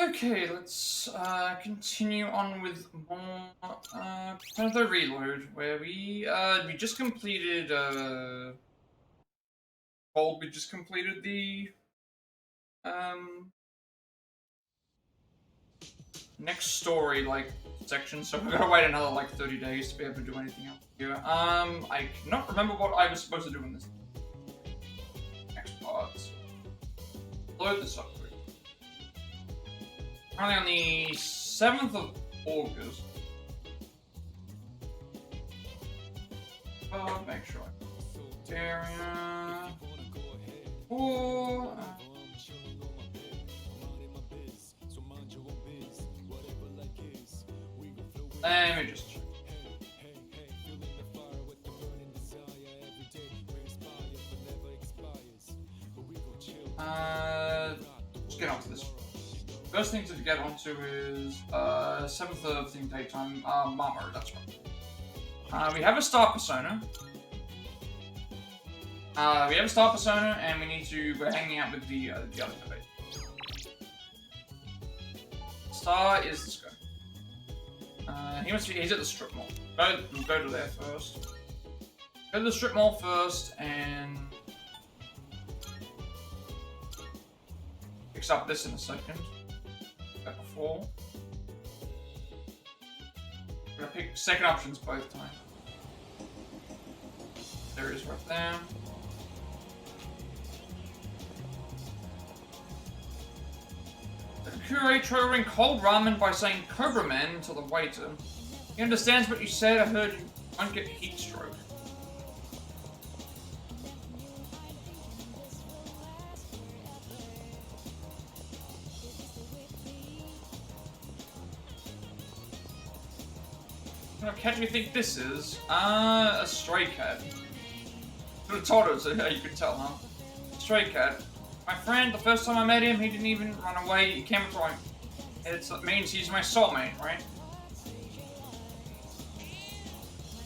Okay, let's continue on with more Panther Reload, where we just completed we just completed the next story section, so we're gonna wait another 30 days to be able to do anything else here. I cannot remember what I was supposed to do in this next part. Load this up quick. Currently on the 7th of August. Make sure I area. Or let me just check. Let's get onto this. First thing to get onto is 7th of the daytime, Mamo, that's right. We have a star persona. And we need to go hanging out with the other debate. Star is this guy. He's at the strip mall. Go to there first. Go to the strip mall first and fix up this in a second. That before. I'm gonna pick second options both times. There it is right there. The curator ordering cold ramen by saying Cobra Man to the waiter. He understands what you said. I heard you won't get heat stroke. What cat do you think this is? A stray cat. Should have told us, you could tell, huh? Stray cat. My friend, the first time I met him, he didn't even run away. He came through. It means he's my soulmate, right?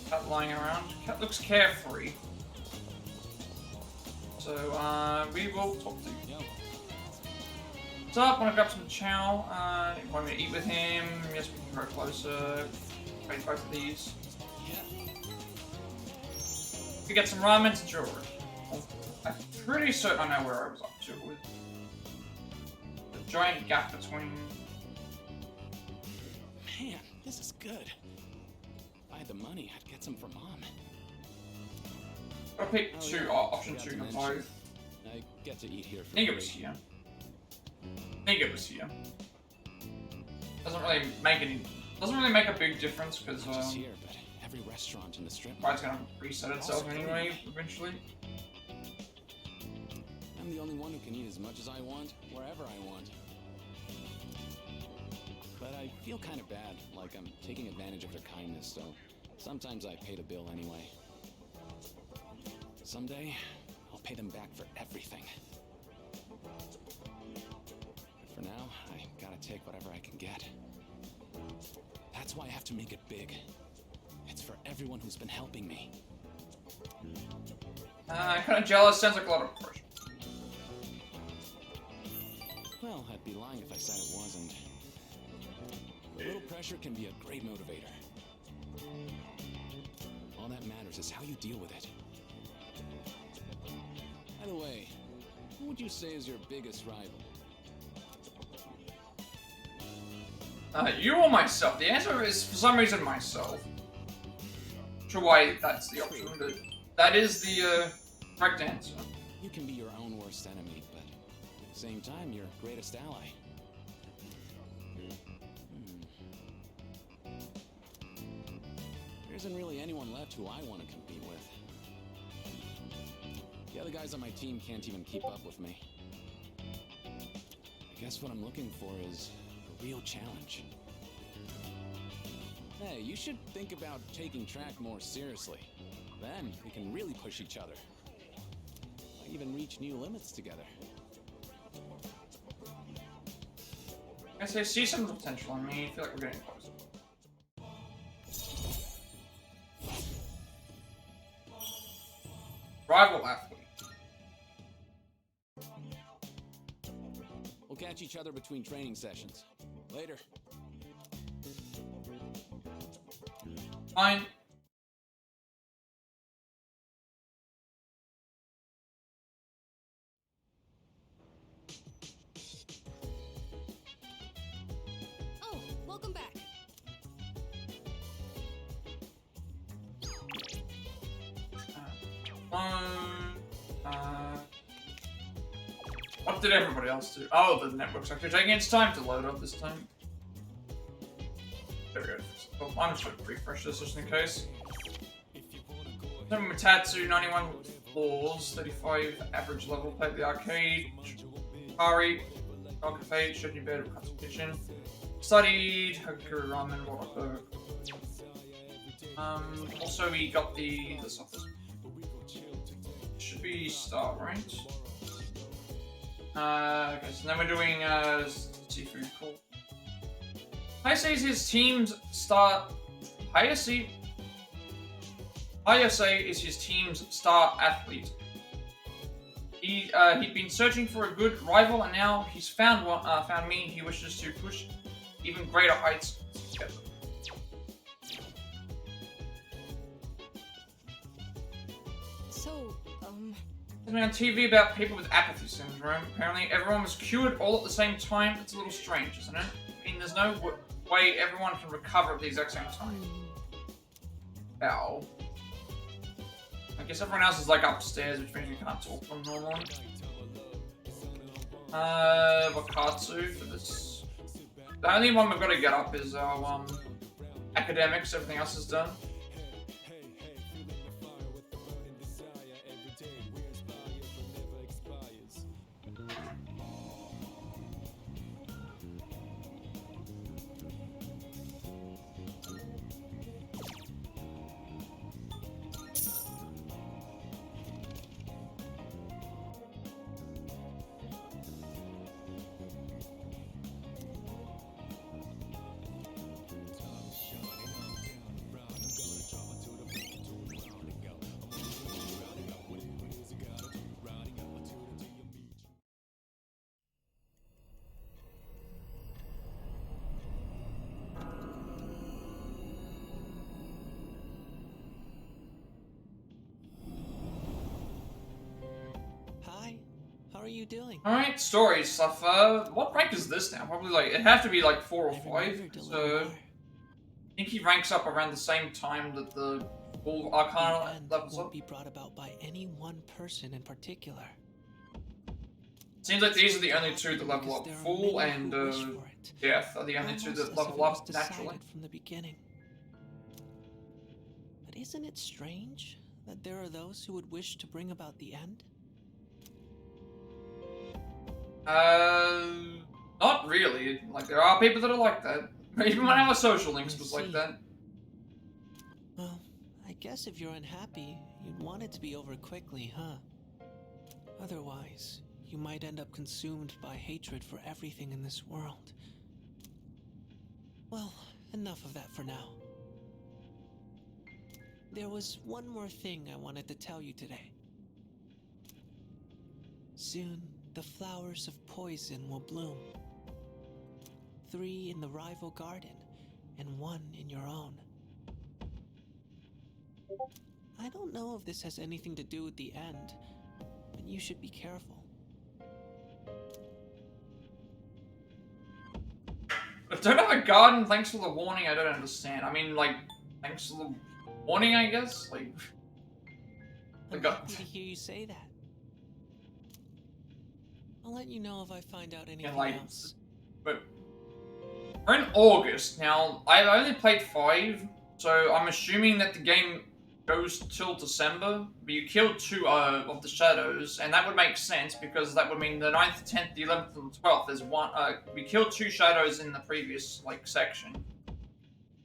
Cat lying around. Cat looks carefree. So, we will talk to you. What's up? Wanna grab some chow? You want me to eat with him? Yes, we can go closer. Trade both of these. We get some ramen to jewelry. I'm pretty certain I know where I was up to with the giant gap between. Man, this is good. If I had the money, I'd get some for Mom. I'll pick option 2 of both. I get to eat here for Nigga was here. Nigga was here. Doesn't really make a big difference because just here, but every restaurant in the strip. It's gonna reset itself anyway eventually. I'm the only one who can eat as much as I want, wherever I want. But I feel kind of bad, like I'm taking advantage of their kindness, so sometimes I pay the bill anyway. Someday, I'll pay them back for everything. But for now, I gotta take whatever I can get. That's why I have to make it big. It's for everyone who's been helping me. Kind of jealous. Sounds like a lot of pressure. Well, I'd be lying if I said it wasn't. A little pressure can be a great motivator. All that matters is how you deal with it. By the way, who would you say is your biggest rival? You or myself? The answer is, for some reason, myself. Not sure why that's the option, but that is the correct answer. You can be your own worst enemy, but at the same time, your greatest ally. There isn't really anyone left who I want to compete with. The other guys on my team can't even keep up with me. I guess what I'm looking for is a real challenge. Hey, you should think about taking track more seriously. Then we can really push each other. Might even reach new limits together. I guess I see some potential in me. I feel like we're getting close. Rival athlete. We'll catch each other between training sessions. Later. Fine. Oh, welcome back. What did everybody else do? Oh, the network's actually taking its time to load up this time. There we go. Well, I'm just going to refresh this just in case. Mitsuru, 91 floors, 35 average level, played the arcade. Ari, Dog Cafe, showed you bed, Katsu Kitchen. Studied, Hokuru Ramen, Whataburger. Also we got the stuff. Should be start, right? Okay, so then we're doing seafood. Cool. Hayase is his team's star. Hayase is his team's star athlete. He'd been searching for a good rival, and now he's found one. Found me. He wishes to push even greater heights together. So, Something on TV about people with apathy syndrome. Apparently, everyone was cured all at the same time. It's a little strange, isn't it? I mean, there's no way everyone can recover at the exact same time. Ow. I guess everyone else is like upstairs, which means we can't talk to them normally. Wakatsu for this. The only one we've got to get up is our academics. Everything else is done. How are you doing? Alright, story stuff. What rank is this now? Probably like, it'd have to be like 4 or 5. So, I think he ranks up around the same time that the full Arcana levels won't up. be brought about by any one person in particular. Seems like these are the only two that level up. Because there are Full many and who wish for it. Death are the only two Almost that as if level it was up naturally. decided from the beginning. But isn't it strange that there are those who would wish to bring about the end? Not really. Like, there are people that are like that. Even when our social links was like that. Well, I guess if you're unhappy, you'd want it to be over quickly, huh? Otherwise, you might end up consumed by hatred for everything in this world. Well, enough of that for now. There was one more thing I wanted to tell you today. Soon, the flowers of poison will bloom. 3 in the rival garden, and 1 in your own. I don't know if this has anything to do with the end, but you should be careful. If don't have a garden, thanks for the warning, I don't understand. I mean, like, thanks for the warning, I guess? Like... I'm happy to hear you say that. I'll let you know if I find out anything else. But we're in August now. I've only played 5, so I'm assuming that the game goes till December. But you killed 2 of the shadows, and that would make sense because that would mean the 9th, 10th, the 11th, and the 12th. There's one. We killed 2 shadows in the previous section.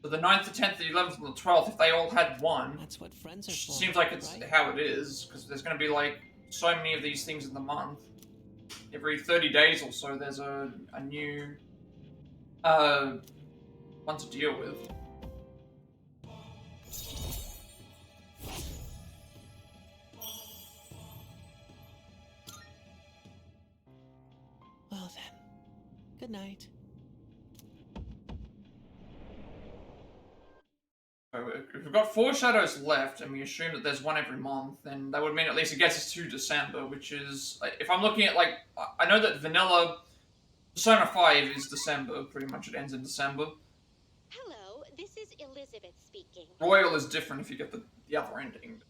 So the 9th, the 10th, the 11th, and the 12th, if they all had 1, that's what friends are for. Seems like it's right? how it is because there's going to be like so many of these things in the month. Every 30 days or so, there's a new one to deal with. Well then, night. So if we've got 4 shadows left, and we assume that there's one every month, then that would mean at least it gets us to December, which is, like, if I'm looking at, like, I know that Vanilla Persona 5 is December, pretty much it ends in December. Hello, this is Elizabeth speaking. Royal is different if you get the other ending.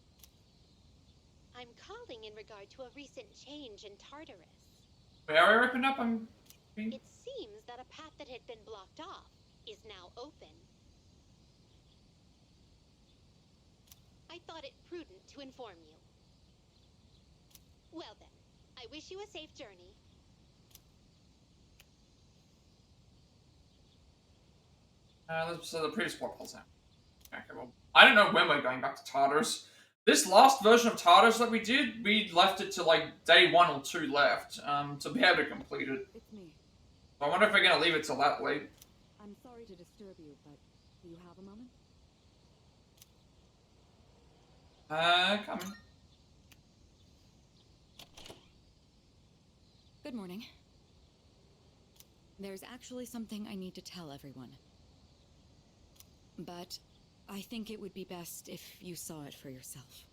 I'm calling in regard to a recent change in Tartarus. Wait, are we opened up? It seems that a path that had been blocked off is now open. I thought it prudent to inform you. Well then, I wish you a safe journey. So the previous block holes now. Okay, well, I don't know when we're going back to Tartarus. This last version of Tartarus that we did, we left it to like day 1 or 2 left to be able to complete it. It's me. So I wonder if we're going to leave it till that late. I'm sorry to disturb you, but do you have a moment? Coming. Good morning. There's actually something I need to tell everyone. But I think it would be best if you saw it for yourself.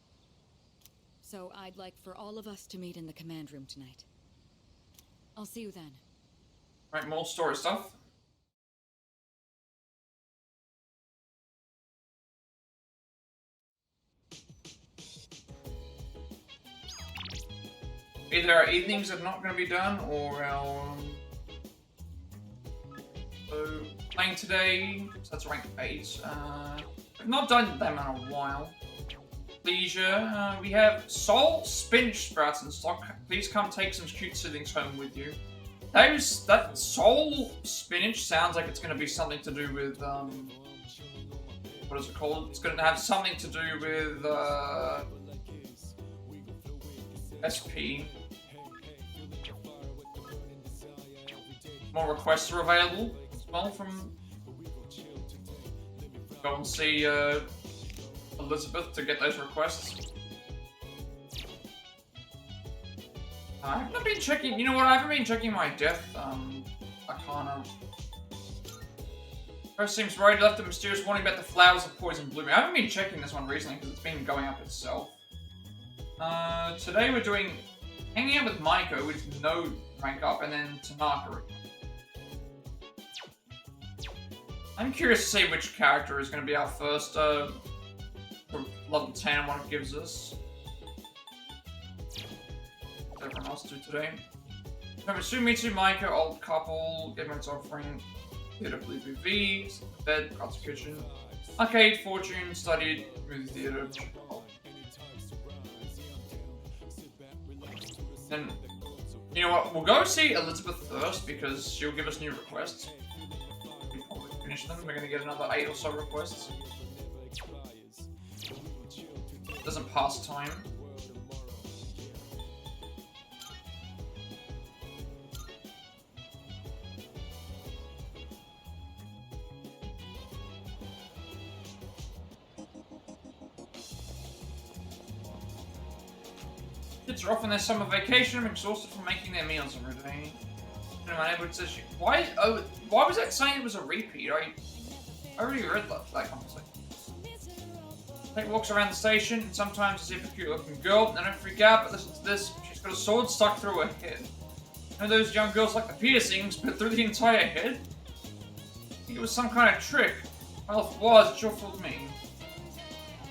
So I'd like for all of us to meet in the command room tonight. I'll see you then. Right, more story stuff. Either our evenings are not going to be done, or our... So, playing today, so that's rank 8. I've not done them in a while. Leisure, we have Soul Spinach Sprouts in stock. Please come take some cute siblings home with you. That Soul Spinach sounds like it's going to be something to do with, what is it called? It's going to have something to do with, SP. More requests are available as well from... Go and see Elizabeth to get those requests. I haven't been checking, you know what, I haven't been checking my death arcana. First seems worried, left a mysterious warning about the flowers of poison blooming. I haven't been checking this one recently because it's been going up itself. Today we're doing hanging out with Maiko with no rank up, and then Tanaka. I'm curious to see which character is going to be our first for level 10 and what it gives us. What everyone else do today. Mitsuru, Mitsuru, Maiko, old couple, everyone's offering, theater, BBV, bed, God's kitchen, arcade, fortune, studied, movie theater. Then, you know what, we'll go see Elizabeth first because she'll give us new requests. Before we finish them, we're going to get another 8 or so requests. Doesn't pass time. Kids are off on their summer vacation. I'm exhausted from making their meals every day. Why was that saying it was a repeat? I already read that conversation. Take walks around the station, and sometimes I see a cute looking girl, and I don't freak out, but listen to this. She's got a sword stuck through her head. You know those young girls like the piercings, but through the entire head? I think it was some kind of trick. Well, if it was, it sure fooled me.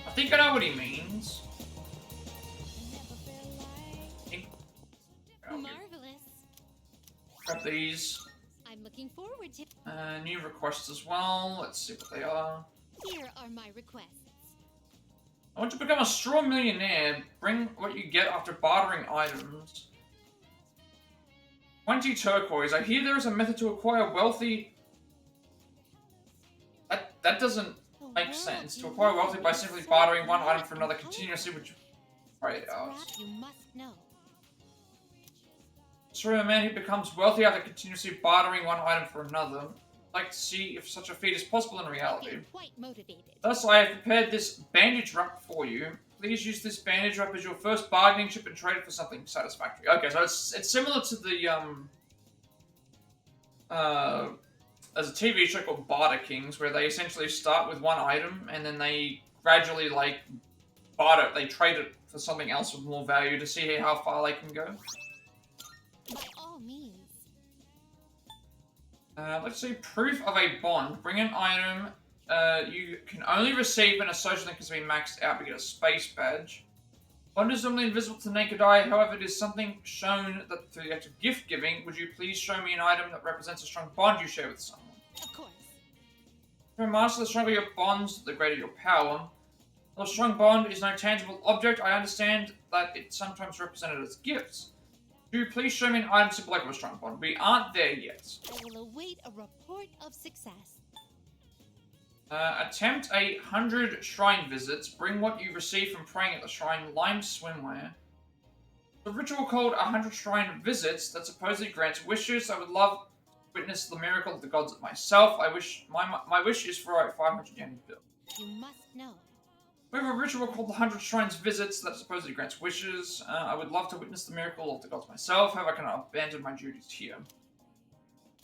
I think I know what he means. Marvelous. Grab these. I'm looking forward to... New requests as well. Let's see what they are. Here are my requests. I want to become a straw millionaire. Bring what you get after bartering items. 20 turquoise. I hear there is a method to acquire wealthy... That doesn't make sense. To acquire wealthy by simply bartering one item for another continuously, which... Right, You must know. Through a man who becomes wealthy after continuously bartering one item for another. I'd like to see if such a feat is possible in reality. I'm quite motivated. Thus, I have prepared this bandage wrap for you. Please use this bandage wrap as your first bargaining chip and trade it for something satisfactory. Okay, so it's similar to the there's a TV show called Barter Kings where they essentially start with one item and then they gradually like barter. They trade it for something else with more value to see how far they can go. By all means. Let's see, proof of a bond. Bring an item you can only receive when a social link has been maxed out. We get a space badge. Bond is normally invisible to the naked eye, however, it is something shown that through the act of gift giving. Would you please show me an item that represents a strong bond you share with someone? Of course. For a master, the stronger your bonds, the greater your power. Though a strong bond is no tangible object, I understand that it's sometimes represented as gifts. Could you please show me an item symbolic of a strong bond? We aren't there yet. I will await a report of success. Attempt 100 shrine visits. Bring what you receive from praying at the shrine lined swimwear. The ritual called 100 shrine visits that supposedly grants wishes. I would love to witness the miracle of the gods myself. I wish my wish is for a 500 yen bill. You must know. We have a ritual called the 100 Shrines Visits that supposedly grants wishes. I would love to witness the miracle of the gods myself, however I cannot abandon my duties here.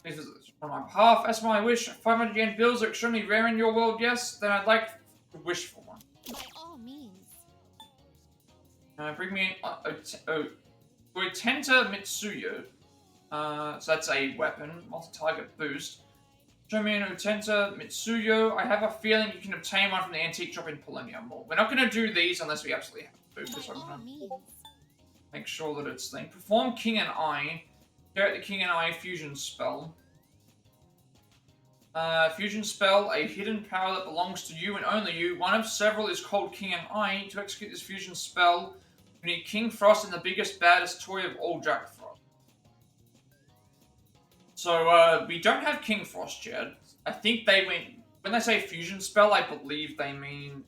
Please visit this on my behalf. As for my wish, 500 yen bills are extremely rare in your world, yes? Then I'd like to wish for one. By all means. Bring me Utenta Mitsuru. So that's a weapon, multi-target boost. Show me an Utenta Mitsuru. I have a feeling you can obtain one from the antique shop in Polonia Mall. We're not going to do these unless we absolutely have to, because By I'm all going to means. make sure that it's thing. Perform King and I. Carry the King and I fusion spell. Fusion spell, a hidden power that belongs to you and only you. One of several is called King and I. To execute this fusion spell, you need King Frost and the biggest, baddest toy of all, Jack Frost. So, we don't have King Frost yet. I think they went... When they say fusion spell, I believe they mean,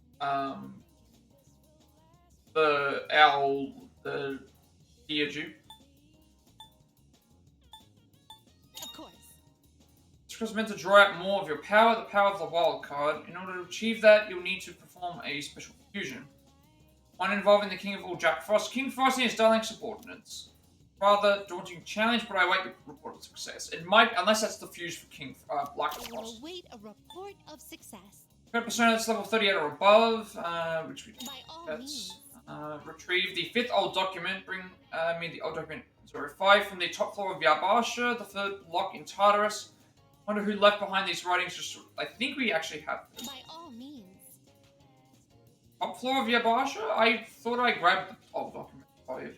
the owl, the Deerdew. Of course. This was meant to draw out more of your power, the power of the wild card. In order to achieve that, you'll need to perform a special fusion. One involving the King of all, Jack Frost. King Frost and his darling subordinates. Rather daunting challenge, but I wait the report of success. It might, unless that's the fuse for King Black I will Frost. await a report of success. Got persona that's level 38 or above, which we By all that's means. retrieve the 5th old document. Bring me the old document 05 from the top floor of Yabasha, the 3rd block in Tartarus. Wonder who left behind these writings. Just I think we actually have this. By all means. Top floor of Yabasha? I thought I grabbed the old document 5.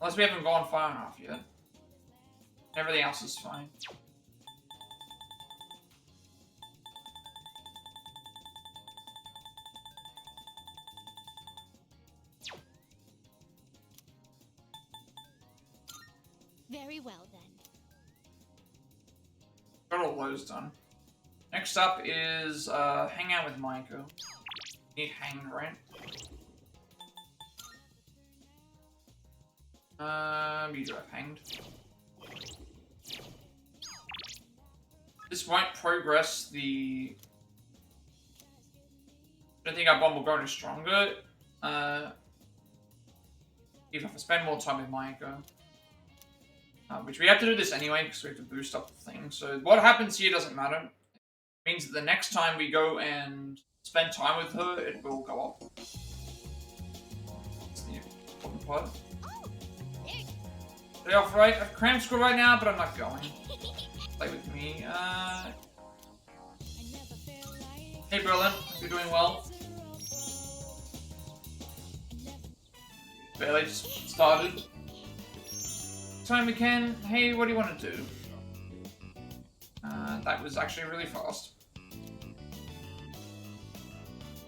Unless we haven't gone far enough yet. Everything else is fine. Very well then. Got all those done. Next up is hang out with Maiko. Need hang, right? You do have hanged. This won't progress the... I don't think our bomb will go any stronger. Even if I spend more time with Maiko. Which we have to do this anyway, because we have to boost up the thing. So what happens here doesn't matter. It means that the next time we go and spend time with her, it will go up. That's the important part. Stay off right. I have cram school right now, but I'm not going. Play with me. Hey Berlin, hope you're doing well. Barely just started. Time we can. Hey, what do you want to do? That was actually really fast.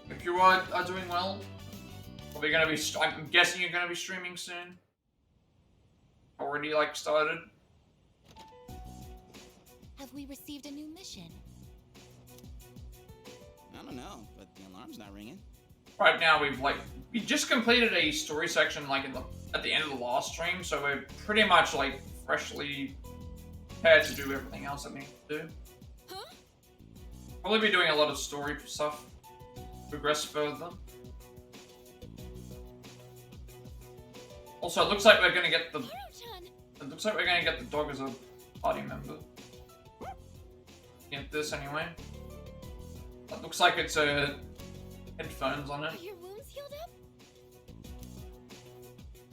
If you are doing well, probably gonna be. I'm guessing you're gonna be streaming soon. Already like started. Have we received a new mission? I don't know, but the alarm's not ringing. Right now we just completed a story section like at the end of the last stream, so we're pretty much like freshly prepared to do everything else that we need to do. Huh? Probably be doing a lot of story stuff. Progress further. Also, it looks like we're gonna get the It looks like we're gonna get the dog as a party member. Get this anyway. It looks like it's headphones on it. Are your wounds healed up?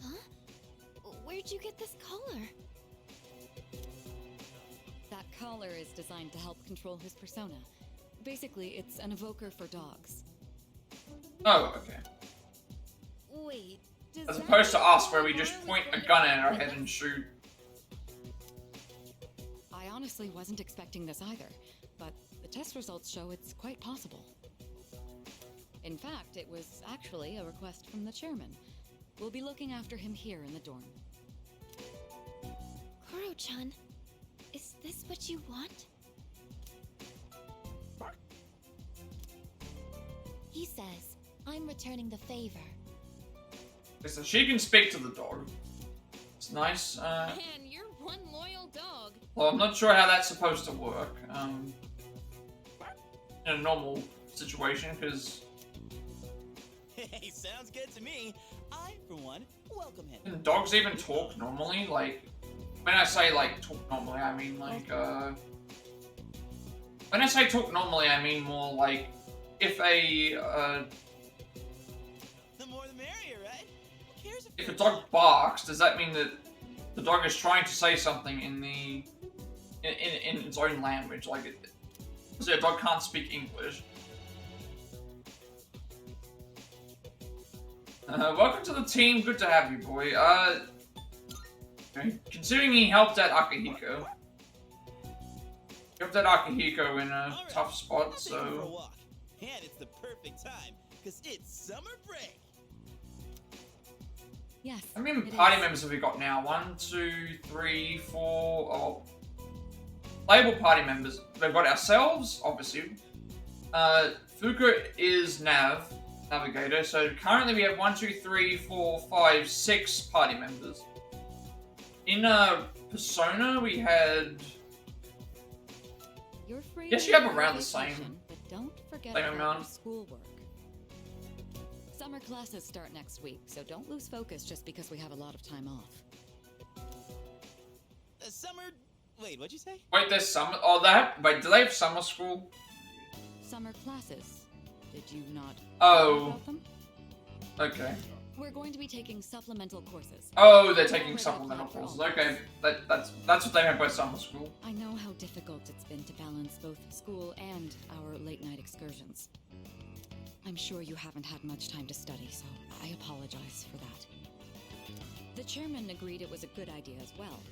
Huh? Where'd you get this collar? That collar is designed to help control his persona. Basically, it's an evoker for dogs. Oh, okay. Wait, does As that opposed to mean us, the where we collar just was point a going gun to at our be head with and us? shoot. I honestly wasn't expecting this either, but the test results show it's quite possible. In fact, it was actually a request from the chairman. We'll be looking after him here in the dorm. Koro-chan, is this what you want? He says, I'm returning the favor. So she can speak to the dog. It's nice. Man, you're one loyal dog. Well, I'm not sure how that's supposed to work. In a normal situation, because Hey, sounds good to me. I, for one, welcome him. can dogs even talk normally? Like, when I say like talk normally, I mean like when I say talk normally, I mean more like if a The more the merrier, right? Who cares if a you're dog not? barks, does that mean that the dog is trying to say something in the in its own language? Like, so a dog can't speak English. Welcome to the team. Good to have you, boy. Okay. Considering he helped out Akihiko, in a Alright, tough spot, I'll take you for a so walk. And it's the perfect time, because it's summer break. Yes. how many it party is. members have we got now? 1, 2, 3, 4. Oh, playable party members. We've got ourselves, obviously. Fuka is navigator. So currently we have 1, 2, 3, 4, 5, 6 party members. In Persona, we had. You're free Yes, to you have enjoy around the vacation, same- But don't forget same about amount. your schoolwork. Summer classes start next week, so don't lose focus just because we have a lot of time off. Summer... Wait, what'd you say? Wait, there's summer. Oh, wait, do they have summer school? Summer classes. Did you not Oh. know about them? Okay. We're going to be taking supplemental courses. Oh, they're taking Already supplemental applied for courses. all Okay, those. that's what they meant by summer school. I know how difficult it's been to balance both school and our late-night excursions. I'm sure you haven't had much time to study, so I apologize for that. The chairman agreed it was a good idea as well.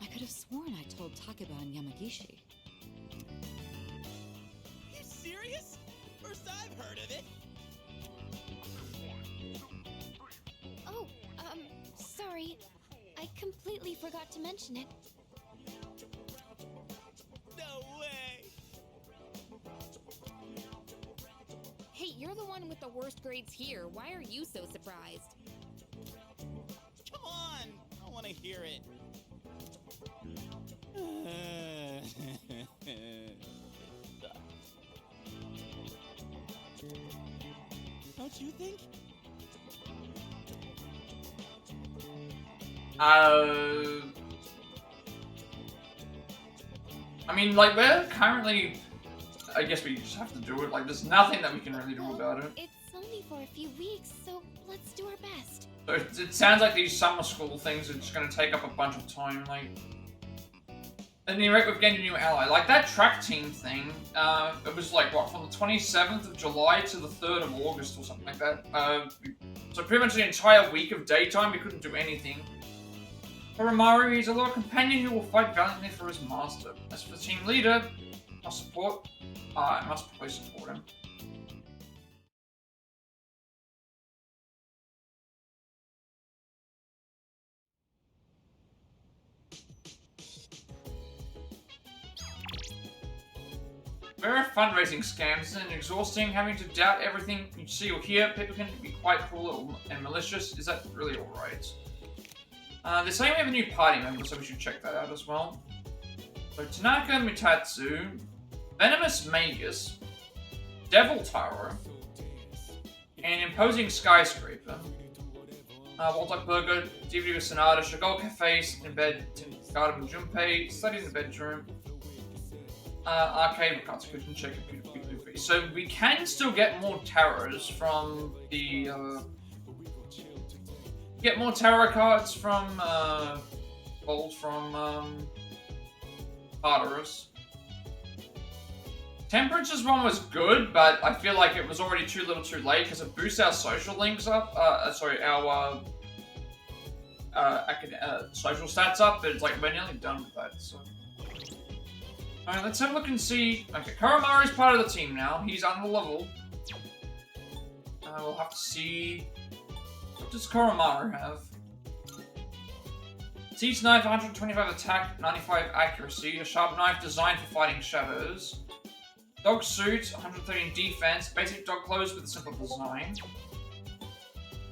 I could have sworn I told Takeba and Yamagishi. Are you serious? First I've heard of it. Oh, sorry. I completely forgot to mention it. No way. Hey, you're the one with the worst grades here. Why are you so surprised? Come on. I want to hear it. Don't you think? I mean, like, we're currently. I guess we just have to do it. Like, there's nothing that we can really do about it. It's only for a few weeks, so let's do our best. So it sounds like these summer school things are just going to take up a bunch of time. Like, at any rate, we've gained a new ally. Like, that track team thing, it was like, what, from the 27th of July to the 3rd of August or something like that. So pretty much the entire week of daytime, we couldn't do anything. Horomaru is a loyal companion who will fight valiantly for his master. As for the team leader, I must probably support him. Very fundraising scams and exhausting, having to doubt everything you see or hear. People can be quite cruel and malicious. Is that really alright? They're saying we have a new party member, so we should check that out as well. So Tanaka Mitatsu, Venomous Magus, Devil Taro, and Imposing Skyscraper. Wall-type burger, DVD with Sonata, Chagall Cafe, sit in bed, garden with Junpei, study in the bedroom, arcade, Wakatsu kitchen, check computer. So we can still get more tarots from the, get more tarot cards from, gold from, Tartarus. Temperature's one was good, but I feel like it was already too little too late because it boosts our social links up, our, social stats up, but it's like, we're nearly done with that, so. Alright, let's have a look and see. Okay, Koromaru's part of the team now. He's under level. We'll have to see. What does Koromaru have? Teach knife, 125 attack, 95 accuracy. A sharp knife designed for fighting shadows. Dog suit, 113 defense. Basic dog clothes with a simple design.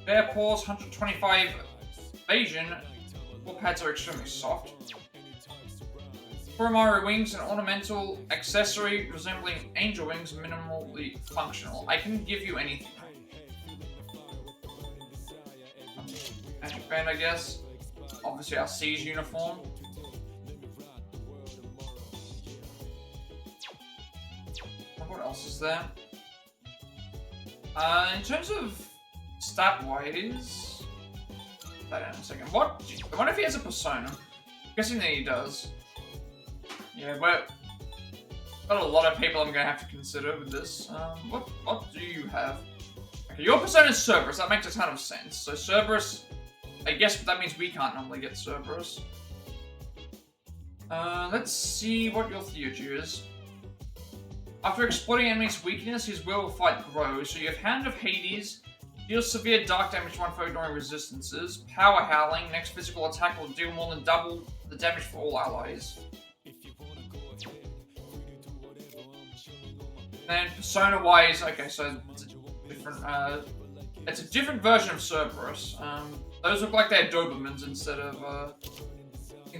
Bear paws, 125 evasion. Paw pads are extremely soft. Koromaru wings, an ornamental accessory resembling angel wings, minimally functional. I can give you anything. Magic band, I guess. Obviously, our Siege uniform. What else is there? In terms of stat-wise, that in a second. I wonder if he has a persona. I'm guessing that he does. Yeah, but got a lot of people I'm gonna have to consider with this. What do you have? Okay, your persona is Cerberus. That makes a ton of sense. So Cerberus, I guess that means we can't normally get Cerberus. Let's see what your theurgy is. After exploiting enemy's weakness, his will of fight grows. So you have Hand of Hades, deals severe dark damage to one foe during resistances. Power Howling, next physical attack will deal more than double the damage for all allies. And persona-wise, okay, so it's a different version of Cerberus. Those look like they're Dobermans instead of,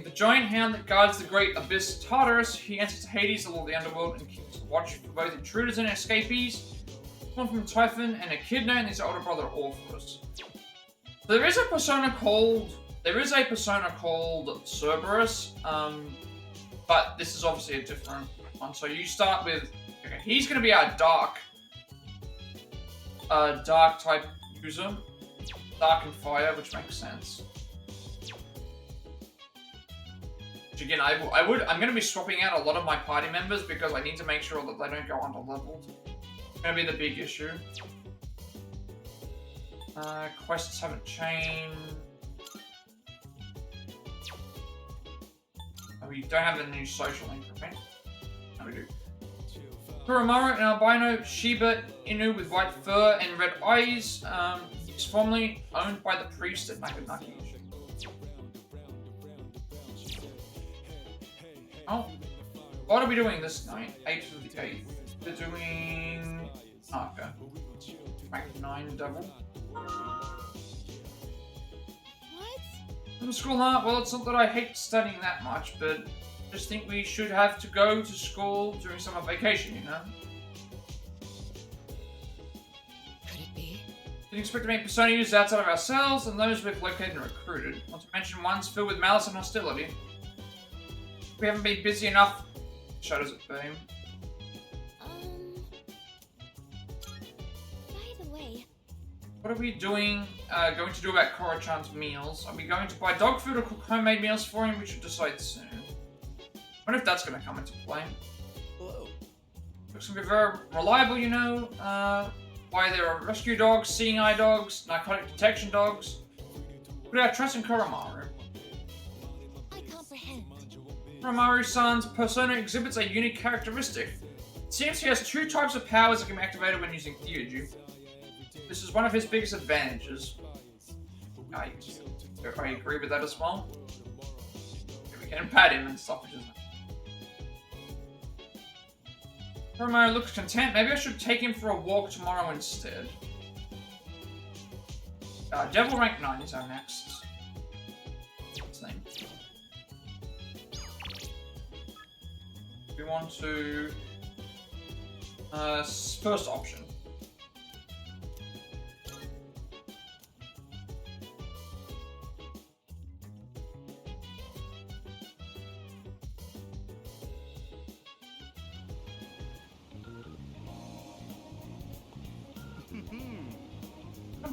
the giant hound that guards the great abyss Tartarus. He enters to Hades, the lord of the underworld, and keeps watch for both intruders and escapees. One from Typhon and Echidna, and his older brother Orpheus. There is a persona called Cerberus, but this is obviously a different one. So you start with, okay, he's going to be our dark type user, dark and fire, which makes sense. Which again, I'm going to be swapping out a lot of my party members because I need to make sure that they don't go under-leveled. It's going to be the big issue. Quests haven't changed. Oh, we don't have a new social link, okay? No, we do. Koromaru, an albino Shiba Inu with white fur and red eyes, is formerly owned by the priest at Naganaki. Oh, what are we doing this night? 8th of the 8th. We're doing Arca. Rank 9 Devil. What? From school, huh? Well, it's not that I hate studying that much, but I just think we should have to go to school during summer vacation, you know? Could it be? Didn't expect to make persona users outside of ourselves and those we've located and recruited. Not to mention ones filled with malice and hostility. We haven't been busy enough. Shadows at Fame. By the way, What are we doing? Going to do about Koro-chan's meals? Are we going to buy dog food or cook homemade meals for him? We should decide soon. I wonder if that's going to come into play. Hello. Looks to be very reliable, you know. Why there are rescue dogs, seeing eye dogs, narcotic detection dogs. Put our trust in Koromaru. I comprehend. Koromaru-san's persona exhibits a unique characteristic. It seems he has two types of powers that can be activated when using theurgy. This is one of his biggest advantages. I agree with that as well. We can pat him and stuff, which is Koromaru looks content. Maybe I should take him for a walk tomorrow instead. Devil rank 9 is our next. What's his name? We want to... first option.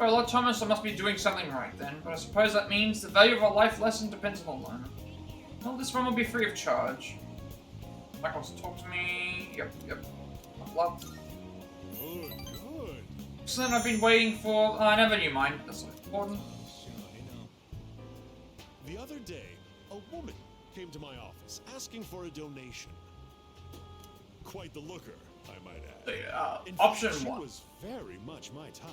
for a lot, Thomas. I must be doing something right then. But I suppose that means the value of a life lesson depends on the learner. Well, this one will be free of charge. Mike wants to talk to me. Yep. Plat. Good. Excellent, I've been waiting for... I never knew mine. That's not important. The other day, a woman came to my office asking for a donation. Quite the looker, I might add. In Option fact, 1. She was very much my type.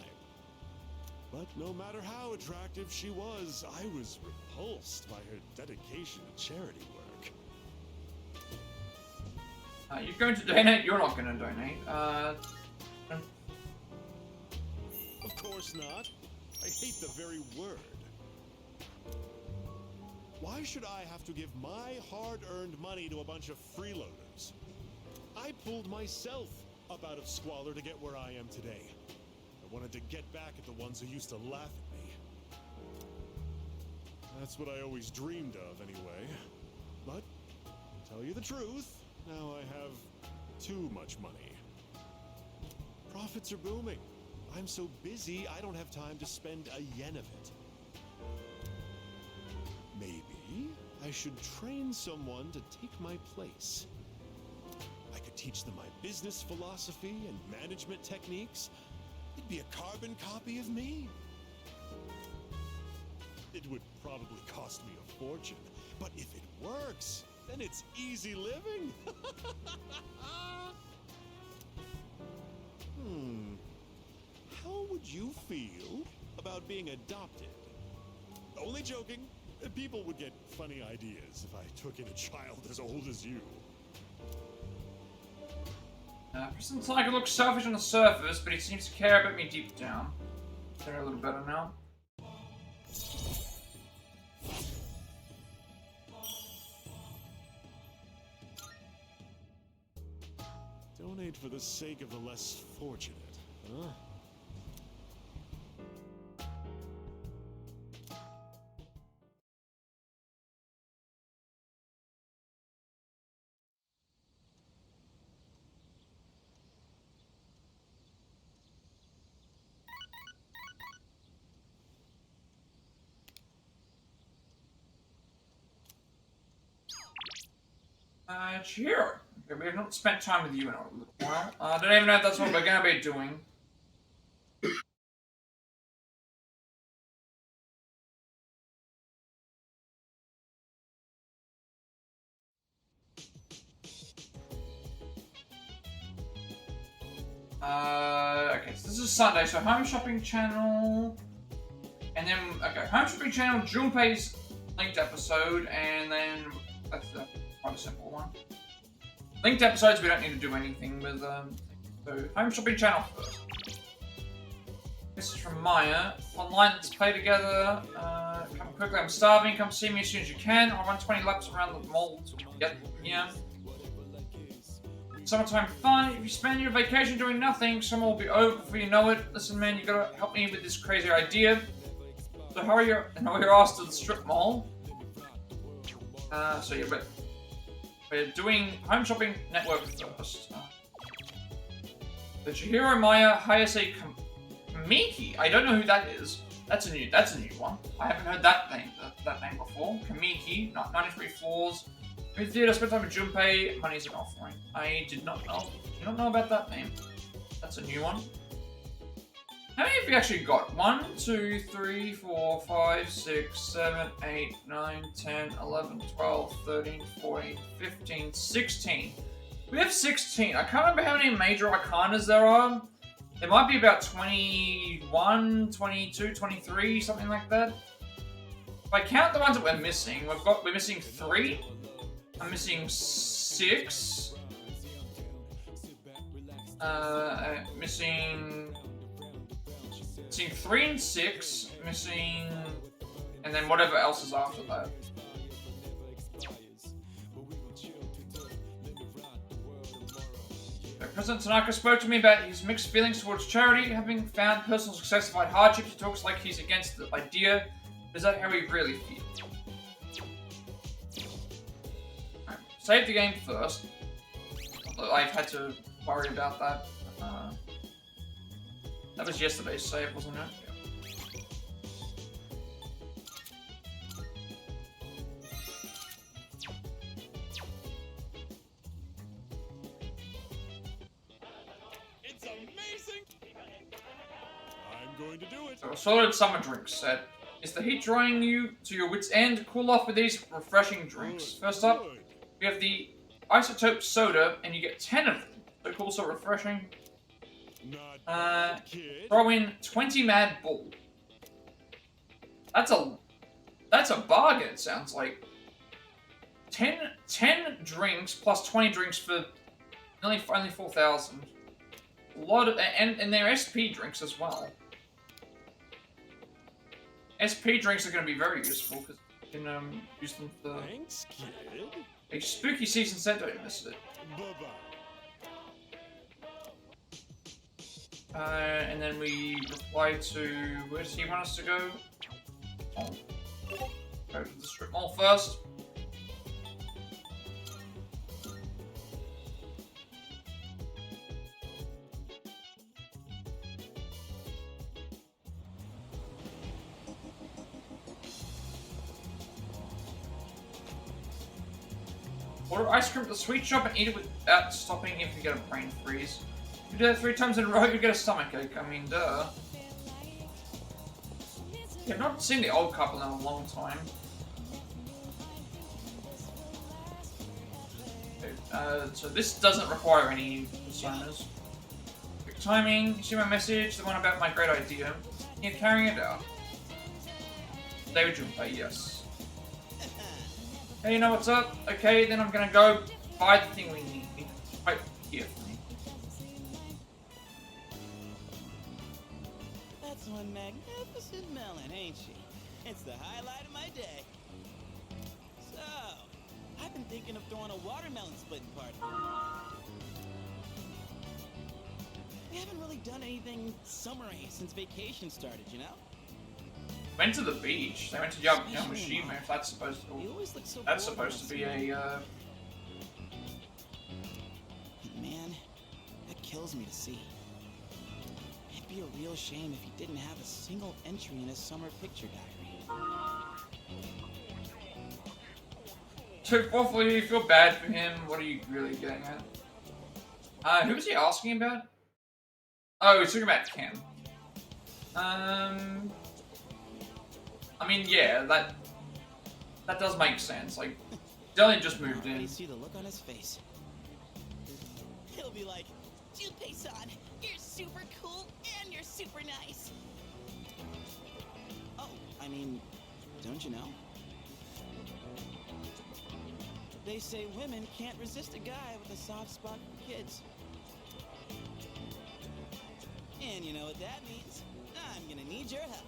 But no matter how attractive she was, I was repulsed by her dedication to charity work. You're going to donate? You're not going to donate. Of course not. I hate the very word. Why should I have to give my hard-earned money to a bunch of freeloaders? I pulled myself up out of squalor to get where I am today. I wanted to get back at the ones who used to laugh at me. That's what I always dreamed of, anyway. But, to tell you the truth, now I have too much money. Profits are booming. I'm so busy, I don't have time to spend a yen of it. Maybe I should train someone to take my place. I could teach them my business philosophy and management techniques. It'd be a carbon copy of me. It would probably cost me a fortune, but if it works, then it's easy living. How would you feel about being adopted? Only joking. People would get funny ideas if I took in a child as old as you. Person Tiger looks selfish on the surface, but he seems to care about me deep down. They're a little better now. Donate for the sake of the less fortunate, huh? Chihiro. Okay, we have not spent time with you in a little while. I don't even know if that's what we're going to be doing. Okay, so this is Sunday, so home shopping channel, and then, okay, home shopping channel, Junpei's linked episode, and then, that's quite a simple one. Linked episodes, we don't need to do anything with, so home shopping channel first. This is from Maya. Online, let's play together. Come quickly, I'm starving, come see me as soon as you can. I'll run 20 laps around the mall to get here. Summertime fun. If you spend your vacation doing nothing, summer will be over before you know it. Listen, man, you gotta help me with this crazy idea. So hurry your ass to the strip mall. So yeah, we're doing home shopping network first. The Chihiro Maya Hayase Kamiki. I don't know who that is. That's a new one. I haven't heard that name before. Kamiki, 93 floors. Movie theater, spent time with Junpei, money's an offering. I did not know. You don't know about that name. That's a new one. How many have we actually got? 1, 2, 3, 4, 5, 6, 7, 8, 9, 10, 11, 12, 13, 14, 15, 16. We have 16. I can't remember how many major arcanas there are. There might be about 21, 22, 23, something like that. If I count the ones that we're missing, we're missing 3. I'm missing 6. Missing 3 and 6. Missing, and then whatever else is after that. President Tanaka spoke to me about his mixed feelings towards charity, having found personal success by hardship. He talks like he's against the idea. Is that how he really feels? Right, save the game first. I've had to worry about that. That was yesterday's save, wasn't it? Yeah. going to do it. So a solid summer drink set. Is the heat drying you to your wits' end? Cool off with these refreshing drinks. First up, Good. we have the isotope soda, and you get 10 of them. So cool, so refreshing. Not bad, kid. Throw in 20 Mad Bull. That's a bargain, it sounds like. 10 drinks plus 20 drinks for only 4,000. A lot of, and they're SP drinks as well. SP drinks are going to be very useful because you can use them for Thanks, kid. a spooky season set. Don't miss it. Bye-bye. And then we reply to where does he want us to go? Oh. Go to the strip mall first. Order ice cream at the sweet shop and eat it without stopping if you get a brain freeze. If you do that 3 times in a row, you get a stomachache. I mean, duh. Yeah, I've not seen the old couple in a long time. Okay, so this doesn't require any personas. Quick timing. You see my message? The one about my great idea. You're carrying it out. David Junpei, yes. Hey, you know what's up? Okay, then I'm gonna go buy the thing we need. Wait here for me. That's one magnificent melon, ain't she? It's the highlight of my day. So, I've been thinking of throwing a watermelon splitting party. We haven't really done anything summery since vacation started, you know? Went to the beach. They went to Yamashima. If that's supposed to, You always look so that's bored supposed to when I be see you. a. Man, that kills me to see. It'd be a real shame if he didn't have a single entry in his summer picture diary. So, fourthly, you feel bad for him. What are you really getting at? Who was he asking about? Oh, he's talking about Ken. I mean, yeah, that does make sense. Like, Deli just moved I in. see the look on his face. He'll be like, Junpei-san, you're super cool and you're super nice. Oh, I mean, don't you know? They say women can't resist a guy with a soft spot for kids. And you know what that means? I'm gonna need your help.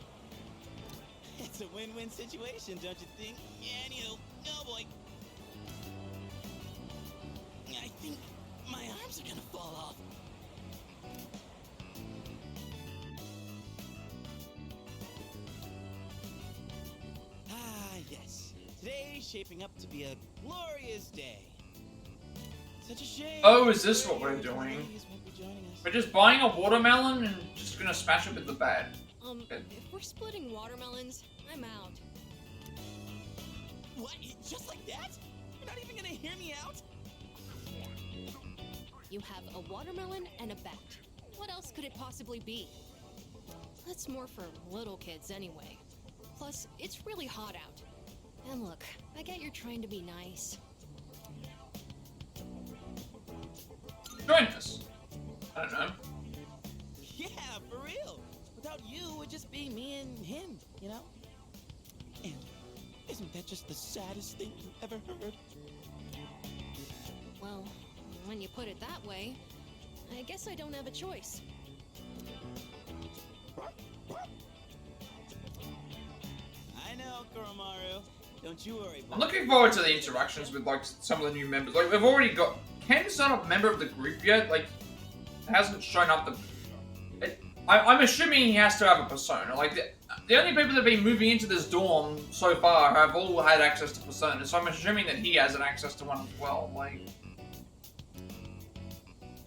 It's a win-win situation, don't you think? And you, oh boy. I think my arms are gonna fall off. Ah, yes. Today's shaping up to be a glorious day. Such a shame. Oh, is this what we're doing? Ladies won't be joining us. We're just buying a watermelon and just gonna smash it with the bat. If we're splitting watermelons, I'm out. What? Just like that? You're not even gonna hear me out? You have a watermelon and a bat. What else could it possibly be? That's more for little kids anyway. Plus, it's really hot out. And look, I get you're trying to be nice. Join us. I don't know. Yeah, for real. Without you, it would just be me and him, you know? And isn't that just the saddest thing you ever heard? Well, when you put it that way, I guess I don't have a choice. I know, Koromaru. Don't you worry. I'm looking forward to the interactions with like some of the new members. Like we've already got Ken's not a member of the group yet. Like hasn't shown up. I'm assuming he has to have a persona. Like the only people that have been moving into this dorm so far have all had access to personas. So I'm assuming that he has an access to one as well. Like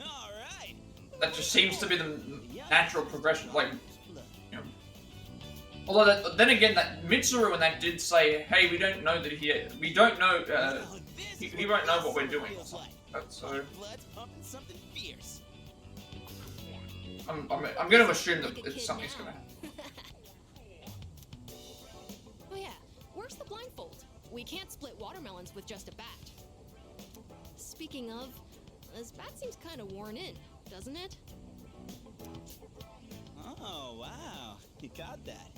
All right. that just seems to be the natural progression. Like you know. Although then again, that Mitsuru when that did say, "Hey, we don't know that we don't know, he won't know what we're doing." So Blood's pumping something fierce. I'm going to assume that something's going to happen. Oh yeah, where's the blindfold? We can't split watermelons with just a bat. Speaking of, this bat seems kind of worn in, doesn't it? Oh, wow. You got that.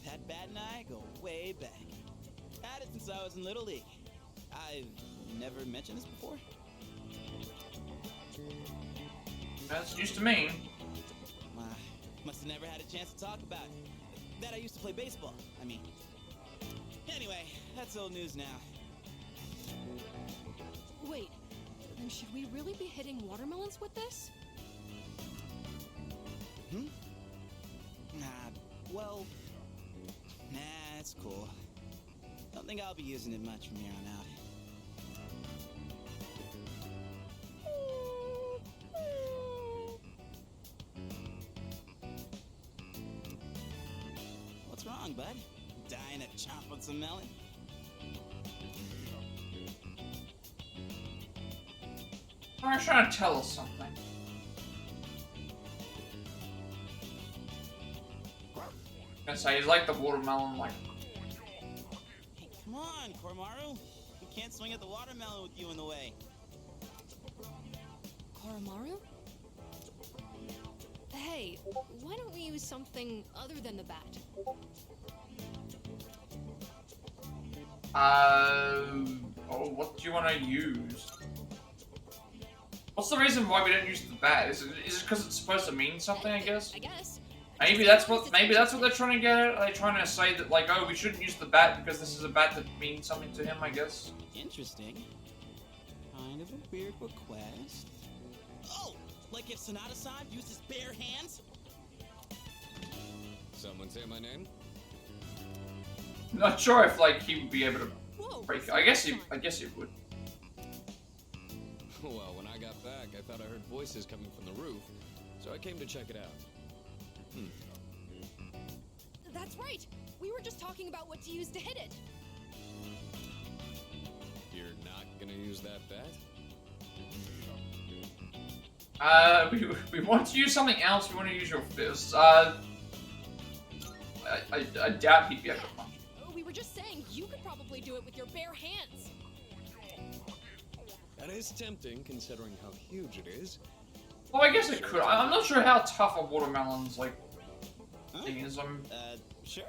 That bat and I go way back. Had it since I was in Little League. I've never mentioned this before. That's used to me. Must have never had a chance to talk about it. That I used to play baseball, I mean. Anyway, that's old news now. Wait, then should we really be hitting watermelons with this? Well, it's cool. Don't think I'll be using it much from here on out. What's wrong, bud? Dying to chomp on some melon? Someone's trying to tell us something. I was gonna say, he's like the watermelon, like... Hey, come on, Koromaru. We can't swing at the watermelon with you in the way. Koromaru? Hey, why don't we use something other than the bat? Oh, what do you want to use? What's the reason why we don't use the bat? Is it because it's supposed to mean something, I guess? I guess. Maybe that's what they're trying to get at. Are they trying to say that, like, oh, we shouldn't use the bat because this is a bat that means something to him, I guess? Interesting. Kind of a weird request. Oh, like if Sonata-san used his bare hands? Someone say my name? Not sure if, like, he would be able to Whoa, break it. I guess he would. Well, when I got back, I thought I heard voices coming from the roof, so I came to check it out. That's right. We were just talking about what to use to hit it. You're not gonna use that bat? We want to use something else. We want to use your fists. I doubt he'd be able to punch. We were just saying you could probably do it with your bare hands. That is tempting, considering how huge it is. Well, I guess it could. I'm not sure how tough a watermelon's, like, thing is. Sure.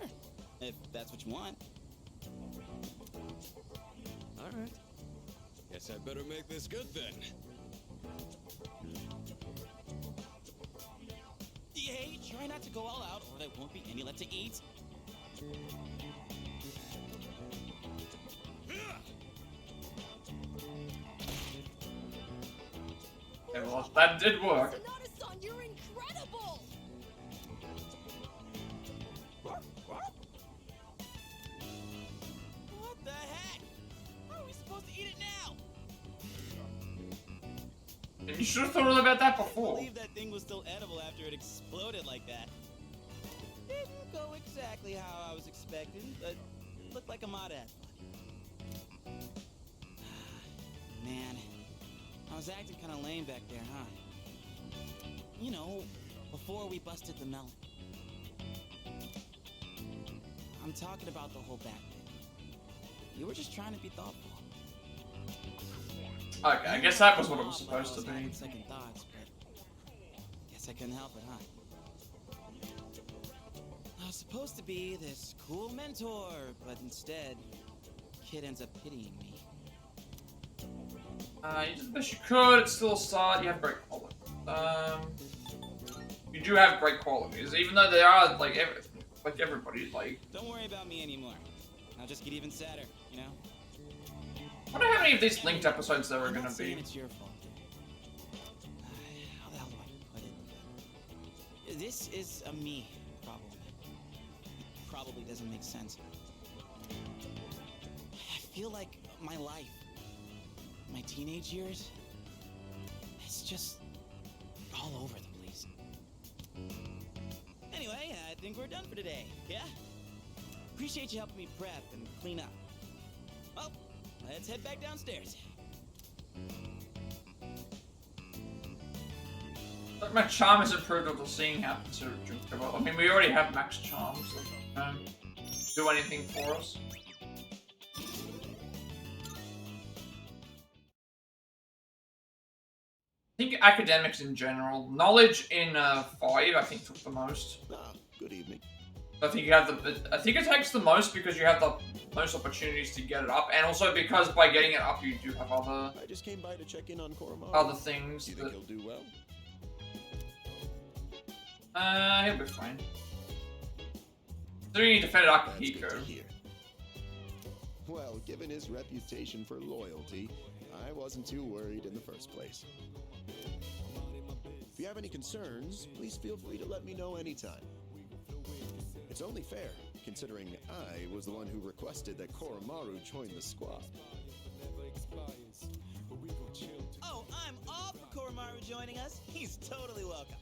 If that's what you want. Alright. Guess I better make this good then. Hey, try not to go all out, or there won't be any left to eat. Yeah, well, that did work. Sonata-san, you're incredible! What the heck? How are we supposed to eat it now? And you should have thought about that I before. believe that thing was still edible after it exploded like that. Didn't go exactly how I was expecting, but looked like a mod ad. Man, I was acting kind of lame back there, huh? You know, before we busted the melon. I'm talking about the whole back bit. You were just trying to be thoughtful. Okay, I guess that was what it was supposed to be. Second thoughts, but guess I couldn't help it, huh? I was supposed to be this cool mentor, but instead, kid ends up pitying me. You did the best you could. It's still a start. You have great quality. You do have great qualities, even though they are like everybody. Like, don't worry about me anymore. I'll just get even sadder, you know. I wonder how many of these linked episodes there are I'm gonna not saying be. it's your fault. How the hell do I put it? This is a me problem. It probably doesn't make sense. I feel like my life, my teenage years, it's just all over the place. Anyway, I think we're done for today, yeah? Appreciate you helping me prep and clean up. Well, let's head back downstairs. But my charm is improved after seeing how to drink the well. I mean, we already have max charm, so don't do anything for us. I think academics in general, knowledge in 5, I think took the most. Ah, good evening. I think you have the. I think it takes the most because you have the most opportunities to get it up, and also because by getting it up, you do have other. I just came by to check in on Koromaru. Other things. You think he'll do well? He'll be fine. So you defended That's good to Akihiko. hear. Well, given his reputation for loyalty, I wasn't too worried in the first place. If you have any concerns, please feel free to let me know anytime. It's only fair, considering I was the one who requested that Koromaru join the squad. Oh, I'm all for Koromaru joining us. He's totally welcome.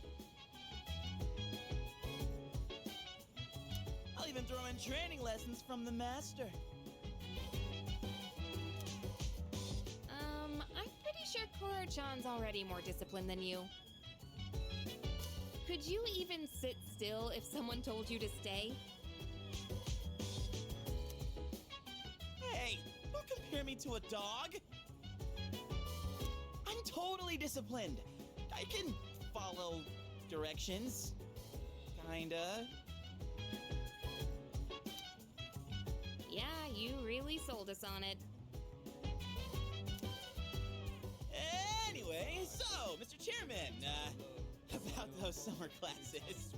I'll even throw in training lessons from the master. I'm pretty sure Koro-chan's already more disciplined than you. Could you even sit still if someone told you to stay? Hey, don't compare me to a dog. I'm totally disciplined. I can follow directions. Kinda. Yeah, you really sold us on it. Anyway, so, Mr. Chairman, about those summer classes.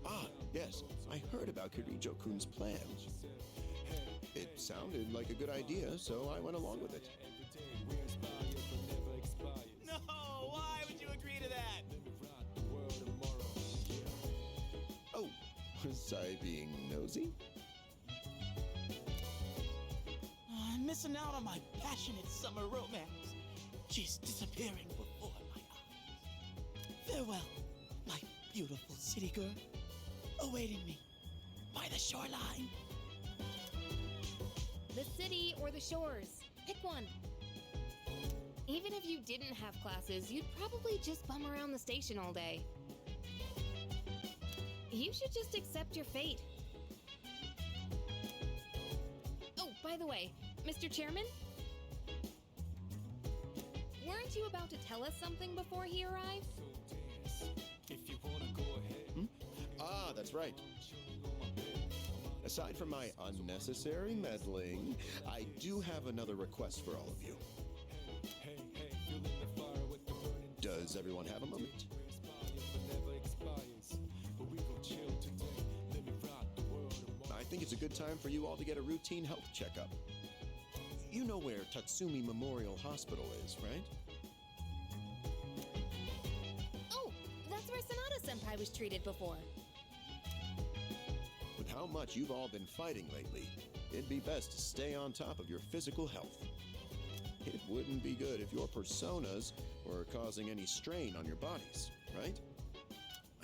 Ah, yes, I heard about Kirijo-kun's plan. It sounded like a good idea, so I went along with it. No, why would you agree to that? Oh, was I being nosy? Oh, I'm missing out on my passionate summer romance. She's disappearing before my eyes. Farewell, my beautiful city girl, awaiting me by the shoreline. The city or the shores. Pick one. Even if you didn't have classes, you'd probably just bum around the station all day. You should just accept your fate. Oh, by the way, Mr. Chairman? Weren't you about to tell us something before he arrived? Ah, that's right. Aside from my unnecessary meddling, I do have another request for all of you. Does everyone have a moment? I think it's a good time for you all to get a routine health checkup. You know where Tatsumi Memorial Hospital is, right? Oh, that's where Sanada-senpai was treated before. With how much you've all been fighting lately, it'd be best to stay on top of your physical health. It wouldn't be good if your personas were causing any strain on your bodies, right?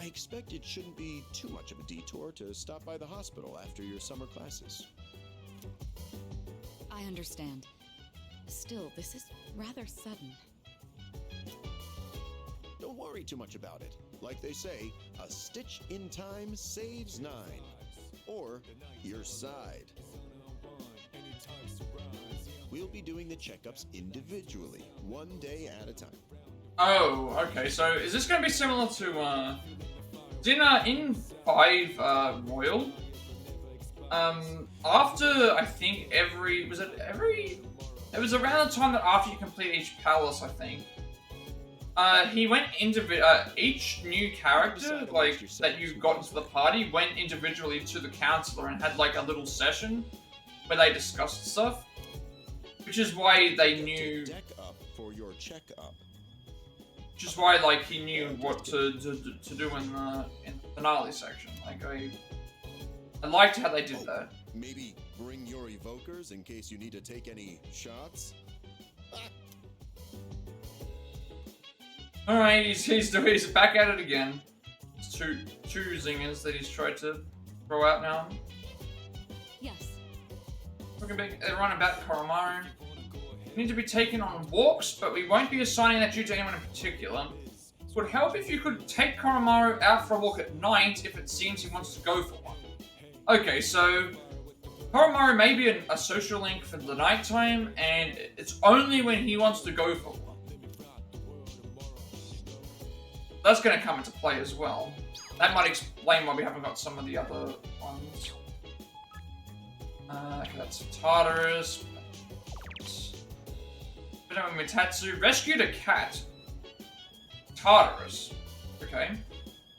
I expect it shouldn't be too much of a detour to stop by the hospital after your summer classes. I understand. Still, this is rather sudden. Don't worry too much about it. Like they say, a stitch in time saves 9. Or your side. We'll be doing the checkups individually, one day at a time. Oh, okay. So is this going to be similar to in 5 Royal? After I think it was around the time that after you complete each palace, I think. He went each new character like that you got into the party went individually to the counselor and had like a little session where they discussed stuff, which is why they knew. Deck up for your checkup. Which is why like he knew what to do in the finale section. Like I liked how they did that. Maybe bring your evokers in case you need to take any shots. Alright, he's back at it again. It's two zingers that he's tried to throw out now. Yes. Looking big, they're running back Koromaru. need to be taken on walks, but we won't be assigning that due to anyone in particular. It would help if you could take Koromaru out for a walk at night if it seems he wants to go for one. Okay, so Koromaru may be a social link for the nighttime, and it's only when he wants to go for one. That's going to come into play as well. That might explain why we haven't got some of the other ones. Okay, that's Tartarus. Mitsuru rescued a cat. Tartarus. Okay.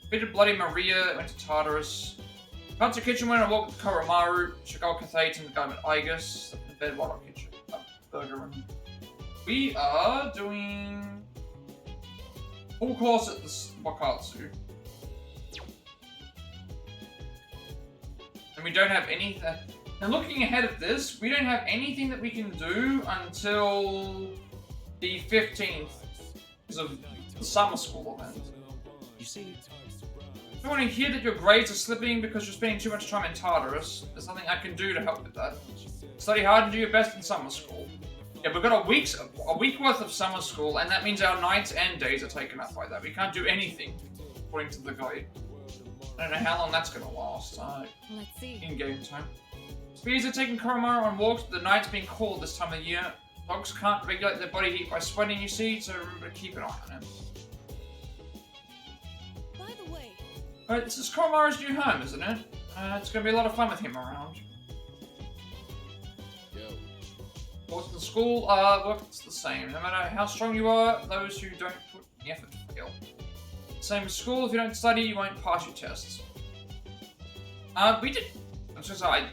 Defeated Bloody Maria, went to Tartarus. Got to kitchen, went and walked with Koromaru. Shigal Cathate and Garment Igus. The bed, Wild Kitchen. Burger and... We are doing... full course at the Wakatsu. And we don't have any... and looking ahead at this, we don't have anything that we can do until the 15th because of the summer school event. You see, If you want to hear that your grades are slipping because you're spending too much time in Tartarus, there's something I can do to help with that. Study hard and do your best in summer school. Yeah, we've got a week worth of summer school, and that means our nights and days are taken up by that. We can't do anything according to the guide. I don't know how long that's going to last. Let's see. In game time. Speeds are taking Koromaru on walks, but the night's being cold this time of year. Dogs can't regulate their body heat by sweating, you see, so remember to keep an eye on him. By the way, Alright, this is Koromaru's new home, isn't it? It's going to be a lot of fun with him around. Course in school, works the same. No matter how strong you are, those who don't put in the effort fail. Same as school, if you don't study, you won't pass your tests. We did... I'm so sorry.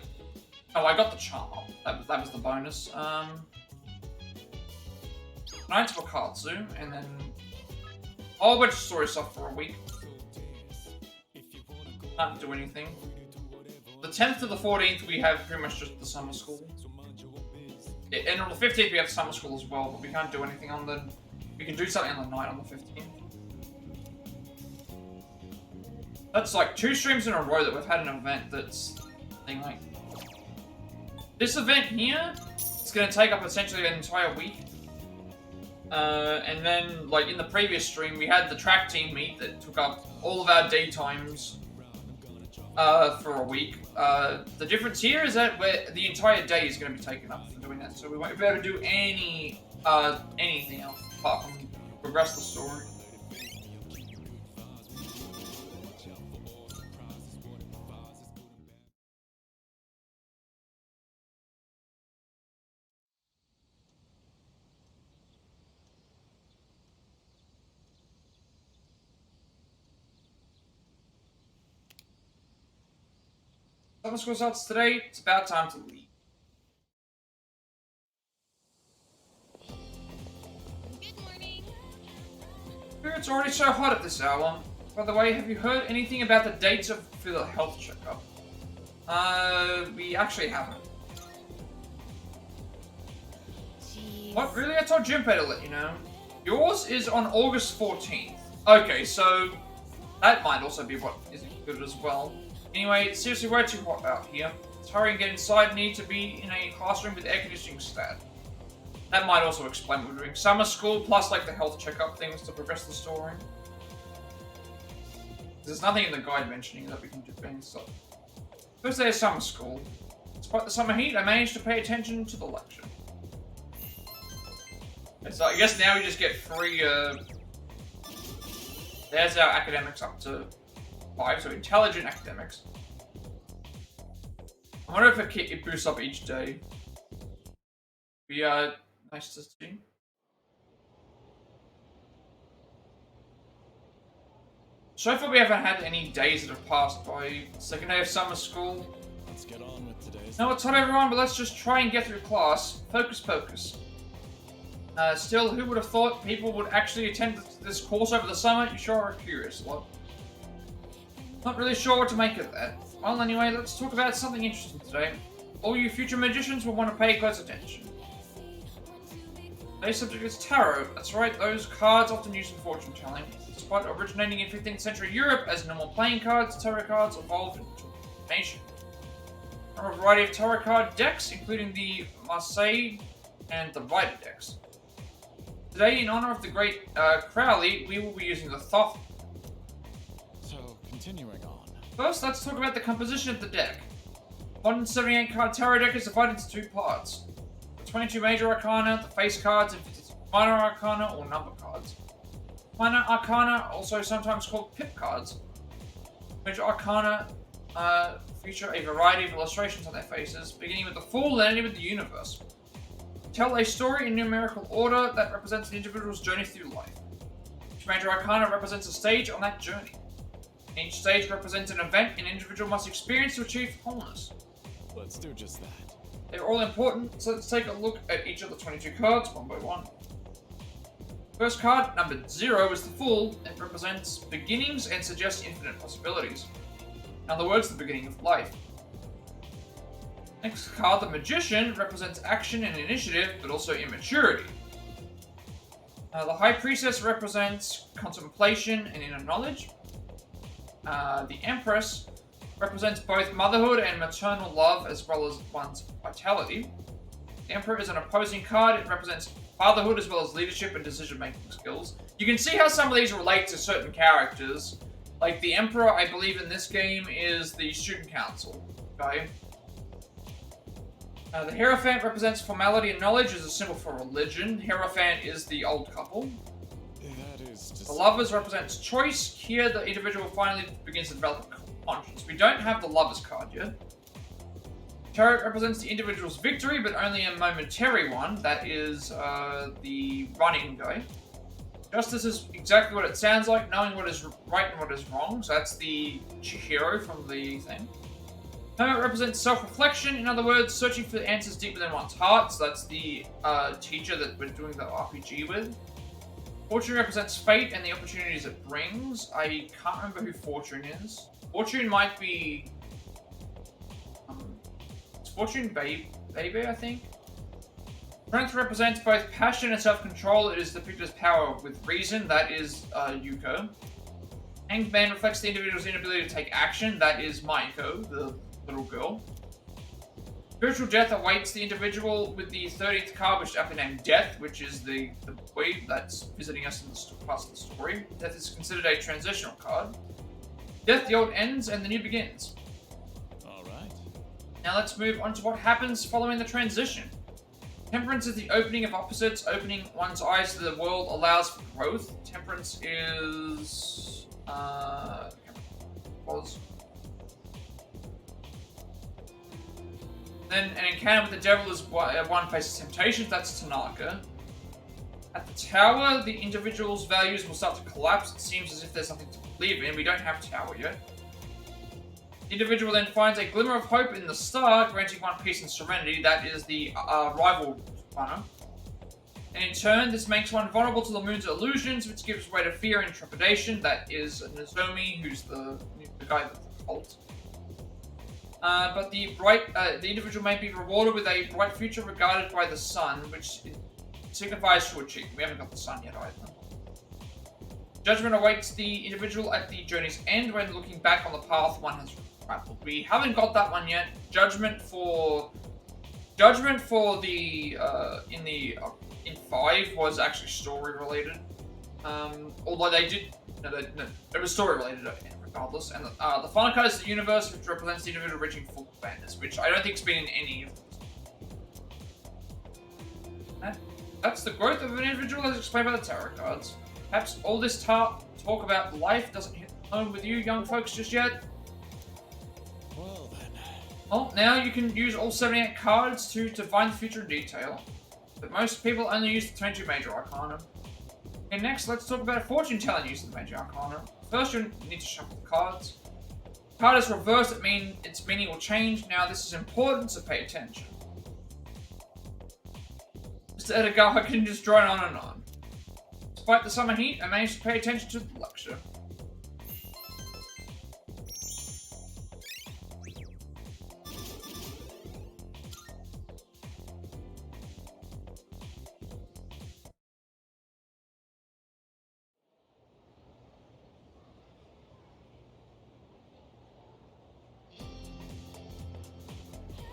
Oh, I got the charm up. That was the bonus. Nights for Katsu, and then a whole bunch of story stuff for a week. Can't do anything. The 10th to the 14th, we have pretty much just the summer school. And on the 15th, we have summer school as well, but we can't do anything on the... We can do something on the night on the 15th. That's like 2 streams in a row that we've had an event that's... thing like... This event here, it's going to take up essentially an entire week. And then, like, in the previous stream, we had the track team meet that took up all of our daytimes for a week. The difference here is that the entire day is going to be taken up for doing that, so we won't be able to do anything else apart from progress the story. Summer school starts today. It's about time to leave. good morning. It's already so hot at this hour. By the way, have you heard anything about the dates for the health checkup? We actually haven't. Jeez. What? Really? I told Junpei to let you know. Yours is on August 14th. Okay, so that might also be what is good as well. Anyway, it's seriously way too hot out here. Let's hurry and get inside. Need to be in a classroom with air conditioning stat. That might also explain what we're doing. Summer school plus like the health checkup things to progress the story. There's nothing in the guide mentioning that we can do things. So. First day of summer school. Despite the summer heat, I managed to pay attention to the lecture. So I guess now we just get free. There's our academics up to 5, so intelligent academics. I wonder if it boosts up each day. We nice to see. So far we haven't had any days that have passed by. Second day of summer school. Let's get on with today's. No, it's not everyone, but let's just try and get through class. Focus, focus. Still, who would have thought people would actually attend this course over the summer? You sure are curious, lot. Not really sure what to make of that. Well, anyway, let's talk about something interesting today. All you future magicians will want to pay close attention. Today's subject is tarot. That's right, those cards often used in fortune telling. Despite originating in 15th century Europe as normal playing cards, tarot cards evolved into information. There are a variety of tarot card decks, including the Marseille, and the writer decks. Today, in honor of the great Crowley, we will be using the Thoth. So, continuing on. First, let's talk about the composition of the deck. The 178 card tarot deck is divided into two parts. The 22 major arcana, the face cards, and 52 minor arcana or number cards. Minor arcana, also sometimes called pip cards. Major arcana feature a variety of illustrations on their faces, beginning with the Fool and ending with the Universe. Tell a story in numerical order that represents an individual's journey through life. Each major arcana represents a stage on that journey. Each stage represents an event an individual must experience to achieve wholeness. Let's do just that. They're all important, so let's take a look at each of the 22 cards one by one. First card, numbered 0, is the Fool. It represents beginnings and suggests infinite possibilities. In other words, the beginning of life. Next card, the Magician, represents action and initiative, but also immaturity. The High Priestess represents contemplation and inner knowledge. The Empress represents both motherhood and maternal love, as well as one's vitality. The Emperor is an opposing card. It represents fatherhood as well as leadership and decision-making skills. You can see how some of these relate to certain characters. Like the Emperor, I believe in this game, is the student council. Okay. The Hierophant represents formality and knowledge as a symbol for religion. Hierophant is the old couple. That is just... The Lovers represents choice. Here, the individual finally begins to develop a conscience. We don't have the Lovers card yet. Chariot represents the individual's victory, but only a momentary one. That is the running guy. Justice is exactly what it sounds like, knowing what is right and what is wrong. So that's the Chihiro from the thing. Hermit represents self-reflection, in other words, searching for answers deeper than one's heart. So that's the teacher that we're doing the RPG with. Fortune represents fate and the opportunities it brings. I can't remember who Fortune is. Fortune might be... it's Fortune Baby, I think? Strength represents both passion and self-control. It is depicted as power with reason. That is Yuko. Hanged Man reflects the individual's inability to take action. That is Maiko, the little girl. Spiritual death awaits the individual with the 30th card, which is aptly named Death, which is the boy that's visiting us in the past of the story. Death is considered a transitional card. Death, the old ends, and the new begins. Alright. Now let's move on to what happens following the transition. Temperance is the opening of opposites. Opening one's eyes to the world allows for growth. Temperance is... Then an encounter with the devil is one faces temptations. That's Tanaka. At the tower, the individual's values will start to collapse. It seems as if there's nothing to believe in. We don't have tower yet. The individual then finds a glimmer of hope in the star, granting one peace and serenity. That is the rival runner. And in turn, this makes one vulnerable to the moon's illusions, which gives way to fear and trepidation. That is Nozomi, who's the guy with the cult. But the individual may be rewarded with a bright future regarded by the sun, which signifies to achieve. We haven't got the sun yet either. Judgment awaits the individual at the journey's end when looking back on the path one has traveled. We haven't got that one yet. Judgment for the in 5 was actually story related. Although they did it was story related regardless. And the final card is the Universe, which represents the individual reaching full awareness, which I don't think has been in any of them. That's the growth of an individual as explained by the tarot cards. Perhaps all this talk about life doesn't hit home with you young folks just yet? Well then. Well, now you can use all 78 cards to define the future in detail. But most people only use the 22 major arcana. Okay, next let's talk about fortune telling use of the major arcana. First you need to shuffle the cards. The card is reversed, its meaning will change. Now this is important, so pay attention. Mr. Edgar, I can just drone on and on. Despite the summer heat, I managed to pay attention to the lecture.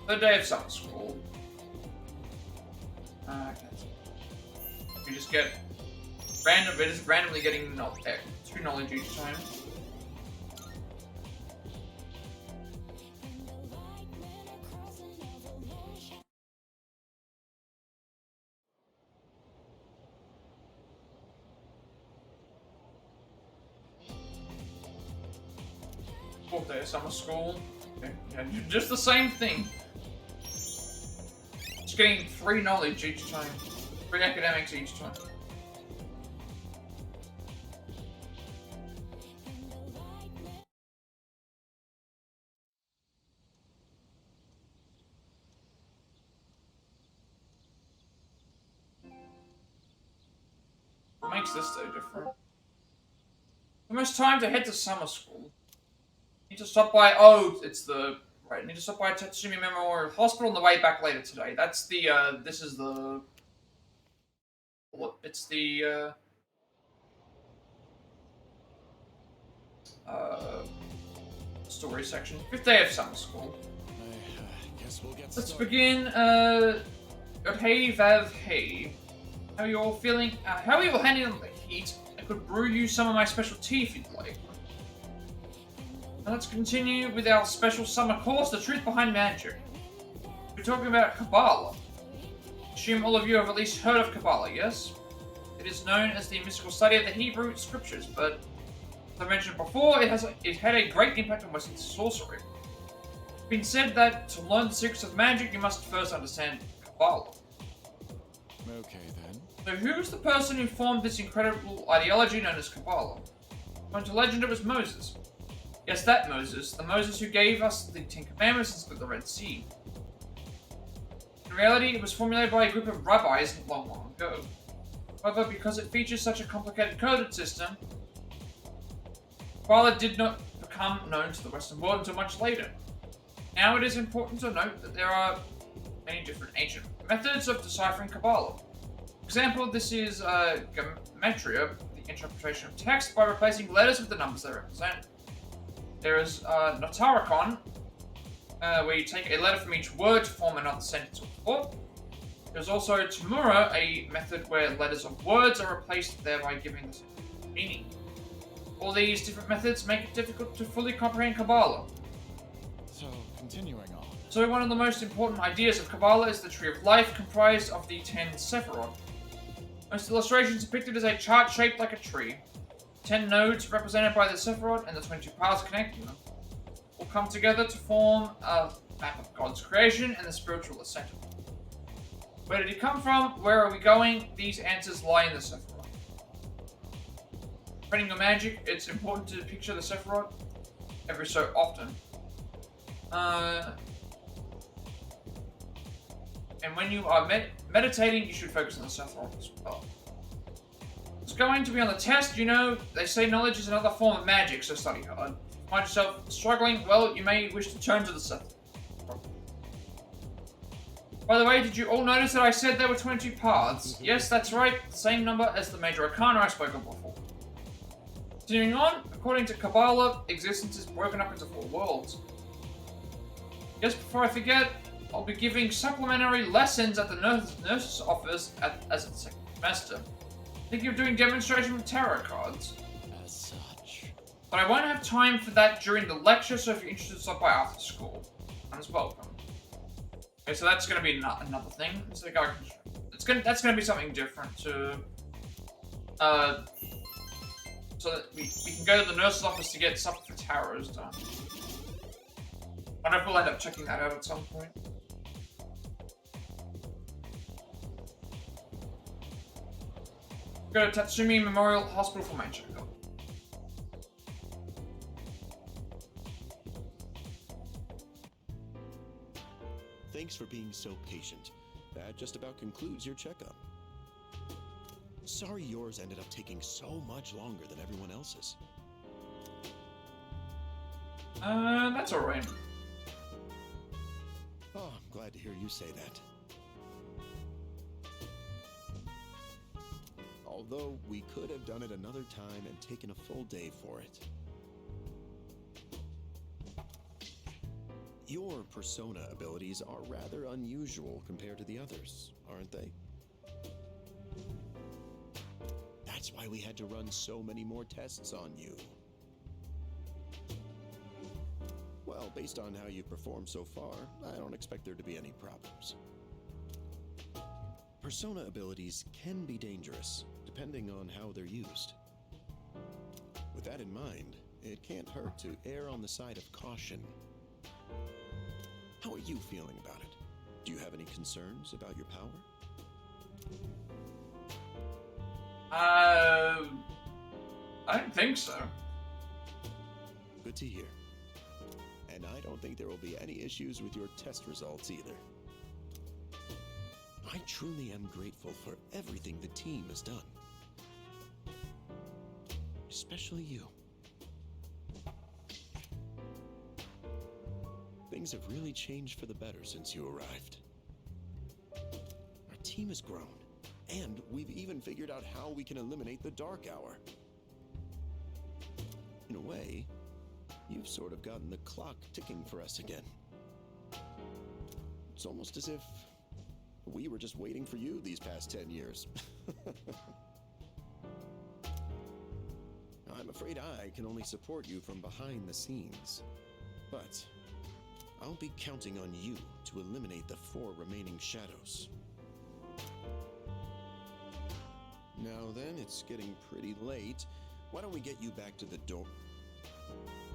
Third day of summer school. Okay. We just get random. We're just randomly getting 2 knowledge each time. Fourth day of summer school. Okay. Yeah, just the same thing. Just getting 3 knowledge each time. 3 academics each time. What makes this day different? Almost time to head to summer school. Need to stop by. Oh, it's the right. Need to stop by Tatsumi Memorial Hospital on the way back later today. That's the. This is the. It's the. Story section. 5th day of summer school. I guess we'll get Let's started. begin. Hey Vav Hey. How are you all feeling? How are you all handling the heat? I could brew you some of my special tea if you'd like. Now let's continue with our special summer course, The Truth Behind Magic. We're talking about Kabbalah. Assume all of you have at least heard of Kabbalah, yes? It is known as the mystical study of the Hebrew scriptures, but as I mentioned before, it had a great impact on Western sorcery. It's been said that to learn the secrets of magic, you must first understand Kabbalah. Okay then. So who's the person who formed this incredible ideology known as Kabbalah? According to legend, it was Moses. Yes, that Moses. The Moses who gave us the 10 Commandments and split the Red Sea. In reality, it was formulated by a group of rabbis long, long ago. However, because it features such a complicated coded system, Kabbalah did not become known to the Western world until much later. Now it is important to note that there are many different ancient methods of deciphering Kabbalah. For example, this is gematria, the interpretation of text by replacing letters with the numbers they represent. There is notarikon, where you take a letter from each word to form another sentence or thought. There's also tamura, a method where letters of words are replaced, thereby giving the sentence meaning. All these different methods make it difficult to fully comprehend Kabbalah. So, continuing on. So one of the most important ideas of Kabbalah is the Tree of Life, comprised of the 10 Sephirot. Most illustrations depict it as a chart shaped like a tree. 10 nodes, represented by the Sephirot and the 22 paths connecting them, will come together to form a map of God's creation and the spiritual ascent. Where did it come from? Where are we going? These answers lie in the Sephirot. Spreading your magic, it's important to picture the Sephirot every so often. And when you are meditating, you should focus on the Sephirot as well. It's going to be on the test, you know, they say knowledge is another form of magic, so study hard. If you find yourself struggling, well, you may wish to turn to the Sephirot. By the way, did you all notice that I said there were 22 paths? Yes, that's right, the same number as the major arcana I spoke of before. Continuing on, according to Kabbalah, existence is broken up into 4 worlds. Just before I forget, I'll be giving supplementary lessons at the nurse's office as a second semester. Thinking of doing demonstration with tarot cards. As such. But I won't have time for that during the lecture, so if you're interested, stop by after school. I'm as welcome. Okay, so that's going to be another thing. So that's going to be something different to... so that we can go to the nurse's office to get stuff for tarots done. I don't know if we'll end up checking that out at some point. Go to Tatsumi Memorial Hospital for my checkup. Thanks for being so patient. That just about concludes your checkup. Sorry yours ended up taking so much longer than everyone else's. That's alright. Oh, I'm glad to hear you say that. Although we could have done it another time and taken a full day for it. Your persona abilities are rather unusual compared to the others, aren't they? That's why we had to run so many more tests on you. Well, based on how you've performed so far, I don't expect there to be any problems. Persona abilities can be dangerous, depending on how they're used. With that in mind, it can't hurt to err on the side of caution. How are you feeling about it? Do you have any concerns about your power? I don't think so. Good to hear. And I don't think there will be any issues with your test results either. I truly am grateful for everything the team has done. Especially you. Things have really changed for the better since you arrived. Our team has grown, and we've even figured out how we can eliminate the Dark Hour. In a way, you've sort of gotten the clock ticking for us again. It's almost as if we were just waiting for you these past 10 years. I'm afraid I can only support you from behind the scenes, but I'll be counting on you to eliminate the 4 remaining shadows. Now then, it's getting pretty late. Why don't we get you back to the door?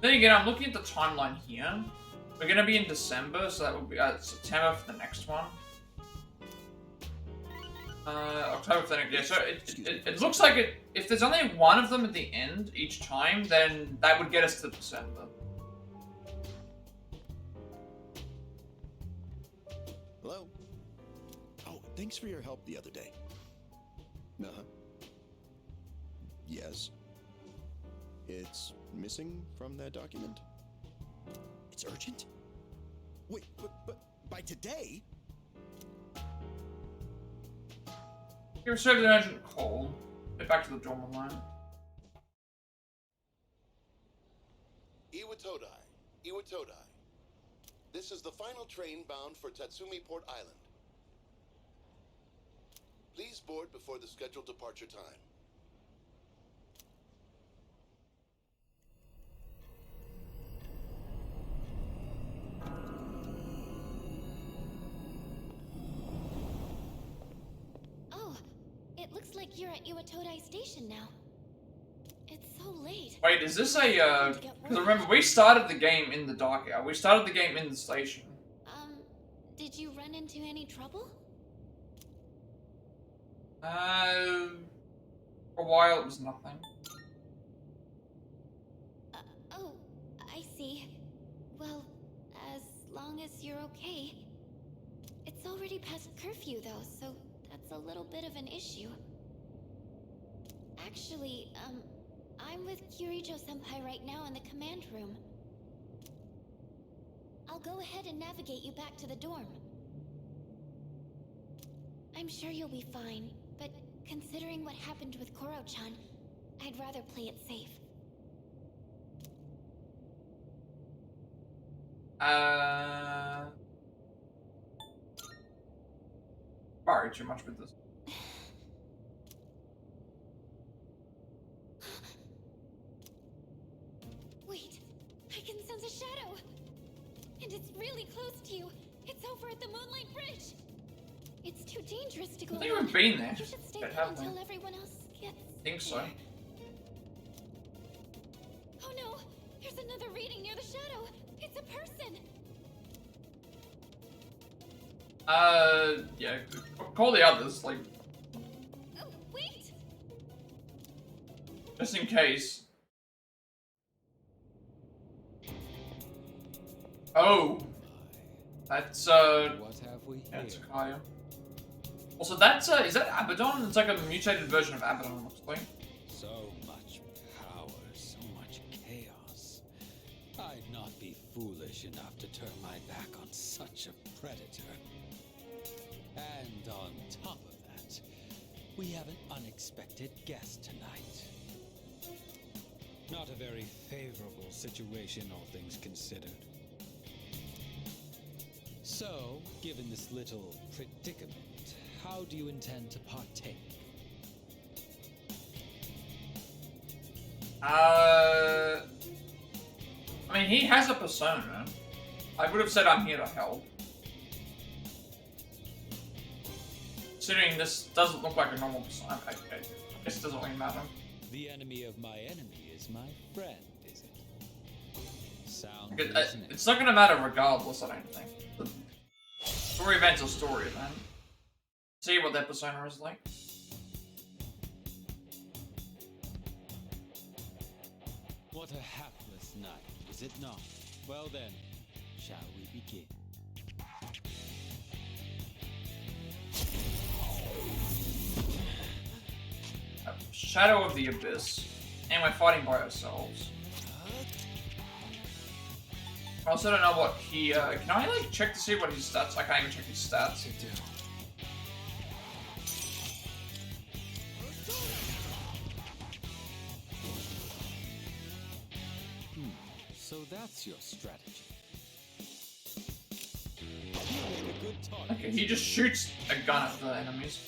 Then again, I'm looking at the timeline here. We're gonna be in December, so that will be September for the next one. October for the next. Yeah, so it looks like if there's only one of them at the end each time, then that would get us to December. Hello? Oh, thanks for your help the other day. Uh-huh. Yes. It's missing from that document? It's urgent? Wait, but by today? You received an urgent call. Get back to the dorm line. Iwatodai. This is the final train bound for Tatsumi Port Island. Please board before the scheduled departure time. Oh, it looks like you're at Iwatodai Station now. It's so late. Wait, is this a, because remember, we started the game in the Dark Hour. We started the game in the station. Did you run into any trouble? For a while it was nothing. Oh, I see. Well, as long as you're okay. It's already past curfew though, so that's a little bit of an issue. Actually, I'm with Kirijo-senpai right now in the command room. I'll go ahead and navigate you back to the dorm. I'm sure you'll be fine, but considering what happened with Koro-chan, I'd rather play it safe. Worry too much with this. Wait, I can sense a shadow! And it's really close to you. It's over at the Moonlight Bridge. It's too dangerous to go. I think we've been there. You should stay But put have we? until everyone else gets. I think so. there. Oh no! There's another reading near the shadow. It's a person. Yeah. Call the others, like, Oh wait! just in case. Oh. That's, What have we yeah, it's here? Kaya. Also, that's, is that Abaddon? It's like a mutated version of Abaddon, looks like. So much power, so much chaos. I'd not be foolish enough to turn my back on such a predator. And on top of that, we have an unexpected guest tonight. Not a very favorable situation, all things considered. So, given this little predicament, how do you intend to partake? I mean, he has a persona. I would have said I'm here to help. Considering this doesn't look like a normal persona, I guess it doesn't really matter. The enemy of my enemy is my friend, is it? Sound It's not gonna matter regardless, I don't think. The story event's a story event. See what their persona is like. What a hapless night, is it not? Well then, shall we begin? Shadow of the Abyss. And we're fighting by ourselves. I also don't know what he, can I, like, check to see what his stats? I can't even check his stats. So that's your strategy. Okay, he just shoots a gun at the enemies.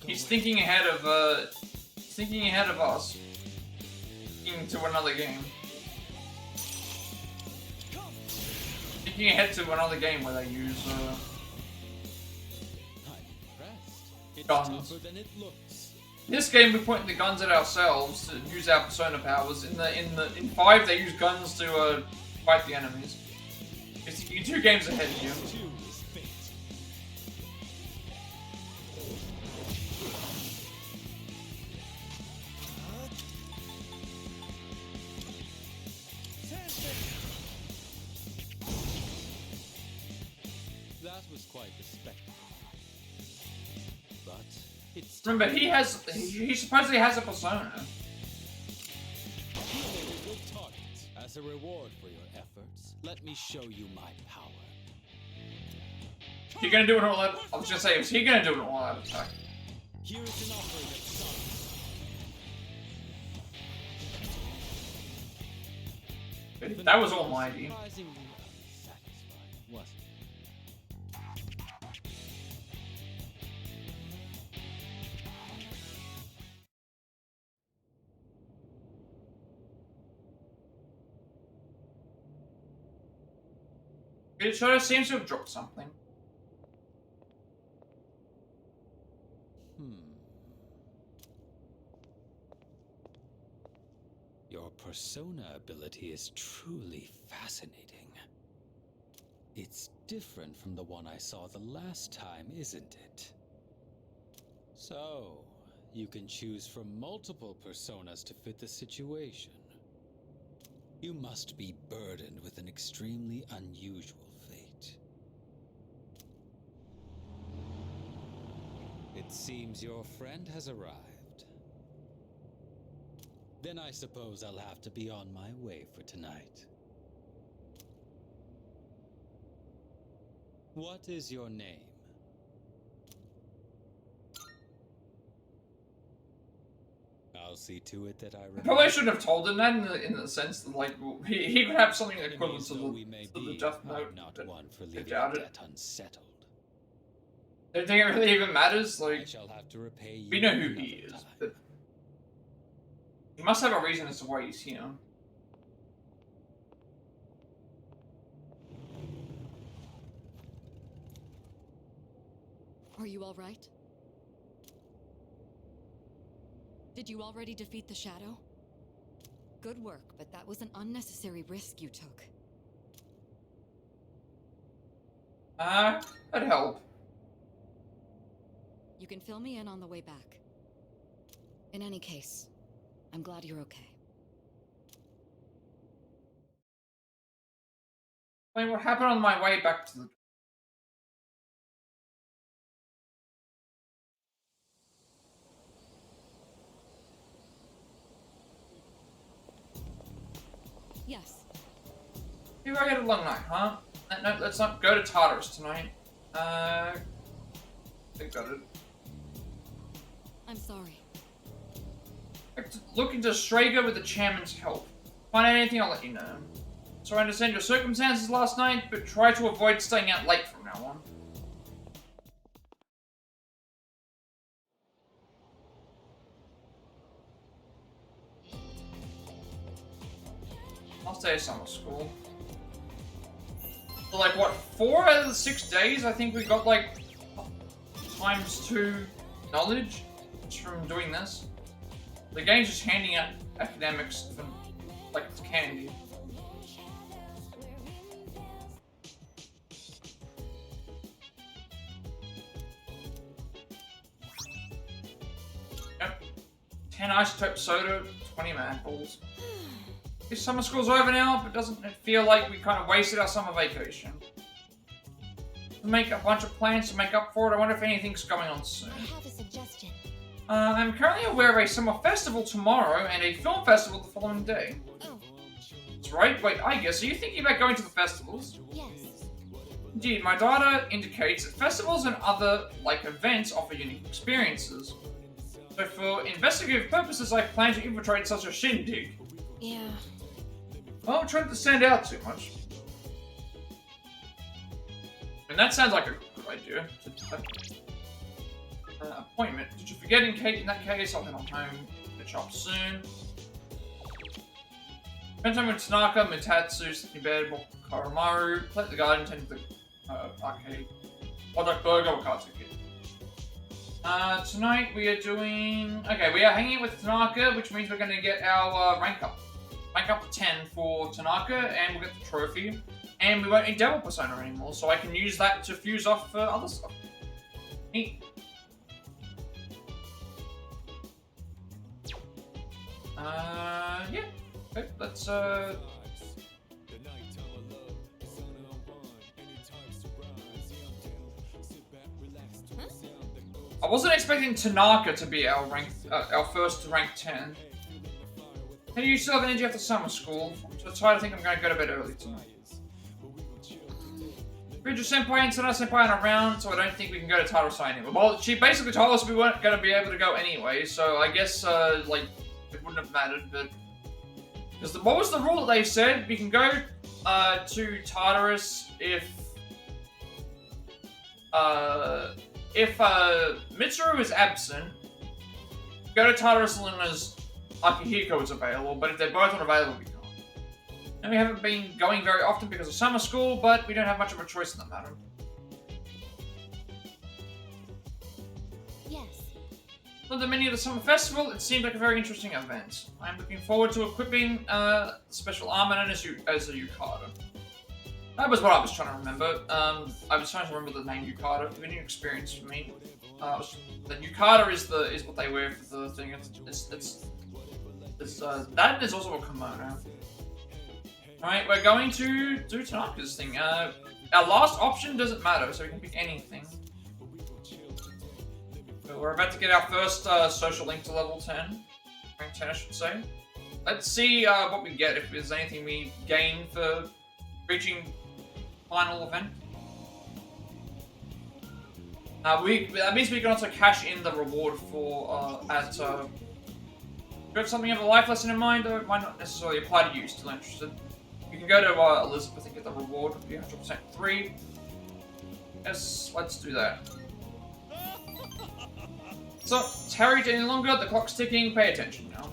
He's thinking ahead of us. Into another game. Thinking ahead to another game where they use guns. In this game, we point the guns at ourselves to use our persona powers. In 5, they use guns to fight the enemies. You're 2 games ahead of you. That was quite the spectacle. But it's Remember, he supposedly has a persona. As a reward for your efforts, let me show you my power. He gonna do an all-out? I was gonna say, is he gonna do an all-out attack? Here is an offering of sorrow. That was almighty. Surprisingly unsatisfying, wasn't it? It sort of seems to have dropped something. Your persona ability is truly fascinating. It's different from the one I saw the last time, isn't it? So, you can choose from multiple personas to fit the situation. You must be burdened with an extremely unusual fate. It seems your friend has arrived. Then I suppose I'll have to be on my way for tonight. What is your name? I'll see to it that I remember. Probably shouldn't have told him that in the sense that, like, he could have something equivalent to the Death Note. Not one for leaving doubt a it. debt unsettled. Don't think it really even matters. Like, I shall have to repay you we know who another he is, time. but he must have a reason as to why he's here. Are you all right? Did you already defeat the Shadow? Good work, but that was an unnecessary risk you took. That'd help. You can fill me in on the way back. In any case, I'm glad you're okay. Wait, what happened on my way back to the... Yes. You I had a long night, huh? No, let's not go to Tartarus tonight. I got it. I'm sorry. Look into Strager with the chairman's help. Find out anything, I'll let you know. So I understand your circumstances last night, but try to avoid staying out late from now on. day of summer school. So like what, 4 out of the 6 days I think we got like ×2 knowledge just from doing this. The game's just handing out academics for, like it's candy. Yep. 10 isotope soda, 20 manballs. This summer school's over now, but doesn't it feel like we kind of wasted our summer vacation? To make a bunch of plans to make up for it, I wonder if anything's going on soon. I have a suggestion. I'm currently aware of a summer festival tomorrow and a film festival the following day. Oh. That's right. Wait, I guess. Are you thinking about going to the festivals? Yes. Indeed, my data indicates that festivals and other, like, events offer unique experiences. So for investigative purposes, I plan to infiltrate such a shindig. Yeah. I won't try to stand out too much. And that sounds like a good idea. Appointment. Did you forget in that case? I'll head on home. Catch up soon. Spend time with Tanaka, Mitsuru, sit in bed, walk Koromaru, play at the garden, tend to the arcade. Hot dog burger or card ticket. Tonight we are doing... Okay, we are hanging out with Tanaka, which means we're going to get our rank up. Rank up to 10 for Tanaka, and we'll get the trophy. And we won't need Devil Persona anymore, so I can use that to fuse off for other stuff. Neat. Yeah. Okay, let's, Huh? I wasn't expecting Tanaka to be our rank, our first rank 10. Hey, you still have energy after summer school? I'm so tired, I think I'm going to go to bed early tonight. Ridger Senpai and Sana Senpai aren't around, so I don't think we can go to Tartarus anymore. Well, she basically told us we weren't going to be able to go anyway, so I guess, like, it wouldn't have mattered, but... Because what was the rule that they said? We can go, to Tartarus if Mitsuru is absent, go to Tartarus as long as Akihiko is available, but if they're both unavailable, we can't. And we haven't been going very often because of summer school, but we don't have much of a choice in that matter. Yes. On the menu of the summer festival, it seemed like a very interesting event. I'm looking forward to equipping special armor known as a Yukata. That was what I was trying to remember. I was trying to remember the name Yukata. It's a new experience for me. The Yukata is what they wear for the thing. That is also a kimono. Alright, we're going to do Tanaka's thing. Our last option doesn't matter, so we can pick anything. So we're about to get our first social link to level 10. Rank 10, I should say. Let's see what we get, if there's anything we gain for reaching final event. That means we can also cash in the reward for, do you have something of a life lesson in mind, or it might not necessarily apply to you, still interested? You can go to Elizabeth and get the reward, be 100% free. Yes, let's do that. So, tarry any longer, the clock's ticking, pay attention now.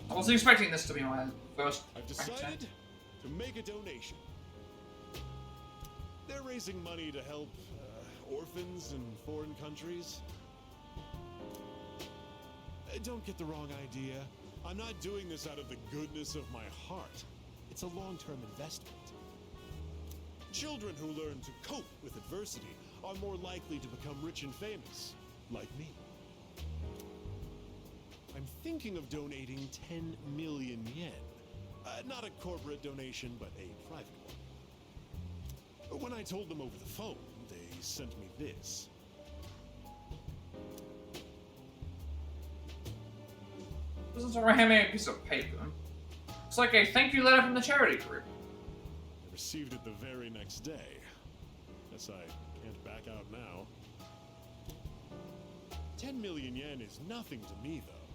I wasn't expecting this to be my first I've decided to make a donation. They're raising money to help orphans in foreign countries. Don't get the wrong idea. I'm not doing this out of the goodness of my heart. It's a long-term investment. Children who learn to cope with adversity are more likely to become rich and famous, like me. I'm thinking of donating 10 million yen. Not a corporate donation, but a private one. When I told them over the phone, they sent me this. This is a random piece of paper. It's like a thank you letter from the charity group. I received it the very next day. Guess I can't back out now. 10 million yen is nothing to me, though.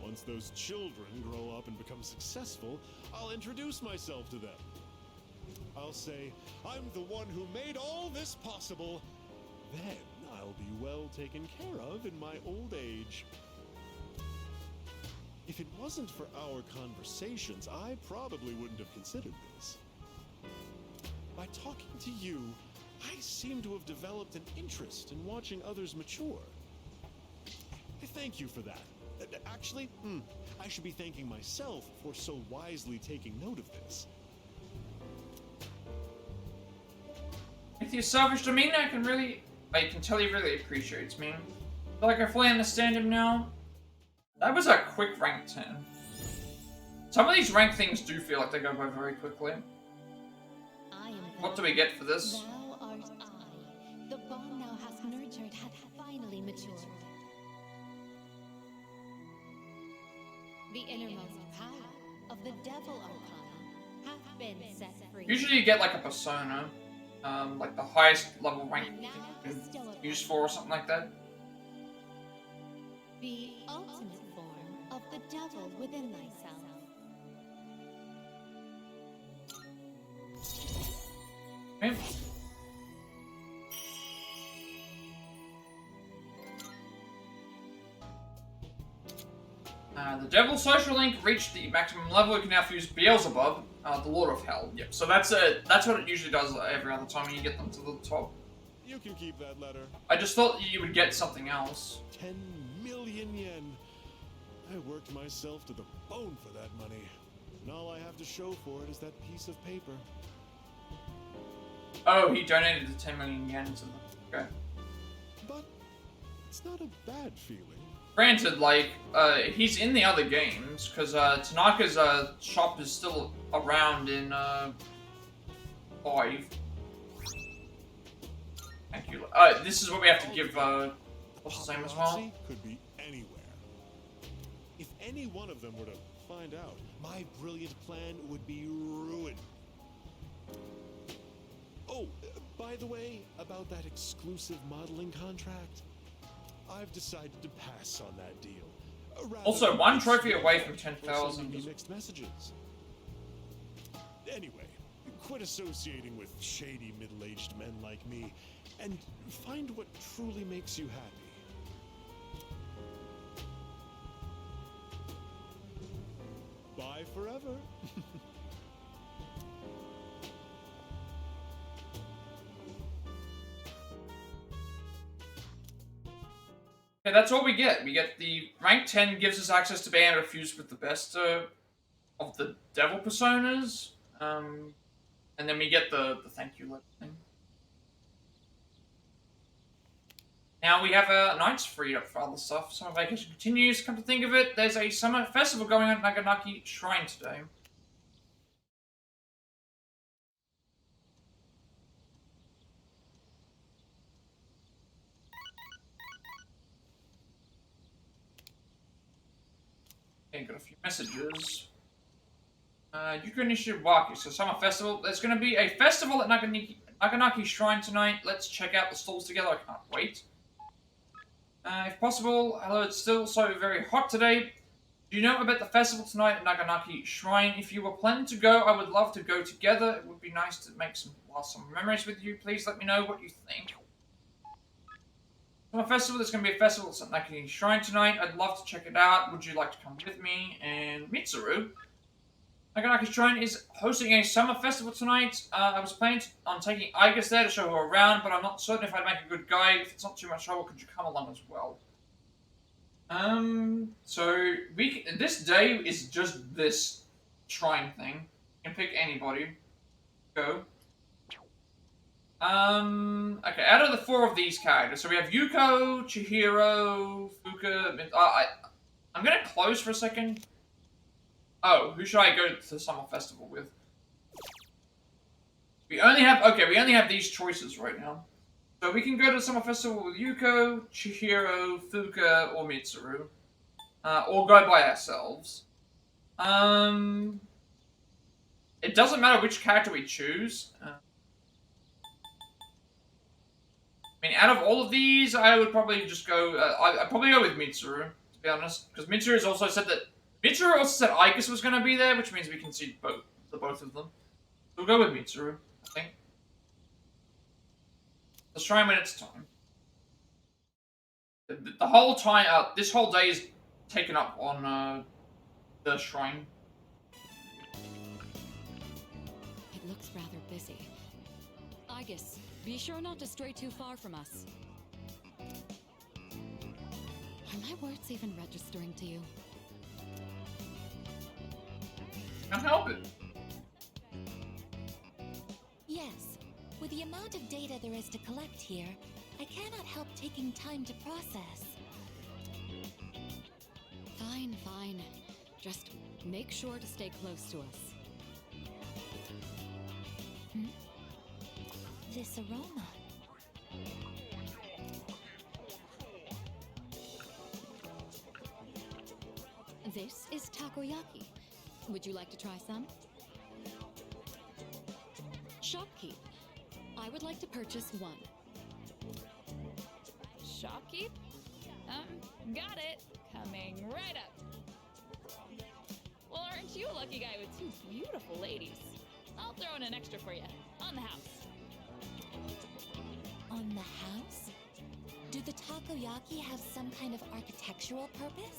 Once those children grow up and become successful, I'll introduce myself to them. I'll say, I'm the one who made all this possible. Then I'll be well taken care of in my old age. If it wasn't for our conversations, I probably wouldn't have considered this. By talking to you, I seem to have developed an interest in watching others mature. Thank you for that. Actually, I should be thanking myself for so wisely taking note of this. With your selfish demeanor, I can tell he really appreciates me. I feel like I fully understand him now. That was a quick rank 10. Some of these rank things do feel like they go by very quickly. What do we get for this? Thou art I. The bond thou hast nurtured hath finally matured. The innermost power of the devil arcana hath been set free. Usually you get like a persona, like the highest level rank you can use for or something like that. The ultimate form of the devil within thyself. Okay. The Devil Social Link reached the maximum level. You can now use Beelzebub, the Lord of Hell. Yep. So that's what it usually does every other time when you get them to the top. You can keep that letter. I just thought you would get something else. 10 million yen. I worked myself to the bone for that money. And all I have to show for it is that piece of paper. Oh, he donated the 10 million yen to them. Okay. But it's not a bad feeling. Granted, like, he's in the other games, because Tanaka's shop is still around in 5. Thank you. This is what we have to give what's his name as well? Could be anywhere. If any one of them were to find out, my brilliant plan would be ruined. Oh, by the way, about that exclusive modeling contract, I've decided to pass on that deal. Also, one trophy away from 10,000. Mixed messages. Anyway, quit associating with shady middle-aged men like me, and find what truly makes you happy. Bye forever. Okay, that's all we get. We get the rank 10 gives us access to being able to fuse with the best of the devil personas. And then we get the thank you letter thing. Now we have nights freed up for other stuff. Summer vacation continues. Come to think of it, there's a summer festival going on at Naganaki Shrine today. Okay, got a few messages. Yuko Nishiwaki, so summer festival. There's going to be a festival at Naganaki Shrine tonight. Let's check out the stalls together. I can't wait. If possible, although it's still so very hot today, do you know about the festival tonight at Naganaki Shrine? If you were planning to go, I would love to go together. It would be nice to make some memories with you. Please let me know what you think. Summer festival, there's going to be a festival at Naganaki Shrine tonight. I'd love to check it out. Would you like to come with me? And Mitsuru, Naganaki Shrine is hosting a summer festival tonight. I was planning on taking Igus there to show her around, but I'm not certain if I'd make a good guide. If it's not too much trouble, could you come along as well? So this day is just this shrine thing. You can pick anybody. Go. Okay, out of the 4 of these characters, so we have Yuko, Chihiro, Fuka, I'm gonna close for a second. Oh, who should I go to the summer festival with? We only have these choices right now. So we can go to the summer festival with Yuko, Chihiro, Fuka, or Mitsuru. Or go by ourselves. It doesn't matter which character we choose. I mean, out of all of these, I would probably just go... I'd probably go with Mitsuru, to be honest. Because Mitsuru has also said that... Mitsuru also said Igus was going to be there, which means we can see both of them. We'll go with Mitsuru, I think. Let's try and when it's time. The whole time... this whole day is taken up on The shrine. It looks rather busy. Aegis, be sure not to stray too far from us. Are my words even registering to you? Can't help it. Yes. With the amount of data there is to collect here, I cannot help taking time to process. Fine, fine. Just make sure to stay close to us. This aroma. This is takoyaki. Would you like to try some? Shopkeep. I would like to purchase one. Shopkeep? Got it. Coming right up. Well, aren't you a lucky guy with two beautiful ladies? I'll throw in an extra for you. On the house. On the house? Do the takoyaki have some kind of architectural purpose?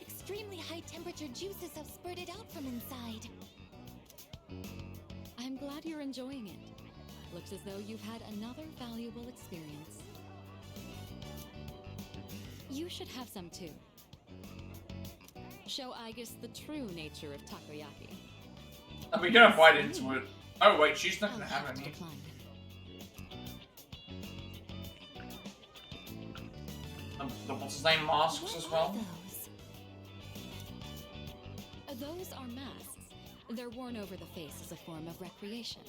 Extremely high temperature juices have spurted out from inside. I'm glad you're enjoying it. Looks as though you've had another valuable experience. You should have some too. Show Aegis the true nature of takoyaki. Are we gonna fight into it? Oh wait, she's not gonna have any. What's his name? Masks as well? Those are masks. They're worn over the face as a form of recreation.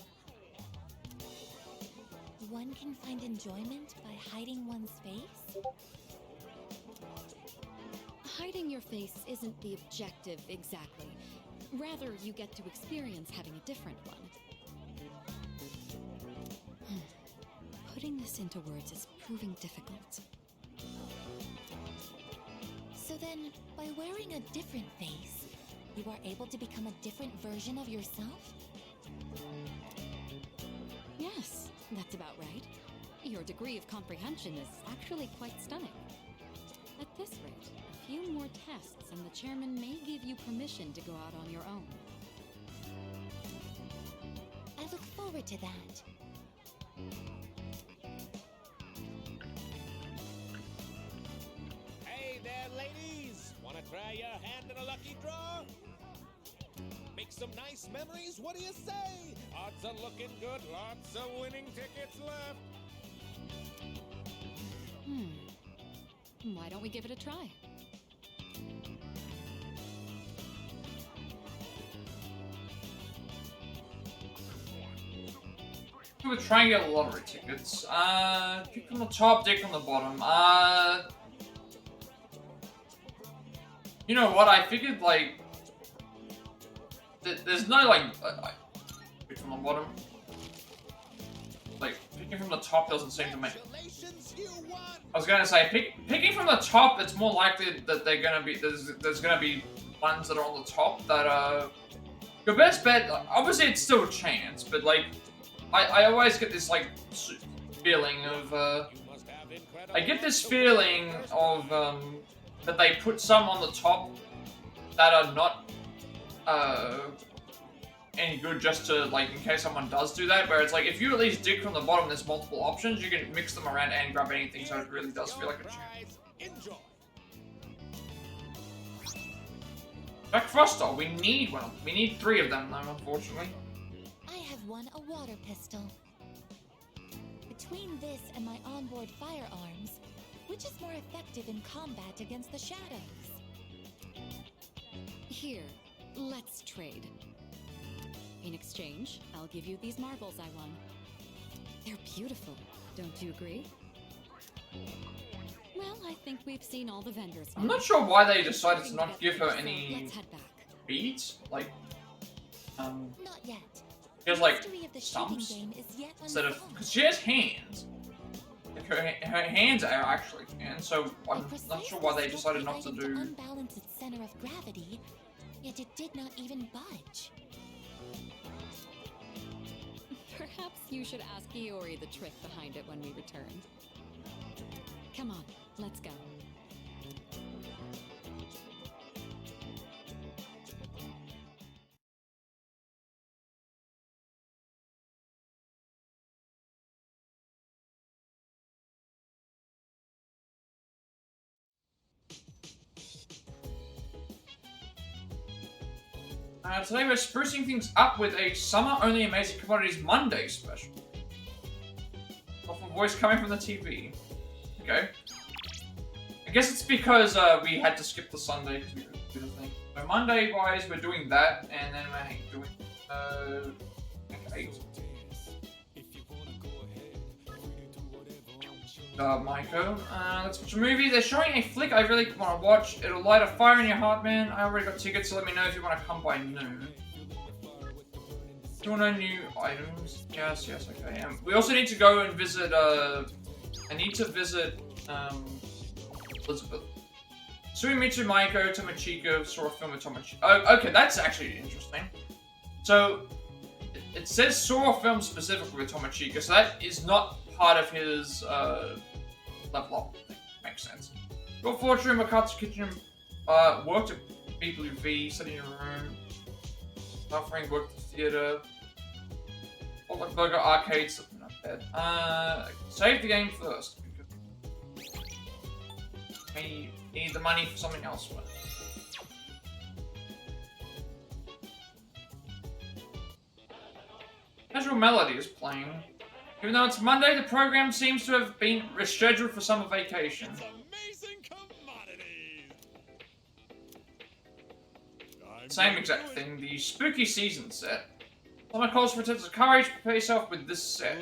One can find enjoyment by hiding one's face? Hiding your face isn't the objective exactly. Rather, you get to experience having a different one. Putting this into words is proving difficult. So then, by wearing a different face, you are able to become a different version of yourself? Yes, that's about right. Your degree of comprehension is actually quite stunning. At this rate, a few more tests and the chairman may give you permission to go out on your own. I look forward to that. Hey there, ladies! Wanna try your hand in a lucky draw? Make some nice memories, what do you say? Odds are looking good, lots of winning tickets left. Why don't we give it a try? We're trying to get lottery tickets. Pick from the top, dick from the bottom. You know what? I figured, like, there's no, like, pick from the bottom. Like, picking from the top doesn't seem to make... I was gonna say, picking from the top, it's more likely that they're gonna be, there's gonna be ones that are on the top that are... Your best bet, obviously it's still a chance, but, like, I always get this, like, feeling of, I get this feeling of, that they put some on the top that are not, any good just to, like, in case someone does do that, where it's like, if you at least dig from the bottom, there's multiple options, you can mix them around and grab anything, so it really does feel like a chance. Enjoy. Back Froster, we need one. We need 3 of them, though, unfortunately. I have won a water pistol. Between this and my onboard firearms, which is more effective in combat against the shadows? Here, let's trade. In exchange, I'll give you these marbles I won. They're beautiful, don't you agree? Well, I think we've seen all the vendors. I'm not sure why they decided to not give her any Let's head back. beads. Like, Not yet. she has, like, Mystery of the stumps shooting game is yet instead of... unsolved. Because she has hands. Like, her hands are actually hands, so I'm not sure why they decided not to do... Unbalance its center of gravity, yet it did not even budge. Perhaps you should ask Iori the trick behind it when we return. Come on, let's go. Today we're sprucing things up with a summer-only Amazing Commodities Monday special. Off a voice coming from the TV. Okay. I guess it's because we had to skip the Sunday because we couldn't do the thing. So Monday-wise, we're doing that, and then we're doing, I think 8. Maiko. Let's watch a movie. They're showing a flick I really want to watch. It'll light a fire in your heart, man. I already got tickets, so let me know if you want to come by noon. Do you want to know new items? Yes, okay. We also need to go and visit, I need to visit, Elizabeth. Sui Mitsu, Maiko, Tomochika saw a film with Tomochika. Oh, okay, that's actually interesting. So, it says saw a film specifically with Tomochika, so that is not part of his level up thing. Makes sense. Got Fortune, Makatsu Kitchen, worked at BWV, studying in a room, suffering, worked at the theatre, like Burger Arcade, something like that. Save the game first, because we need the money for something else. Casual Melody is playing. Even though it's Monday, the program seems to have been rescheduled for summer vacation. Same exact thing, the spooky season set. Summer calls for tons of courage, prepare yourself with this set.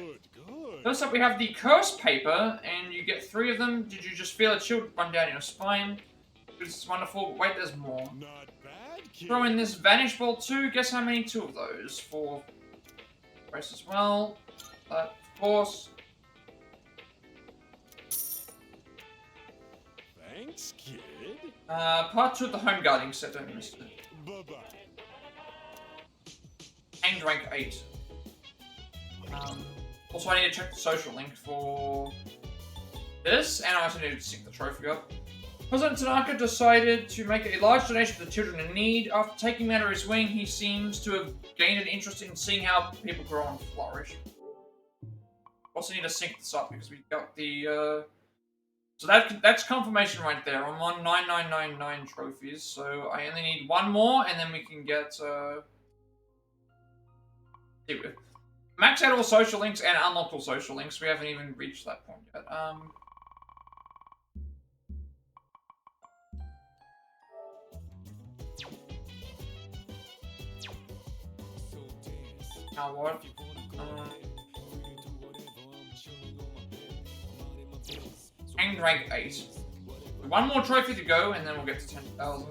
First up we have the curse paper, and you get 3 of them. Did you just feel a chill run down your spine? It's wonderful, wait, there's more. Throw in this vanish ball too, guess how many 2 of those? 4 race as well. But of course. Thanks, kid. Part 2 of the home guarding set, don't miss it. Bye-bye. Hanged rank 8. Also, I need to check the social link for this, and I also need to sync the trophy up. President Tanaka decided to make a large donation to the children in need. After taking me under his wing, he seems to have gained an interest in seeing how people grow and flourish. Also need to sync this up because we got the, so that's confirmation right there. I'm on 9999 trophies, so I only need 1 more, and then we can get, max out all social links and unlocked all social links. We haven't even reached that point yet. Now what? Hanged rank 8. 1 more trophy to go, and then we'll get to 10,000.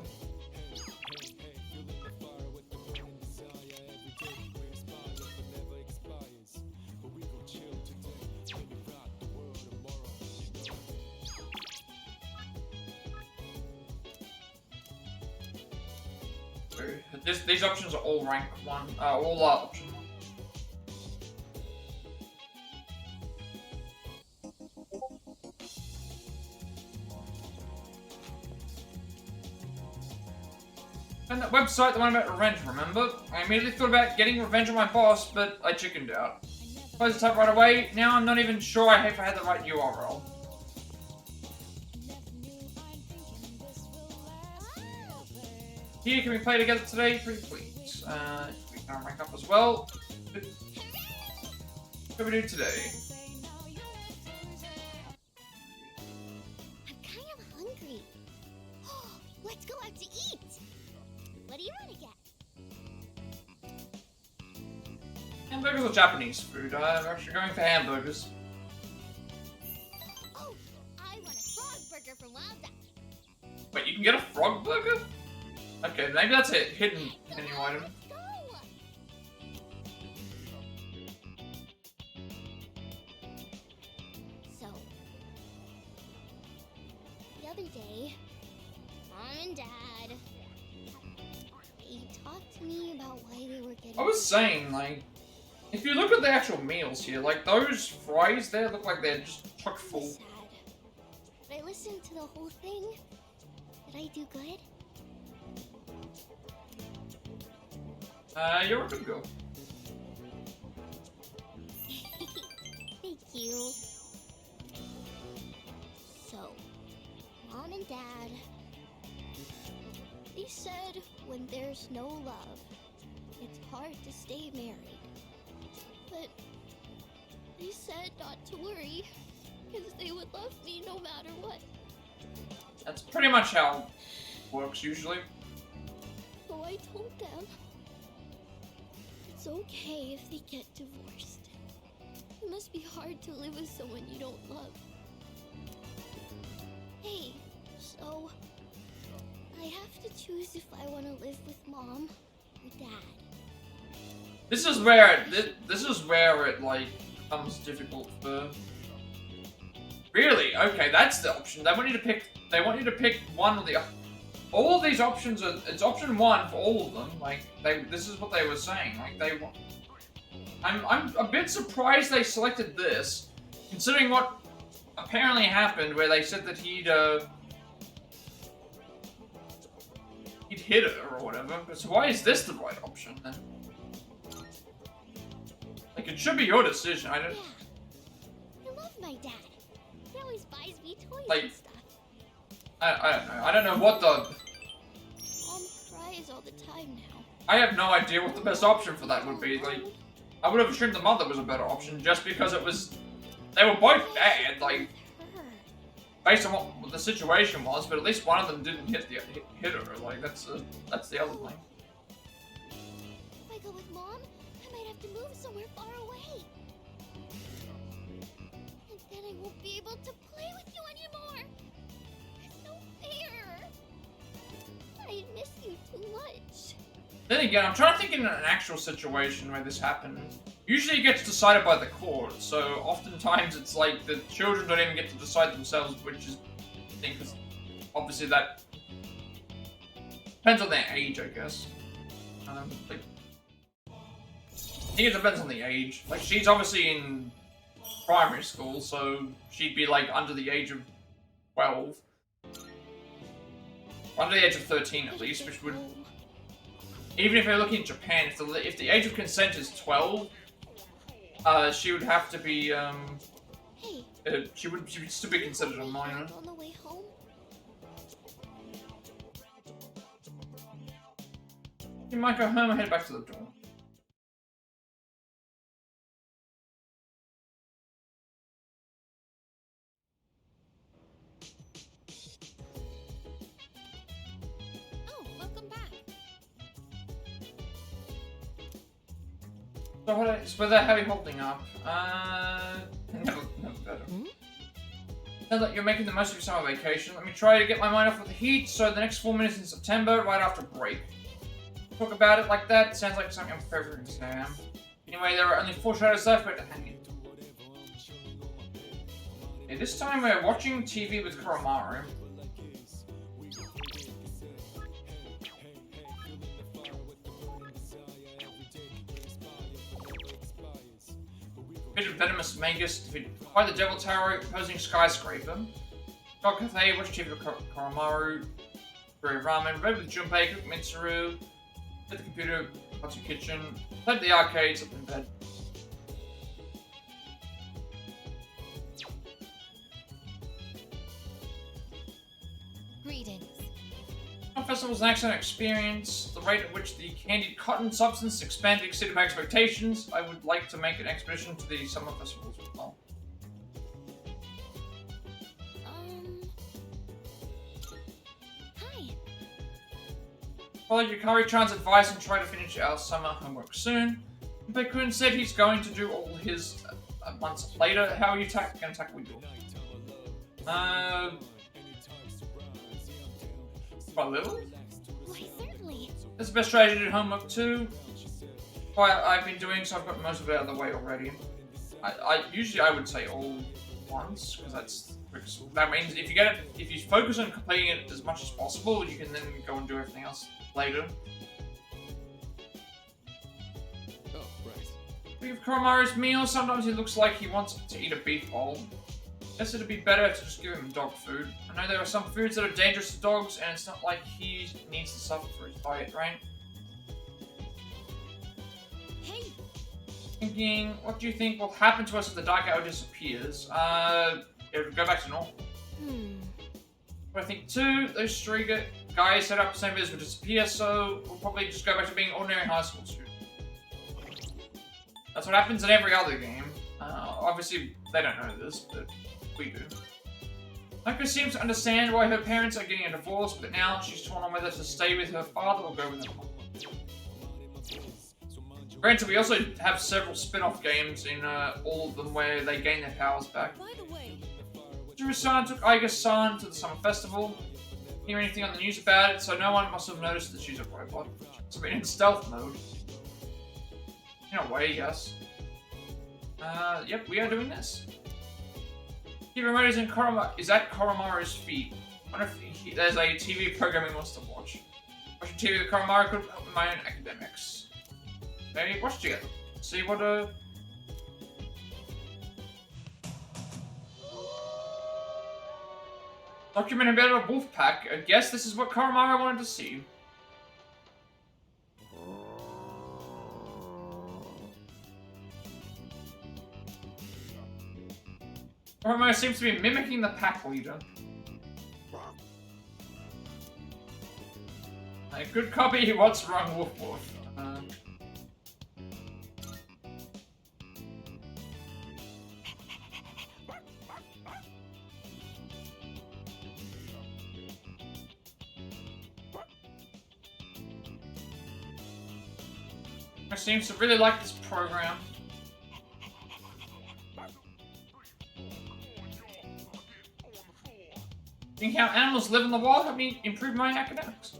These options are all rank 1, all option 1. And that website, the one about revenge, remember? I immediately thought about getting revenge on my boss, but I chickened out. Closed the tab right away, now I'm not even sure if I had the right URL. Here, can we play together today? Pretty please. We can rank up as well. What do we do today? I'm kind of hungry. Let's go out to eat. What do you want to get? Hamburgers or Japanese food? I'm actually going for hamburgers. Oh, I want a frog burger from Wild Duck. Wait, you can get a frog burger? Okay, maybe that's a hidden menu item. So, the other day, Mom and Dad, they talked to me about why they were getting. I was saying, like, If you look at the actual meals here, like those fries there look like they're just chock full. Sad. But I listened to the whole thing. Did I do good? You're a good girl. Thank you. So, Mom and Dad, they said when there's no love, it's hard to stay married. But they said not to worry, because they would love me no matter what. That's pretty much how it works usually. So I told them it's okay if they get divorced. It must be hard to live with someone you don't love. Hey, so I have to choose if I want to live with Mom or Dad. This is where it like becomes difficult for. Really? Okay, that's the option. They want you to pick. They want you to pick one or the other. All of these options are. It's option one for all of them. Like this is what they were saying. Like they want. I'm a bit surprised they selected this, considering what apparently happened, where they said that he'd hit her or whatever. But so why is this the right option then? Like it should be your decision. I don't. Yeah. I love my dad. He always buys me toys Like, and stuff. I don't know. I don't know what the. Mom cries all the time now. I have no idea what the best option for that would be. Like, I would have assumed the mother was a better option just because it was. They were both bad, like, based on what the situation was. But at least one of them didn't hit her. Like, that's the other thing. If I go with Mom, I might have to move somewhere far away. And then I won't be able to play with you anymore. It's no fair. I miss you too much. Then again, I'm trying to think in an actual situation where this happened. Usually it gets decided by the court, so oftentimes it's like the children don't even get to decide themselves, which is, I think, because obviously that depends on their age, I guess. Like, I think it depends on the age. Like, she's obviously in primary school, so she'd be like under the age of 12. Under the age of 13 at least, which would... Even if you're looking at Japan, if the age of consent is 12, she would have to be, she would still be considered a minor. On the way home? You might go home and head back to the door. So how are you holding up? Never better. Sounds like you're making the most of your summer vacation. Let me try to get my mind off of the heat, so the next 4 minutes in September, right after break. Talk about it like that, it sounds like something I'm prepared for an exam. Anyway, there are only 4 shadows left, but to hang in. Okay, this time we're watching TV with Koromaru. Defeated Venomous Magus, defeated by the Devil Tower, opposing Skyscraper. Got Cathay, watch TV with Koromaru, Brew Ramen, read with Junpei, cook Mitsuru, hit the computer, got your kitchen, played the arcade, slept in bed. Greetings. The festival was an excellent experience. The rate at which the candied cotton substance expanded exceeded my expectations. I would like to make an expedition to the summer festivals as well. Hi. Followed Yukari-chan's advice and try to finish our summer homework soon. Baekun said he's going to do all his months later. How are you going to tackle with you? By little? Why, certainly. That's the best strategy to do homework too. I've been doing, so I've got most of it out of the way already. Usually I would say all once, because that means if you focus on completing it as much as possible, you can then go and do everything else later. Oh, right. Think of Koromaru's meal, sometimes he looks like he wants to eat a beef bowl. Guess it'd be better to just give him dog food. I know there are some foods that are dangerous to dogs, and it's not like he needs to suffer for his diet, right? Hey! Thinking, what do you think will happen to us if the Dark Hour disappears? It would go back to normal. But I think too, those three guys set up the same business would disappear, so we'll probably just go back to being ordinary high school students. That's what happens in every other game. Obviously, they don't know this, but we do. Noko seems to understand why her parents are getting a divorce, but now she's torn on whether to stay with her father or go with her mom. Granted, we also have several spin-off games in all of them where they gain their powers back. Mitsuru-san took Aiga-san to the summer festival. Didn't hear anything on the news about it, so no one must have noticed that she's a robot. She's been in stealth mode. In a way, yes. Yep, we are doing this. The remote is at Koromaru's feet. I wonder if there's a TV program he wants to watch. Watching TV with Koromaru could help with my own academics. Maybe watch together. See what documented about a wolf pack. I guess this is what Koromaru wanted to see. Koromaru seems to be mimicking the pack leader. A good copy, what's wrong, woof woof? Seems to really like this program. Think how animals live in the wild helped me improve my academics.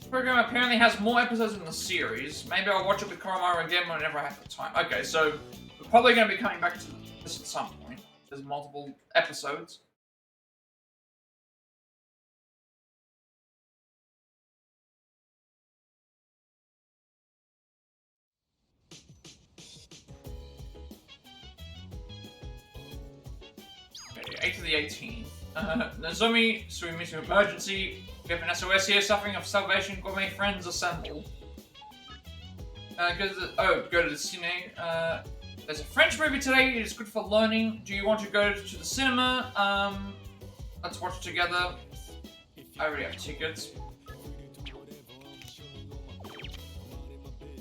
The program apparently has more episodes in the series. Maybe I'll watch it with Koromaru again whenever I have the time. Okay, so we're probably going to be coming back to this at some point. There's multiple episodes. Okay, 8 to the 18th. Nozomi, Suimi's emergency. We have an SOS here, suffering of starvation. Gourmet friends assemble. Go to the cine. There's a French movie today. It is good for learning. Do you want to go to the cinema? Let's watch together. I already have tickets.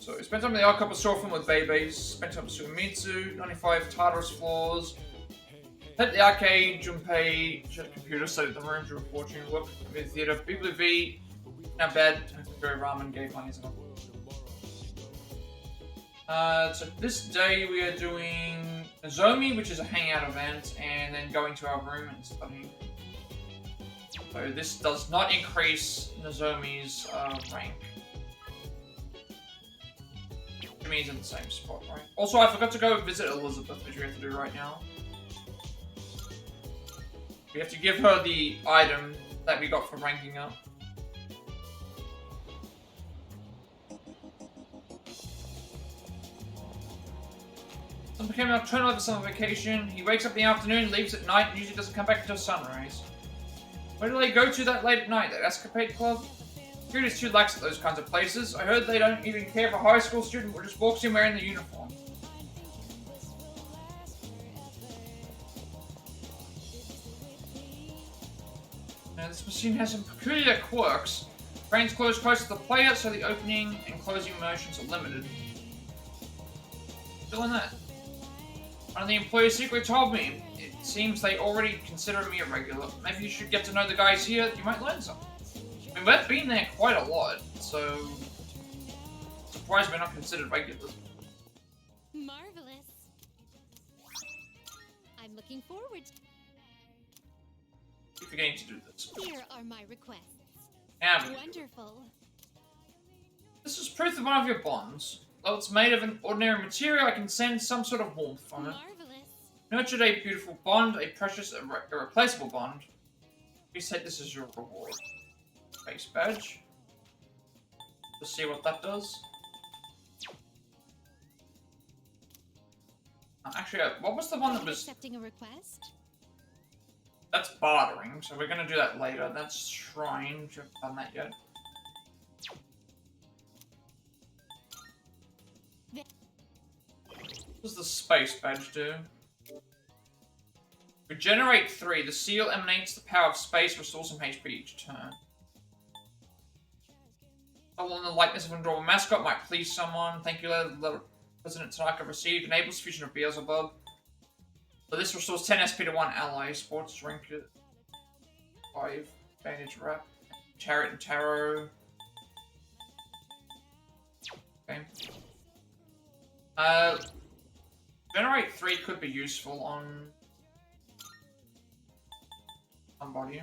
So, spent time in the Odd Couple store film with babies. Spent time with Suimitsu. 95 Tartarus floors. Hit the arcade. Junpei. Shut the computer. Studied the room. Drew a fortune. Worked at the theater. BBV. Now bed. Go ramen. Gave money as well. So this day we are doing Nozomi, which is a hangout event, and then going to our room and studying. So this does not increase Nozomi's rank. Jimmy's in the same spot, right? Also, I forgot to go visit Elizabeth, which we have to do right now. We have to give her the item that we got for ranking up. Son became nocturnal over summer vacation. He wakes up in the afternoon, leaves at night, and usually doesn't come back until sunrise. Where do they go to that late at night? That escapade club? Security is too lax at those kinds of places. I heard they don't even care if a high school student just walks in wearing the uniform. Now, this machine has some peculiar quirks. Frames close close to the player, so the opening and closing motions are limited. Still in that. One of the employees secretly told me. It seems they already consider me a regular. Maybe you should get to know the guys here. You might learn something. I mean, we've been there quite a lot, so surprised we're not considered regulars. Marvelous. I'm looking forward. Keep forgetting to do this. Here are my requests. Yeah, Wonderful. this is proof of one of your bonds. Though it's made of an ordinary material, I can sense some sort of warmth from it. Marvelous. Nurtured a beautiful bond, a precious, irreplaceable bond. Please take this as your reward. Base badge. Let's see what that does. Actually, what was the one that was... Accepting a request? That's bartering, so we're gonna do that later. That's shrine. We haven't done that yet. What does the space badge do? Regenerate 3. The seal emanates the power of space, restores some HP each turn. Following the likeness of an adorable mascot might please someone. Thank you, President Tanaka received. Enables fusion of Beelzebub. So this restores 10 SP to one ally. Sports drink 5. Bandage wrap. Chariot and tarot. Okay. Generate 3 could be useful on somebody.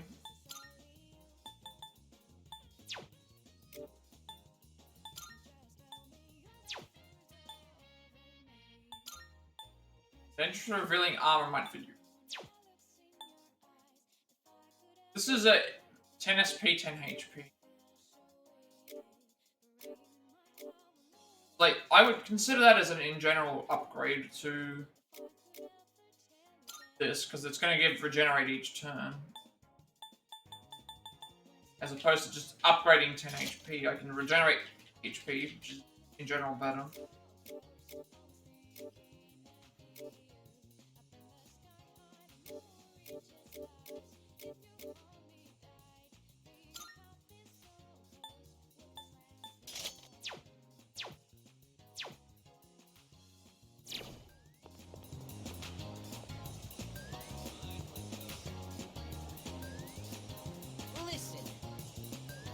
Adventure revealing armor might fit you. This is a 10 SP, 10 HP. Like, I would consider that as an in general upgrade to this, because it's going to give regenerate each turn. As opposed to just upgrading 10 HP, I can regenerate HP, which is in general better.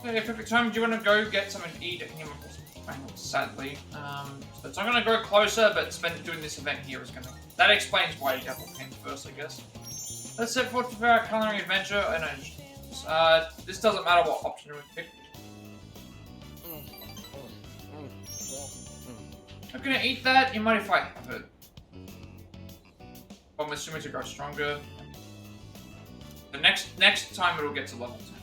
Okay, perfect time. Do you want to go get something to eat? Sadly. So I'm going to go closer, but doing this event here is going to... That explains why Devil came first, I guess. Let's set forth for our coloring adventure. I know. This doesn't matter what option we pick. I'm going to eat that. You mind if I have it? I'm assuming to grow stronger. The next time it'll get to level 10.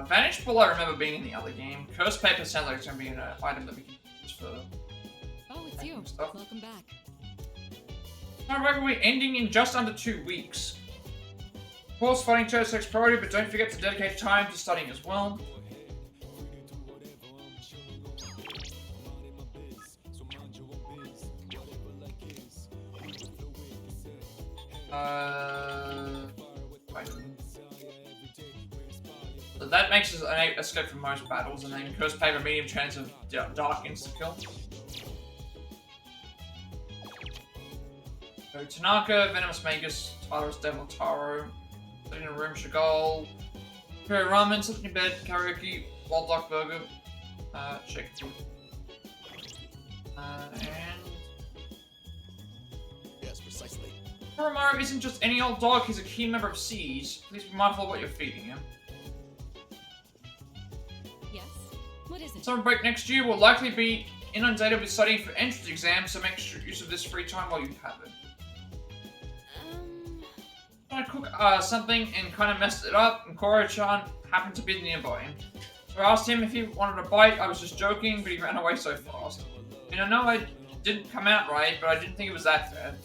Vanish Ball I remember being in the other game. Curse Paper sounds like it's going to be an item that we can use for... Oh, it's you. Stuff. Welcome back. Alright, we're ending in just under 2 weeks. Of course, fighting Tartarus takes priority, but don't forget to dedicate time to studying as well. So that makes us an escape from most battles, and then Curse Paper, medium chance of dark insta-kill. So Tanaka, Venomous Magus, Tartarus, Devil Taro, Sitting in a Room, Chagall, Curry Ramen, Sleeping in Bed, Karaoke, Wild Duck Burger, Shake Food. And... Yes, precisely. Koromaru isn't just any old dog, he's a key member of Siege. Please be mindful of what you're feeding him. Yes? What is it? Summer break next year will likely be inundated with studying for entrance exams, so make use of this free time while you have it. I cook something and kind of messed it up, and Koro-chan happened to be nearby. So I asked him if he wanted a bite. I was just joking, but he ran away so fast. And I know I didn't come out right, but I didn't think it was that bad.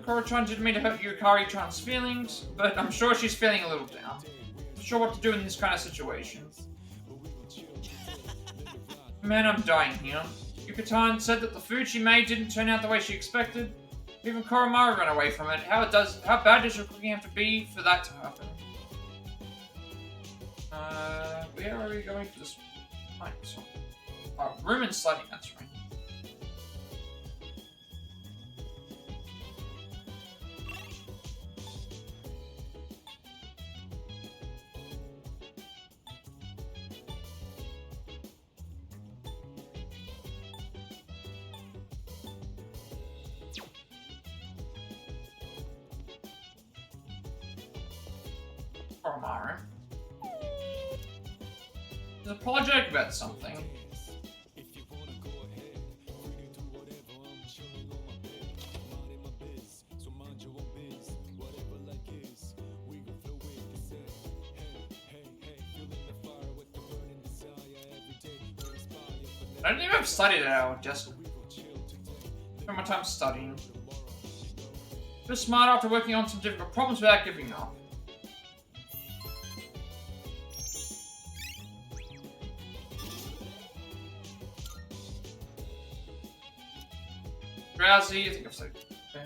Koro-chan didn't mean to hurt Yukari-chan's feelings, but I'm sure she's feeling a little down. Not sure what to do in this kind of situation. Man, I'm dying here. Yucatan said that the food she made didn't turn out the way she expected. Even Koromaru ran away from it. How bad does your cooking have to be for that to happen? Where are we going for this fight? Room and sledding, that's right. Oromaru. He's apologetic about something. I don't think I've studied at our desk. Spend my time studying. Just smart after working on some difficult problems without giving up. Drowsy, I think I've said. Okay.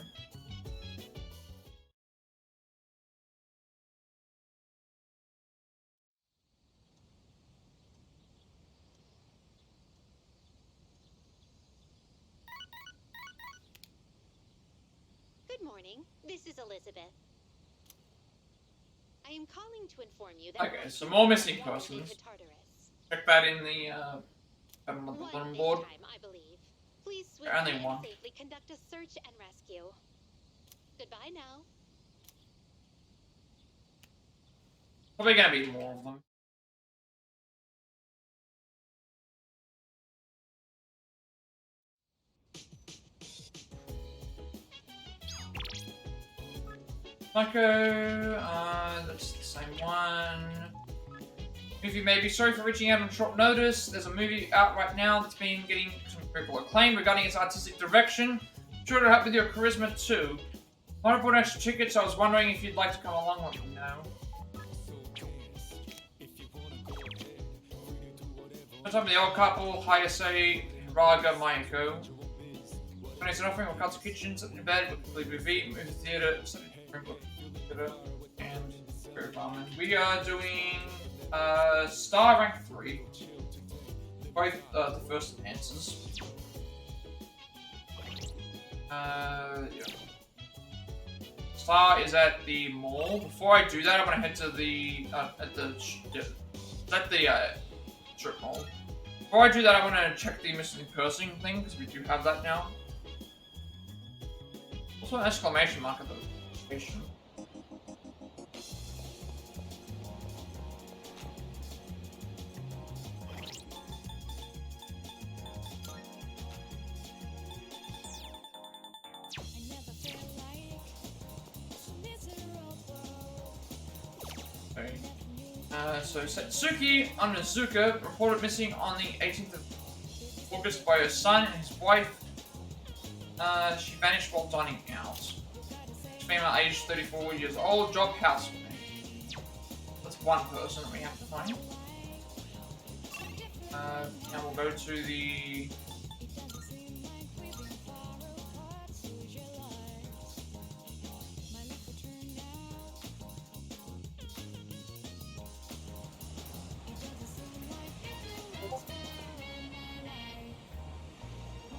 Good morning. This is Elizabeth. I am calling to inform you that Okay, so more missing persons. Tartarus. Check that in the bulletin board. Time, I believe. Please There are only swiftly one. and safely conduct a search and rescue. Goodbye now. Probably gonna be more of them. Psycho, that's the same one. Movie maybe. Sorry for reaching out on short notice. There's a movie out right now that's been getting some critical acclaim regarding its artistic direction. Sure to help with your charisma too. Want to put extra tickets? I was wondering if you'd like to come along. Let me know. First time the old couple, Hayase, Hiraga, Mayako. When it's an offering of Katsu Kitchen, something in bed, with movie theater, something and Spirit Ramen. We are doing Star Rank 3. Both the first answers. Yeah. Star is at the mall. Before I do that, I'm gonna head to the strip mall. Before I do that, I want to check the missing person thing because we do have that now. Also, an exclamation mark at the location. Okay. So Satsuki Onizuka reported missing on the 18th of August by her son and his wife. She vanished while dining out. Female, age 34 years old, job housewife. That's one person that we have to find. Now we'll go to the...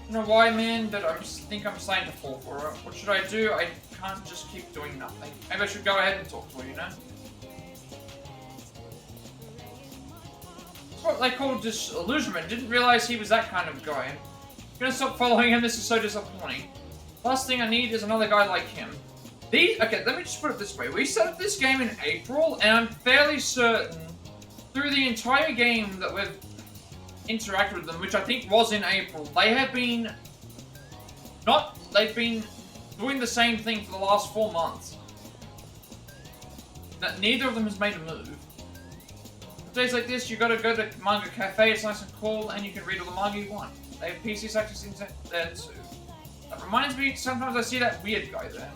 I don't know why, man, but I think I'm starting to fall for it. What should I do? I can't just keep doing nothing. Maybe I should go ahead and talk to her, you know? That's what they call disillusionment. Didn't realize he was that kind of guy. I'm gonna stop following him. This is so disappointing. Last thing I need is another guy like him. Okay, let me just put it this way. We set up this game in April, and I'm fairly certain through the entire game that we've interacted with them, which I think was in April, they've been doing the same thing for the last 4 months. Neither of them has made a move. Days like this, you gotta go to Manga Cafe, it's nice and cool, and you can read all the manga you want. They have PC sections in there too. That reminds me, sometimes I see that weird guy there.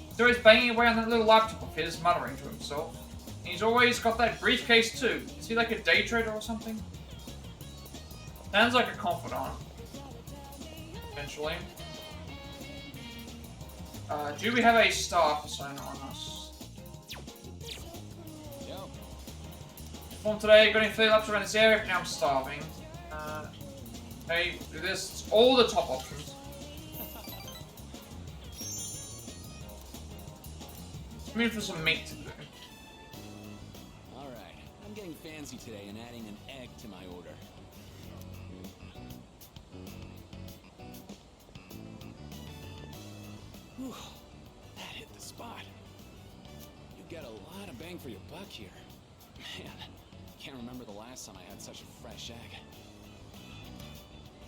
He's always banging away on that little laptop of his, muttering to himself. And he's always got that briefcase too. Is he like a day trader or something? Sounds like a confidant. Eventually. Do we have a star persona on us? Yo. Performed today, got in 30 laps around this area, but now I'm starving. Okay, do this. It's all the top options. I'm in for some meat to do. Alright, I'm getting fancy today and adding an egg to my order. Whew, that hit the spot. You get a lot of bang for your buck here. Man, can't remember the last time I had such a fresh egg.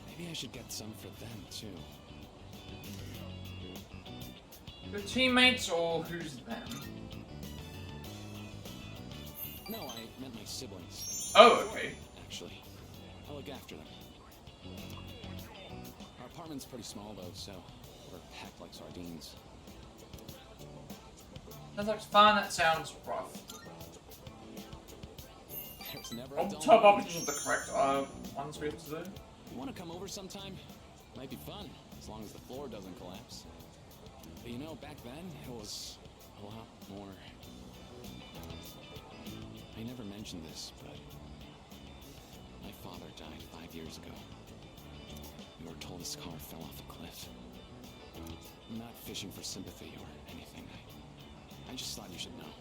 Maybe I should get some for them, too. The teammates, or who's them? No, I meant my siblings. Oh, okay. Actually, I look after them. Our apartment's pretty small, though, so we're packed like sardines. Sounds like fun. That sounds rough. There's never a dull Top moment. options are the correct ones we have to do. You want to come over sometime? Might be fun, as long as the floor doesn't collapse. But you know, back then, it was a lot more... I never mentioned this, but... my father died 5 years ago. We were told his car fell off a cliff. I'm not fishing for sympathy or anything. I just thought you should know.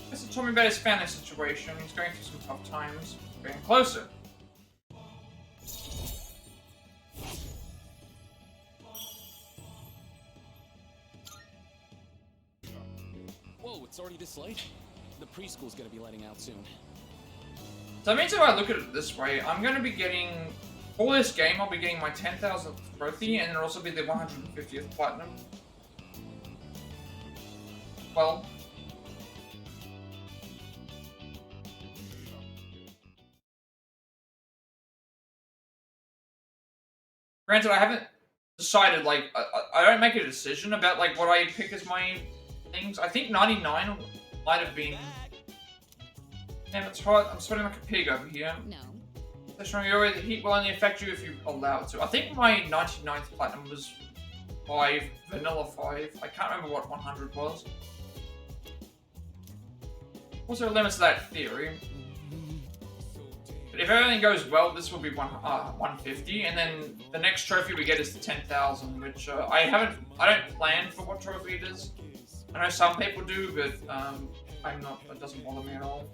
This told me about his family situation. He's going through some tough times. Getting closer. Whoa, it's already this late? The preschool's gonna be letting out soon. So that means if I look at it this way, I'm going to be getting, for this game, I'll be getting my 10,000th trophy, and it'll also be the 150th platinum. Well. Granted, I haven't decided, like, I don't make a decision about, like, what I pick as my things. I think 99 might have been... Damn, it's hot. I'm sweating like a pig over here. No. The heat will only affect you if you allow it to. I think my 99th platinum was 5, vanilla 5. I can't remember what 100 was. Was there a limit to that theory? But if everything goes well, this will be 150, and then the next trophy we get is the 10,000, which I don't plan for what trophy it is. I know some people do, but I'm not. It doesn't bother me at all.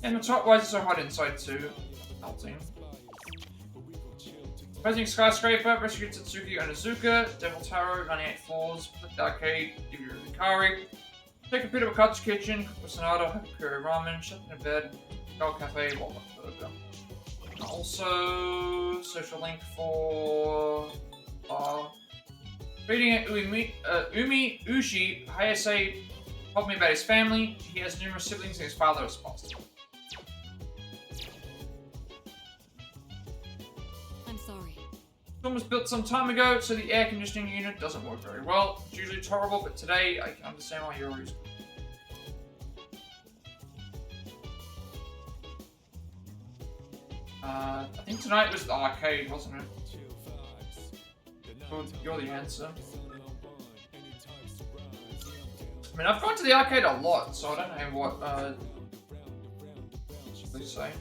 And why is it so hot inside too? Melting. President Skyscraper, Rescue Tatsuki Onizuka, Devil Tarot, 98 floors, Flipped Arcade, Divya Hikari, Take a bit of a Katsu Kitchen, cook with Sonata, have a curry ramen, shut in a bed, Gold Cafe, Walnut Burger. Also, social link for reading at Umi Ushi, Hayase told me about his family. He has numerous siblings and his father is passed. I'm sorry. Storm was built some time ago, so the air conditioning unit doesn't work very well. It's usually tolerable, but today I can understand why you're used. I think tonight was the arcade, wasn't it? You're the answer. I mean, I've gone to the arcade a lot, so I don't know what they say.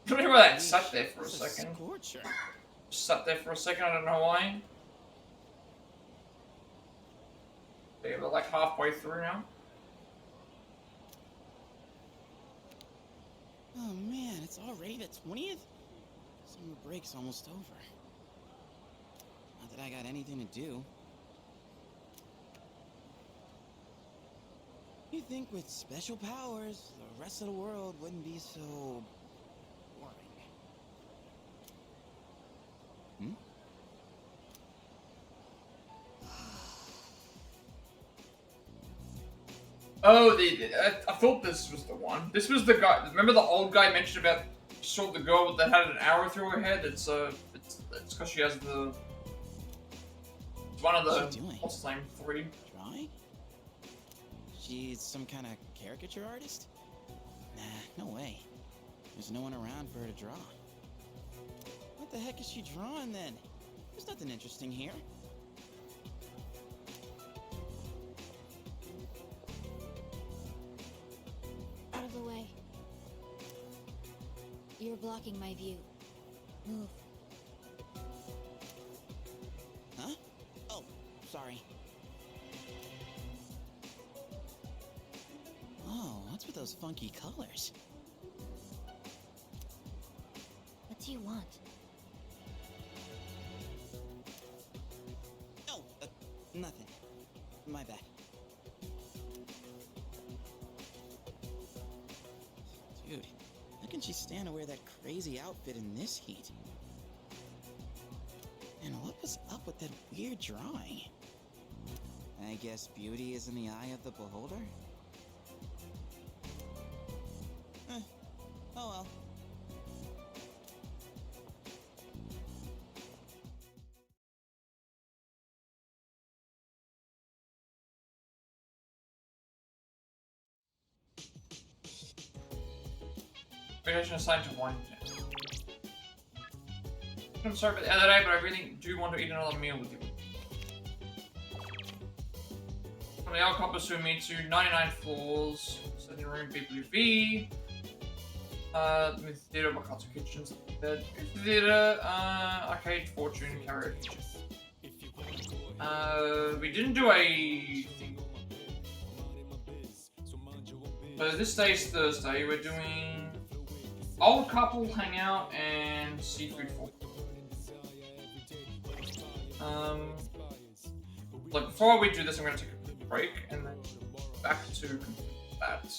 I don't know why that sat there for a second. Sat there for a second, I don't know why. Okay, we're like halfway through now. Oh man, it's already the 20th? Summer break's almost over. Not that I got anything to do. You think with special powers, the rest of the world wouldn't be so... Hmm? Oh, I thought this was the one. This was the guy. Remember the old guy mentioned about saw the girl that had an arrow through her head? It's because she has the. It's one of the. What's she doing? What's his name? 3. Drawing? She's some kind of caricature artist? Nah, no way. There's no one around for her to draw. What the heck is she drawing then? There's nothing interesting here. Out of the way. You're blocking my view. Move. Huh? Oh, sorry. Oh, what's with those funky colors? What do you want? Oh, nothing. My bad. Dude, how can she stand to wear that crazy outfit in this heat? And what was up with that weird drawing? I guess beauty is in the eye of the beholder? Oh well. Vacation assigned to 1. I'm sorry about the other day, but I really do want to eat another meal with you. From the El Capasu Mitsuru, 99 floors, study room, BWV, theater, Bakatsu kitchens, bed, theater, arcade, fortune, karaoke. We didn't do a thing. So this day's Thursday, we're doing old couple hangout and seafood for. Like before we do this, I'm gonna take a break and then back to that.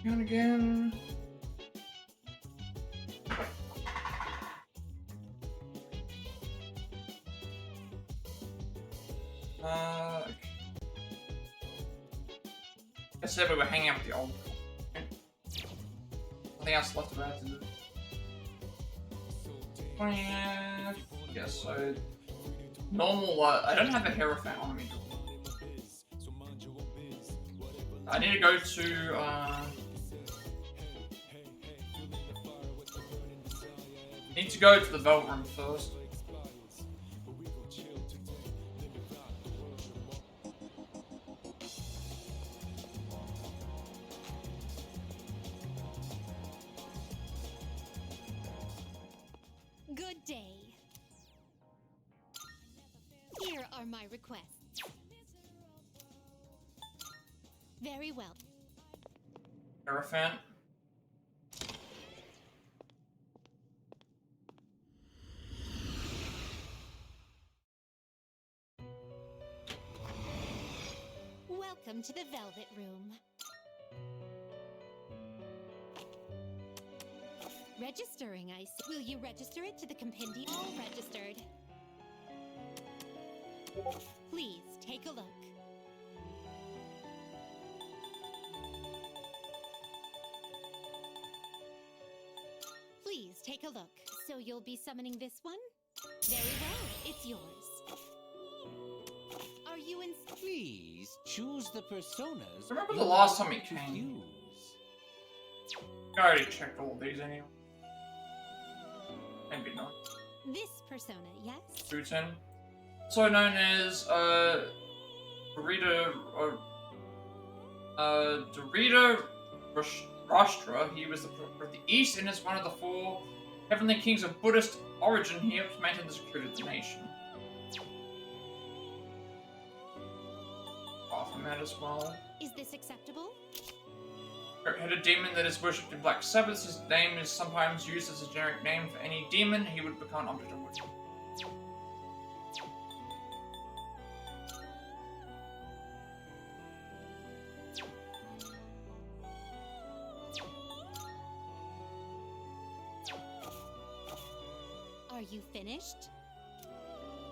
And again. I said we were hanging out with the old. Nothing else left about to do. Yeah, so normal. I don't have a Hierophant on me. I need to go to. Need to go to the Velvet Room first. Good day. Here are my requests. Very well. Hierophant. Welcome to the Velvet Room. Registering, I see. Will you register it to the compendium? All registered. Please take a look. Please take a look. So you'll be summoning this one? Very well, it's yours. Are you in? Please choose the personas. Remember the last time he came? I already checked all of these anyway. Maybe not. This persona, yes? Putin. Also known as Dorita Rashtra. He was the Prophet of the East and is one of the 4 heavenly kings of Buddhist origin. He helps maintain the security of the nation. Apart from that as well. Is this acceptable? Had a demon that is worshipped in Black Sabbath. His name is sometimes used as a generic name for any demon. He would become an object of worship. Are you finished?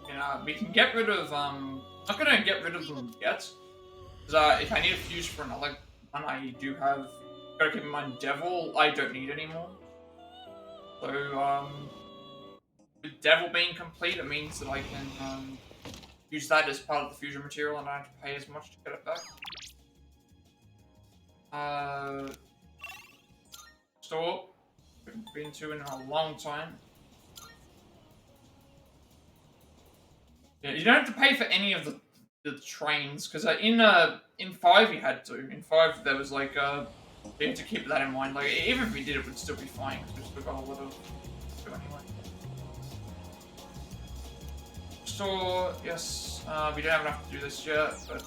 Yeah, we can get rid of, I'm not gonna get rid of them yet. Because if I need a fuse for another one, I do have, gotta keep in mind, Devil, I don't need anymore. So, with Devil being complete, it means that I can, use that as part of the fusion material and I don't have to pay as much to get it back. Store. Haven't been to in a long time. Yeah, you don't have to pay for any of the trains, because in 5 you had to. In 5 there was like, you had to keep that in mind. Like, even if we did, it would still be fine, because we still got a lot of do anyway. Store, yes, we don't have enough to do this yet, but,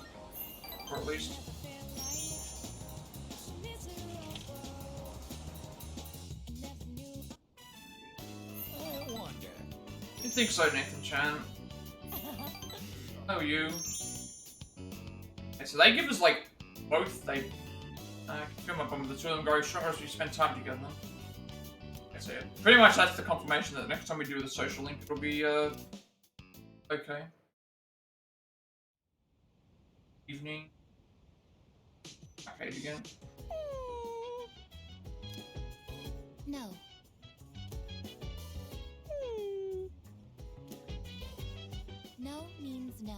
or at least. I wonder. You think so, Nathan Chan? Oh, you. Okay, so they give us, like, both. They can feel my bond with the 2 of them grow stronger as we spend time together. Okay, so yeah, pretty much that's the confirmation that next time we do the social link, it'll be, okay. Evening. Arcade again. No. No means no.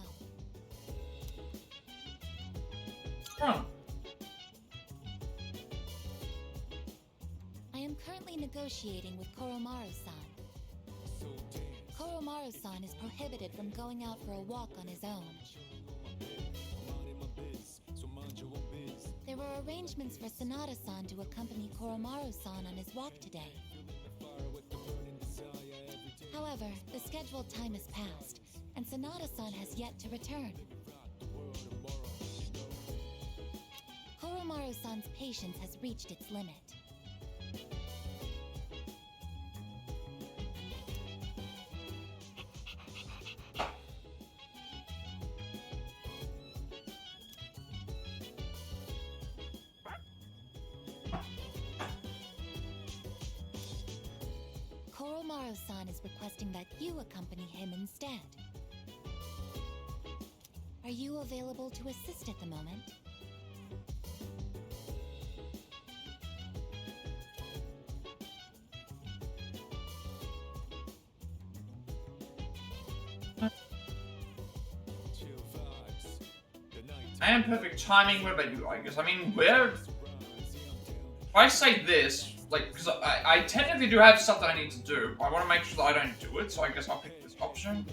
Oh. I am currently negotiating with Koromaru-san. Koromaru-san is prohibited from going out for a walk on his own. There were arrangements for Sanada-san to accompany Koromaru-san on his walk today. However, the scheduled time has passed, and Sanada-san has yet to return. Koromaru-san's patience has reached its limit. Kawamaro-san is requesting that you accompany him instead. Are you available to assist at the moment? I am perfect timing. What about you, I guess? I mean, where... If I say this, like, because I technically do have stuff that I need to do. I want to make sure that I don't do it, so I guess I'll pick this option.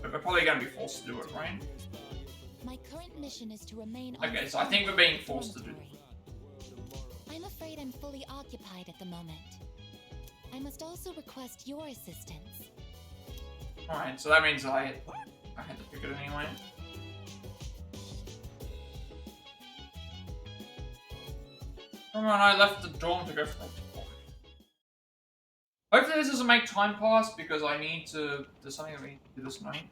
But we're probably going to be forced to do it, right? My current mission is to remain Okay, so I think we're being forced to do it. I'm afraid I'm fully occupied at the moment. I must also request your assistance. Alright, so that means I had to pick it anyway. Come on, I left the dorm to go for that. Hopefully this doesn't make time pass because I need to... There's something that we need to do this night.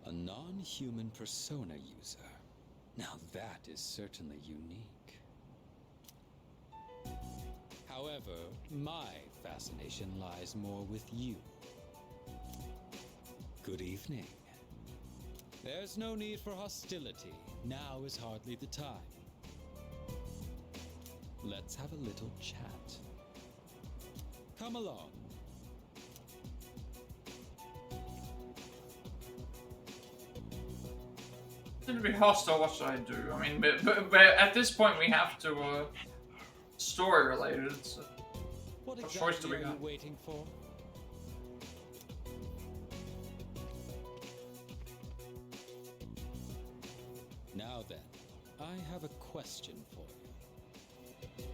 A non-human persona user. Now that is certainly unique. However, my fascination lies more with you. Good evening. There's no need for hostility. Now is hardly the time. Let's have a little chat. Come along. To be hostile, what should I do? I mean, but at this point we have to, story related, so What choice do we are you have? waiting for? Now then, I have a question for you.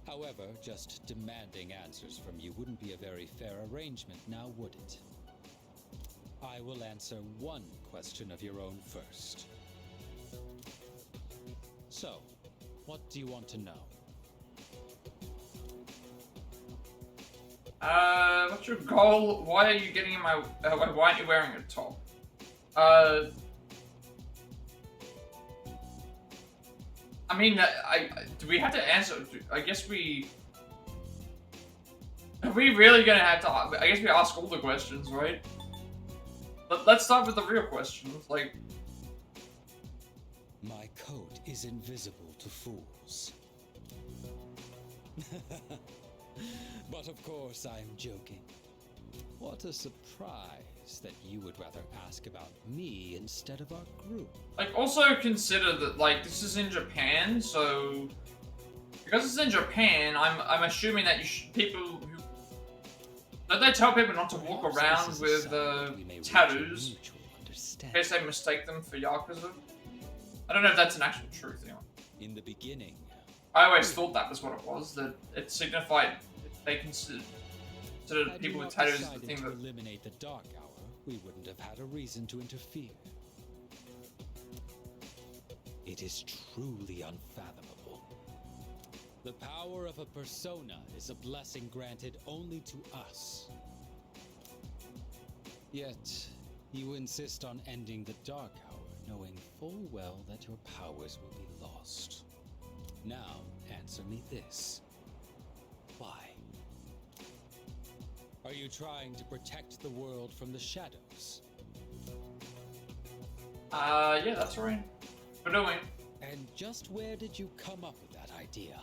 However, just demanding answers from you wouldn't be a very fair arrangement, now would it? I will answer one question of your own first. So, what do you want to know? What's your goal? Why are you getting in my... why aren't you wearing a top? I mean, do we have to answer? I guess we... Are we really gonna have to... I guess we ask all the questions, right? Let's start with the real questions, like... My coat is invisible to fools. But of course I'm joking. What a surprise that you would rather ask about me instead of our group. Like, also consider that, like, this is in Japan, so... Because it's in Japan, I'm assuming that people who... Don't they tell people not to walk around with, tattoos? In case they mistake them for Yakuza? I don't know if that's an actual truth, anyway. In the beginning... I always thought that was what it was, that it signified they considered people with tattoos the thing that... eliminate the dark hour, we wouldn't have had a reason to interfere. It is truly unfathomable. The power of a persona is a blessing granted only to us. Yet, you insist on ending the dark hour, knowing full well that your powers will be lost. Now, answer me this. Why? Are you trying to protect the world from the shadows? Yeah, that's right. We're doing. And just where did you come up with that idea?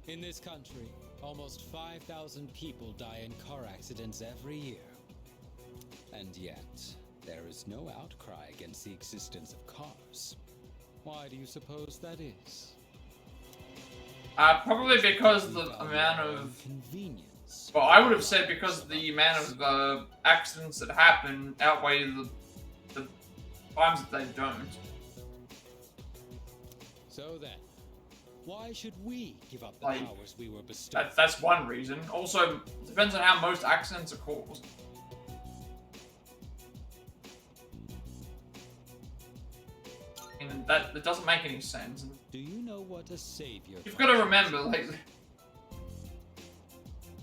In this country, almost 5,000 people die in car accidents every year. And yet, there is no outcry against the existence of cars. Why do you suppose that is? Probably because the amount of... Convenience. Well, I would have said because the amount of accidents that happen outweigh the times that they don't. So then, why should we give up the Like, powers we were bestowed? That's one reason. Also, it depends on how most accidents are caused. And that doesn't make any sense. Do you know what a savior... You've got to remember, like...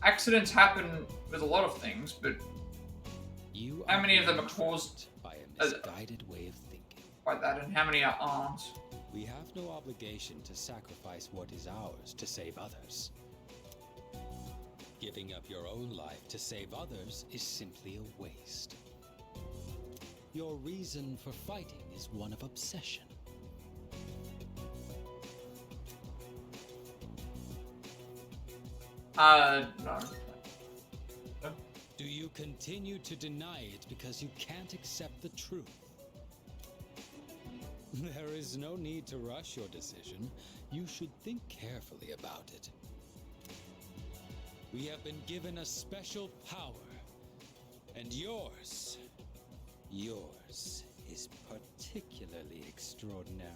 Accidents happen with a lot of things, but... You How are many of them are being caused trapped by a misguided way of thinking. by that, and how many aren't? We have no obligation to sacrifice what is ours to save others. Giving up your own life to save others is simply a waste. Your reason for fighting is one of obsession. No. Do you continue to deny it because you can't accept the truth? There is no need to rush your decision. You should think carefully about it. We have been given a special power, and yours is particularly extraordinary.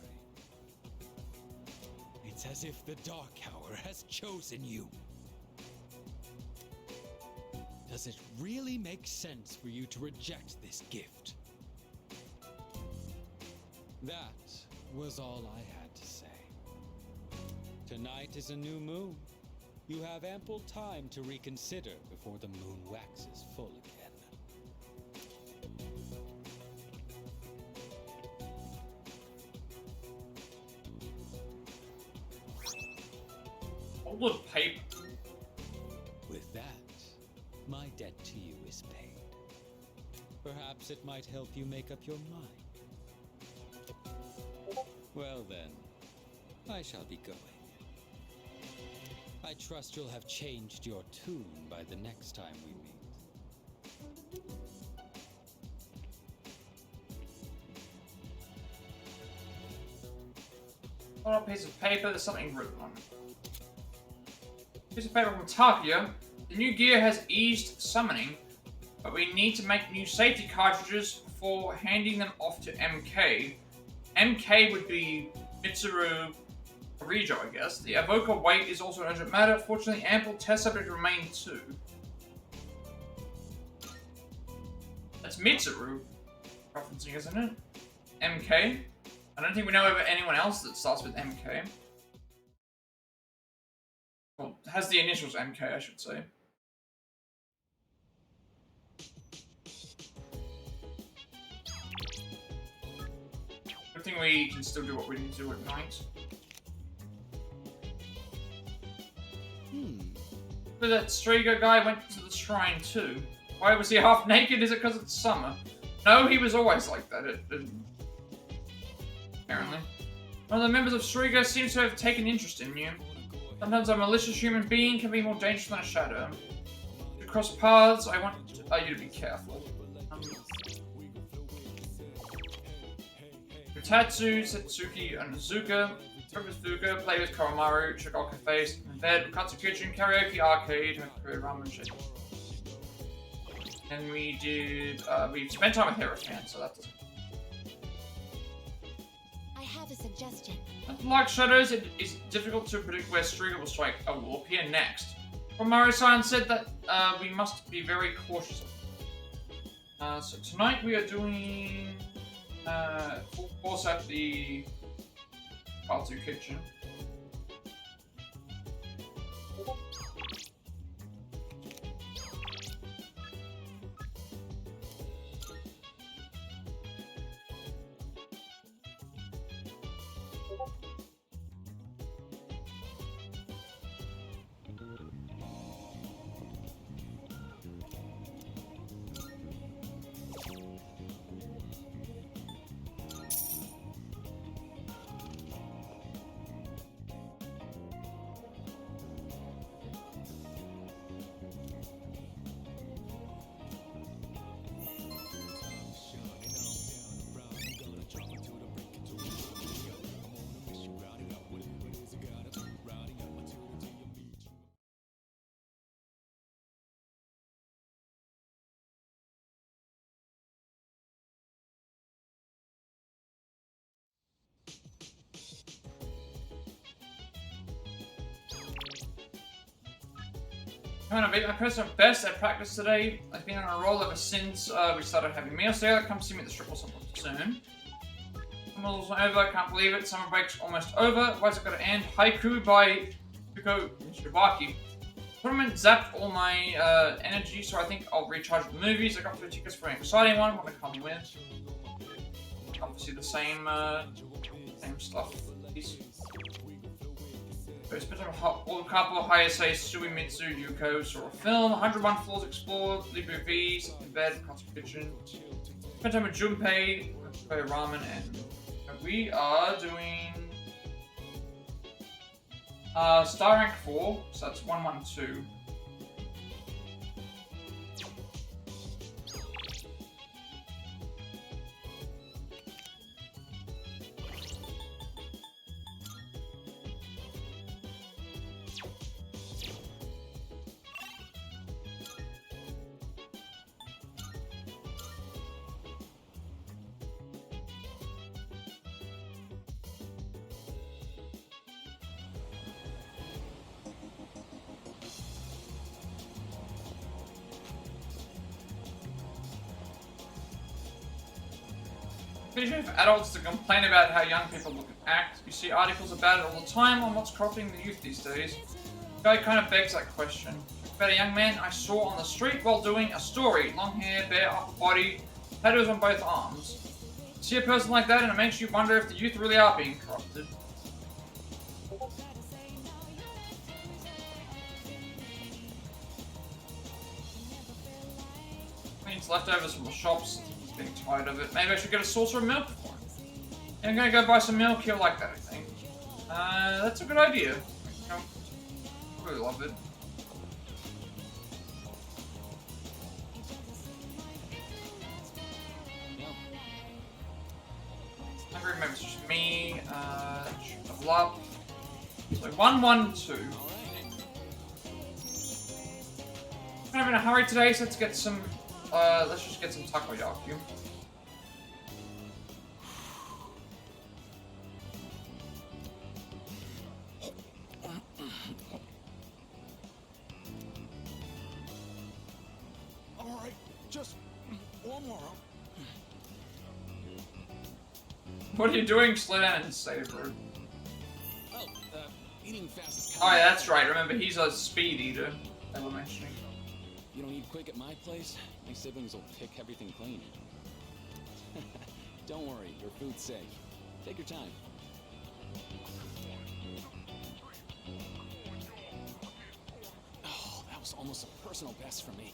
It's as if the Dark Hour has chosen you. Does it really make sense for you to reject this gift? That was all I had to say. Tonight is a new moon. You have ample time to reconsider before the moon waxes full again. All the paper. With that, my debt to you is paid. Perhaps it might help you make up your mind. Well then, I shall be going. I trust you'll have changed your tune by the next time we meet. On a piece of paper, there's something written on it. Piece of paper from Tapia. The new gear has eased summoning, but we need to make new safety cartridges before handing them off to MK. MK would be Mitsuru Rijo, I guess. The evoker weight is also an urgent matter. Fortunately, ample test subject remain too. That's Mitsuru referencing, isn't it? MK? I don't think we know of anyone else that starts with MK. Well, has the initials MK, I should say. Good thing we can still do what we need to do at night. But that Striga guy went to the shrine too. Why was he half naked? Is it because it's summer? No, he was always like that. Apparently. One of the members of Striga seems to have taken interest in you. Sometimes a malicious human being can be more dangerous than a shadow. To cross paths, I want you to be careful. Tatsu, Setsuki, and Azuka. Fuka, play with Koromaru, Chigoka Face, in bed, Katsu Kitchen, Karaoke Arcade, Hakuri Ramen shit. And we did, we spent time with Hierophant, so that doesn't. I have a suggestion. Like shadows, it is difficult to predict where Striga will strike or will appear next. Koromaru-san said that we must be very cautious of it. So tonight we are doing full course at the Katsu Kitchen. I'm gonna make my personal best at practice today. I've been on a roll ever since we started having meals together. Come see me at the strip or something soon. Summer's over, I can't believe it. Summer break's almost over. Why's it gotta end? Haiku by Yuko Shibaki. Tournament zapped all my energy, so I think I'll recharge the movies. I got 2 tickets for an exciting one. Want to come with? Obviously the same stuff. So spent on all couple of Hayase, Sui Mitsuru, Yuko, saw a film, 101 floors explored, Libu V, something in bed, concert kitchen. Spent time with Junpei, ramen, and we are doing Star Rank 4, so that's 112. Pretty sure for adults to complain about how young people look and act. You see articles about it all the time on what's cropping the youth these days. The guy kind of begs that question. About a young man I saw on the street while doing a story. Long hair, bare upper body, tattoos on both arms. You see a person like that and it makes you wonder if the youth really are being corrupted. Needs leftovers from the shops. Getting tired of it. Maybe I should get a saucer of milk for him. Yeah, I'm gonna go buy some milk. He'll like that, I think. That's a good idea. I really love it. Maybe it's just me. Level up. So 112. I'm kind of in a hurry today, so let's get some. Let's just get some takoyaki. Alright, just one more. What are you doing? Slow down and savor. Oh, eating fast is Oh yeah, that's right. Remember, he's a speed eater. They were mentioning. You don't eat quick at my place? My siblings will pick everything clean. Don't worry, your food's safe. Take your time. Oh, that was almost a personal best for me.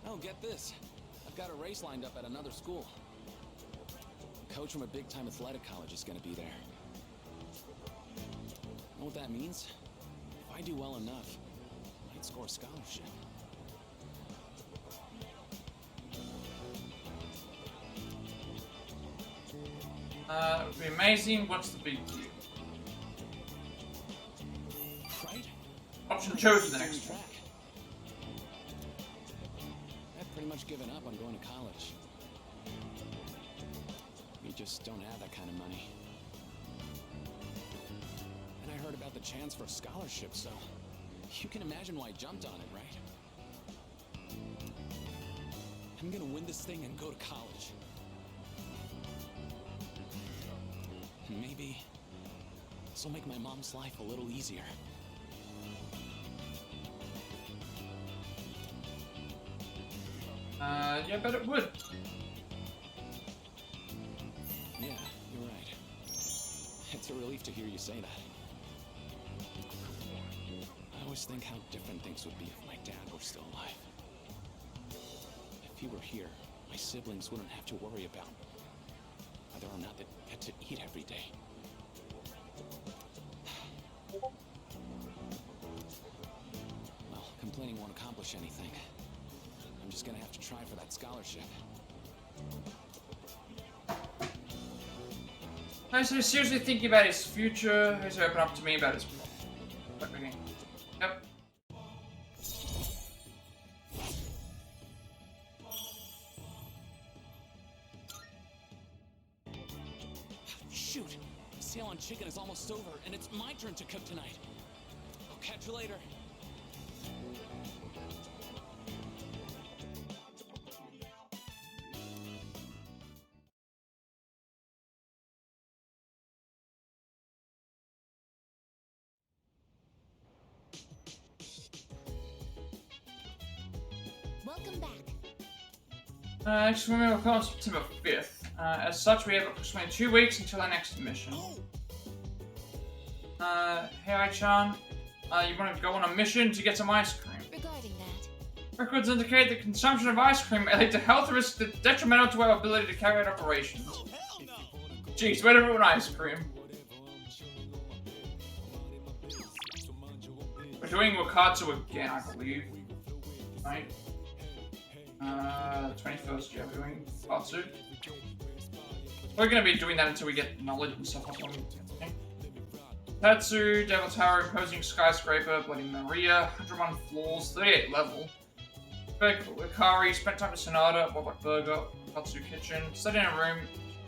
Oh, get this. I've got a race lined up at another school. A coach from a big-time athletic college is gonna be there. Know what that means? If I do well enough, I might score a scholarship. It would be amazing. What's the big deal? Right? Option chosen the next one. I've pretty much given up on going to college. We just don't have that kind of money. And I heard about the chance for a scholarship, so you can imagine why I jumped on it, right? I'm gonna win this thing and go to college. Maybe this will make my mom's life a little easier. Yeah, but it would. Yeah, you're right. It's a relief to hear you say that. I always think how different things would be if my dad were still alive. If he were here, my siblings wouldn't have to worry about whether or not they get to eat every day. Well, complaining won't accomplish anything. I'm just gonna have to try for that scholarship. So he's seriously thinking about his future. He's open up to me about his problem. Yep. Shoot! The sale on chicken is almost over, and it's my turn to cook tonight. I'll catch you later. Welcome back. Next mission will come on September 5th. As such, we have approximately 2 weeks until our next mission. Hey, Ai-chan. You want to go on a mission to get some ice cream? Regarding that, Records indicate that consumption of ice cream may lead to health risks that are detrimental to our ability to carry out operations. Jeez, where to ruin ice cream? We're doing Wakatsu again, I believe. Right? 21st, yeah, we're doing Wakatsu. We're gonna be doing that until we get knowledge and stuff. Okay. Tatsu, Devil Tower, Imposing Skyscraper, Bloody Maria, 101 floors, 38 level. Ikari, spent time with Sonata, Bobak Burger, Katsu Kitchen, study in a room,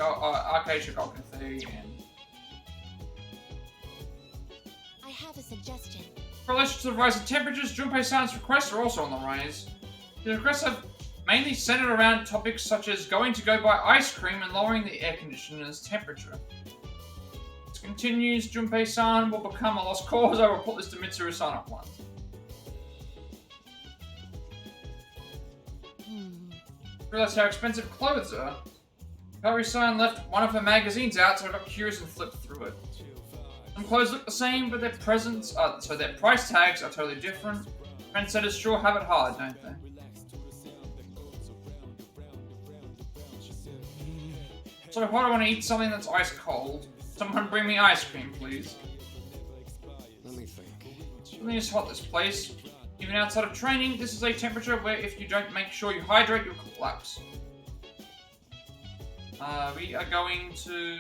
Arcade Chicago Cafe, and... I have a suggestion. In relation to the rise in temperatures, Junpei-san's requests are also on the rise. His requests have mainly centered around topics such as going to go buy ice cream and lowering the air conditioner's temperature. This continues, Junpei-san will become a lost cause. I will report this to Mitsuru-san at once. Realized how expensive clothes are. Kaori-san left one of her magazines out, so I got curious and flipped through it. Some clothes look the same, but their so their price tags are totally different. Trendsetters sure have it hard, don't they? So if I want to eat something that's ice cold, someone bring me ice cream, please. Let me think. Something is hot this place. Even outside of training, this is a temperature where if you don't make sure you hydrate, you'll collapse. We are going to...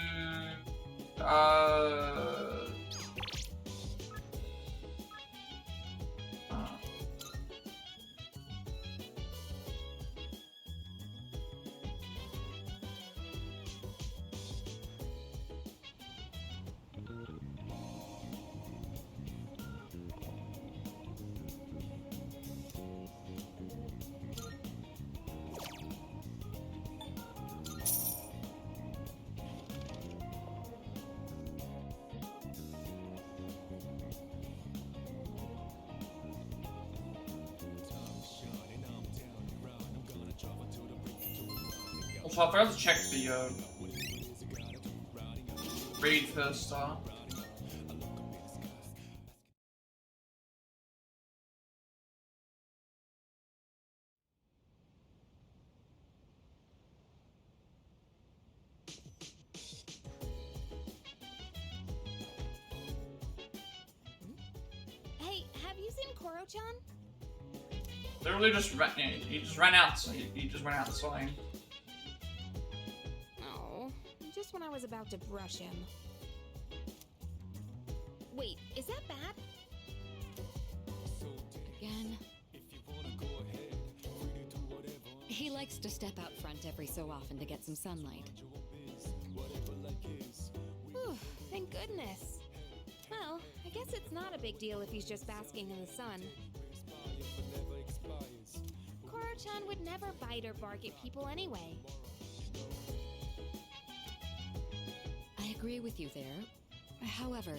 Also, I forgot to check the read first. Hey, have you seen Koro-chan? Literally just ran. Yeah, he just ran out. So he just went outside. Oh, just when I was about to brush him. Wait, is that bad? Again. He likes to step out front every so often to get some sunlight. Whew, thank goodness. Well, I guess it's not a big deal if he's just basking in the sun. Koro-chan would never bite or bark at people anyway. I agree with you there. However,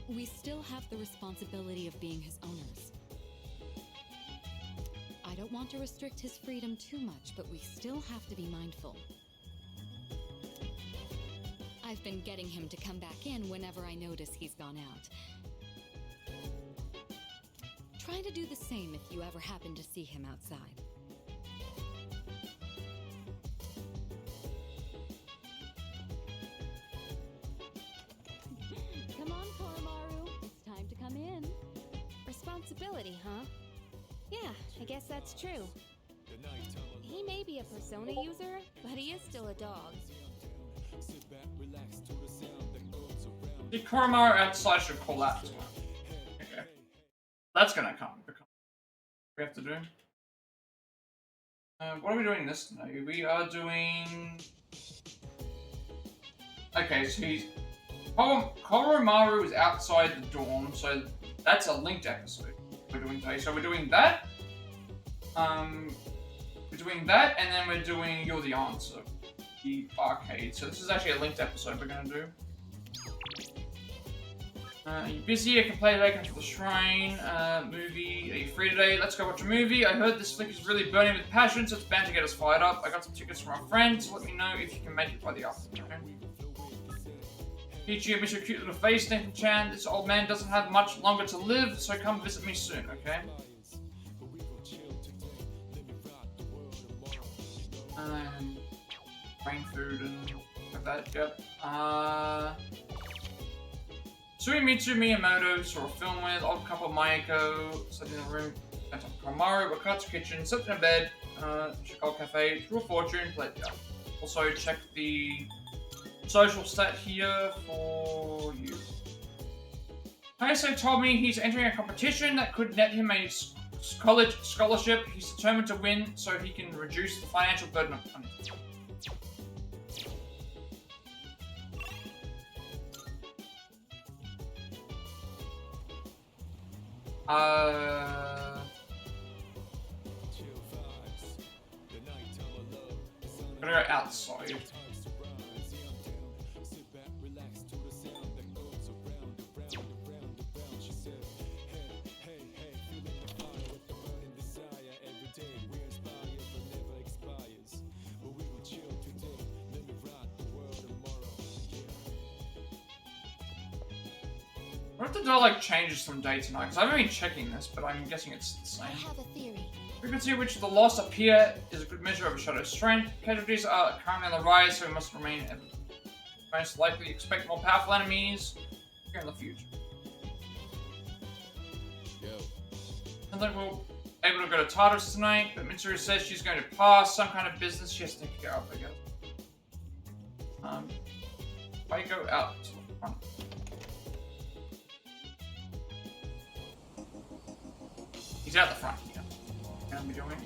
we still have the responsibility of being his owners. I don't want to restrict his freedom too much, but we still have to be mindful. I've been getting him to come back in whenever I notice he's gone out. Try to do the same if you ever happen to see him outside. Come on, Koromaru. It's time to come in. Responsibility, huh? Yeah, I guess that's true. He may be a persona user, but he is still a dog. The Koromaru outside should collapse. Okay. That's gonna come. We have to do. What are we doing this day? We are doing... Okay, so he's... Koromaru is outside the dorm, so that's a linked episode we're doing today. So we're doing that. We're doing that, and then we're doing You're the Answer, the arcade. So this is actually a linked episode we're gonna do. Are you busy? I can play later after the shrine. Movie. Are you free today? Let's go watch a movie. I heard this flick is really burning with passion, so it's bound to get us fired up. I got some tickets from a friend, so let me know if you can make it by the afternoon. Peachy, I miss your cute little face, Nathan-chan. This old man doesn't have much longer to live, so come visit me soon, okay? Brain food and like that, yep. Mitsuru Miyamoto saw a film with, old couple Mayako, sitting in the room, went on Komaru, Wakatsu kitchen, slept in a bed, Chicago cafe, drew a fortune, played yeah. Also check the social stat here for you. Hayaso told me he's entering a competition that could net him a college scholarship. He's determined to win so he can reduce the financial burden of money. Gonna go outside. What if the door like changes from day to night? Because I haven't been checking this, but I'm guessing it's the same. I have a theory. Frequency at which the loss appear is a good measure of a shadow's strength. Casualties are currently on the rise, so we must remain most likely expect more powerful enemies here in the future. Sounds like we're able to go to Tartarus tonight, but Mitsuru says she's going to pass some kind of business she has to take care of, I guess. If I go out to the front. He's out the front, yeah. Can I be doing?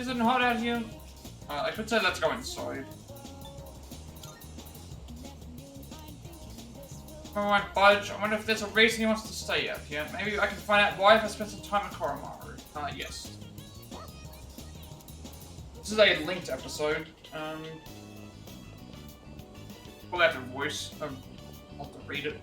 Isn't it hot out here? I could say let's go inside. I won't budge. I wonder if there's a reason he wants to stay up here. Maybe I can find out why if I spend some time in Koromaru. Yes. This is a linked episode. Probably have to voice. I'll have to read it.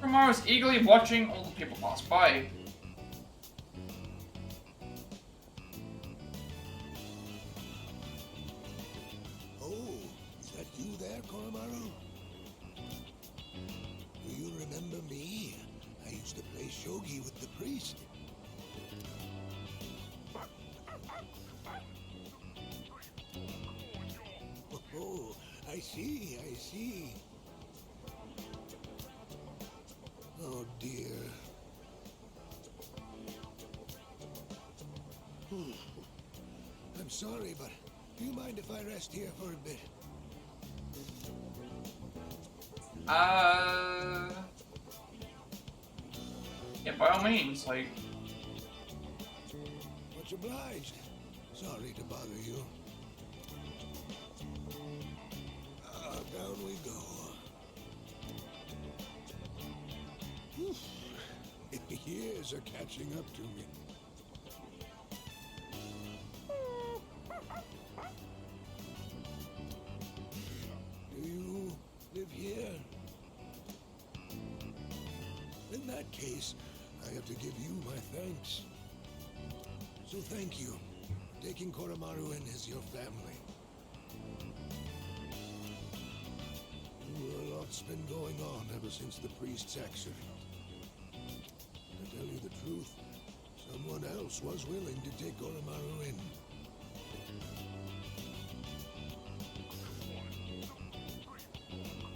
Koromaru is eagerly watching all the people pass by. You there, Koromaru? Do you remember me? I used to play shogi with the priest. Oh, I see, I see. Oh, dear. I'm sorry, but do you mind if I rest here for a bit? Yeah, by all means, like... Much obliged. Sorry to bother you. Down we go. Years are catching up to me. Do you live here? In that case, I have to give you my thanks. So thank you for taking Koromaru in as your family. A lot's been going on ever since the priest's accident. To tell you the truth, someone else was willing to take Koromaru in.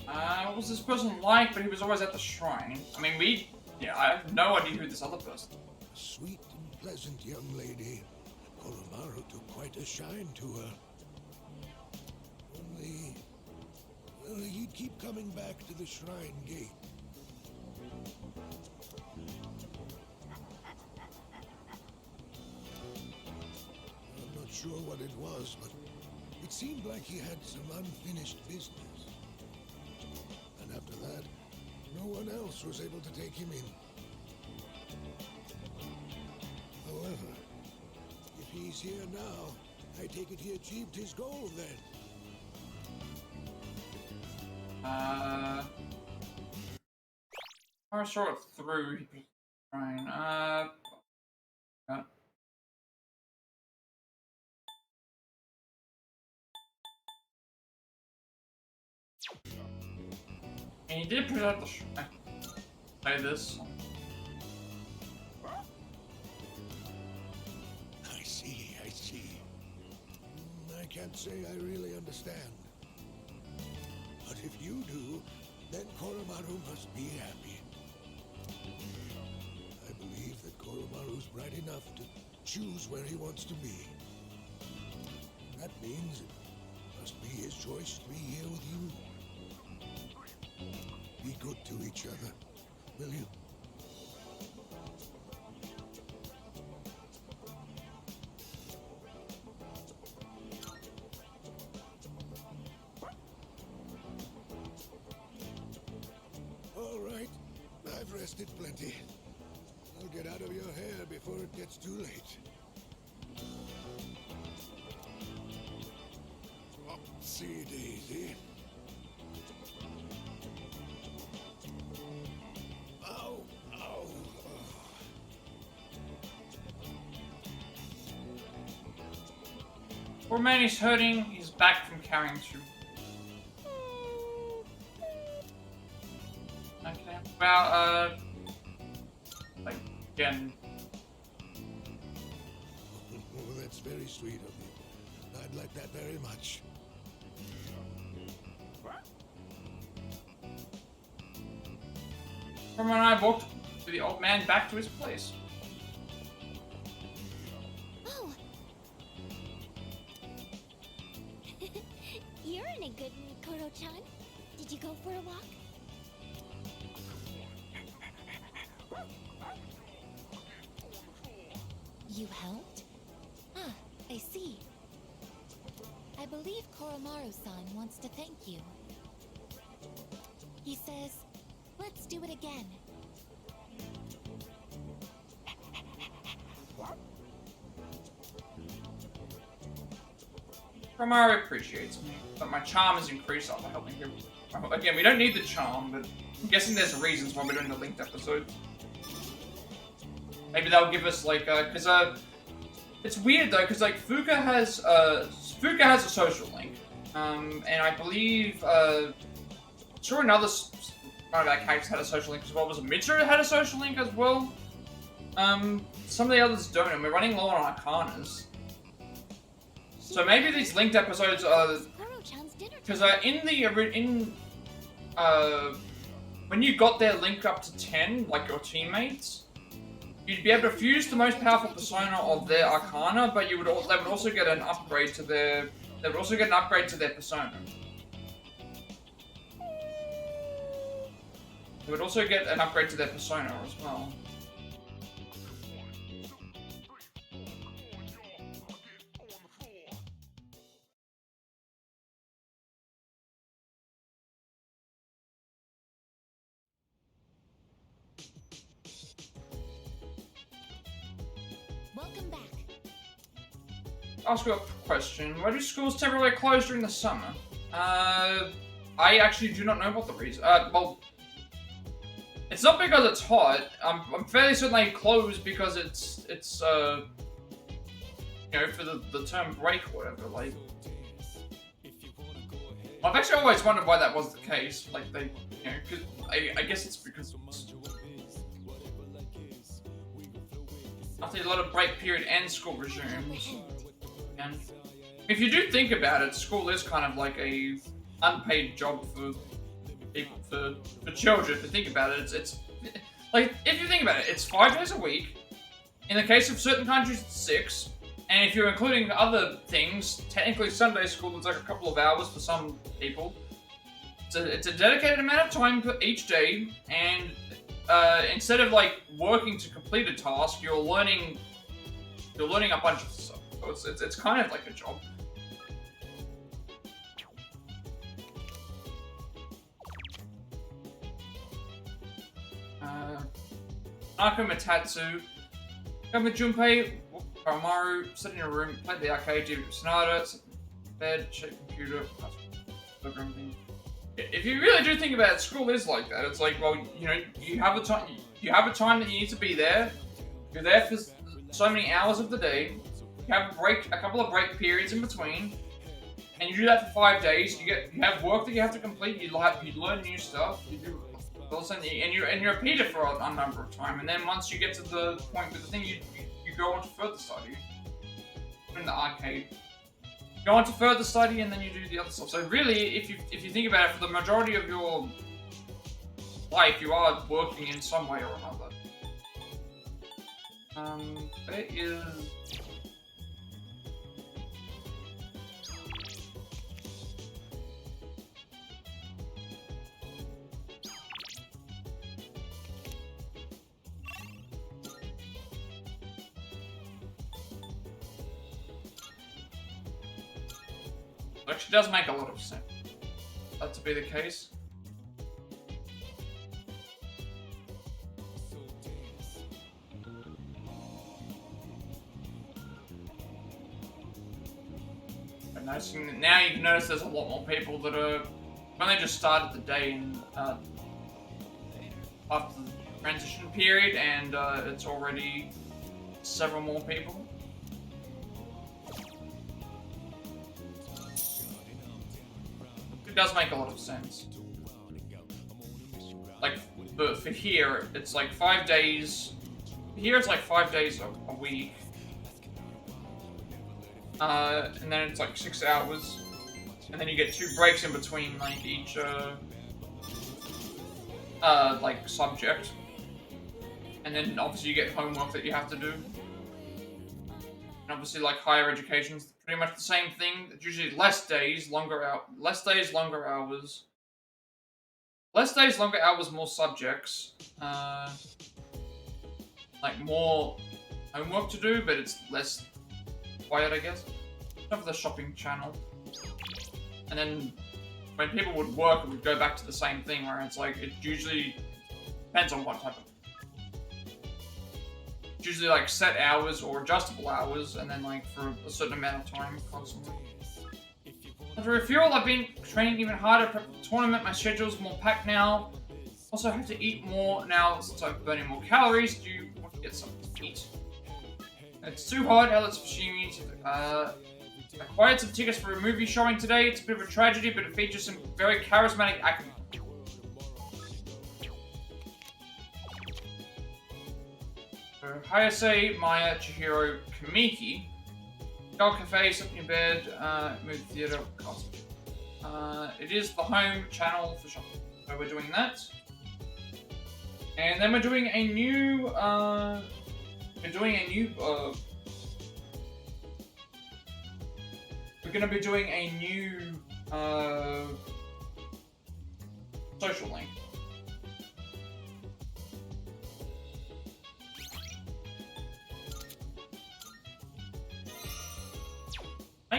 What was this person like? But he was always at the shrine. I mean, I have no idea who this other person is. A sweet and pleasant young lady. Koromaru took quite a shine to her. Only... well, he'd keep coming back to the shrine gate. I'm not sure what it was, but it seemed like he had some unfinished business. And after that, no one else was able to take him in. However, if he's here now, I take it he achieved his goal then. I sort of through. Fine. Yeah. And he did put out the say this. I see. I can't say I really understand. But if you do, then Koromaru must be happy. I believe that Koromaru's bright enough to choose where he wants to be. That means it must be his choice to be here with you. Be good to each other, will you? All right, I've rested plenty. I'll get out of your hair before it gets too late. Upsy daisy. Ow, ow. Poor man is hurting. He's back from carrying through. Okay. Well, again. Oh, that's very sweet of you. I'd like that very much. From when I walked with the old man back to his place. Oh. You're in a good mood, Koro-chan. Did you go for a walk? You helped? Ah, I see. I believe Koromaru-san wants to thank you. He says, let's do it again. Koromaru appreciates me, but my charm has increased after helping him. Again, we don't need the charm, but I'm guessing there's reasons why we're doing the linked episode. Maybe they'll give us like, cause it's weird though, cause like Fuka has a social link, and I believe sure another one of our characters had a social link as well. Was it Mitsuru had a social link as well? Some of the others don't, and we're running low on arcanas. So maybe these linked episodes are because when you got their link up to 10, like your teammates, you'd be able to fuse the most powerful persona of their arcana, but they would also get an upgrade to their persona. They would also get an upgrade to their persona as well. Welcome back. Ask you a question. Why do schools temporarily close during the summer? I actually do not know what the reason. Well, it's not because it's hot. I'm fairly certain they close because it's you know, for the term break or whatever. Like, I've actually always wondered why that was the case. Like they, you know, because I guess it's because after a lot of break period and school resumes. And if you do think about it, school is kind of like a unpaid job for people, for children. If you think about it, it's like, if you think about it, it's 5 days a week. In the case of certain countries, it's 6. And if you're including other things, technically Sunday school is like a couple of hours for some people. It's a dedicated amount of time for each day, and instead of like working to complete a task, you're learning a bunch of stuff. So it's kind of like a job. Ako Matatsu, come with Junpei, Koromaru, sit in a room, play the arcade, do Sonata, sit in bed, check computer, look everything. If you really do think about it, school is like that. It's like, well, you know, you have a time that you need to be there. You're there for so many hours of the day. You have a couple of break periods in between, and you do that for 5 days. You have work that you have to complete. You learn new stuff. You do and you repeat it for a number of time. And then once you get to the point with the thing, you go on to further study in the arcade. Go on to further study, and then you do the other stuff. So really, if you think about it, for the majority of your life, you are working in some way or another. There is. Actually does make a lot of sense. That to be the case. But noticing that now you can notice there's a lot more people that are when they just started the day in after the transition period, and it's already several more people. Does make a lot of sense. Like, but for here, it's like 5 days. Here it's like 5 days a week. And then it's like 6 hours. And then you get 2 breaks in between, like, each, like, subject. And then obviously you get homework that you have to do. And obviously, like, higher education's pretty much the same thing. It's usually less days, longer hours. Less days, longer hours. Less days, longer hours, more subjects. Like, more homework to do, but it's less quiet, I guess. Except for the shopping channel. And then, when people would work, it would go back to the same thing, where it's like, it usually depends on what type of... Usually like set hours or adjustable hours, and then like for a certain amount of time constantly. For refuel, I've been training even harder, prep for the tournament. My schedule's more packed now. Also have to eat more now since I'm burning more calories. Do you want to get something to eat? It's too hot. Alex Fushimi. I acquired some tickets for a movie showing today. It's a bit of a tragedy, but it features some very charismatic acting. Hayase, Maya, Chihiro, Kamiki. Go cafe, sleeping in bed, movie theater, concert. It is the home channel for shopping. So we're doing that. And then we're doing a new, we're gonna be doing a new, social link.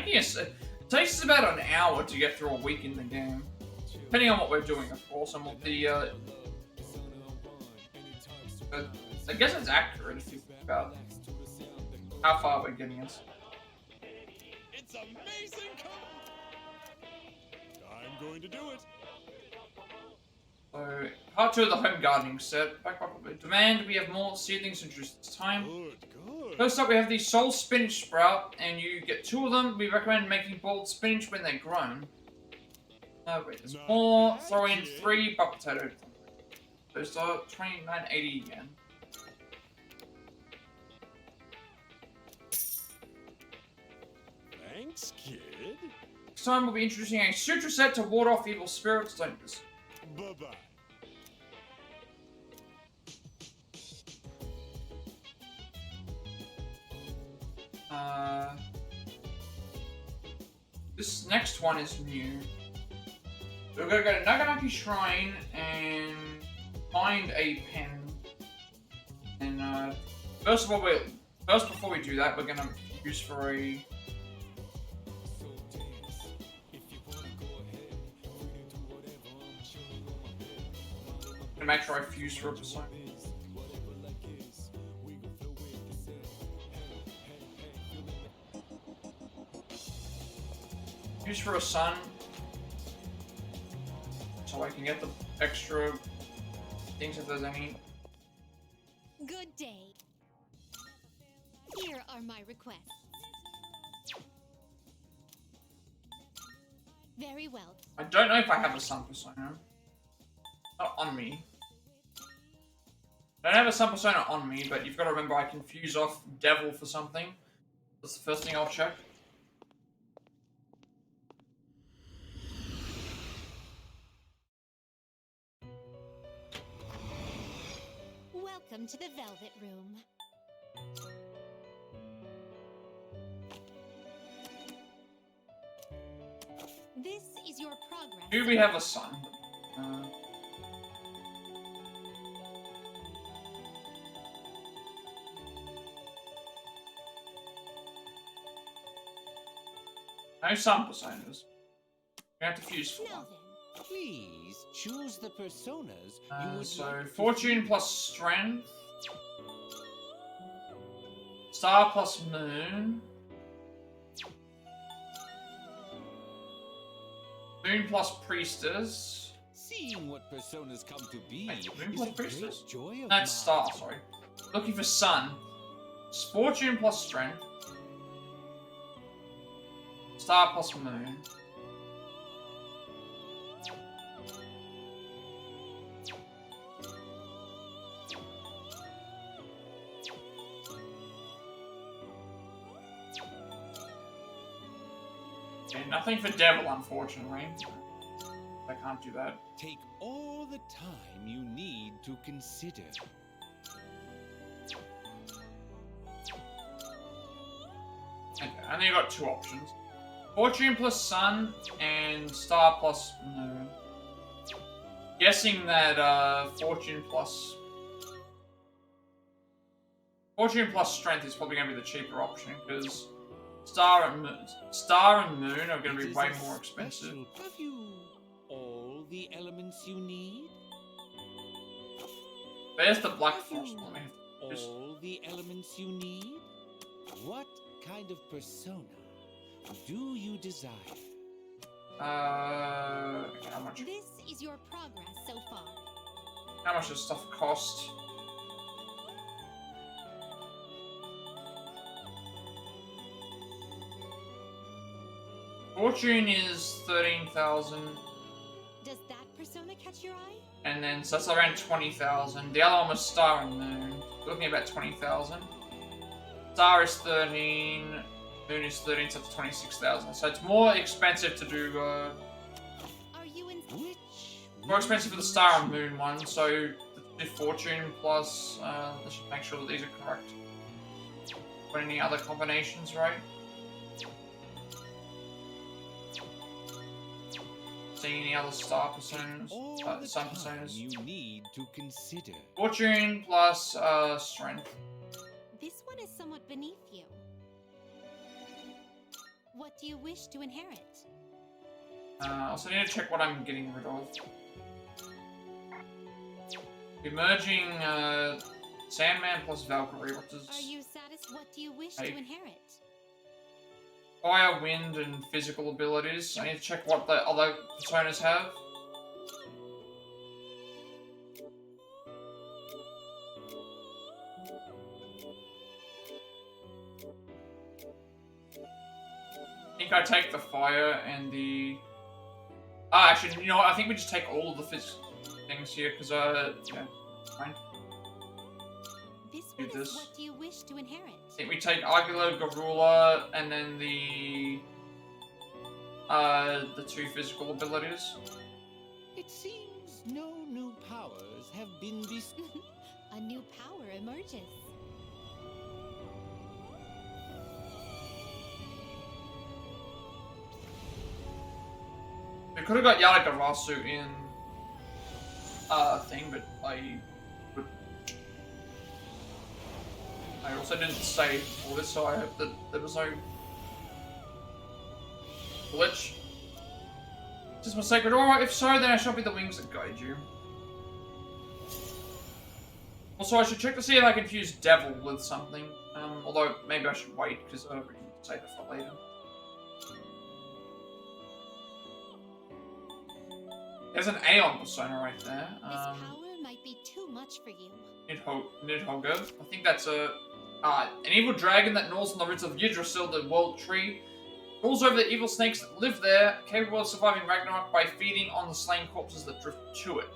It takes us about an hour to get through a week in the game. Depending on what we're doing, of course, and what the, I guess it's accurate if you think about how far we're getting us. It's amazing! I'm going to do it! So, part 2 of the home gardening set. Demand, we have more seedlings introduced this time. Good. First up, we have the soul spinach sprout, and you get 2 of them. We recommend making boiled spinach when they're grown. Wait, there's more. Throw in 3 butt potato. Those are 29.80 yen. Thanks, kid. Next time, we'll be introducing a sutra set to ward off evil spirits. Don't miss. Bye-bye. This next one is new. So we're gonna go to Naganaki Shrine and find a pen. And first before we do that, we're gonna use for a. Gonna make sure I fuse for a percent. Use for a sun. So I can get the extra things if there's any. Good day. Here are my requests. Very well. I don't know if I have a sun persona. Not on me. I don't have a sun persona on me, but you've got to remember I can fuse off devil for something. That's the first thing I'll check. Welcome to the Velvet Room. This is your progress. Do we have a sun? No sun personas. We have to fuse for one. Please choose the personas you would So, like to fortune plus strength. Star plus moon. Moon plus priestess. Seeing what personas come to be Wait, moon is plus a priestess? great joy of That's mine. star, sorry. Looking for sun. Fortune plus strength. Star plus moon. Okay, nothing for devil, unfortunately. I can't do that. Take all the time you need to consider. Okay, I only got two options. Fortune plus sun and star plus moon. Guessing that fortune plus strength is probably going to be the cheaper option because star and moon are going to be way more expensive. Have you all the elements you need? There's the black frost one. All the elements you need? What kind of persona do you desire? Okay, how much? This is your progress so far. How much does stuff cost? Fortune is 13,000. Does that persona catch your eye? And then, so that's around 20,000. The other one was Star and Moon. We're looking at about 20,000. Star is 13. Moon is 13, so it's 26,000. So it's more expensive to do, Are you in more expensive for the Star and Moon one, so the Fortune plus, let's just make sure that these are correct. Put any other combinations, right? See any other star personas? Sun personas? You need to consider. Fortune plus strength. This one is somewhat beneath you. What do you wish to inherit? Also need to check what I'm getting rid of. Emerging Sandman plus Valkyrie. What does Are you satisfied? What do you wish Hey. to inherit? fire, wind, and physical abilities? I need to check what the other personas have. I think I take the fire and the... Ah, actually, you know what? I think we just take all of the things here, because, yeah, fine. This Do one this. is what do you wish to inherit? I think we take Argula, Garula, and then the two physical abilities. It seems no new powers have been bestowed. A new power emerges. We could have got Yadagarasu in thing, but I also didn't save for this, so I hope that there was no glitch. Just my sacred aura. If so, then I shall be the wings that guide you. Also, I should check to see if I can fuse Devil with something. Although maybe I should wait because I already saved it for later. There's an Aeon persona right there. This power might be too much for you. Nidhogger. I think that's an evil dragon that gnaws on the roots of Yggdrasil, the world tree. Rules over the evil snakes that live there, capable of surviving Ragnarok by feeding on the slain corpses that drift to it.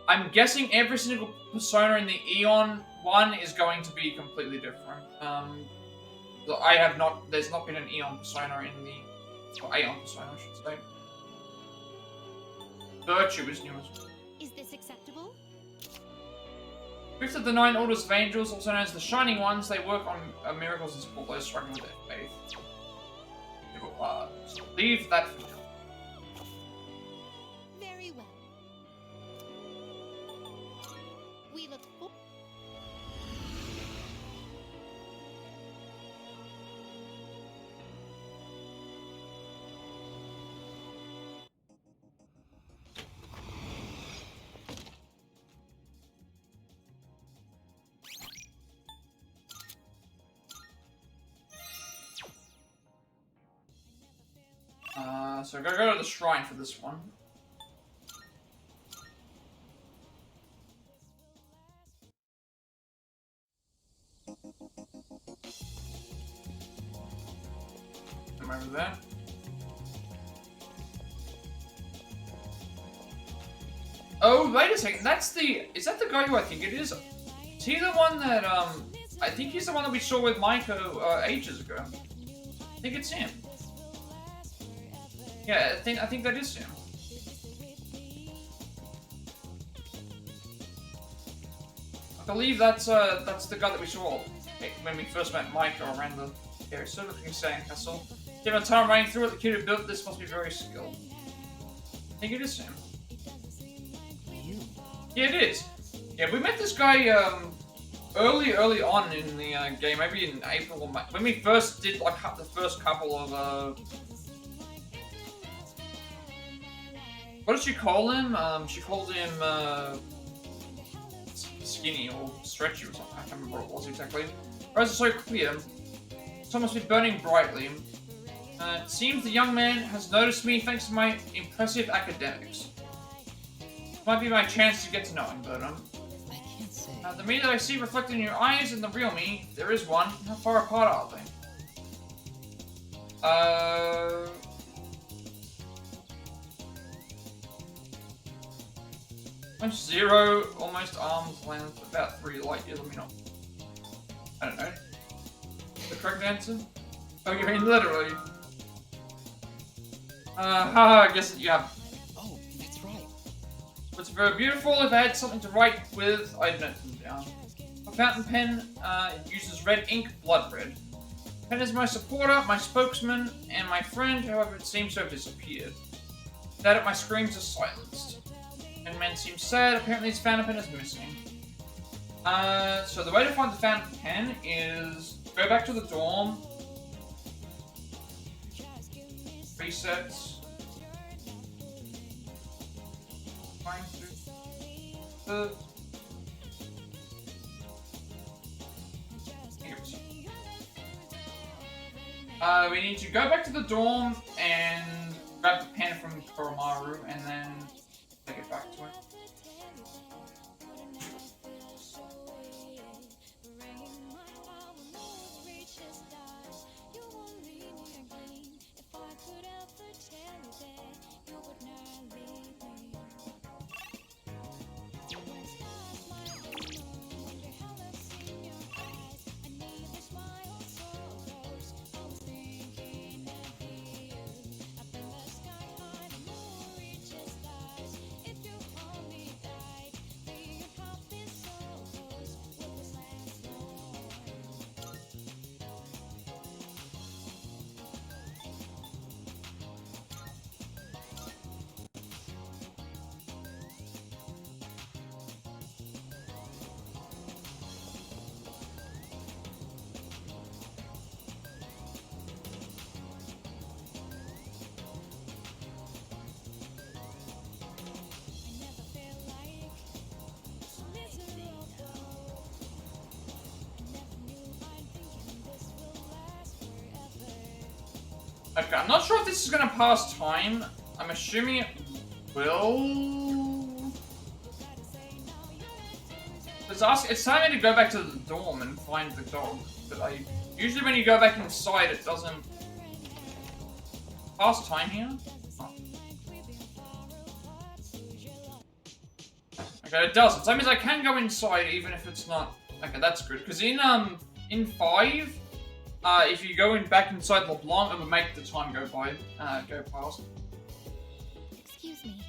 I'm guessing every single persona in the Eon one is going to be completely different. There's not been an Eon persona in the, or Aeon persona, I should say. Virtue is new as well. Is this acceptable? Fifth of the 9 Orders of Angels, also known as the Shining Ones, they work on miracles and support those struggling with their faith. So leave that for now. Very well. We look forward. So I gotta go to the shrine for this one. Come over there. Oh, wait a second. Is that the guy who I think it is? Is he the one that, I think he's the one that we saw with Maiko, ages ago. I think it's him. Yeah, I think that is him. I believe that's the guy that we saw when we first met Maiko around the area. So looking sandcastle. Given time running through it, the kid who built this must be very skilled. I think it is him. Yeah, it is. Yeah, we met this guy early on in the game, maybe in April or May, when we first did like the first couple of what did she call him? She called him skinny or stretchy or something. I can't remember what it was exactly. Rose is so clear. Sun must be burning brightly. It seems the young man has noticed me thanks to my impressive academics. Might be my chance to get to know him, but I can't say. the me that I see reflected in your eyes and the real me, if there is one, how far apart are they? Almost 0, almost arm's length, about 3 light years, let me know. I don't know. The correct answer? Oh, you mean literally? I guess that you have. Oh, that's right. It's very beautiful. If I had something to write with, I'd note them down. A fountain pen uses red ink, blood red. Pen is my supporter, my spokesman, and my friend, however it seems to have disappeared. Without it, my screams are silenced. And men seem sad, apparently his fountain pen is missing. So the way to find the fountain pen is go back to the dorm. Resets. Find through we need to go back to the dorm and grab the pen from Koromaru and then take it back to it. Okay, I'm not sure if this is gonna pass time. I'm assuming it will. It's telling me to go back to the dorm and find the dog, but usually when you go back inside, it doesn't pass time here. Oh. Okay, it doesn't. So that means I can go inside even if it's not. Okay, that's good. Because in 5, if you go back inside LeBlanc, it will make the time go past. Excuse me.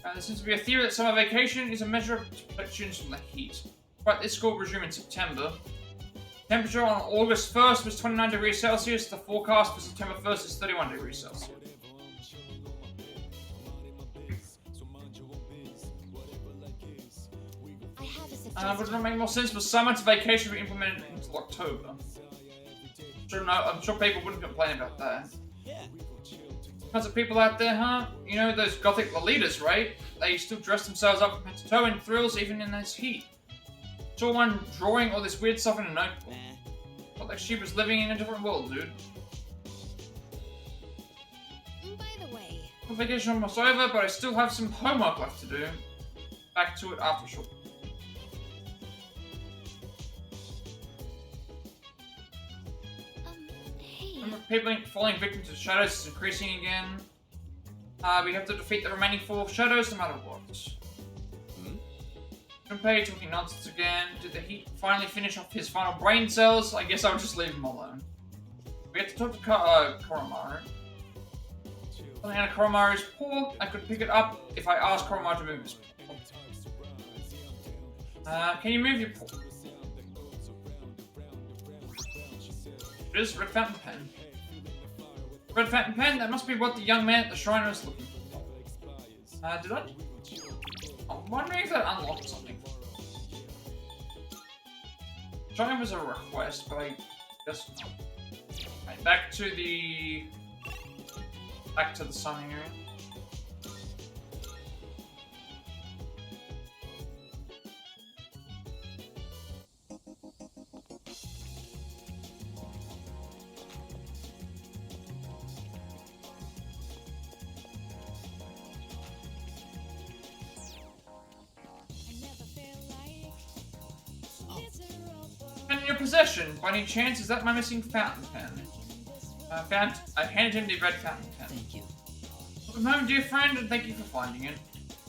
There seems to be a theory that summer vacation is a measure of protection from the heat. But this school will resume in September. Temperature on August 1st was 29 degrees Celsius. The forecast for September 1st is 31 degrees Celsius. Would it make more sense for summer to vacation be implemented until October? I'm sure people wouldn't complain about that. Tons of people out there, huh? You know those gothic Lolitas, right? They still dress themselves up from head to toe in thrills even in this heat. Saw one drawing all this weird stuff in a notebook. Felt like she was living in a different world, dude. By the way... Vacation almost over, but I still have some homework left to do. Back to it after short. People falling victim to the shadows is increasing again. We have to defeat the remaining 4 shadows no matter what. Junpei talking nonsense again. Did the heat finally finish off his final brain cells? I guess I'll just leave him alone. We have to talk to Koromaru. Something out of Koromaru's paw. I could pick it up if I asked Koromaru to move his paw. Can you move your paw? It is Red Fountain Pen. Red Fountain Pen? That must be what the young man at the shrine was looking for. Did I? I'm wondering if that unlocked something. Shrine was a request, but I guess not. Right, back to the sun area. Possession. By any chance, is that my missing fountain pen? I handed him the red fountain pen. Thank you. Welcome home, dear friend, and thank you for finding it.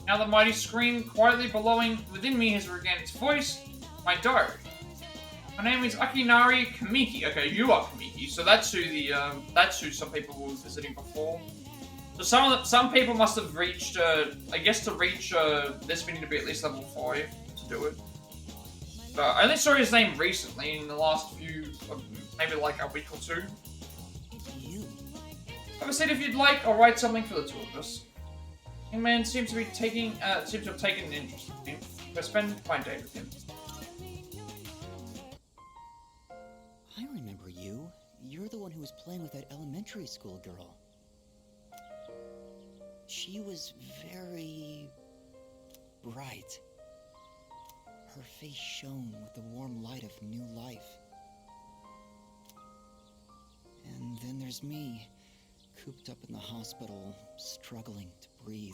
Now the mighty scream quietly bellowing within me has regained its voice. My diary. My name is Akinari Kamiki. Okay, you are Kamiki. So that's who some people were visiting before. So some people must have reached. I guess to reach this, we need to be at least level 5 to do it. I only saw his name recently in the last few, maybe like a week or 2. Have a seat if you'd like. I'll write something for the 2 of us. Young man seems to have taken an interest in me. I spend my day with him. I remember you. You're the one who was playing with that elementary school girl. She was very bright. Her face shone with the warm light of new life. And then there's me, cooped up in the hospital, struggling to breathe.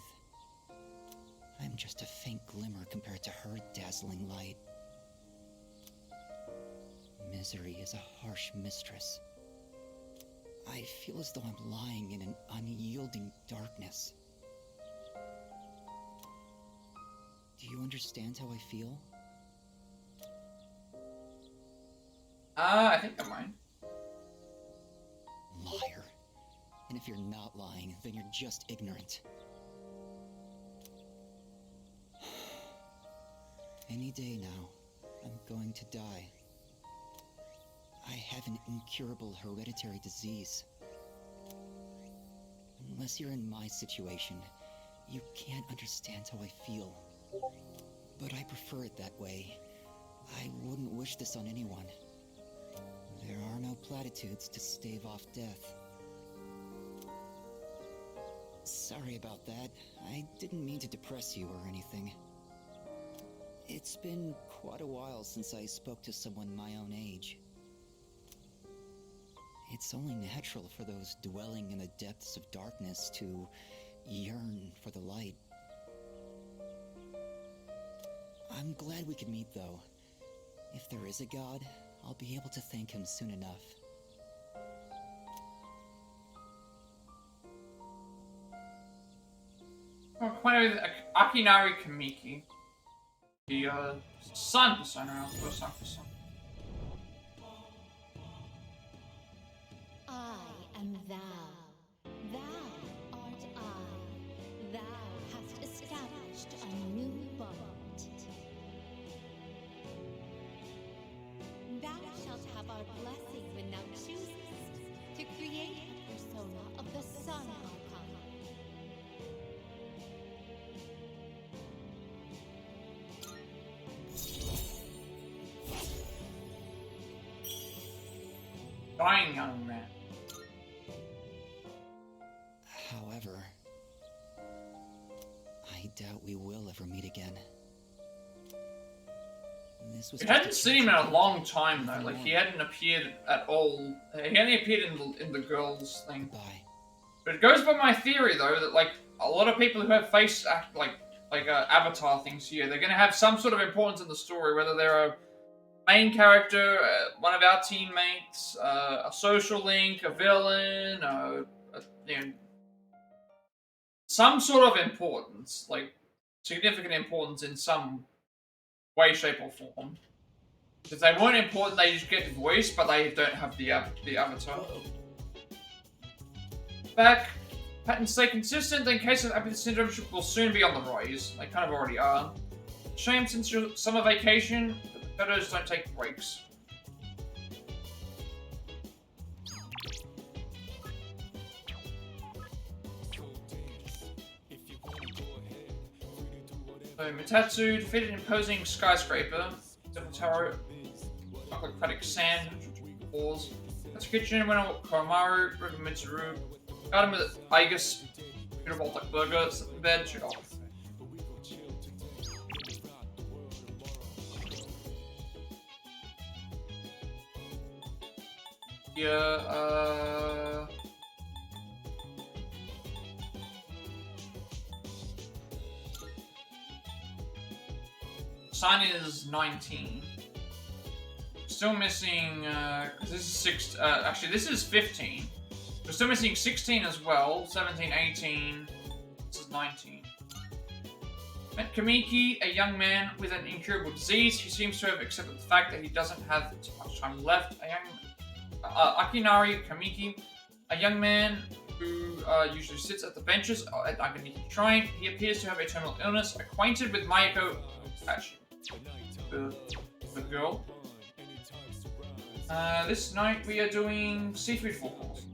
I'm just a faint glimmer compared to her dazzling light. Misery is a harsh mistress. I feel as though I'm lying in an unyielding darkness. Do you understand how I feel? I think I might. Liar. And if you're not lying, then you're just ignorant. Any day now, I'm going to die. I have an incurable hereditary disease. Unless you're in my situation, you can't understand how I feel. But I prefer it that way. I wouldn't wish this on anyone. There are no platitudes to stave off death. Sorry about that. I didn't mean to depress you or anything. It's been quite a while since I spoke to someone my own age. It's only natural for those dwelling in the depths of darkness to yearn for the light. I I'm glad we could meet, though. If there is a god, I'll be able to thank him soon enough. I'm acquainted with Akinari Kamiki. The sun persona, or sun persona. I am thou. Thou art I. Thou hast established a new bond. Thou shalt have our blessing when thou choosest to create a persona of the Sun Arcana. Dying young man. However, I doubt we will ever meet again. This was We hadn't seen him in a long time though. Like he hadn't appeared at all. He only appeared in the girls thing. But it goes by my theory though that like a lot of people who have face act like avatar things here, they're gonna have some sort of importance in the story, whether they're a main character, one of our teammates, a social link, a villain, you know, some sort of importance, like significant importance in some way, shape, or form. If they weren't important, they just get voiced, but they don't have the avatar. Back, patterns stay consistent. In case of Apathy Syndrome, will soon be on the rise. They kind of already are. Shame since your summer vacation, but the photos don't take breaks. So, Mitatsu defeated an imposing skyscraper. Double tower, aquatic sand, pause. That's a kitchen, went on Koromaru, River Mitsuru. Got him with Igus, Peter Baltic burger, slept in bed, shoot off. Yeah, Sign is 19. Still missing, cause this is 6, actually this is 15. We're still missing 16 as well, 17, 18, this is 19. Met Kamiki, a young man with an incurable disease. He seems to have accepted the fact that he doesn't have too much time left. A young, Akinari Kamiki, a young man who usually sits at the benches at Aganiki Shrine. He appears to have a terminal illness, acquainted with Mayako Hachi, the girl. This night we are doing seafood forecourse.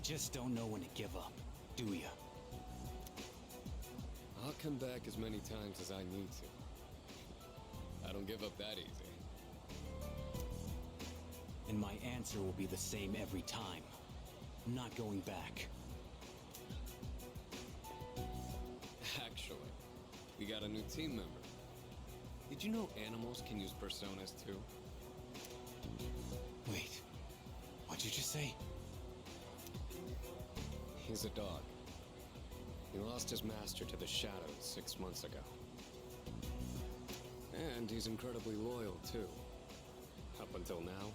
Just don't know when to give up, do ya? I'll come back as many times as I need to. I don't give up that easy. And my answer will be the same every time. I'm not going back. Actually, we got a new team member. Did you know animals can use personas too? Wait, what'd you just say? He's a dog. He lost his master to the shadows 6 months ago. And he's incredibly loyal, too. Up until now,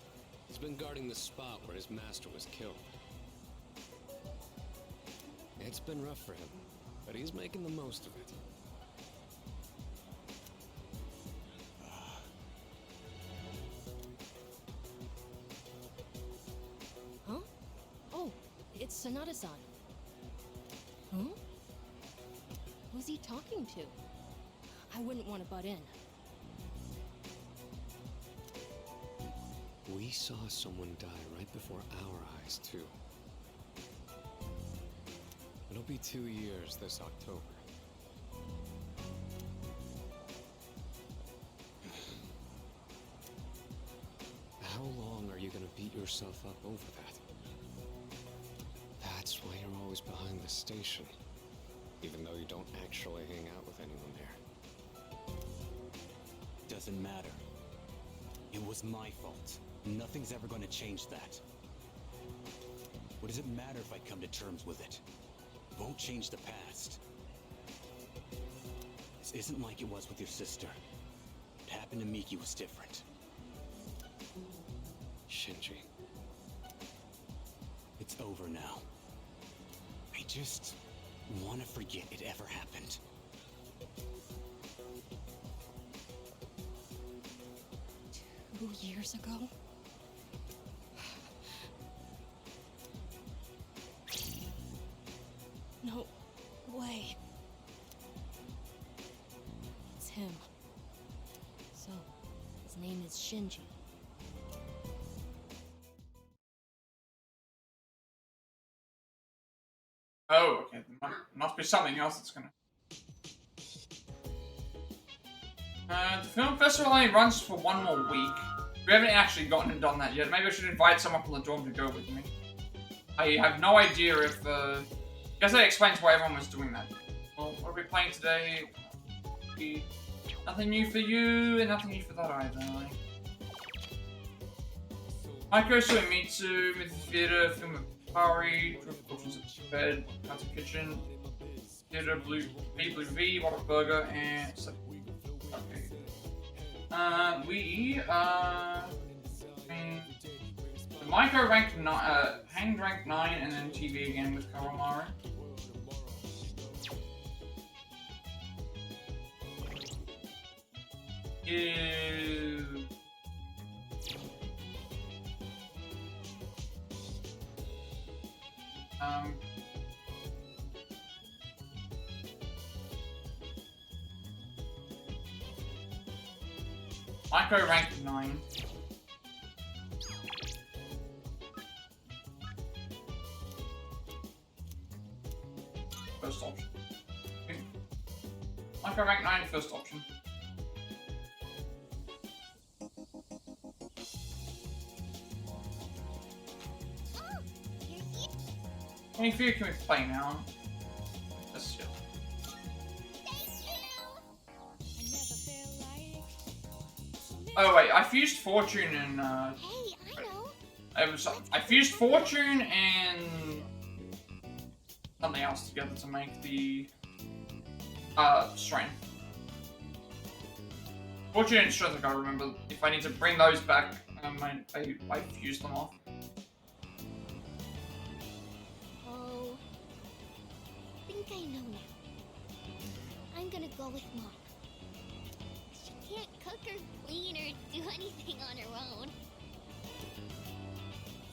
he's been guarding the spot where his master was killed. It's been rough for him, but he's making the most of it. Huh? Oh, it's Sonata-san. Huh? Who's he talking to? I wouldn't want to butt in. We saw someone die right before our eyes, too. It'll be 2 years this October. How long are you gonna beat yourself up over that? That's why you're always behind the station, even though you don't actually hang out with anyone there. Doesn't matter. It was my fault. Nothing's ever going to change that. What does it matter if I come to terms with it? It won't change the past. This isn't like it was with your sister. What happened to Miki was different. Shinji. It's over now. I just want to forget it ever happened. Two years ago? No way. It's him. So, his name is Shinji. Oh, okay. There must be something else that's gonna... the film festival only runs for 1 more week. We haven't actually gotten and done that yet. Maybe I should invite someone from the dorm to go with me. I have no idea if, I guess that explains why everyone was doing that. Well, what are we playing today? Nothing new for you, and nothing new for that either. Micro and Mitsuru, Myth Theater, Film of Pari, True Cultures at Bed, Council Kitchen, Theater, Blue V, Water Burger, and... Okay. The Micro ranked Hanged ranked 9, and then TV again with Kawamara. Ew. Micro ranked 9. First option. Okay. Micro ranked 9, first option. How many fear can we play now? Let's chill. Oh wait, I fused Fortune and Hey, I know. I fused Fortune and something else together to make the Strength. Fortune and Strength, I gotta remember. If I need to bring those back, I fused them off. Oh, I think I know now. I'm gonna go with Mom. She can't cook or clean or do anything on her own.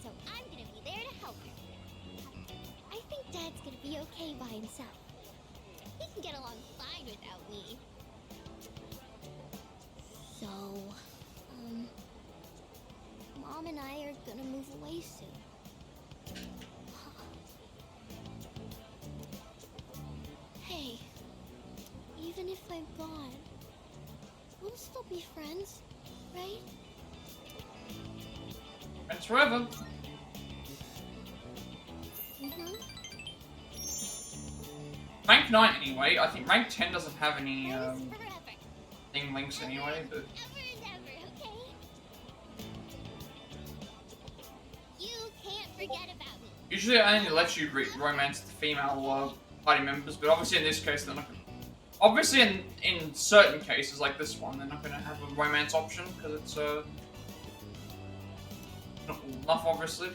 So I'm gonna be there to help her. I think Dad's gonna be okay by himself. He can get along fine without me. So, Mom and I are gonna move away soon. Hey, even if I'm gone, we'll still be friends, right? Friends forever. Rank 9 anyway. I think rank 10 doesn't have any thing links anyway, but You can't forget about me. usually it only lets you romance the female party members, but obviously in this case they're not gonna... Obviously in certain cases like this one, they're not gonna have a romance option because it's not enough obviously.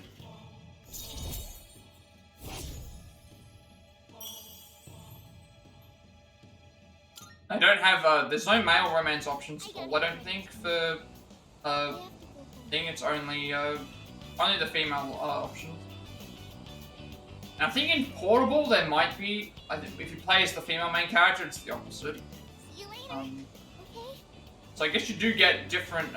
I don't have, there's no male romance options at all, I don't think, for, thing. It's only, only the female, options. And I think in Portable, there might be, if you play as the female main character, it's the opposite. So I guess you do get different,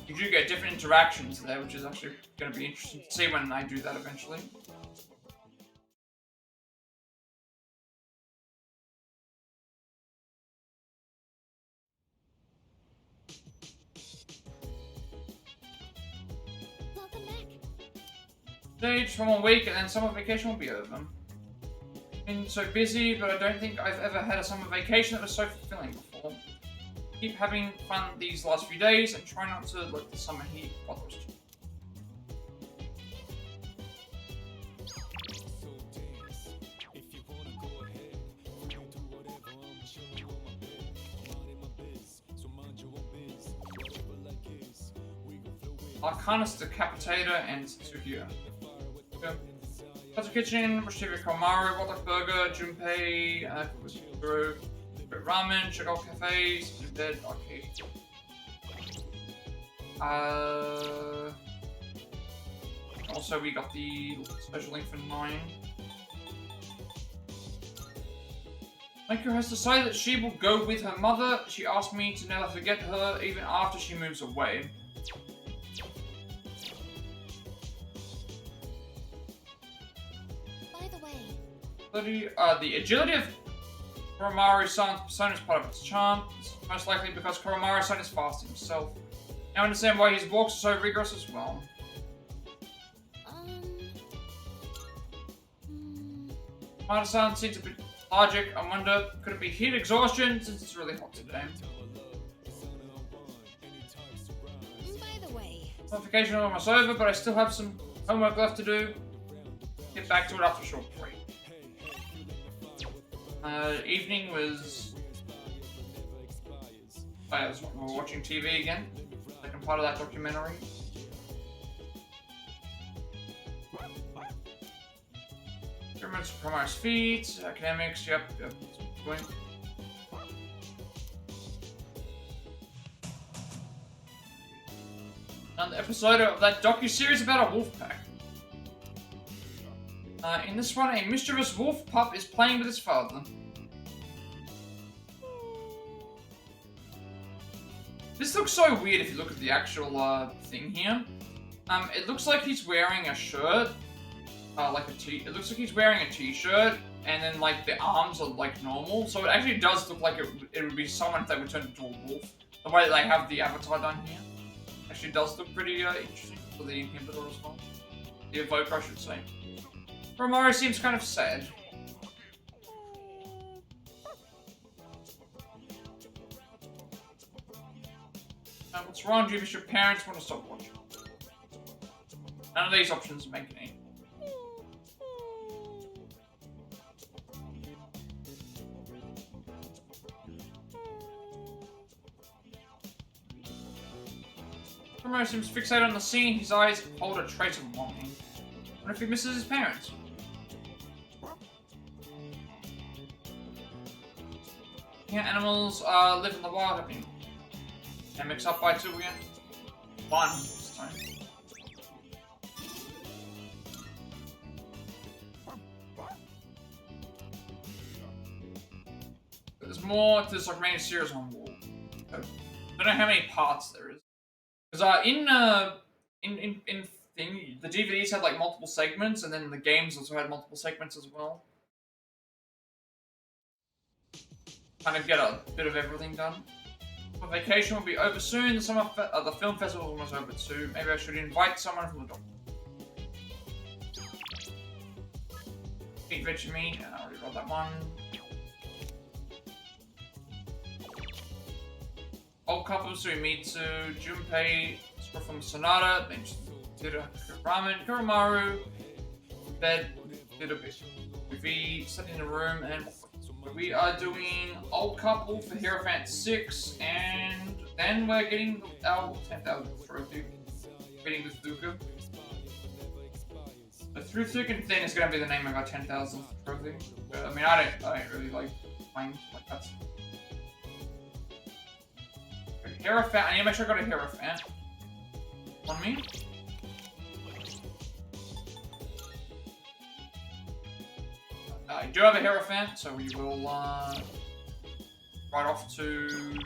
you do get different interactions there, which is actually going to be interesting to see when I do that eventually. Just one more week and then summer vacation will be over. Been so busy, but I don't think I've ever had a summer vacation that was so fulfilling before. Keep having fun these last few days and try not to let the summer heat bother us. Arcanus Decapitator and Tsuhira. That's a kitchen, Rashivia Komaru, Watak Burger, Junpei, Mitsuru, Ramen, Chagol Cafes, Bed, Arcade. Also, we got the special link for 9. Maiko has decided that she will go with her mother. She asked me to never forget her even after she moves away. The agility of Koromaru-san's persona is part of its charm. It's most likely because Koromaru-san is fast himself. Now I understand why his walks are so rigorous as well. Koromaru-san seems a bit lethargic. I wonder, could it be heat exhaustion since it's really hot today? By the way, Vacation is almost over, but I still have some homework left to do. Get back to it after a short break. Evening was... we were watching TV again. Second part of that documentary. Pyramids for Koromaru's feet, academics, yep. Going. Another episode of that docu-series about a wolf pack. In this one, a mischievous wolf pup is playing with his father. This looks so weird if you look at the actual thing here. It looks like he's wearing a shirt, it looks like he's wearing a t-shirt, and then like the arms are like normal. So it actually does look like it would be someone that would turn into a wolf. The way that they have the avatar done here actually does look pretty interesting for the inhibitor as well. The evoker, I should say. Koromaru seems kind of sad. What's wrong? Do you miss your parents? Want to stop watching? None of these options make any. Koromaru seems fixated on the scene. His eyes hold a trace of longing. What if he misses his parents? Yeah, animals live in the wild, I mean. And mix up by 2 again. 1 this time. There's more to this like main series on wall. I don't know how many parts there is. Because in thing, the DVDs had like multiple segments, and then the games also had multiple segments as well. Kind of get a bit of everything done. My vacation will be over soon. The film festival is almost over too. Maybe I should invite someone from the doctor. Eat veg meat. I already got that one. Old couple, Mitsuru, Junpei, from Sonata, Ramen, Koromaru, bed, did a bit. We sat in the room, and we are doing Old Couple for Hierophant 6, and then we're getting our 10,000 trophy, meeting with Luca. The Through Thick and Thin is gonna be the name of our 10,000th trophy. I mean, I don't really like playing like that. Hierophant. I need to make sure I got a Hierophant on me. I do have a Hierophant, so we will right off to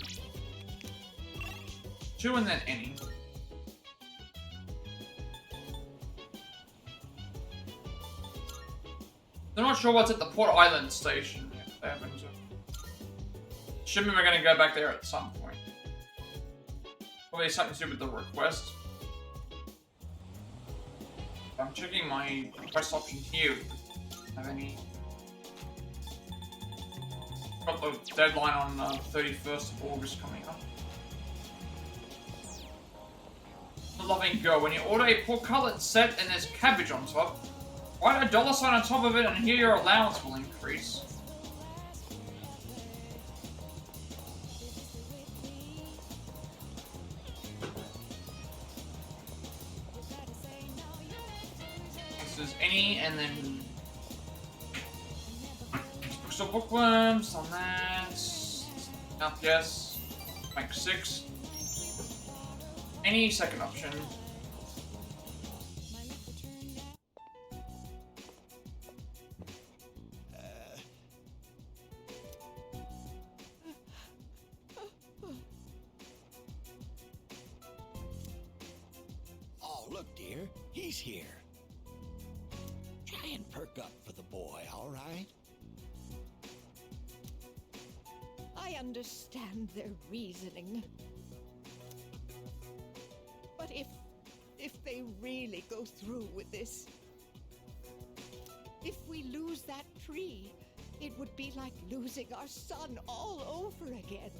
2 and then any. I'm not sure what's at the Port Island station. Shipment, we're gonna go back there at some point. Probably something to do with the request. I'm checking my request option here. Have any? Got the deadline on 31st of August coming up. The Loving Girl. When you order a pork-cutlet set and there's cabbage on top, write a $sign on top of it and here your allowance will increase. This is any, and then books or bookworms on that. Enough, yes. Make 6. Any second option. Look, dear, he's here. Try and perk up for the boy, all right? I understand their reasoning. But if they really go through with this, if we lose that tree, it would be like losing our son all over again.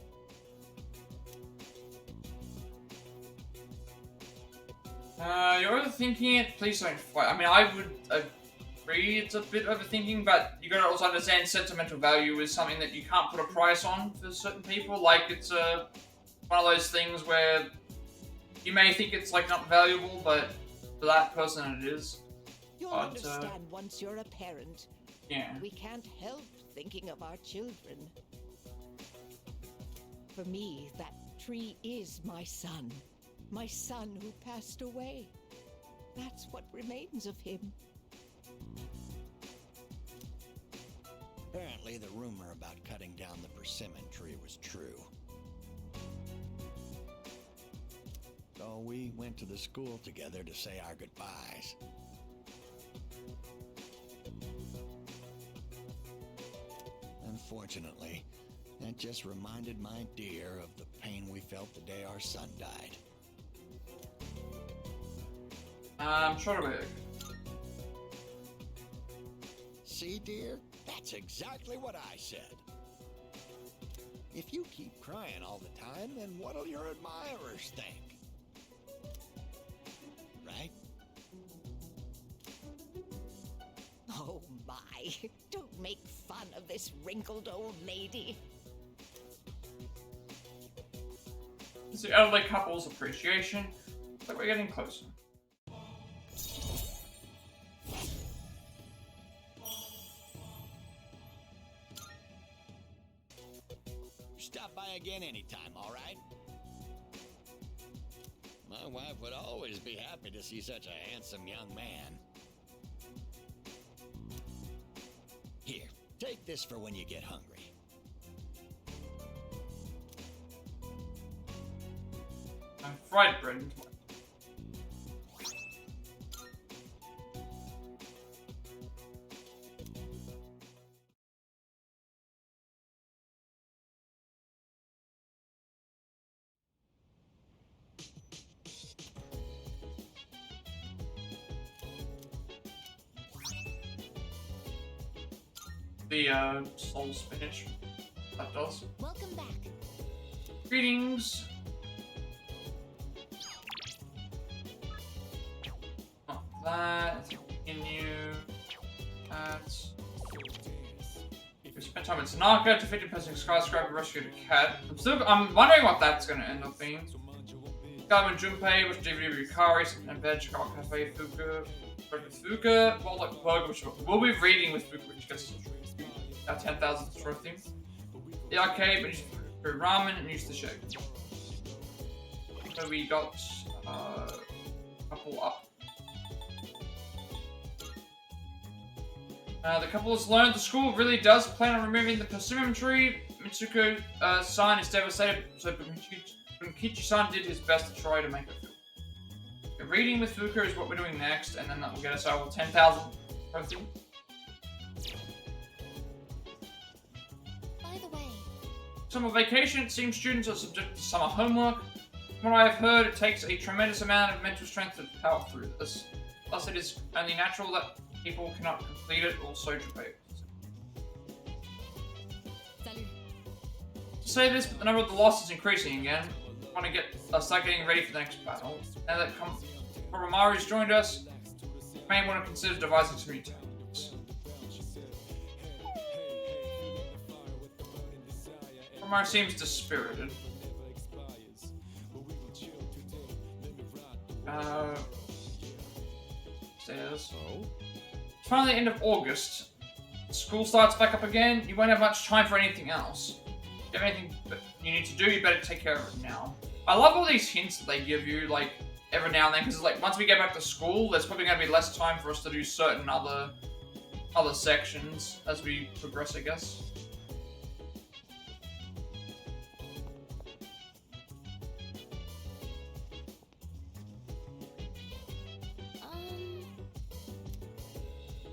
You're overthinking it. Please don't fight. I mean, I would agree it's a bit overthinking, but you gotta also understand sentimental value is something that you can't put a price on for certain people. Like, it's one of those things where you may think it's like not valuable, but for that person it is. You'll understand once you're a parent. Yeah. We can't help thinking of our children. For me, that tree is my son. My son who passed away. That's what remains of him. Apparently the rumor about cutting down the persimmon tree was true. So we went to the school together to say our goodbyes. Unfortunately, that just reminded my dear of the pain we felt the day our son died. Short of it. See, dear? That's exactly what I said. If you keep crying all the time, then what'll your admirers think? Right? Oh my, don't make fun of this wrinkled old lady. It's the elderly couple's appreciation. Looks like we're getting closer. Stop by again anytime, all right? My wife would always be happy to see such a handsome young man. Here, take this for when you get hungry. Fried bread. The soul spinach. That does. Welcome back. Greetings. Not that. Continue. That. We spent time in Tanaka, defeated passing skyscraper, rescued a cat. I'm wondering what that's gonna end up being. Garmin Junpei, which DVD Rikari, something in bed, Chicago Cafe, Fuku. Read with Fuka, well, like Burger, which we'll be reading with Fuka, which gets our 10,000th trophy. The arcade, but use ramen and use the shake. So we got a couple up. The couple has learned the school really does plan on removing the persimmon tree. Mitsuko-san is devastated, so Bunkichi-san did his best to try to make it feel. Reading with Fuka is what we're doing next, and then that will get us our 10,000 trophy. By the way, Summer vacation, it seems students are subject to summer homework. From what I have heard, it takes a tremendous amount of mental strength to power through this. Thus, it is only natural that people cannot complete it or so debate. To say this, but the number of the loss is increasing again. I want to start getting ready for the next battle. Now that Koromaru's joined us, you may want to consider devising some new tactics. Koromaru seems dispirited. Stairs. It's finally the end of August. School starts back up again. You won't have much time for anything else. If you have anything you need to do, you better take care of it now. I love all these hints that they give you, like, every now and then, because, like, once we get back to school, there's probably going to be less time for us to do certain other sections as we progress, I guess.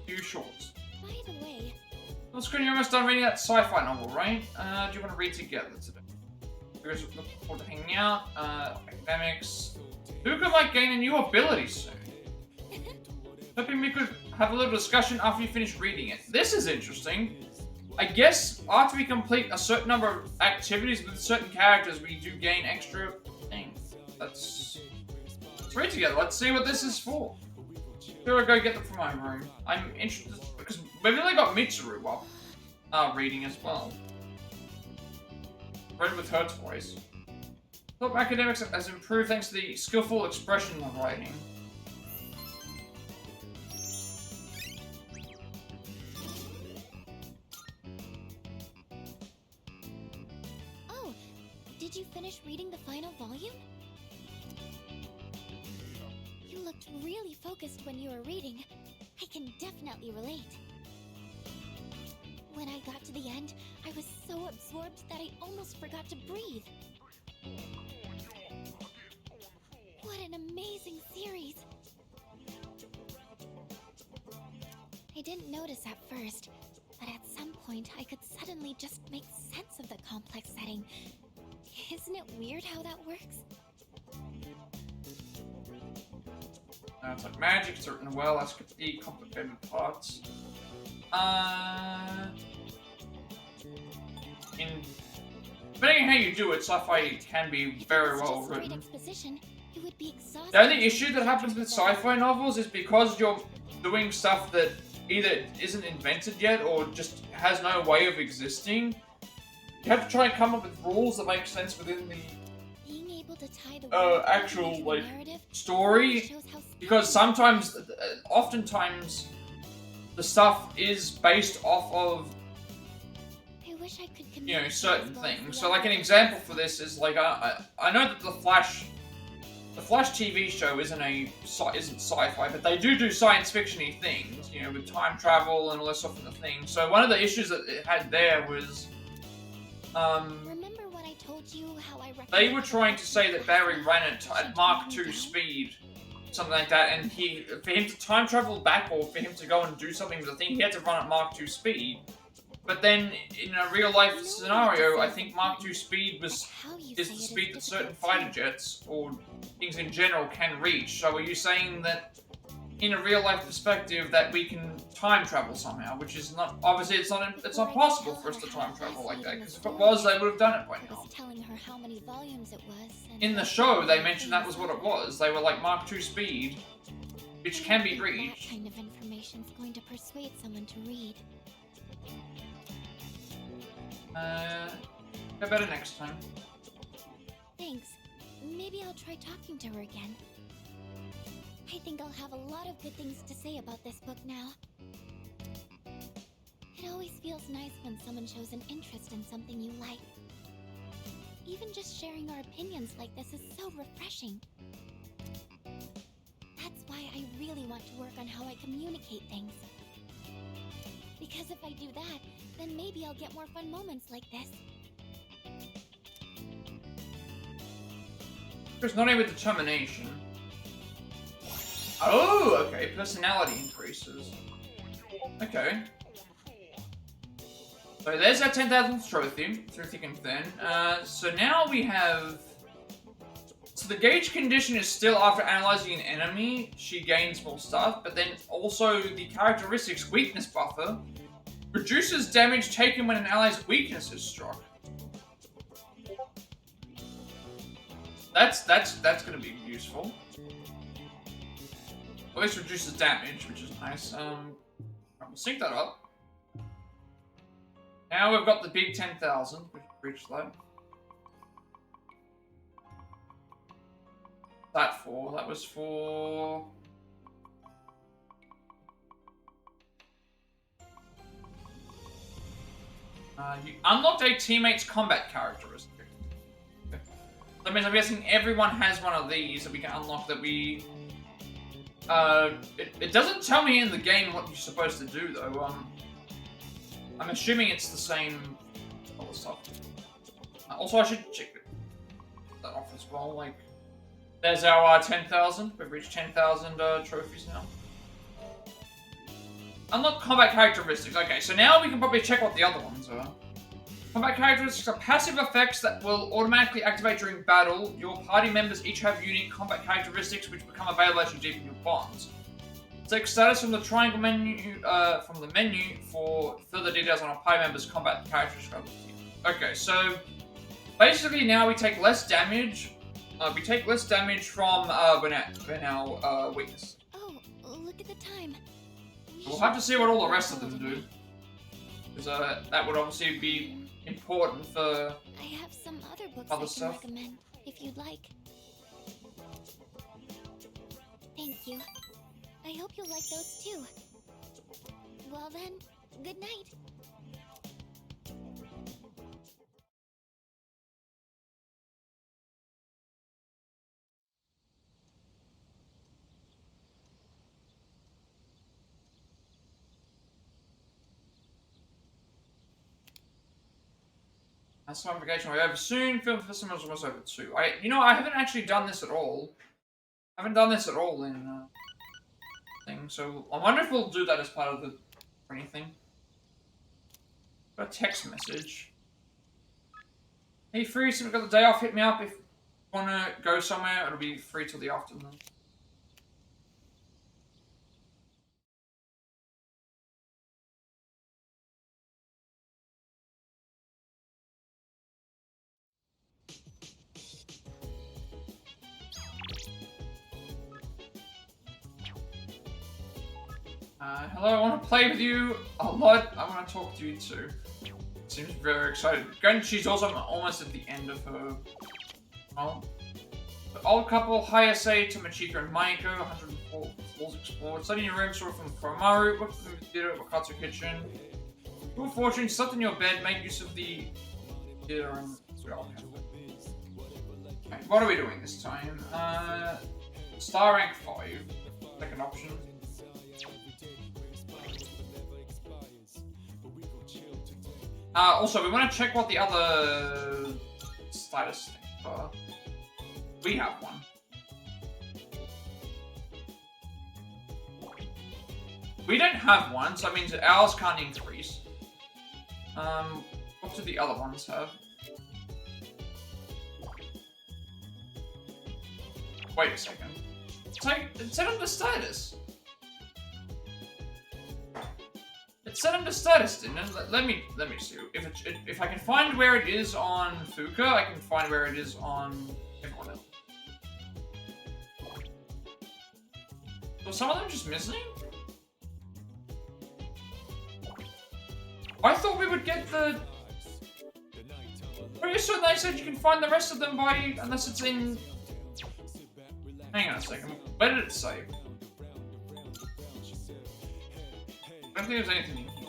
Few shorts. by the way, Well, Screen, you're almost done reading that sci-fi novel, right? Do you want to read together today? You guys are looking forward to hanging out. Academics. Who could, like, gain a new ability soon? Hoping we could have a little discussion after you finish reading it. This is interesting. I guess after we complete a certain number of activities with certain characters, we do gain extra things. Let's read together. Let's see what this is for. Here I go get them from my room. I'm interested because we've only got Mitsuru while reading as well. Read with her twice. Top academics has improved thanks to the skillful expression of writing. oh, did you finish reading the final volume? You looked really focused when you were reading. I can definitely relate. When I got to the end, I was so absorbed that I almost forgot to breathe. What an amazing series! I didn't notice at first, but at some point I could suddenly just make sense of the complex setting. Isn't it weird how that works? It's like magic, certain well, I skipped the complicated parts. Depending on how you do it, sci-fi can be very well written. The only issue that happens with sci-fi novels is because you're doing stuff that either isn't invented yet or just has no way of existing. You have to try and come up with rules that make sense within the actual, like, story, because sometimes, oftentimes, the stuff is based off of, you know, certain things. So, like, an example for this is, like, I know that the Flash TV show isn't sci-fi, but they do science fiction-y things, you know, with time travel and all this stuff in the thing. So one of the issues that it had there was, Remember when I told you how I they were trying to say that Barry ran at Mark II speed, something like that, and for him to time travel back or for him to go and do something with the thing, he had to run at Mark II speed. But then, in a real-life scenario, I think Mark II speed is the speed that certain fighter jets, or things in general, can reach. So are you saying that, in a real-life perspective, that we can time travel somehow? Which is not, obviously, it's not possible for us to time travel like that, because if it was, they would have done it by now. telling her how many volumes it was. In the show, they mentioned that was what it was. They were like Mark II speed, which can be reached. That kind of information's going to persuade someone to read. Get better next time. Thanks. Maybe I'll try talking to her again. I think I'll have a lot of good things to say about this book now. It always feels nice when someone shows an interest in something you like. Even just sharing our opinions like this is so refreshing. That's why I really want to work on how I communicate things. Because if I do that, then maybe I'll get more fun moments like this. There's not with determination. Oh, okay. Personality increases. Okay. So there's our 10,000th trophy, through thick and thin. So now we have... So the gauge condition is still after analyzing an enemy, she gains more stuff, but then also the characteristics weakness buffer reduces damage taken when an ally's weakness is struck. That's gonna be useful. At least reduces damage, which is nice. We'll sync that up. Now we've got the big 10,000, which reached that. That was for... you unlocked a teammate's combat characteristic. That means I'm guessing everyone has one of these that we can unlock that we... It doesn't tell me in the game what you're supposed to do, though. I'm assuming it's the same other stuff. Also, I should check that off as well. Like, there's our 10,000. We've reached 10,000 trophies now. Unlock combat characteristics. Okay, so now we can probably check what the other ones are. Combat characteristics are passive effects that will automatically activate during battle. Your party members each have unique combat characteristics which become available as you deepen your bonds. Take status from the triangle menu, for further details on our party members' combat characteristics. Okay, so basically now we take less damage. We take less damage from when our weakness. Oh, look at the time. We'll have to see what all the rest of them do, because that would obviously be important for I have some other books other I can stuff. recommend, if you'd like. Thank you. I hope you'll like those too. Well then, good night. That's my vacation will be over soon. Film festival is almost over too. I haven't actually done this at all. I haven't done this at all in thing. So I wonder if we'll do that as part of the anything. Got a text message. Hey, free. So we got the day off. Hit me up if you wanna go somewhere. It'll be free till the afternoon. Hello, I want to play with you a lot. I want to talk to you too. Seems very excited. Granted, she's also almost at the end of her... Well, the old couple, hi SA to Machiko and Maiko, 104 floors explored. Study in your room, saw from Koromaru, worked from the theater, Wakatsu kitchen. Good fortune, slept in your bed, make use of the theater and... Okay, what are we doing this time? Star rank 5. Second option. Also, we want to check what the other status things are. We have one. We don't have one, so that means that ours can't increase. What do the other ones have? Wait a second. It said under status. It set him to status, didn't it? Let me see. If I can find where it is on Fuka, I can find where it is on everyone else. So some of them just missing? I thought we would get the... Pretty sure they said you can find the rest of them by... Unless it's in... Hang on a second. Where did it save? I don't think there's anything you can do.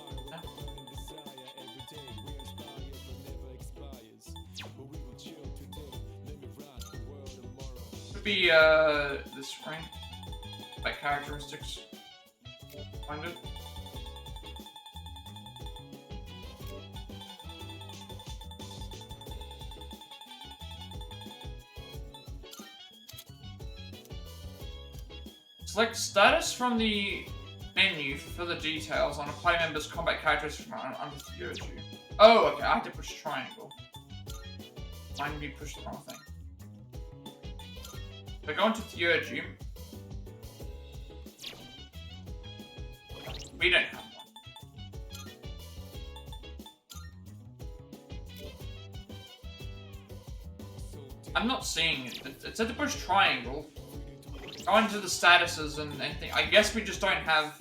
Could be this rank, like characteristics. Find it. Select status from the menu for further details on a party member's combat characteristics from under the view. Oh, okay, I had to push triangle. Mine be pushed the wrong thing. So go into Theurgy. We don't have one. I'm not seeing it. It said to push triangle. Go into the statuses and thing. I guess we just don't have.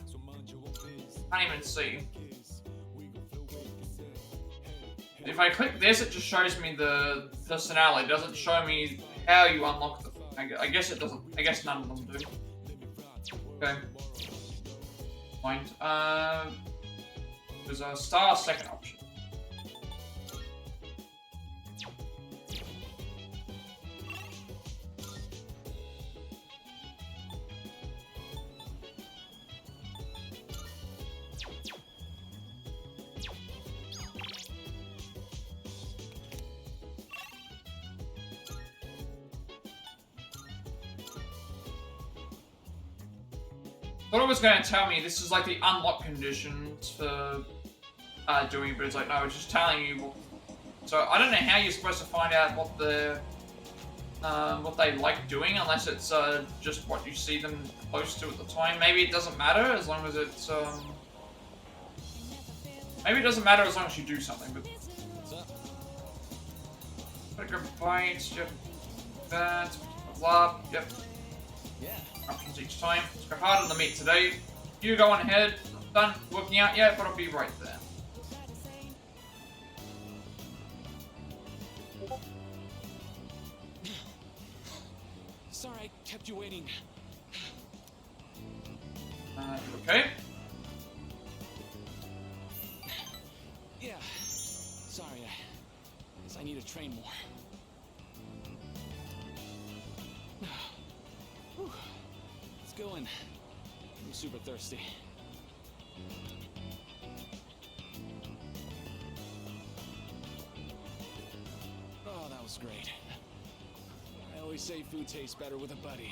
Can't even see. If I click this, it just shows me the personality. It doesn't show me how you unlock the. I guess it doesn't. I guess none of them do. Okay. Point. There's a star second option. I thought it was going to tell me this is like the unlock conditions for doing it, but it's like, no, it's just telling you. So I don't know how you're supposed to find out what they like doing, unless it's just what you see them close to at the time. Maybe it doesn't matter as long as it's maybe it doesn't matter as long as you do something. But gotta grab bites. Yep. That. Blah. Yep. Options each time. Let's go hard on the meat today. You go on ahead. Done working out yet, but I'll be right there. Sorry, I kept you waiting. Okay. Yeah. Sorry, I guess I need to train more. Whew. Let's go in. I'm super thirsty. Oh, that was great. I always say food tastes better with a buddy.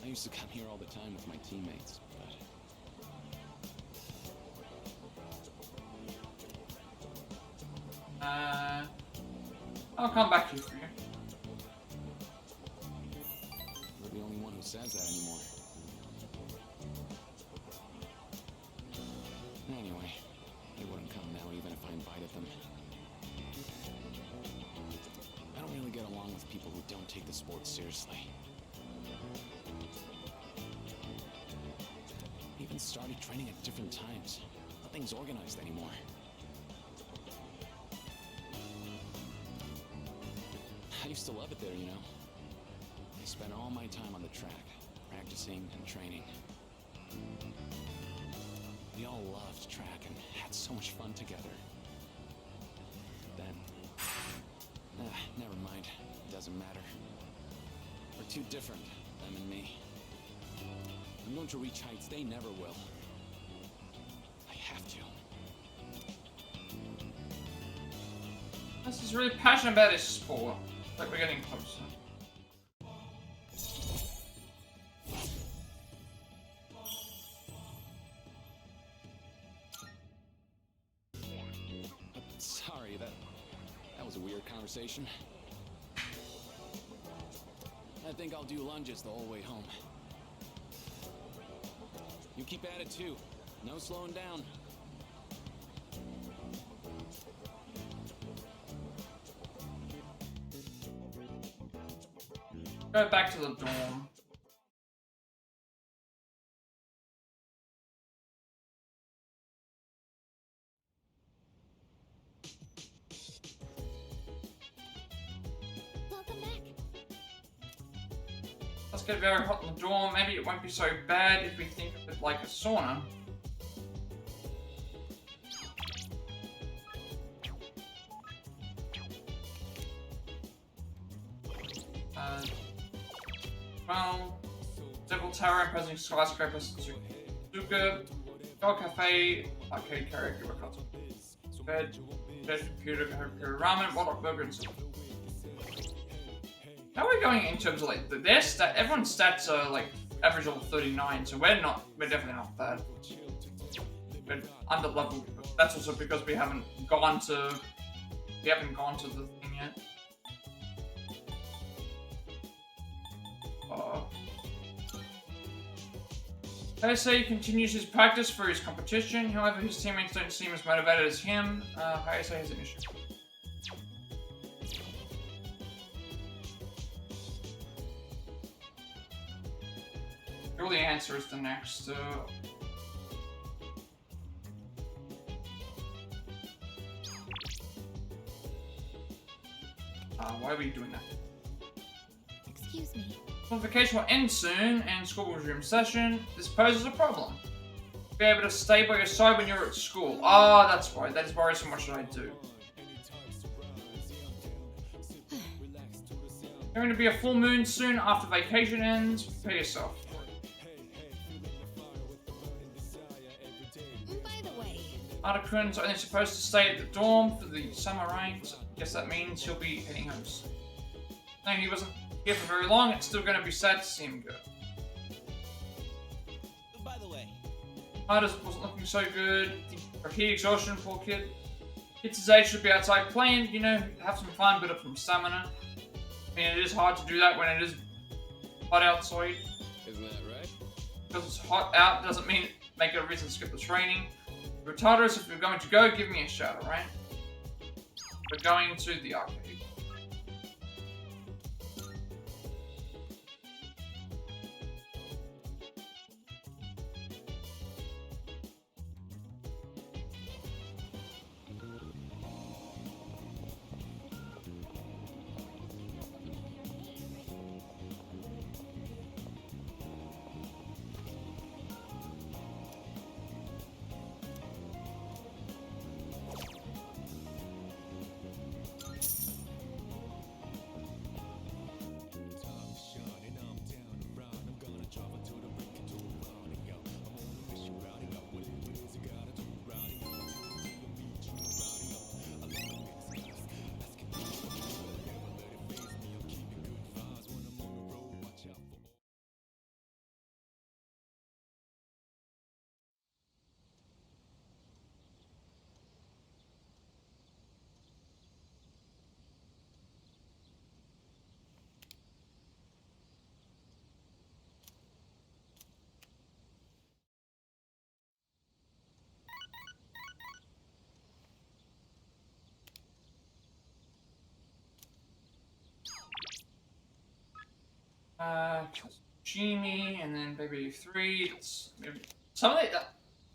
I used to come here all the time with my teammates, but... I'll come back to you for you. You're the only one who says that anymore. Anyway, they wouldn't come now even if I invited them. I don't really get along with people who don't take the sport seriously. I even started training at different times. Nothing's organized anymore. I used to love it there, you know. I spent all my time on the track, practicing and training. We all loved track and had so much fun together. Then, never mind. It doesn't matter. We're too different, them and me. I'm going to reach heights they never will. I have to. This is really passionate about his sport. Like we're getting closer. Sorry, that was a weird conversation. I think I'll do lunges the whole way home. You keep at it too. No slowing down. Go back to the dorm. Welcome back. Let's get very hot in the dorm. Maybe it won't be so bad if we think of it like a sauna. Well, Devil Tower, imposing skyscrapers, Suzuka, Dog Cafe, arcade karaoke, Ricotto. Bed, computer, ramen, Waldorf burger, and stuff. How are we going in terms of like their stat? Everyone's stats are like average level 39, so we're definitely not bad. We're under level. That's also because we haven't gone to the thing yet. Hayase continues his practice for his competition, however his teammates don't seem as motivated as him. Hayase has an issue. Sure, the answer is the next. Why are we doing that? Excuse me. Vacation will end soon, and school will resume session. This poses a problem. Be able to stay by your side when you're at school. Ah, that's why. That is worrisome. What should I do? Going to be a full moon soon after vacation ends. Prepare yourself. By the way, Artikun's only supposed to stay at the dorm for the summer, right? Guess that means he'll be heading home soon. No, he wasn't here for very long. It's still going to be sad to see him go. By the way, Tartarus wasn't looking so good. Heat exhaustion, poor kid. Kids his age should be outside playing, you know, have some fun, build up some stamina. I mean, it is hard to do that when it is hot outside. Isn't that right? Because it's hot out doesn't mean make it a reason to skip the training. Tartarus, if you're going to go, give me a shout, alright? We're going to the arcade. Genie, and then maybe 3. It's maybe some of the,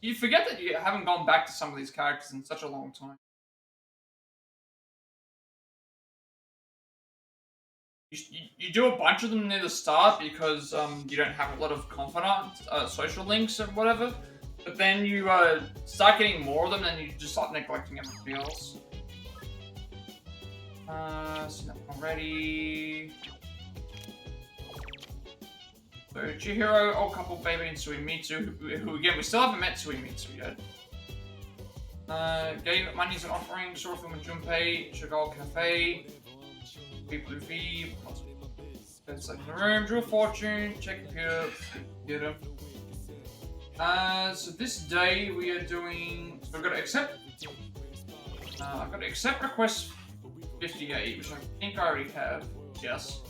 you forget that you haven't gone back to some of these characters in such a long time. You do a bunch of them near the start because you don't have a lot of confidant social links and whatever, but then you start getting more of them, and you just start neglecting everybody else. So that's already. So Chihiro, old couple, baby, and Suimitsu, who again, we still haven't met Suimitsu yet. Gave money's an offering, short film with Junpei, Chagall Cafe, Blue V, it's like the room, drew a fortune, check computer. So this day we are doing, so we've got to accept, I've got to accept request 58, which I think I already have, yes.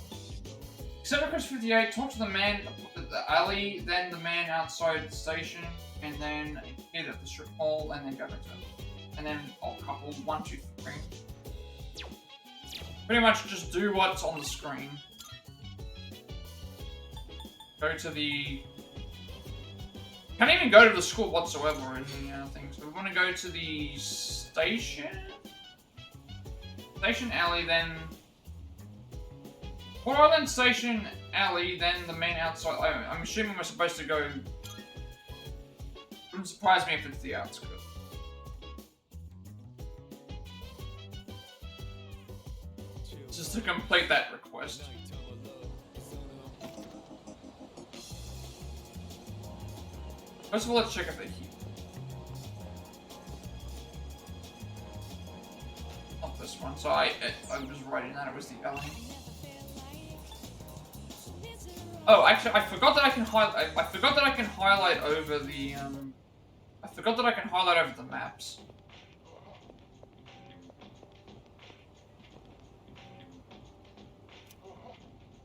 Accept request 58, talk to the man at the alley, then the man outside the station, and then hit at the strip mall, and then go back to it. And then old couple, 1, 2, 3. Pretty much just do what's on the screen. Go to the... Can't even go to the school whatsoever in the thing. So we want to go to the station? Station alley, then... Port Island Station alley, then the main outside. I'm assuming we're supposed to go. Wouldn't surprise me if it's the outskirts. Just to complete that request. First of all, let's check if they're here. Not this one. So I was right in that it was the alley. Oh, actually, I forgot that I can highlight. I forgot that I can highlight over the. I forgot that I can highlight over the maps.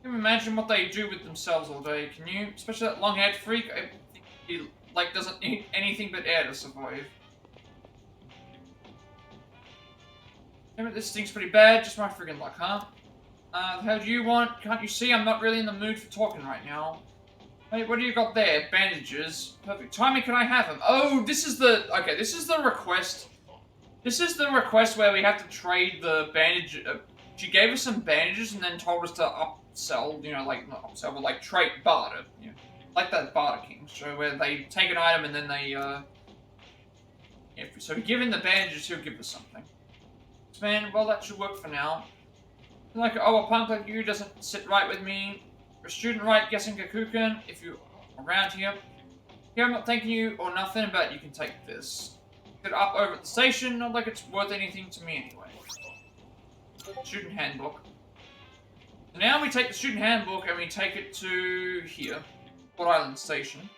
Can you imagine what they do with themselves all day? Can you? Especially that long-haired freak. I think he like doesn't need anything but air to survive. Damn it, this stinks pretty bad. Just my friggin' luck, huh? The hell do you want? Can't you see I'm not really in the mood for talking right now? Wait, what do you got there? Bandages. Perfect timing, can I have them? Oh, this is the... Okay, this is the request. This is the request where we have to trade the bandage... she gave us some bandages and then told us to upsell, you know, like, not upsell, but like trade barter. You know, like that barter king show where they take an item and then they, yeah, so we give him the bandages, he'll give us something. Man, well, that should work for now. Like, oh, a punk like you doesn't sit right with me. You're a student, right? Guessing Gakukan, if you're around here. Here, I'm not thanking you or nothing, but you can take this. Get up over at the station, not like it's worth anything to me anyway. Student handbook. So now we take the student handbook and we take it to here. Port Island Station.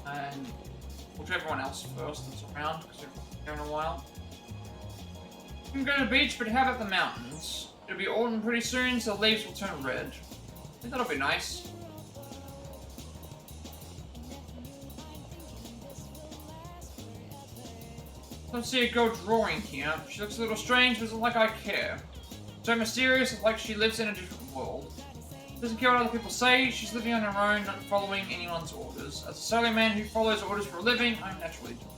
And we'll do everyone else first that's around, because we've been here in a while. We can go to the beach, but how about the mountains? It'll be autumn pretty soon, so the leaves will turn red. I think that'll be nice. Don't see a girl drawing here. She looks a little strange, but it's not like I care. So mysterious, it's like she lives in a different world. Doesn't care what other people say, she's living on her own, not following anyone's orders. As a solo man who follows orders for a living, I'm naturally different.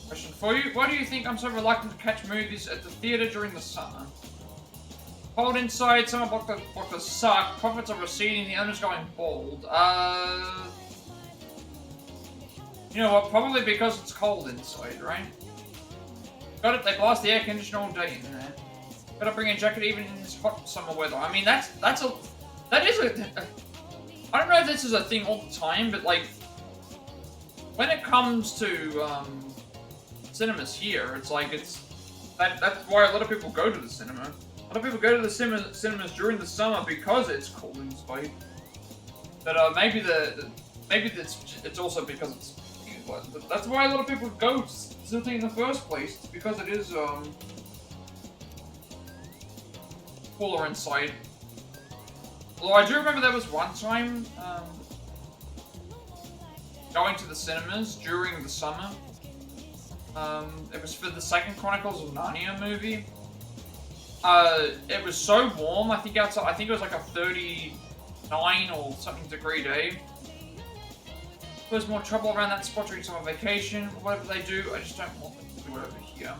Question for you, why do you think I'm so reluctant to catch movies at the theater during the summer? Cold inside, summer blockers suck, profits are receding, the owner's going bald. You know what, probably because it's cold inside, right? Got it, they blast the air conditioner all day in there. Gotta bring a jacket even in this hot summer weather. I mean, that is a... I don't know if this is a thing all the time, but like... When it comes to, cinemas here, it's like, that's why a lot of people go to the cinema. A lot of people go to the cinemas during the summer because it's cold inside. But maybe it's also because it's... But that's why a lot of people go to something in the first place. It's because it is cooler inside. Although I do remember there was one time going to the cinemas during the summer. It was for the second Chronicles of Narnia movie. It was so warm. I think outside. I think it was like a 39 or something degree day. There's more trouble around that spot during summer vacation. Whatever they do, I just don't want them to do it over here.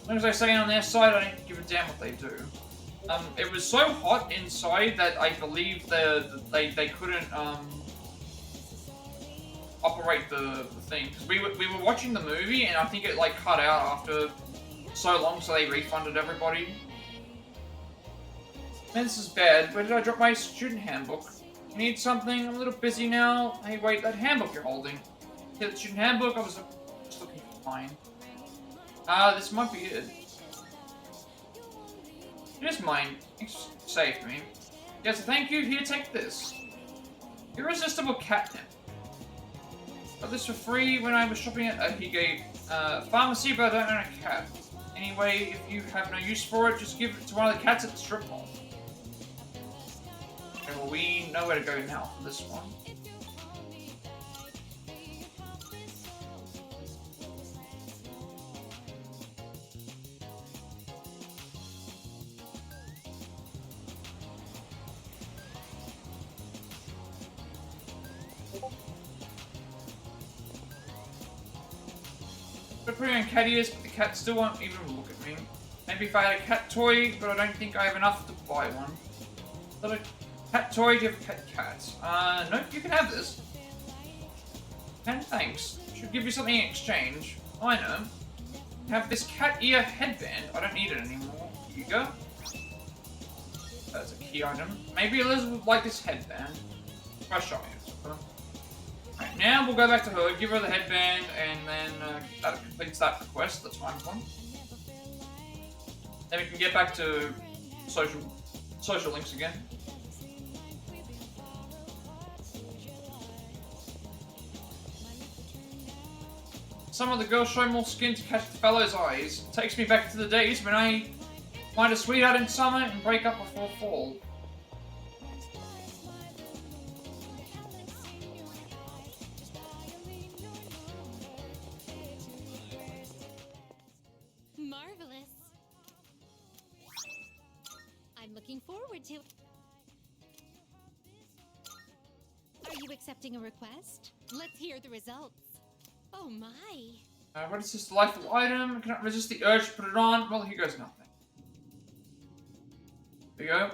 As long as they stay on their side, I don't give a damn what they do. It was so hot inside that I believe they couldn't operate the thing. Because we were watching the movie and I think it like cut out after so long, so they refunded everybody. Man, this is bad. Where did I drop my student handbook? You need something? I'm a little busy now. Hey, wait, that handbook you're holding. Yeah, the student handbook? I was just looking for mine. This might be it. It is mine. You saved me. Yes, thank you. Here, take this. Irresistible catnip. Got this for free when I was shopping at a pharmacy, but I don't own a cat. Anyway, if you have no use for it, just give it to one of the cats at the strip mall. Okay, well, we know where to go now for this one. Put pretty on cat ears, but the cat still won't even look at me. Maybe if I had a cat toy, but I don't think I have enough to buy one. But a cat toy, do you have a cat? No, you can have this. And thanks. Should give you something in exchange. Oh, I know. Have this cat ear headband. I don't need it anymore. Here you go. That's a key item. Maybe Elizabeth would like this headband. I'll show you. Right, now we'll go back to her, give her the headband, and then that completes that request. That's fine for me. Then we can get back to social links again. Some of the girls show more skin to catch the fellow's eyes. It takes me back to the days when I find a sweetheart in summer and break up before fall. Marvelous. I'm looking forward to. Are you accepting a request? Let's hear the results. Oh my. What is this delightful item? I cannot resist the urge to put it on. Well, here goes nothing. There you go.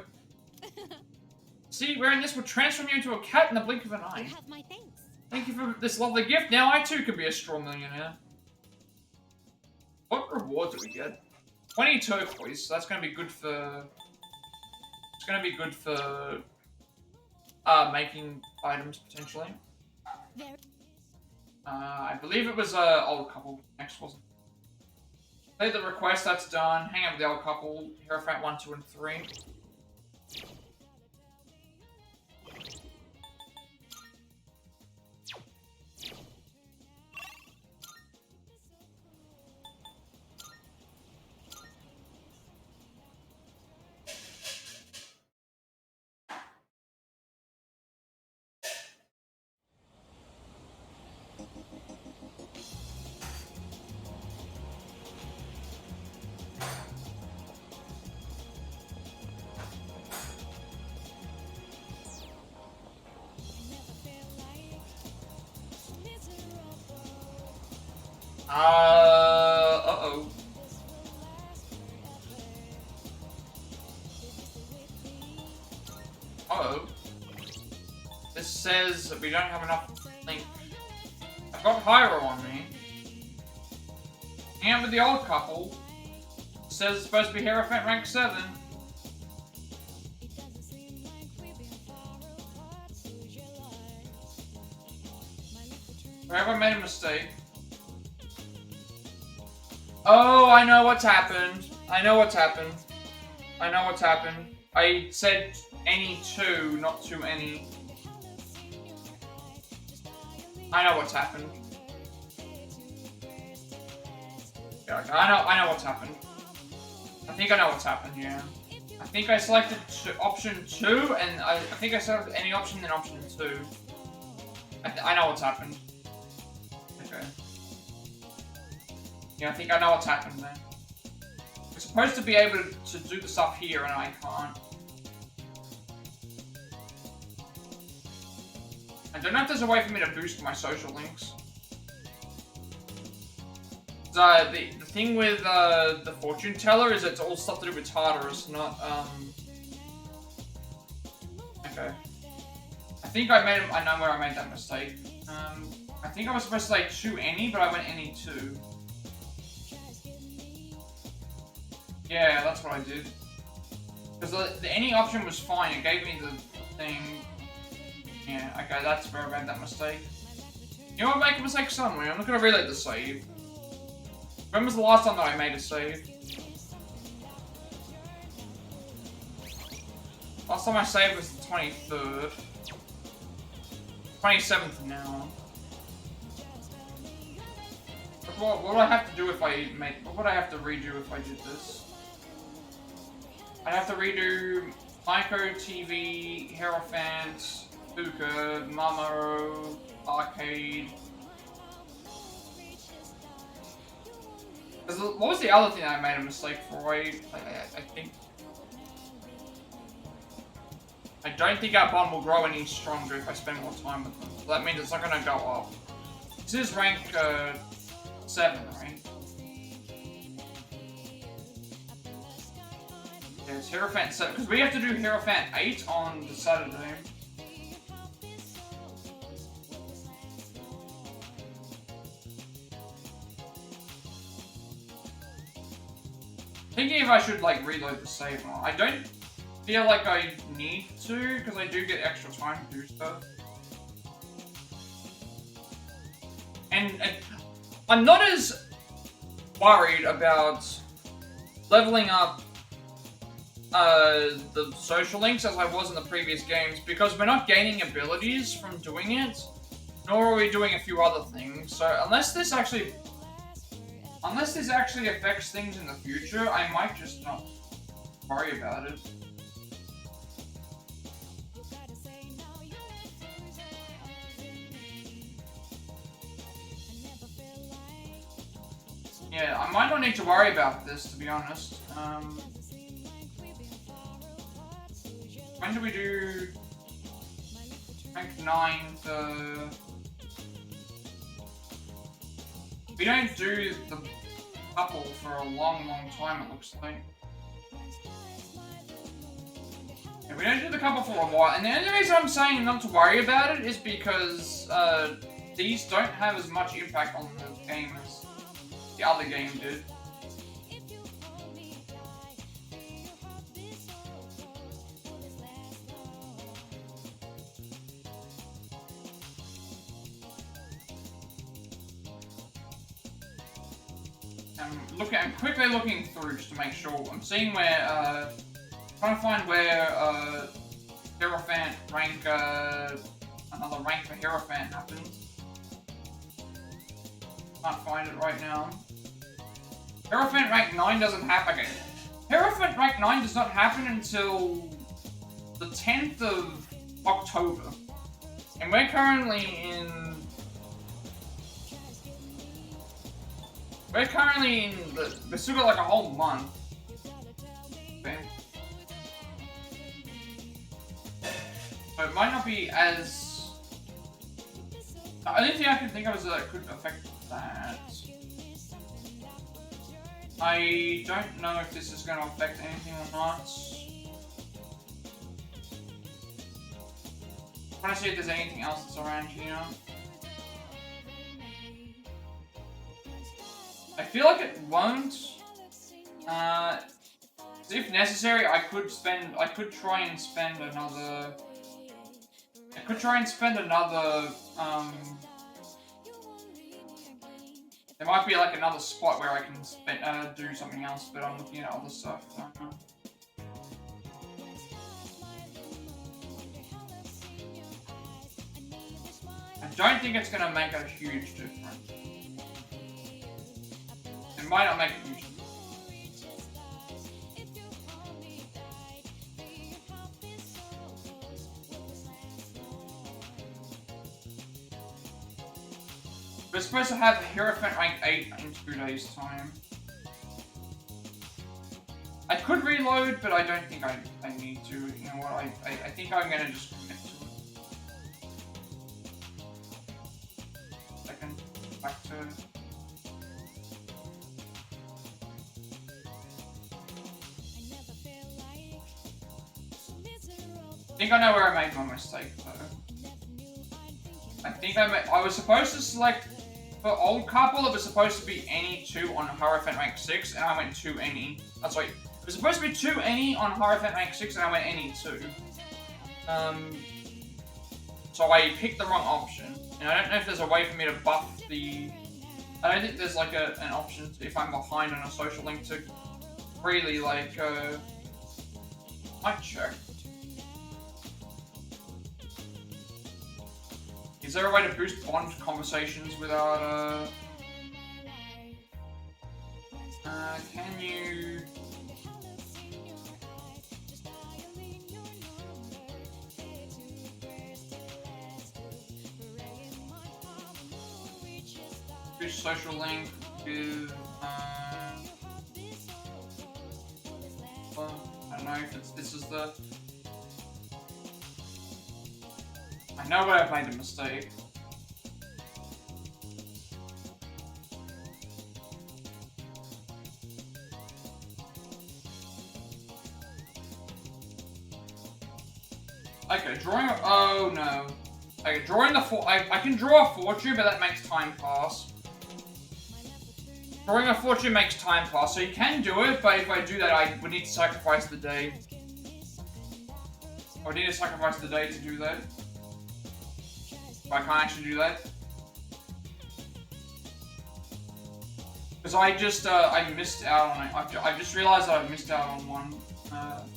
See, wearing this will transform you into a cat in the blink of an eye. You have my thanks. Thank you for this lovely gift. Now I too can be a straw millionaire. What reward do we get? 20 turquoise. So that's going to be good for... It's going to be good for... making items, potentially. I believe it was old couple next, wasn't it? Play the request, that's done. Hang out with the old couple. Hierophant 1, 2, and 3. Uh-oh. Uh-oh. This says that we don't have enough link. I've got Hyro on me. And with the old couple. It says it's supposed to be Hierophant rank 7. Have I made a mistake? Oh, I know what's happened. I know what's happened. I know what's happened. I said any two, not too any. I know what's happened. Yeah, I know what's happened. I think I know what's happened, yeah. I think I selected option 2, and I think I selected any option than option 2. I know what's happened. Okay. Yeah, I think I know what's happened there. We're supposed to be able to do the stuff here, and I can't. I don't know if there's a way for me to boost my social links. The thing with the fortune teller is it's all stuff to do with Tartarus, not Okay. I think I know where I made that mistake. I think I was supposed to say 2 any, but I went any 2. Yeah, that's what I did. Because the any option was fine, it gave me the thing. Yeah, okay, that's where I made that mistake. You know what, make a mistake somewhere. I'm not gonna reload the save. When was the last time that I made a save? Last time I saved was the 23rd. 27th now. What would I have to do if I made... What would I have to redo if I did this? I'd have to redo Maiko, TV, Hierophant, Fuka, Mamoru, Arcade. What was the other thing I made a mistake for? I think... I don't think our bond will grow any stronger if I spend more time with them. So that means it's not going to go up. This is rank 7, right? Yes, Hierophant 7, because we have to do Hierophant 8 on the Saturday. Thinking if I should like reload the save or not. I don't feel like I need to, because I do get extra time to do stuff. And I'm not as worried about leveling up the social links as I was in the previous games, because we're not gaining abilities from doing it, nor are we doing a few other things. So unless this actually affects things in the future, I might just not worry about it. Yeah, I might not need to worry about this, to be honest. When do we do rank 9 for... We don't do the couple for a long, long time, it looks like. Yeah, we don't do the couple for a while, and the only reason I'm saying not to worry about it is because these don't have as much impact on the game as the other game did. I'm quickly looking through just to make sure. I'm seeing where, trying to find where, Hierophant rank, another rank for Hierophant happens. Can't find it right now. Hierophant rank 9 doesn't happen again. Hierophant rank 9 does not happen until the 10th of October. And we're currently in... We've still got like a whole month. Okay. So it might not be as... The only thing I can think of is that it could affect that. I don't know if this is going to affect anything or not. I'm trying to see if there's anything else that's around here. I feel like it won't. If necessary, I could try and spend another. There might be like another spot where I can do something else, but I'm looking at other stuff. I don't know. I don't think it's gonna make a huge difference. It might not make a huge difference. We're supposed to have Hierophant rank 8 in 2 days' time. I could reload, but I don't think I need to. You know what, I think I'm gonna just commit to it. Second, back to... I think I know where I made my mistake, though. I think I was supposed to select... For old couple, it was supposed to be any 2 on Hierophant rank 6, and I went 2 any. That's right. It was supposed to be 2 any on Hierophant rank 6, and I went any 2. So I picked the wrong option. And I don't know if there's a way for me to buff the... I don't think there's like an option to, if I'm behind on a social link to really like, might check. Is there a way to boost bond conversations without, can you... Boost social link with, well, I don't know if this is the... I know where I've made a mistake. drawing. Oh no. Okay, drawing the I can draw a fortune, but that makes time pass. Drawing a fortune makes time pass, so you can do it, but if I do that, I would need to sacrifice the day. I would need to sacrifice the day to do that. But I can't actually do that. Because I just, I missed out on it. I just realized that I missed out on one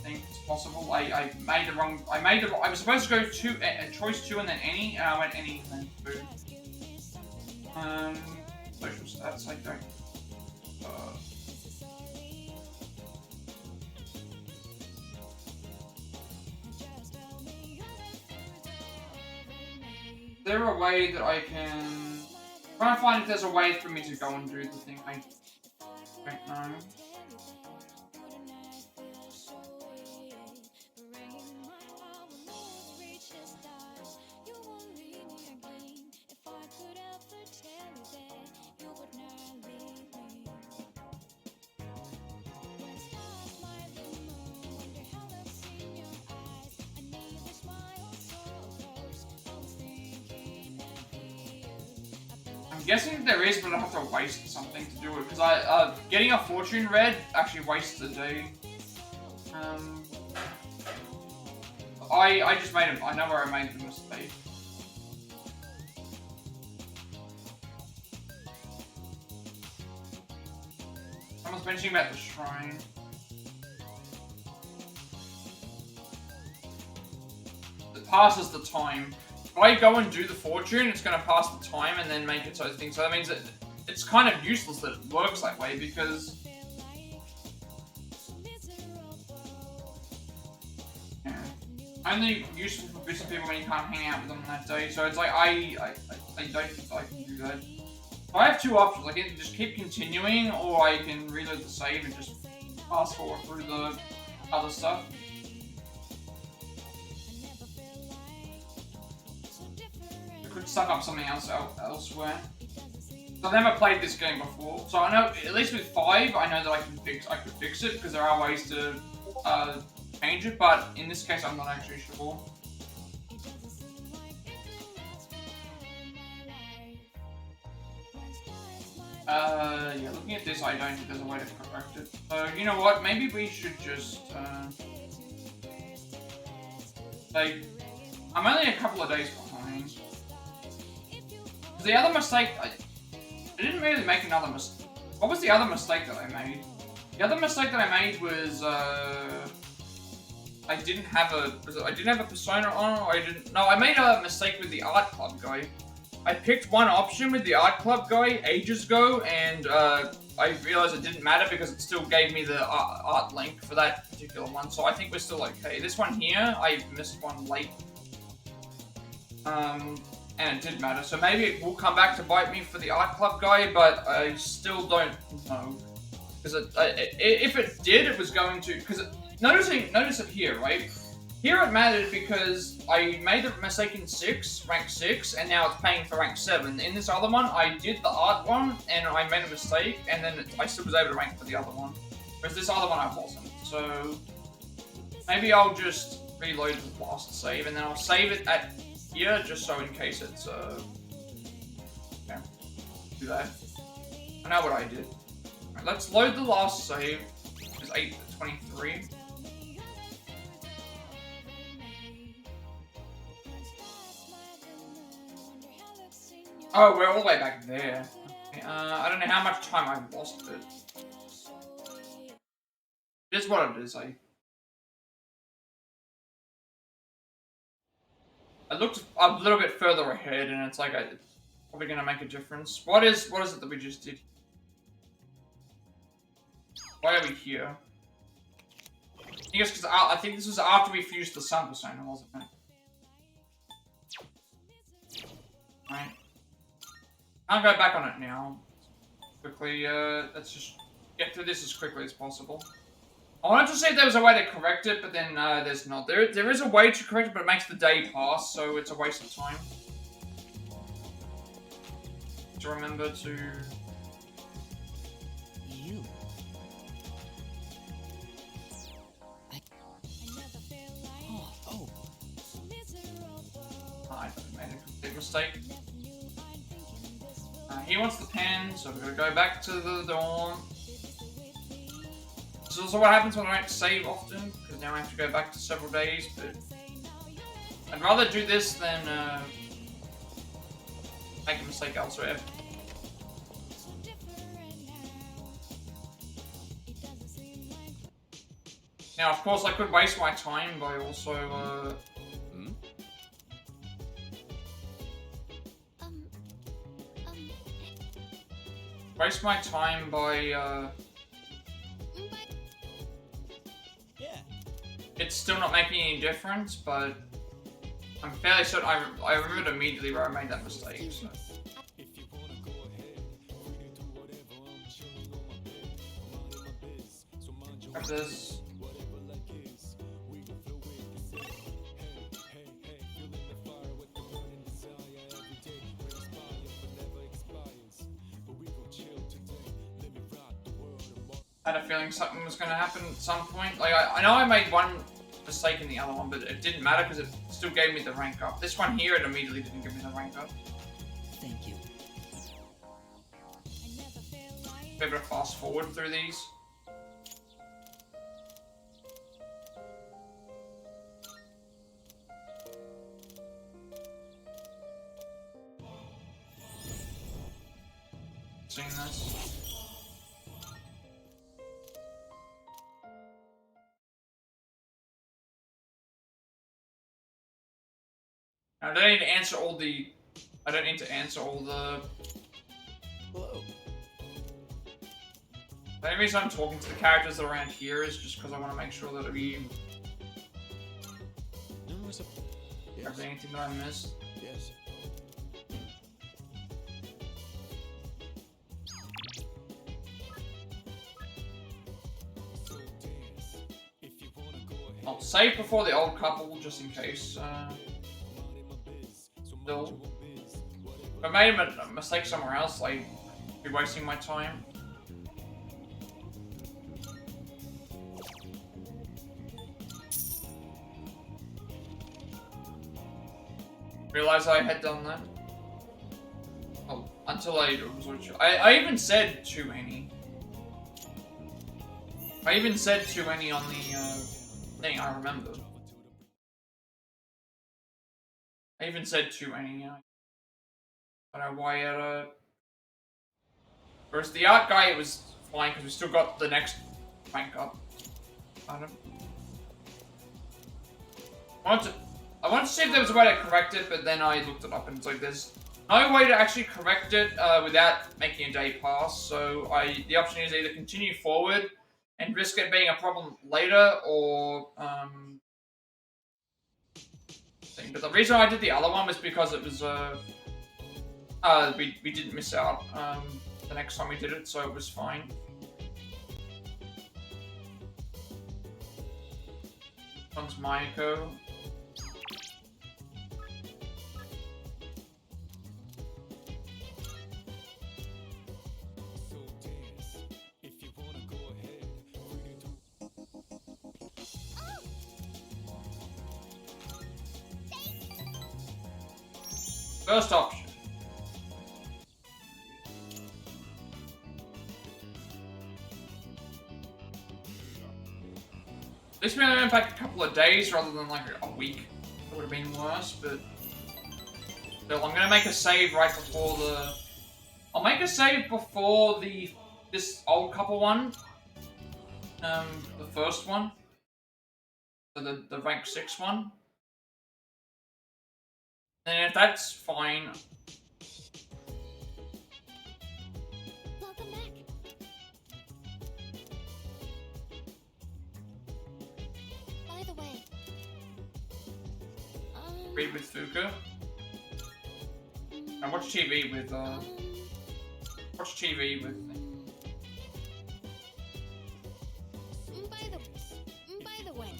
thing. It's possible. I made the wrong, I was supposed to go to choice 2 and then any, and I went any and then food. Social stats, I don't. Is there a way that I can... I'm trying to find if there's a way for me to go and do the thing I don't know. I'm guessing there is, but I have to waste something to do it, because getting a fortune red actually wastes a day. I just made it, I know where I made the mistake. Someone's mentioning about the shrine. It passes the time. If I go and do the fortune, it's going to pass the time and then make its own thing. So that means that it's kind of useless that it works that way, because... Yeah. Only useful for busy people when you can't hang out with them on that day. So it's like, I don't think I can do that. So I have two options. I can just keep continuing, or I can reload the save and just fast forward through the other stuff. Could suck up something else elsewhere. So I've never played this game before, so I know at least with 5, I know that I could fix it, because there are ways to change it. But in this case, I'm not actually sure. Yeah, looking at this, I don't think there's a way to correct it. So you know what? Maybe we should just like, I'm only a couple of days behind. The other mistake, I didn't really make another mistake. What was the other mistake that I made? The other mistake that I made was, I didn't have a persona on, or I made a mistake with the art club guy. I picked one option with the art club guy ages ago, and, I realized it didn't matter because it still gave me the art link for that particular one, so I think we're still okay. This one here, I missed one late. And it did matter, so maybe it will come back to bite me for the art club guy, but I still don't know. Because if it did, it was going to. Because notice it here, right? Here it mattered because I made the mistake in rank 6, and now it's paying for rank 7. In this other one, I did the art one, and I made a mistake, and then I still was able to rank for the other one. Whereas this other one, I wasn't. So maybe I'll just reload the last save, and then I'll save it at here, just so in case it's, yeah, do that. I know what I did. Alright, let's load the last save. It's 8:23. Oh, we're all the way back there. Okay, I don't know how much time I've lost, but it is what it is, I looked a little bit further ahead, and it's like, it's probably going to make a difference. What is it that we just did? Why are we here? I guess because I think this was after we fused the sun persona, wasn't it? Right. I'll go back on it now. Quickly, let's just get through this as quickly as possible. I wanted to see if there was a way to correct it, but then there's not. There is a way to correct it, but it makes the day pass, so it's a waste of time. To remember to... You. Oh. mistake. He wants the pen, so we're gonna go back to the dorm. This is also what happens when I don't save often, because now I have to go back to several days, but I'd rather do this than make a mistake elsewhere. Now, of course, I could waste my time by also, waste my time by, it's still not making any difference, but I'm fairly certain I remembered immediately where I made that mistake, so. Grab this. I had a feeling something was going to happen at some point. Like, I know I made one mistake in the other one, but it didn't matter because it still gave me the rank up. This one here, it immediately didn't give me the rank up. Thank you. Be able to fast forward through these. Seeing this. I don't need to answer all the. I don't need to answer all the. Hello. The only reason I'm talking to the characters that are around here is just because I want to make sure that we. Yes. Is there anything that I missed? Yes. I'll save before the old couple just in case. Still, if I made a mistake somewhere else, I'd be wasting my time. Realize I had done that. Oh, until I even said too many. I even said too many on the thing, I remember. I even said too many. I don't know why whereas the art guy, it was fine because we still got the next rank up. I wanted to see if there was a way to correct it, but then I looked it up and it's like there's no way to actually correct it without making a day pass. So the option is either continue forward and risk it being a problem later, or But the reason I did the other one was because it was we didn't miss out the next time we did it, so it was fine. One's Mayako. First option. At least we only went back a couple of days rather than like a week. It would have been worse, but still, I'm gonna make a save right before the. I'll make a save before this old couple one. The first one. So the rank 6 one. And if that's fine. Welcome back. By the way, Read with Fuka. And watch TV with watch TV with. by the way.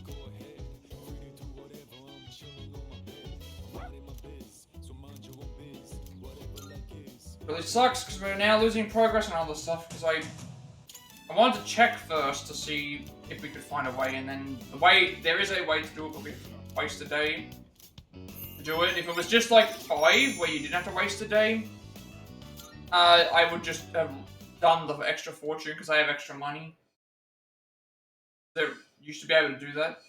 Really sucks because we're now losing progress on other stuff because I wanted to check first to see if we could find a way, and then there is a way to do it, but we waste a day. to do it. If it was just like 5, where you didn't have to waste a day, I would just have done the extra fortune because I have extra money. So you should be able to do that.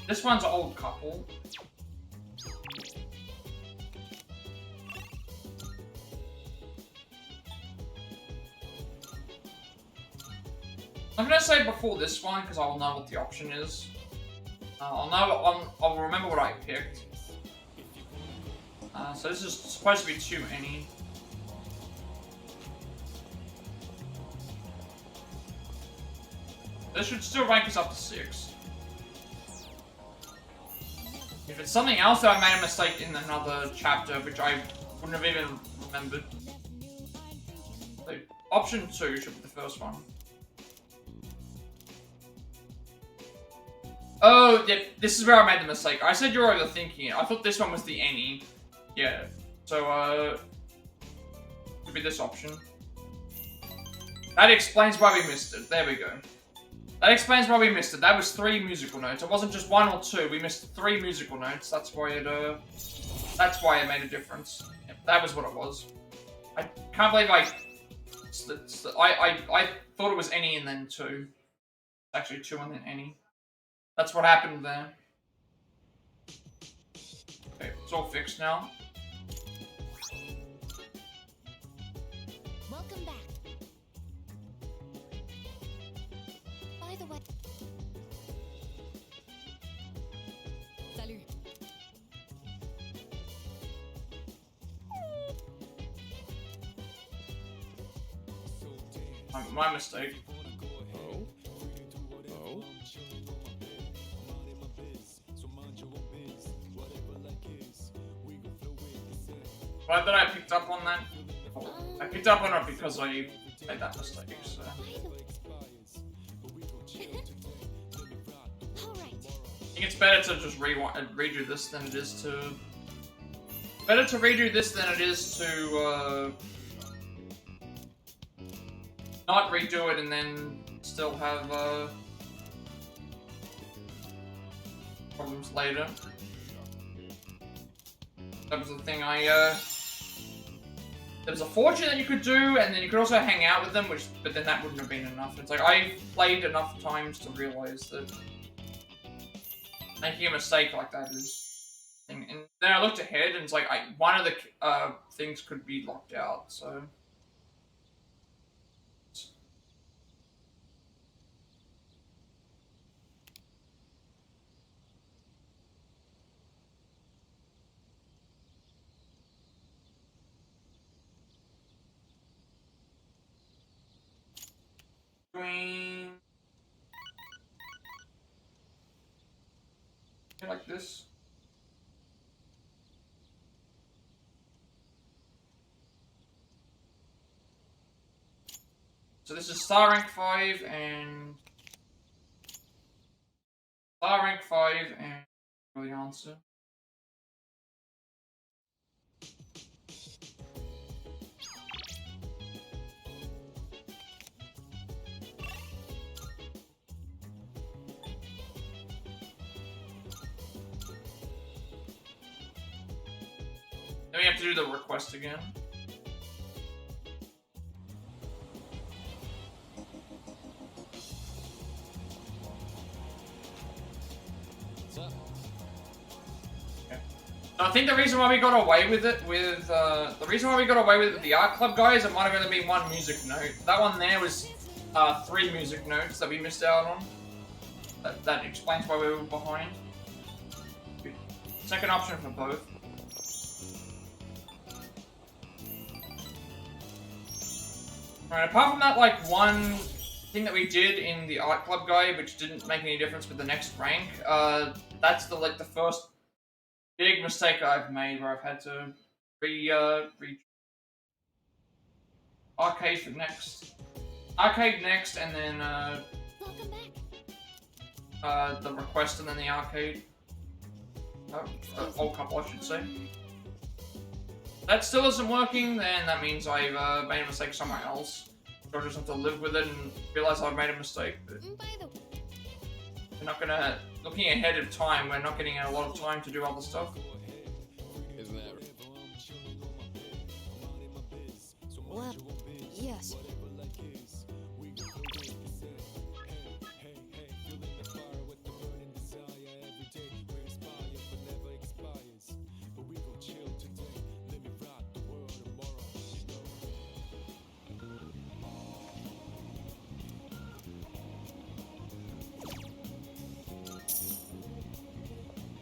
This one's an old couple. I'm gonna say before this one because I'll know what the option is. I'll remember what I picked. So this is supposed to be too many. This should still rank us up to 6. If it's something else that I made a mistake in another chapter, which I wouldn't have even remembered. So, option 2 should be the first one. Oh, yeah, this is where I made the mistake. I said you're overthinking it. I thought this one was the any. Yeah. So, should be this option. That explains why we missed it. There we go. That explains why we missed it. That was 3 musical notes. It wasn't just 1 or 2. We missed 3 musical notes. That's why it made a difference. Yep, that was what it was. I can't believe I thought it was any and then 2. Actually 2 and then any. That's what happened there. Okay, it's all fixed now. Welcome back. By the way... Salut. My mistake. Oh? Oh? Why did I picked up on that? I picked up on it because I made that mistake, so... I think it's better to just redo this than it is to... Better to redo this than it is to, not redo it and then still have, problems later. That was the thing there was a fortune that you could do, and then you could also hang out with them, but then that wouldn't have been enough. It's like, I've played enough times to realize that making a mistake like that is... And then I looked ahead, and it's like, one of the things could be locked out, so... Green. Like this. So this is star rank 5 and star rank 5 and the answer. Then we have to do the request again. What's up? Okay. So I think the reason why we got away with it with the art club guys, it might have only been 1 music note. That one there was 3 music notes that we missed out on. That explains why we were behind. Second option for both. Alright, apart from that, like, 1 thing that we did in the art club guy, which didn't make any difference with the next rank, that's the first big mistake I've made where I've had to arcade for next. Arcade next, and then, the request, and then the arcade. Old couple, I should say. that still isn't working, then that means I've made a mistake somewhere else. So I just have to live with it and realize I've made a mistake. But we're not gonna... Looking ahead of time, we're not getting a lot of time to do other stuff. Isn't that... Well, yes.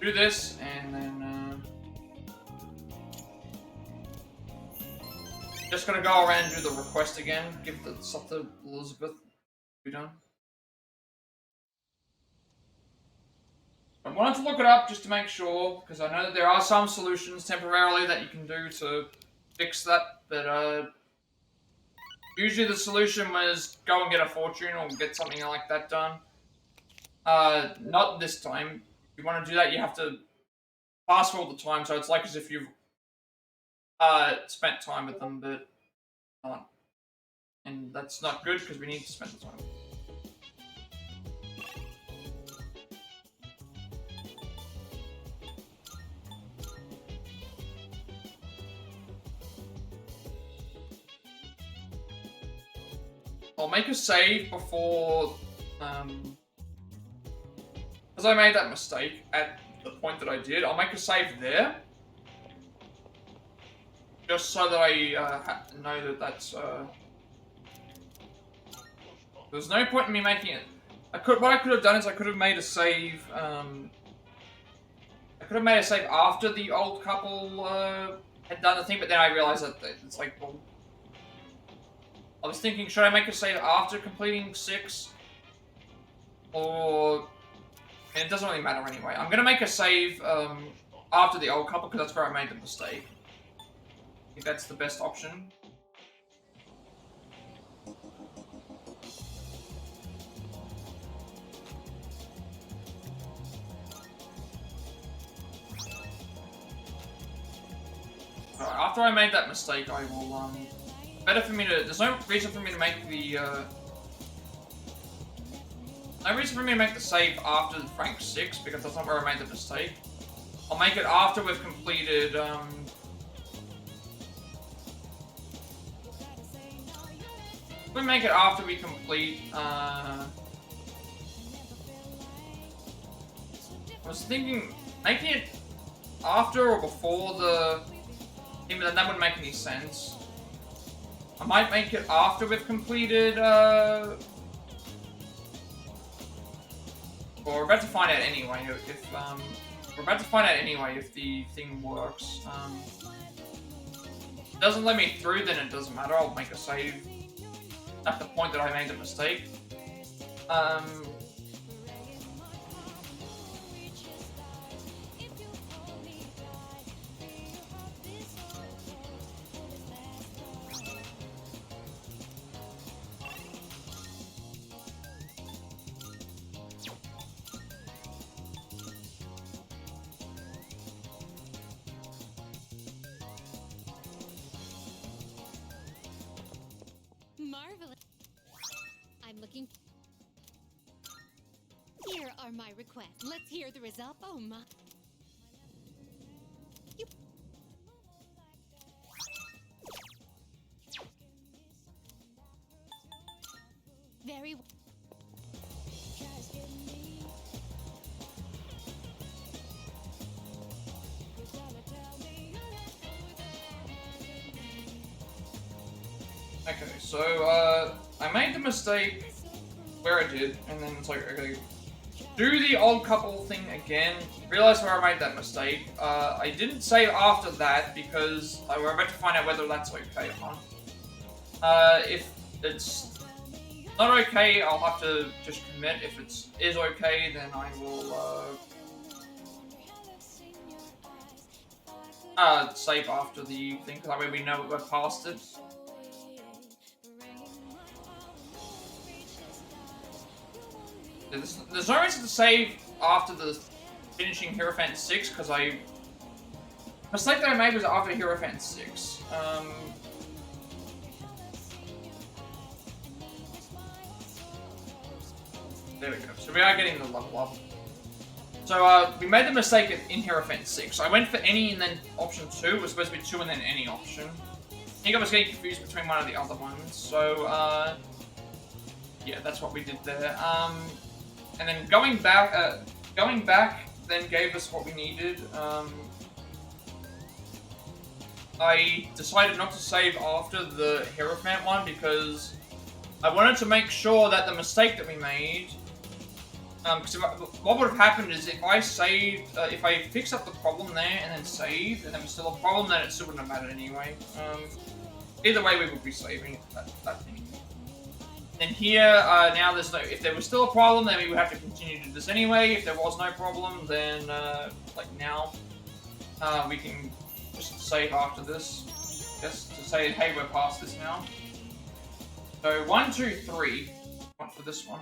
Do this, and then just gonna go around and do the request again. Give the stuff to Elizabeth. Be done. I wanted to look it up just to make sure, because I know that there are some solutions temporarily that you can do to fix that, but usually the solution was go and get a fortune or get something like that done. Not this time. If you want to do that, you have to fast forward the time, so it's like as if you've spent time with them, but not. And that's not good, because we need to spend the time. I'll make a save before, because I made that mistake at the point that I did, I'll make a save there. Just so that I know that that's, there's no point in me making it. What I could have done is I could have made a save, I could have made a save after the old couple, had done the thing, but then I realized that it's like, well, I was thinking, should I make a save after completing 6? Or... And it doesn't really matter anyway. I'm gonna make a save after the old couple, because that's where I made the mistake. I think that's the best option. After I made that mistake, I will, better for me to... There's no reason for me to make the, no reason for me to make the save after rank 6, because that's not where I made the mistake. I'll make it after we've completed, we'll make it after we complete, I was thinking, making it after or before the thing, but then that wouldn't make any sense. I might make it after we've completed, well, we're about to find out anyway if, we're about to find out anyway if the thing works. If it doesn't let me through, then it doesn't matter. I'll make a save at the point that I made the mistake. Marvelous. I'm looking. Here are my requests. Let's hear the result. Oh my. You... Very well. Okay, so, I made the mistake where I did, and then it's like, okay, do the old couple thing again, realize where I made that mistake. I didn't save after that, because we're about to find out whether that's okay or not. If it's not okay, I'll have to just commit. If it is okay, then I will, save after the thing, because that way we know we're past it. There's no reason to save after the finishing Hierophant 6, because Mistake that I made was after Hierophant 6. There we go. So we are getting the level up. So we made the mistake in Hierophant 6. I went for any and then option 2. It was supposed to be 2 and then any option. I think I was getting confused between one of the other ones. So yeah, that's what we did there. And then going back then gave us what we needed. I decided not to save after the Hierophant one because I wanted to make sure that the mistake that we made, because what would have happened is if I saved, if I fixed up the problem there and then saved, and there was still a problem, then it still wouldn't have mattered anyway. Either way, we would be saving that thing. And here, now there's no, if there was still a problem, then we would have to continue to do this anyway. If there was no problem, then, like now, we can just save after this. Just to say, hey, we're past this now. So, 1, 2, 3. One for this one.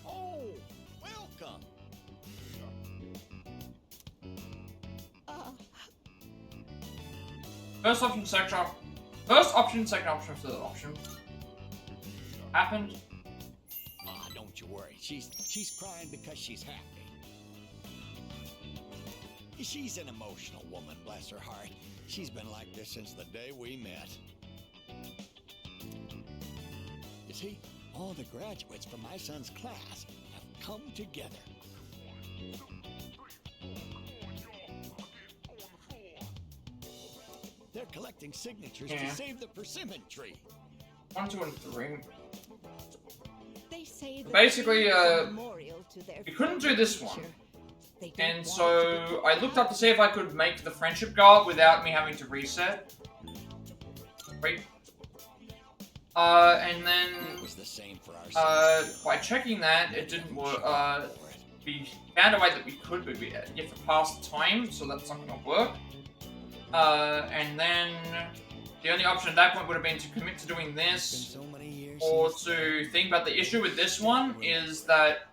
Oh, welcome. First option, second option. First option, second option, third option. Happened. Ah, don't you worry. She's crying because she's happy. She's an emotional woman, bless her heart. She's been like this since the day we met. You see, all the graduates from my son's class have come together. They're collecting signatures to save the persimmon tree. 1, 2, and 3. They say that Basically, memorial to their we couldn't do this one. They don't And want so I looked up to see if I could make the friendship goal without me having to reset. Wait. And then it was the same for our by checking that, it didn't work. We found a way that we could, but we have to pass the time, so that's not going to work. And then the only option at that point would have been to commit to doing this, or to think about the issue with this one is that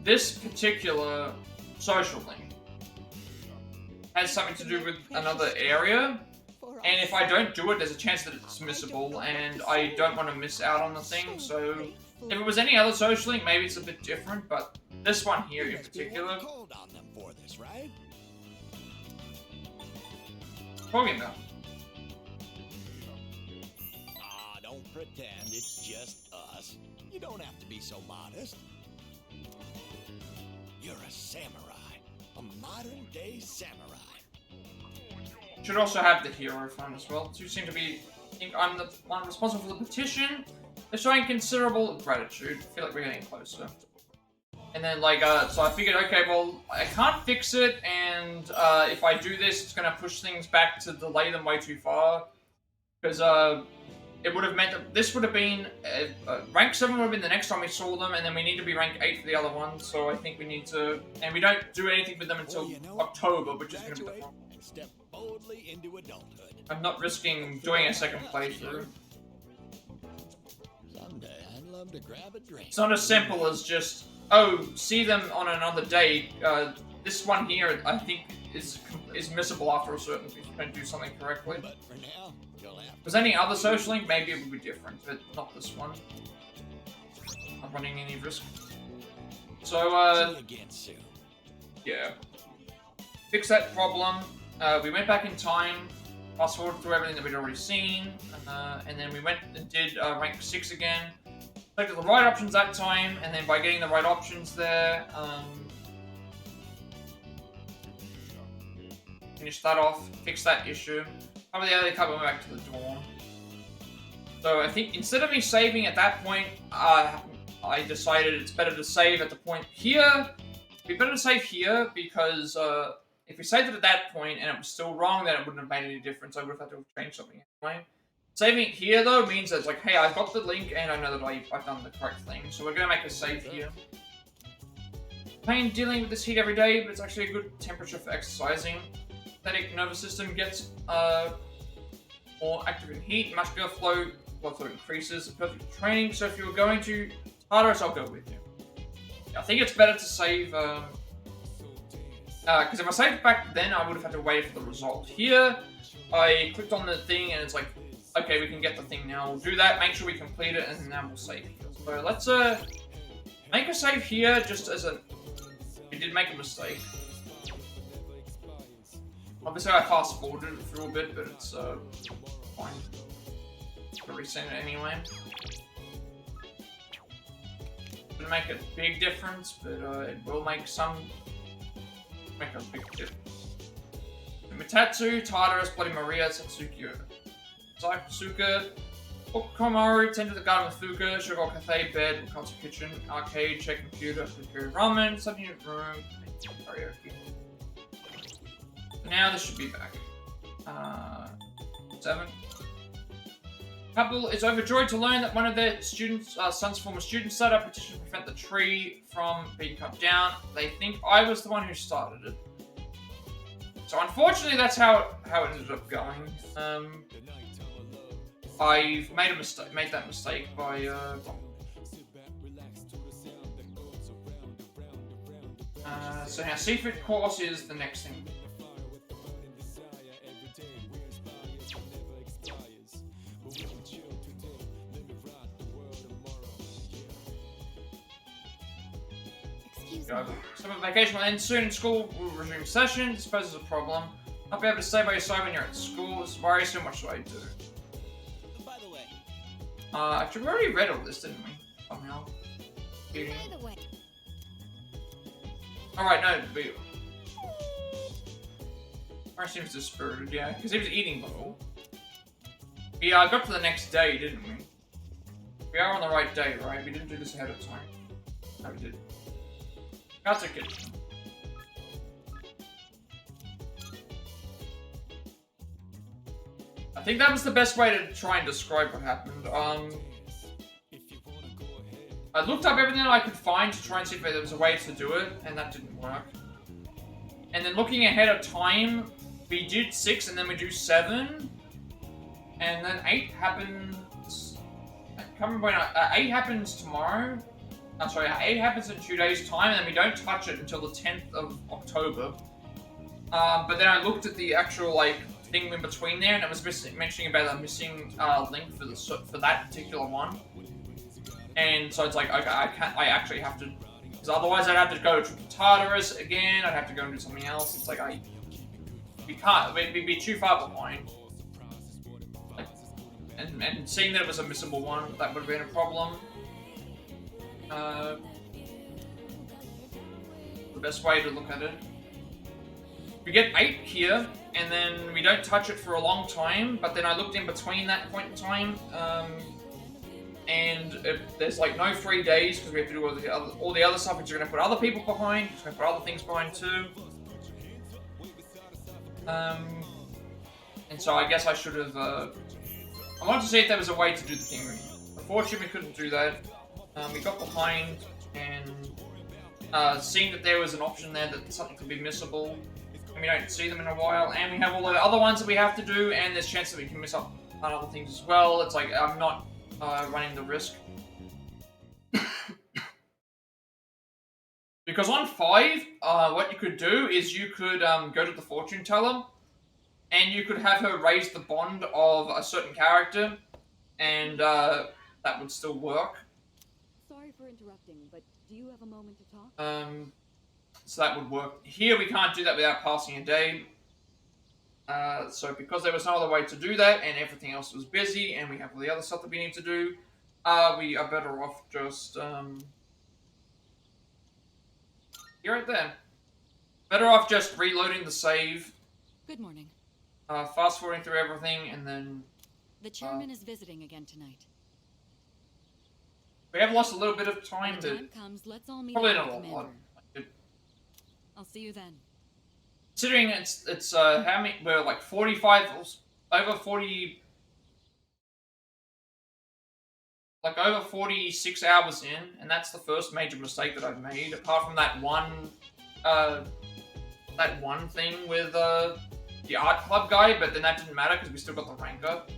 this particular social link has something to do with another area, and if I don't do it, there's a chance that it's missable, and I don't want to miss out on the thing, so if it was any other social link, maybe it's a bit different, but this one here in particular... right? Talking about. Ah, don't pretend it's just us. You don't have to be so modest. You're a samurai. A modern-day samurai. Should also have the hero fund as well. You seem to be... think I'm the one responsible for the petition. They're showing considerable gratitude. I feel like we're getting closer. And then, like, so I figured, okay, well, I can't fix it, and if I do this, it's going to push things back to delay them way too far. Because it would have meant that this would have been, rank 7 would have been the next time we saw them, and then we need to be rank 8 for the other ones, so I think we need to, and we don't do anything with them until October, which is going to be the problem. Step boldly into adulthood. I'm not risking doing a second playthrough. Someday I'd love to grab a drink. It's not as simple as just, oh, see them on another day. This one here, I think, is missable after a certain if you don't do something correctly. But for now, you'll have If there's any other social link, maybe it would be different, but not this one. Not running any risk. So, see you again soon. Yeah. Fix that problem. We went back in time, fast forward through everything that we'd already seen, and then we went and did rank 6 again. Selected the right options that time, and then by getting the right options there, finish that off, fix that issue. Cover the other cup and went back to the dorm. So I think instead of me saving at that point, I decided it's better to save at the point here. It'd be better to save here because if we saved it at that point and it was still wrong, then it wouldn't have made any difference. I would have had to change something anyway. Saving it here, though, means that it's like, hey, I've got the link and I know that I've done the correct thing. So we're going to make a save here. Pain dealing with this heat every day, but it's actually a good temperature for exercising. Pathetic nervous system gets more active in heat. Muscular blood flow increases. Perfect training. So if you were going to Tartarus, I'll go with you. Yeah, I think it's better to save Because if I saved back then, I would have had to wait for the result. Here, I clicked on the thing and it's like, okay, we can get the thing now. We'll do that, make sure we complete it, and then we'll save. So let's make a save here, just as a... We did make a mistake. Obviously, I fast forwarded it through a bit, but it's fine. Gonna resend it anyway. Doesn't make a big difference, but it will make a big difference. Mitsuru, Tartarus, Bloody Maria, Satsuki, Sasuke, Kokomaru, Tend to the Garden with Fuka, Sugar Cafe, Bed, Concert Kitchen, Arcade, Check Computer, Prepare Ramen, Sub-Unit Room, Karaoke. Now this should be back. 7. Couple is overjoyed to learn that one of their students, son's former students, started a petition to prevent the tree from being cut down. They think I was the one who started it. So unfortunately, that's how it ended up going. I've made that mistake by so now secret course is the next thing. Summer vacation will end soon and school will resume session. I suppose it's a problem. Not be able to stay by your side when you're at school. This worries so much. What do I do? By the way. Actually, we already read all this, didn't we? Somehow. By the way. Alright, no, but... Mara seems dispirited, yeah, because he was eating before. We got to the next day, didn't we? We are on the right day, right? We didn't do this ahead of time. No, we did. That's a good. I think that was the best way to try and describe what happened. I looked up everything I could find to try and see if there was a way to do it, and that didn't work. And then looking ahead of time, we did 6 and then we do 7. And then 8 happens... I can't remember when 8 happens tomorrow. I'm sorry, 8 happens in 2 days' time, and then we don't touch it until the 10th of October. But then I looked at the actual, like, thing in between there, and it was mentioning about a missing link for that particular one. And so it's like, okay, I actually have to, because otherwise I'd have to go to Tartarus again, I'd have to go and do something else. It's like, we'd be too far behind. Like, and seeing that it was a missable one, that would have been a problem. The best way to look at it. We get 8 here, and then we don't touch it for a long time, but then I looked in between that point in time, and there's like no 3 days, because we have to do all the other stuff, which are going to put other people behind, it's going to put other things behind too. And so I guess I should have, I wanted to see if there was a way to do the thing. Unfortunately, we couldn't do that. We got behind, and seeing that there was an option there that something could be missable, and we don't see them in a while, and we have all the other ones that we have to do, and there's a chance that we can miss up on other things as well. It's like, I'm not running the risk. Because on 5, what you could do is you could go to the fortune teller, and you could have her raise the bond of a certain character, and that would still work. Sorry for interrupting, but do you have a moment to talk? So that would work. Here we can't do that without passing a day. So because there was no other way to do that, and everything else was busy, and we have all the other stuff that we need to do, we are better off just, you're right there. Better off just reloading the save. Good morning. Fast forwarding through everything, and then... The chairman is visiting again tonight. We have lost a little bit of time, When the but time comes, let's all meet probably up not with a the lot. commander. I'll see you then. Considering it's how many, we're like 45, over 40, like over 46 hours in, and that's the first major mistake that I've made, apart from that one thing with the art club guy, but then that didn't matter because we still got the rank up.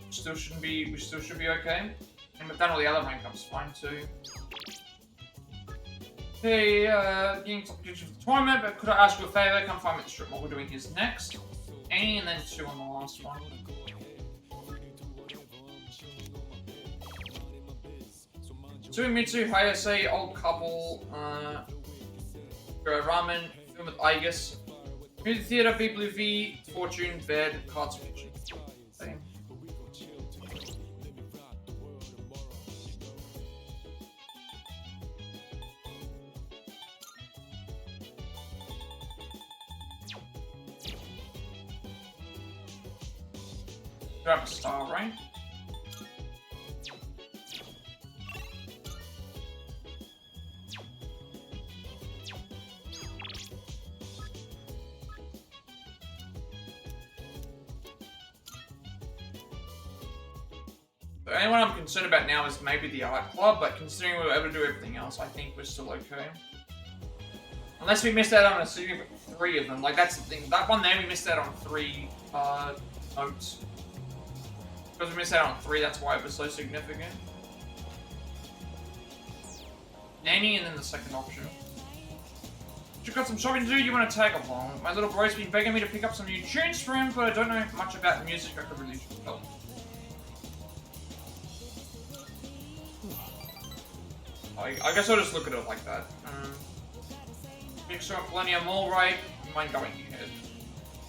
We still should be okay. And we've done all the other rank ups fine too. Hey, getting some pictures of the tournament, but could I ask you a favor? Come find me at the strip mall. We're doing his next. And then 2 on the last one. Mitsuru Mitsuru, Hayase, old couple, ramen, film with Igus. Movie theater, B Blue V, fortune, bed, cards, kitchen. Same. Grab a star, right? The only one I'm concerned about now is maybe the art club, but considering we were able to do everything else, I think we're still okay. Unless we missed out on a significant 3 of them. Like, that's the thing. That one there, we missed out on 3 notes. Because we missed out on 3, that's why it was so significant. Nanny, and then the second option. You've got some shopping to do, you want to tag along. My little bro's been begging me to pick up some new tunes for him, but I don't know much about music I could really help. I guess I'll just look at it like that. Make sure plenty of more right, mind going ahead.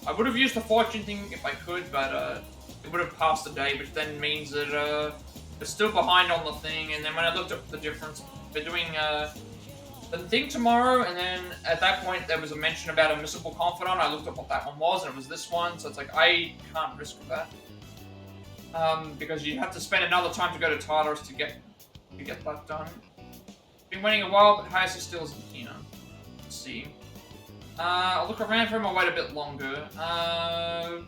I would have used the fortune thing if I could, but it would have passed the day, which then means that it's still behind on the thing, and then when I looked up the difference, we're doing the thing tomorrow, and then at that point there was a mention about Unmissable Confidant. I looked up what that one was, and it was this one, so it's like, I can't risk that. Because you have to spend another time to go to Tartarus to get that done. Been waiting a while, but Hayase still isn't here. Let's see. I'll look around for him, I'll wait a bit longer. I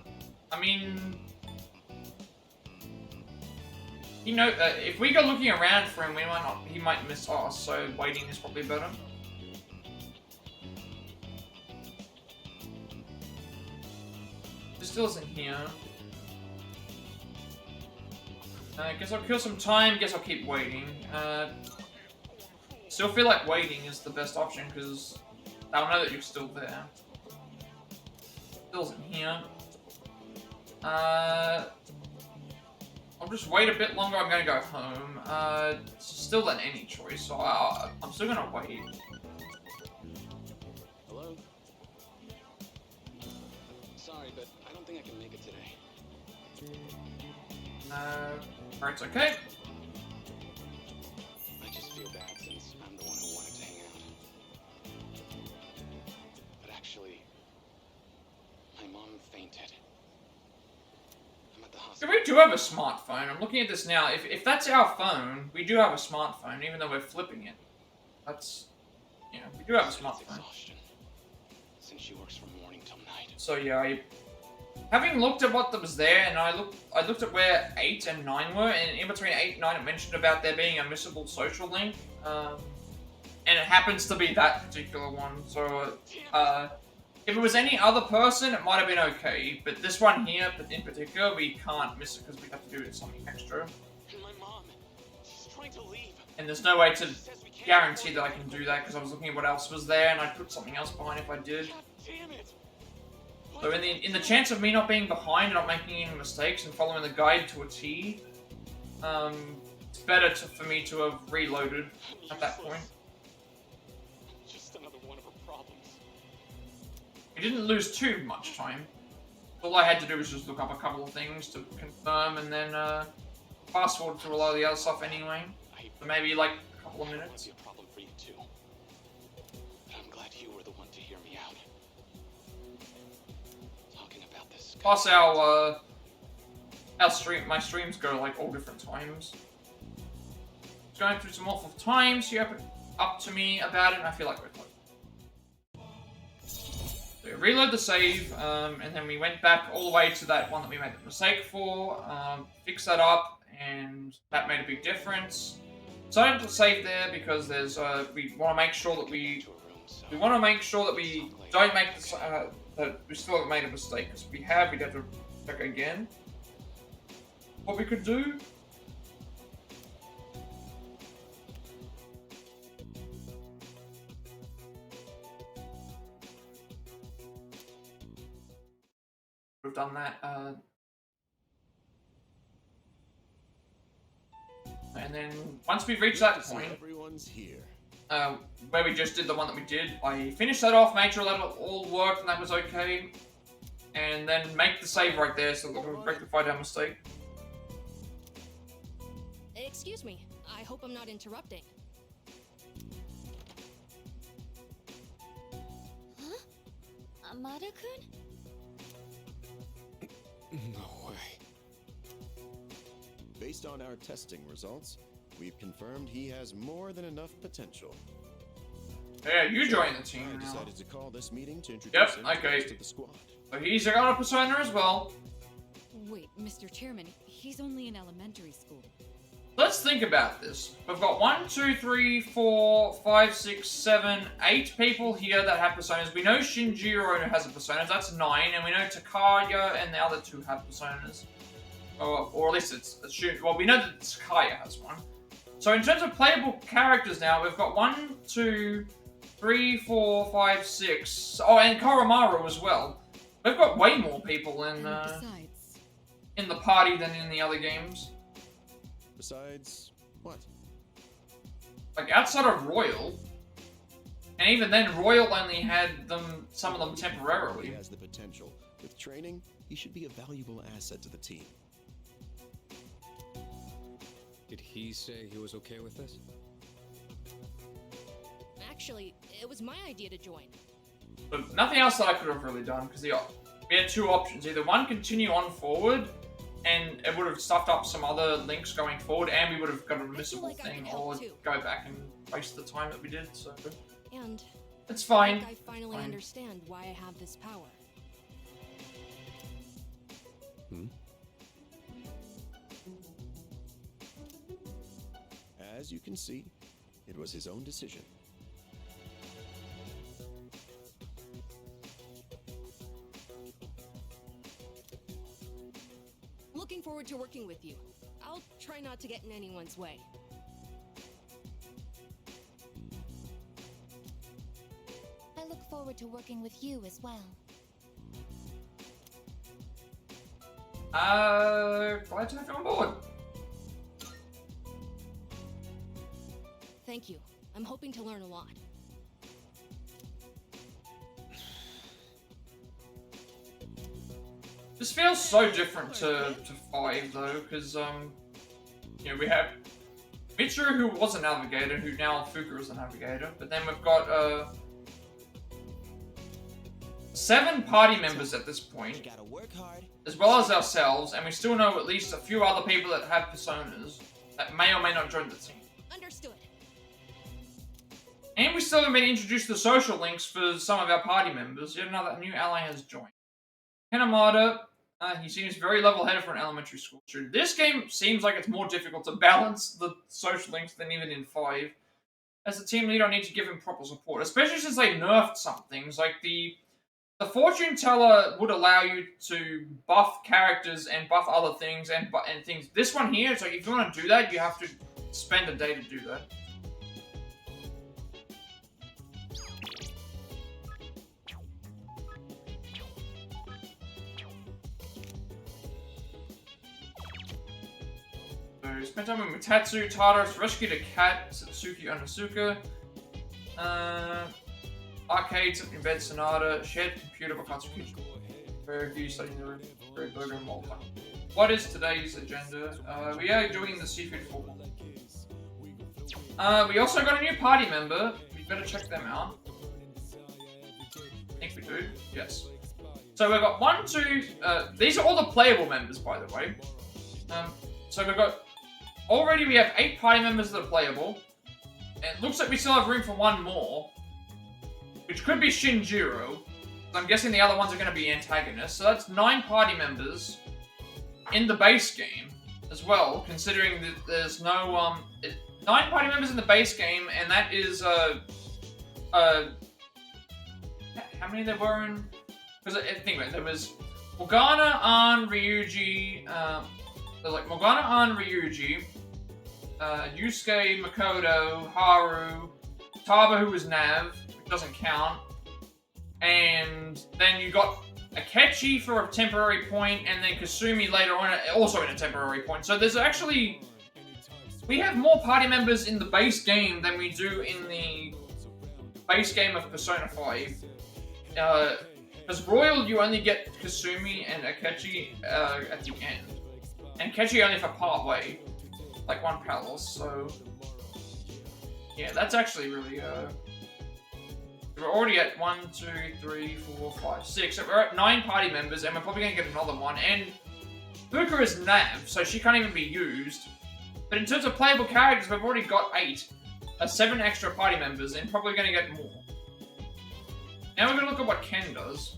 mean... You know, if we go looking around for him, he might miss us, so waiting is probably better. He still isn't here. Guess I'll kill some time, guess I'll keep waiting. Still feel like waiting is the best option, because they'll know that you're still there. Still isn't here. I'll just wait a bit longer, I'm gonna go home. Still an any choice, so I'm still gonna wait. Hello? Sorry, but I don't think I can make it today. Alright, okay. I just feel bad since I'm the one who wanted to hang out. But actually, my mom fainted. I'm at the hospital. We do have a smartphone. I'm looking at this now. If that's our phone, we do have a smartphone, even though we're flipping it. That's... Yeah, we do have a smartphone. Since she works from morning till night. So yeah, having looked at what was there, and I looked at where 8 and 9 were, and in between 8 and 9 it mentioned about there being a missable social link, and it happens to be that particular one, so if it was any other person, it might have been okay, but this one here, in particular, we can't miss it because we have to do something extra. My mom, she's trying to leave. And there's no way to guarantee that I can do that, because I was looking at what else was there, and I'd put something else behind if I did. Damn it. So in the chance of me not being behind and not making any mistakes and following the guide to a T, it's better for me to have reloaded at that point. Just another one of her problems. We didn't lose too much time. All I had to do was just look up a couple of things to confirm and then fast forward through a lot of the other stuff anyway. So maybe like a couple of minutes. Be a problem for you too. But I'm glad you were the one to hear me out. Talking about this. Plus my streams go like all different times. Just going through some awful times, you opened up to me about it, and I feel like we're close. So we reload the save, and then we went back all the way to that one that we made the mistake for, fixed that up, and that made a big difference. Decided to save there because there's we want to make sure that we don't make this that we still haven't made a mistake, because if we have, we'd have to check again what we could do. have done that. And then once we reach that point, everyone's here. Where we just did the one that we did, I finished that off, made sure that all worked and that was okay, and then make the save right there so that we rectified our mistake. Excuse me. I hope I'm not interrupting. Huh? Amada-kun? No way. Based on our testing results, we've confirmed he has more than enough potential. Yeah, you join the team I now. decided to call this meeting to introduce him to the rest of the squad. So he's got a persona as well. Wait, Mr. Chairman, he's only in elementary school. Let's think about this. We've got 1, 2, 3, 4, 5, 6, 7, 8 people here that have personas. We know Shinjiro has a persona, that's 9, and we know Takaya and the other 2 have personas. Or at least it's well, we know that Takaya has one. So in terms of playable characters now, we've got 1, 2, 3, 4, 5, 6. Oh, and Koromaru as well. We've got way more people in the party than in the other games. Besides, what? Like outside of Royal, and even then, Royal only had some of them temporarily. He has the potential. With training, he should be a valuable asset to the team. Did he say he was okay with this? Actually, it was my idea to join. But nothing else that I could have really done, because we had 2 options. Either one, continue on forward, and it would have stuffed up some other links going forward, and we would have got a missable thing, or go back and waste the time that we did, so... And... It's fine. I finally understand why I have this power. As you can see, it was his own decision. Looking forward to working with you. I'll try not to get in anyone's way. I look forward to working with you as well. Glad to have you on board. Thank you. I'm hoping to learn a lot. This feels so different to 5 though, because you know, we have Mitsuru, who was a navigator, who now Fuka is a navigator, but then we've got 7 party members at this point, as well as ourselves, and we still know at least a few other people that have personas that may or may not join the team. Understood. And we still haven't been introduced to social links for some of our party members. Yet another new ally has joined. Hanamada, he seems very level-headed for an elementary school student. This game seems like it's more difficult to balance the social links than even in 5. As a team leader, I need to give him proper support, especially since they nerfed some things. Like the fortune teller would allow you to buff characters and buff other things and things. This one here, so if you want to do that, you have to spend a day to do that. So, spend time with Mitsuru, Tartarus, rescued a cat, Satsuki Onisuka, arcades, in bed, Sonata, shared computer, Bakatsuki, review, studying the Red Burger and Malta. What is today's agenda? We are doing the seafood football. We also got a new party member. We better check them out. I think we do. Yes. So we've got 1, 2. These are all the playable members, by the way. So we've got. Already we have 8 party members that are playable. And it looks like we still have room for 1 more. Which could be Shinjiro. I'm guessing the other ones are going to be antagonists. So that's 9 party members in the base game as well, considering that there's no 9 party members in the base game, and that is how many there were in? Because think about it, there was Morgana, An, Ryuji, Morgana, An, Ryuji, Yusuke, Makoto, Haru, Taba, who was Nav, which doesn't count, and then you got Akechi for a temporary point, and then Kasumi later on, also in a temporary point. So there's actually... We have more party members in the base game than we do in the base game of Persona 5. As Royal, you only get Kasumi and Akechi at the end. And Akechi only for part way. Like one palace, so... Yeah, that's actually really, We're already at 1, 2, 3, 4, 5, 6. So we're at 9 party members, and we're probably going to get another one. And Fuka is Nav, so she can't even be used. But in terms of playable characters, we've already got 8. 7 extra party members, and probably going to get more. Now we're going to look at what Ken does.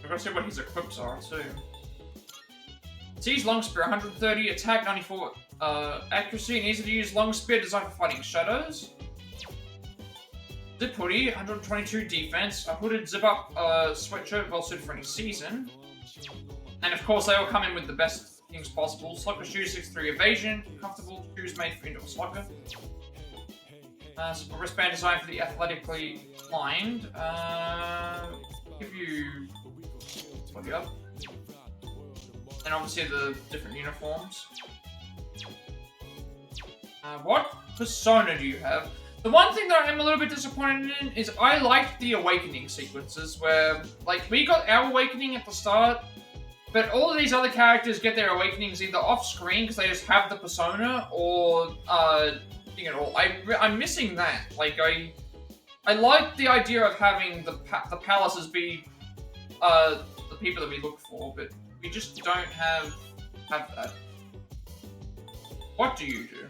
We're going to see what his equips are, too. Seize Long Spear, 130, attack 94, accuracy, and easy to use Long Spear designed for fighting shadows. Zip Hoodie, 122 defense, a hooded zip-up sweatshirt well suited for any season. And of course, they all come in with the best things possible. Slugger shoes, 6'3 evasion, comfortable shoes made for indoor soccer. A wristband designed for the athletically inclined. Give you... Plug it up. And obviously the different uniforms. What persona do you have? The one thing that I'm a little bit disappointed in is I liked the awakening sequences where, like, we got our awakening at the start, but all of these other characters get their awakenings either off-screen because they just have the persona, or, thing at all. I'm missing that. Like, I like the idea of having the palaces be, the people that we look for, but we just don't have that. What do you do?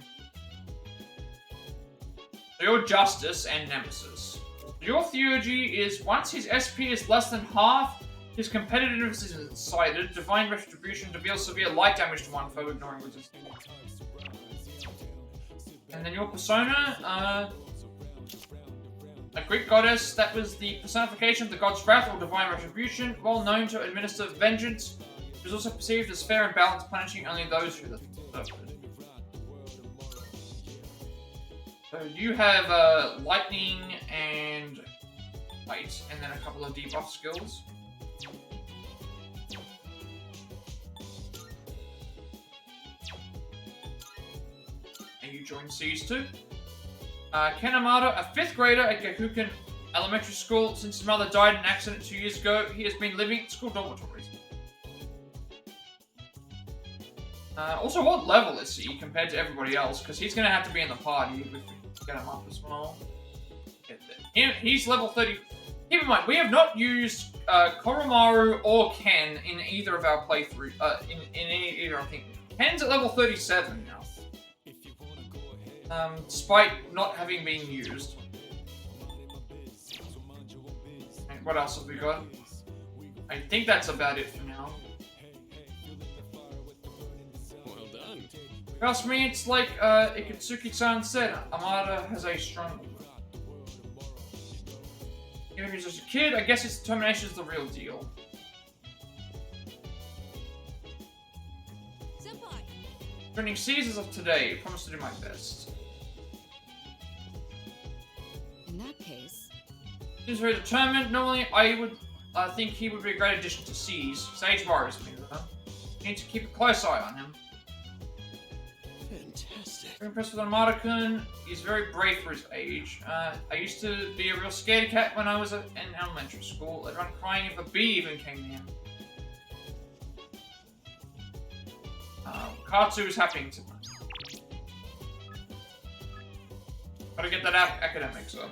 So you're Justice and Nemesis. Your theurgy is, once his SP is less than half, his competitiveness is incited. Divine Retribution deals severe light damage to one foe, ignoring resistance. And then your persona, a Greek goddess, that was the personification of the god's wrath or divine retribution, well known to administer vengeance. It is also perceived as fair and balanced, punishing only those who deserve it. So you have lightning and light, and then a couple of debuff skills. And you join Siege too. Ken Amada, a 5th grader at Gakukan Elementary School. Since his mother died in an accident 2 years ago, he has been living at school dormitories. Also, what level is he compared to everybody else? Because he's going to have to be in the party if we get him up as well. He's level 30. Keep in mind, we have not used Koromaru or Ken in either of our playthroughs. In either, I think. Ken's at level 37 now. Despite not having been used. And what else have we got? I think that's about it for now. Well done. Trust me, it's like Ikitsuki-san said, Amada has a strong... Even if he's just a kid, I guess his determination is the real deal. Training seasons of today, I promise to do my best. In that case... He's very determined. Normally, I think he would be a great addition to Seize. Sage worries me, though. Need to keep a close eye on him. Fantastic. Very impressed with Amada-kun. He's very brave for his age. I used to be a real scaredy cat when I was in elementary school. I'd run crying if a bee even came near. Katsu is happening tonight. Gotta get that academics up.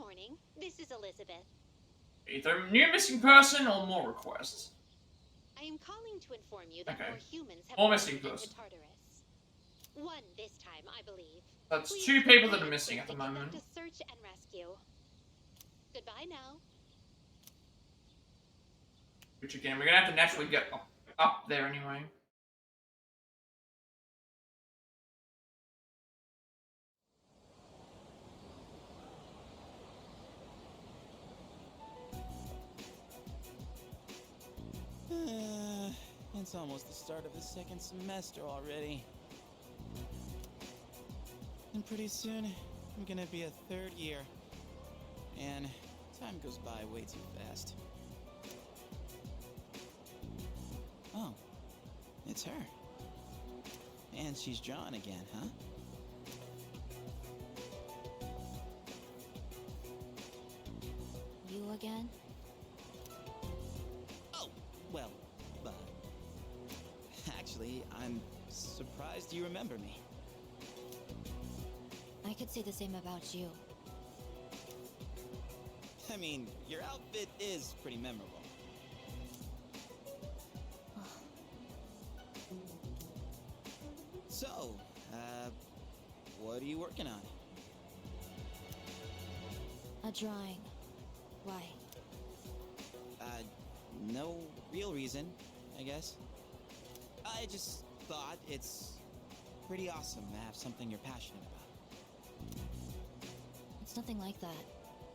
morning. This is Elizabeth. Either new missing person or more requests. I am calling to inform you that more humans have More missing arrived person. into Tartarus. One this time, I believe. That's Please 2 people that take are missing at the to conduct moment. a search and rescue. Goodbye now. Which again, we're gonna have to naturally get up there anyway. It's almost the start of the second semester already. And pretty soon, I'm gonna be a 3rd year. And time goes by way too fast. Oh, it's her. And she's John again, huh? You again? Oh, well, actually, I'm surprised you remember me. I could say the same about you. I mean, your outfit is pretty memorable. So, what are you working on? A drawing. Why? No real reason, I guess. I just thought it's pretty awesome to have something you're passionate about. It's nothing like that.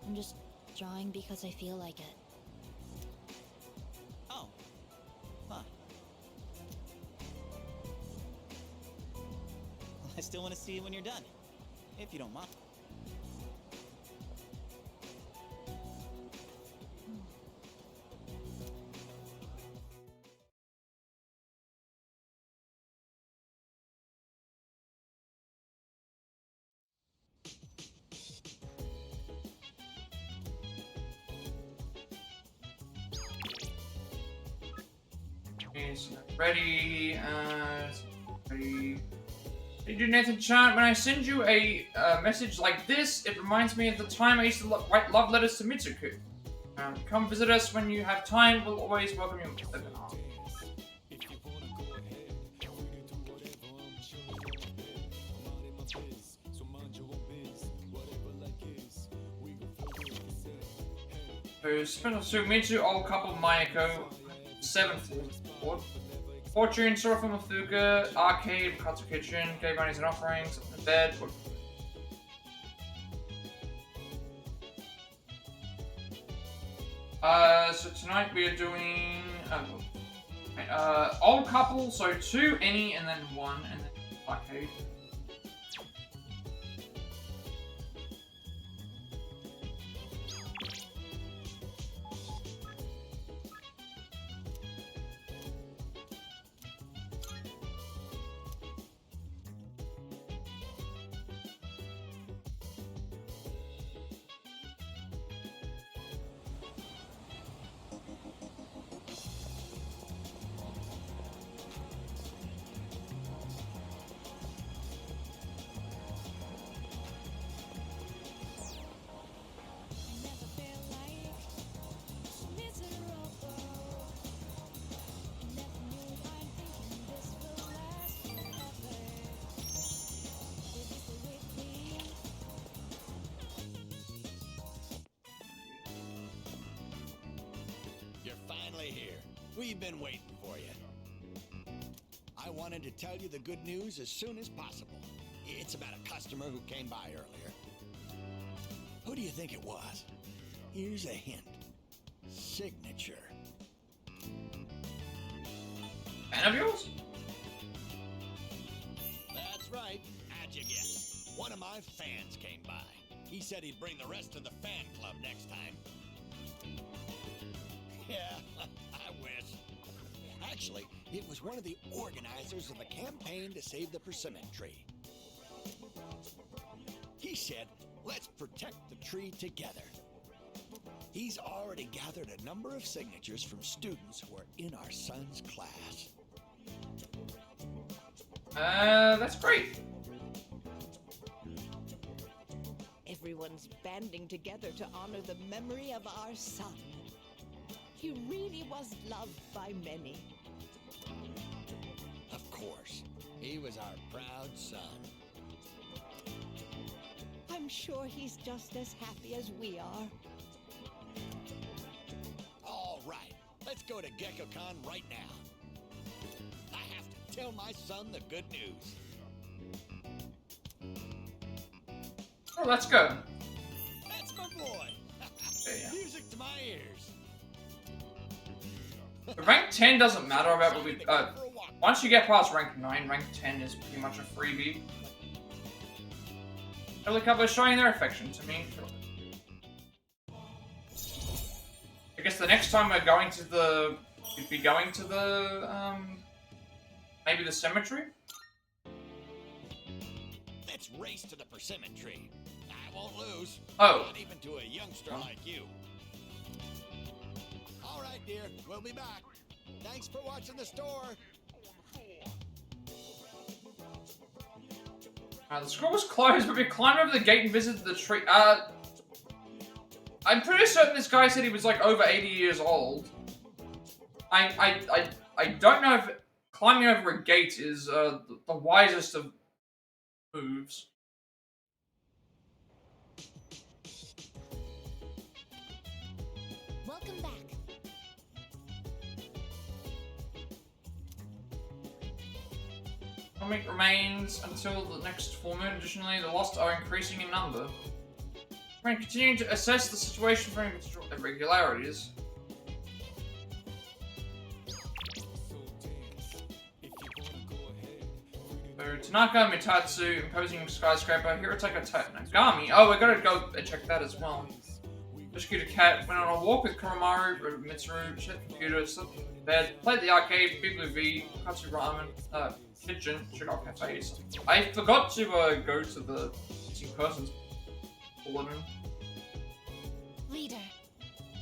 I'm just drawing because I feel like it. Oh. Huh. I still want to see it when you're done, if you don't mind. Is ready. Ready. Did you Nathan Chant? When I send you a message like this, it reminds me of the time I used to write love letters to Mitsuru. Come visit us when you have time. We'll always welcome you with open arms. So, Spencer Mitsu, old couple Mayako, 7th Ward. Fortune, Sora from Mafuka, Arcade, Katsu Kitchen, gave monies and offerings, bed. So tonight we are doing old couple, so 2, any, and then 1, and then Arcade. Here. We've been waiting for you. I wanted to tell you the good news as soon as possible. It's about a customer who came by earlier. Who do you think it was? Here's a hint. Signature. Fan of yours? That's right. How'd you guess? One of my fans came by. He said he'd bring the rest of the fan club next time. Yeah, I wish. Actually, it was one of the organizers of the campaign to save the persimmon tree. He said, let's protect the tree together. He's already gathered a number of signatures from students who are in our son's class. That's great. everyone's banding together to honor the memory of our son. He really was loved by many. Of course. He was our proud son. I'm sure he's just as happy as we are. All right, let's go to GeckoCon right now. I have to tell my son the good news. Oh, let's go. That's my boy. Yeah. Music to my ears. Rank 10 doesn't matter about what we. Once you get past rank 9, rank 10 is pretty much a freebie. Early couple showing their affection to me. I guess the next time we're going to the, we'd be going to the maybe the cemetery. Let's race to the persimmon tree. I won't lose. Oh. Not even to a youngster like you. All right, dear. We'll be back. Thanks for watching the store. The school was closed, but we climbed over the gate and visited the tree. I'm pretty certain this guy said he was like over 80 years old. I don't know if climbing over a gate is the wisest of moves. Welcome back. Comic remains until the next full moon. Additionally, the lost are increasing in number. We're continuing to assess the situation for any irregularities. So, Tanaka, Mitsuru, imposing skyscraper, Hirotaka, Nagami. Oh, we gotta go and check that as well. Rescued a cat, went on a walk with Koromaru, Mitsuru, checked the computer, slept in bed, played the arcade, Big Blue V, Katsu Ramen, Kitchen, check out cafes. I forgot to go to the missing persons bulletin. Leader.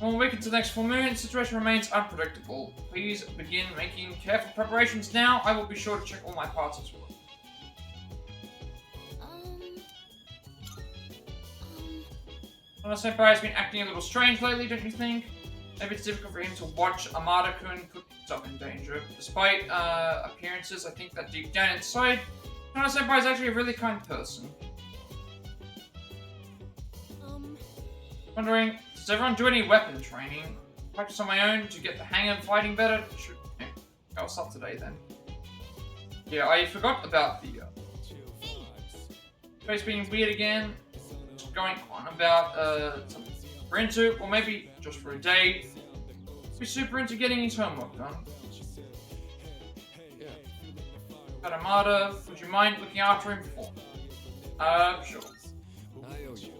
When we wake into the next full moon, the situation remains unpredictable. Please begin making careful preparations now. I will be sure to check all my parts as well. Senpai has been acting a little strange lately, don't you think? Maybe it's difficult for him to watch Amada-kun put himself in danger. Despite appearances, I think that deep down inside, Senpai is actually a really kind person. Wondering, does everyone do any weapon training? Practice on my own to get the hang of fighting better? Should I'll start today then. Yeah, I forgot about the face being weird again. Going on about something super into, or maybe just for a day. Be super into getting his homework done. Amada, would you mind looking after him for? Sure. I owe you.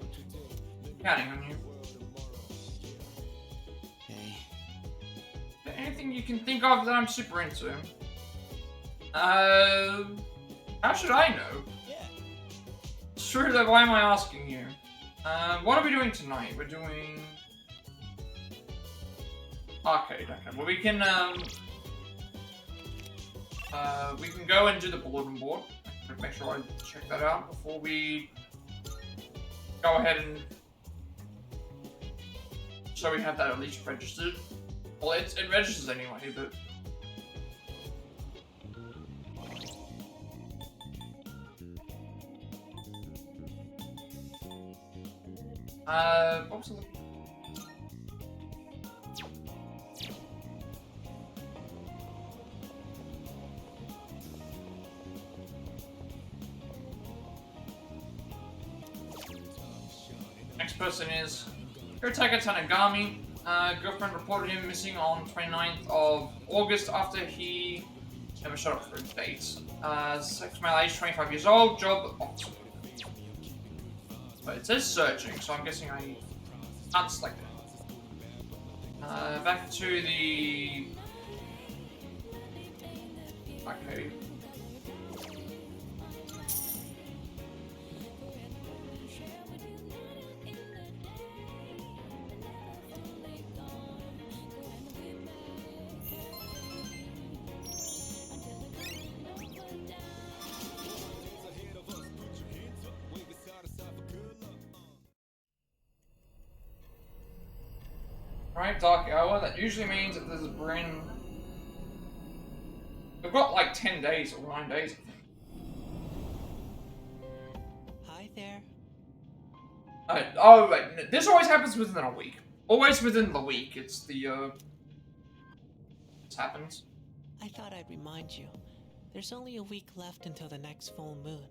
Counting on you. Hey. Anything you can think of that I'm super into? How should I know? Sure, though, why am I asking you? What are we doing tonight? We're doing arcade. Okay, well we can go and do the bulletin board. Make sure I check that out before we go ahead and so we have that at least registered. Well, it registers anyway, but. What was I looking for? Next person is Hirotaka Tanagami. Girlfriend reported him missing on 29th of August after he never showed up for a date. Sex male age 25 years old, job Oxford. But it says searching, so I'm guessing I can't select it. Back to the arcade. Right, dark hour. That usually means that there's a brand. We've got like 10 days or 9 days, I think. Hi there. Oh, wait. This always happens within a week. Always within the week. It's the, this happens. I thought I'd remind you. There's only a week left until the next full moon.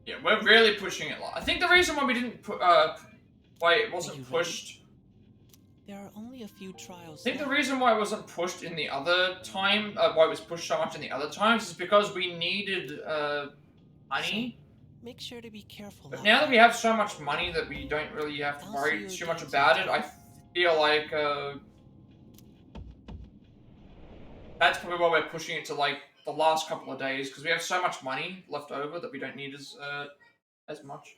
Yeah, we're really pushing it. I think the reason why we didn't put, why it wasn't pushed. There are only a few trials. I think the reason why it wasn't pushed in the other time, why it was pushed so much in the other times, is because we needed money. Make sure to be careful. But now that we have so much money that we don't really have to worry too much about it, I feel like that's probably why we're pushing it to like the last couple of days, because we have so much money left over that we don't need as much.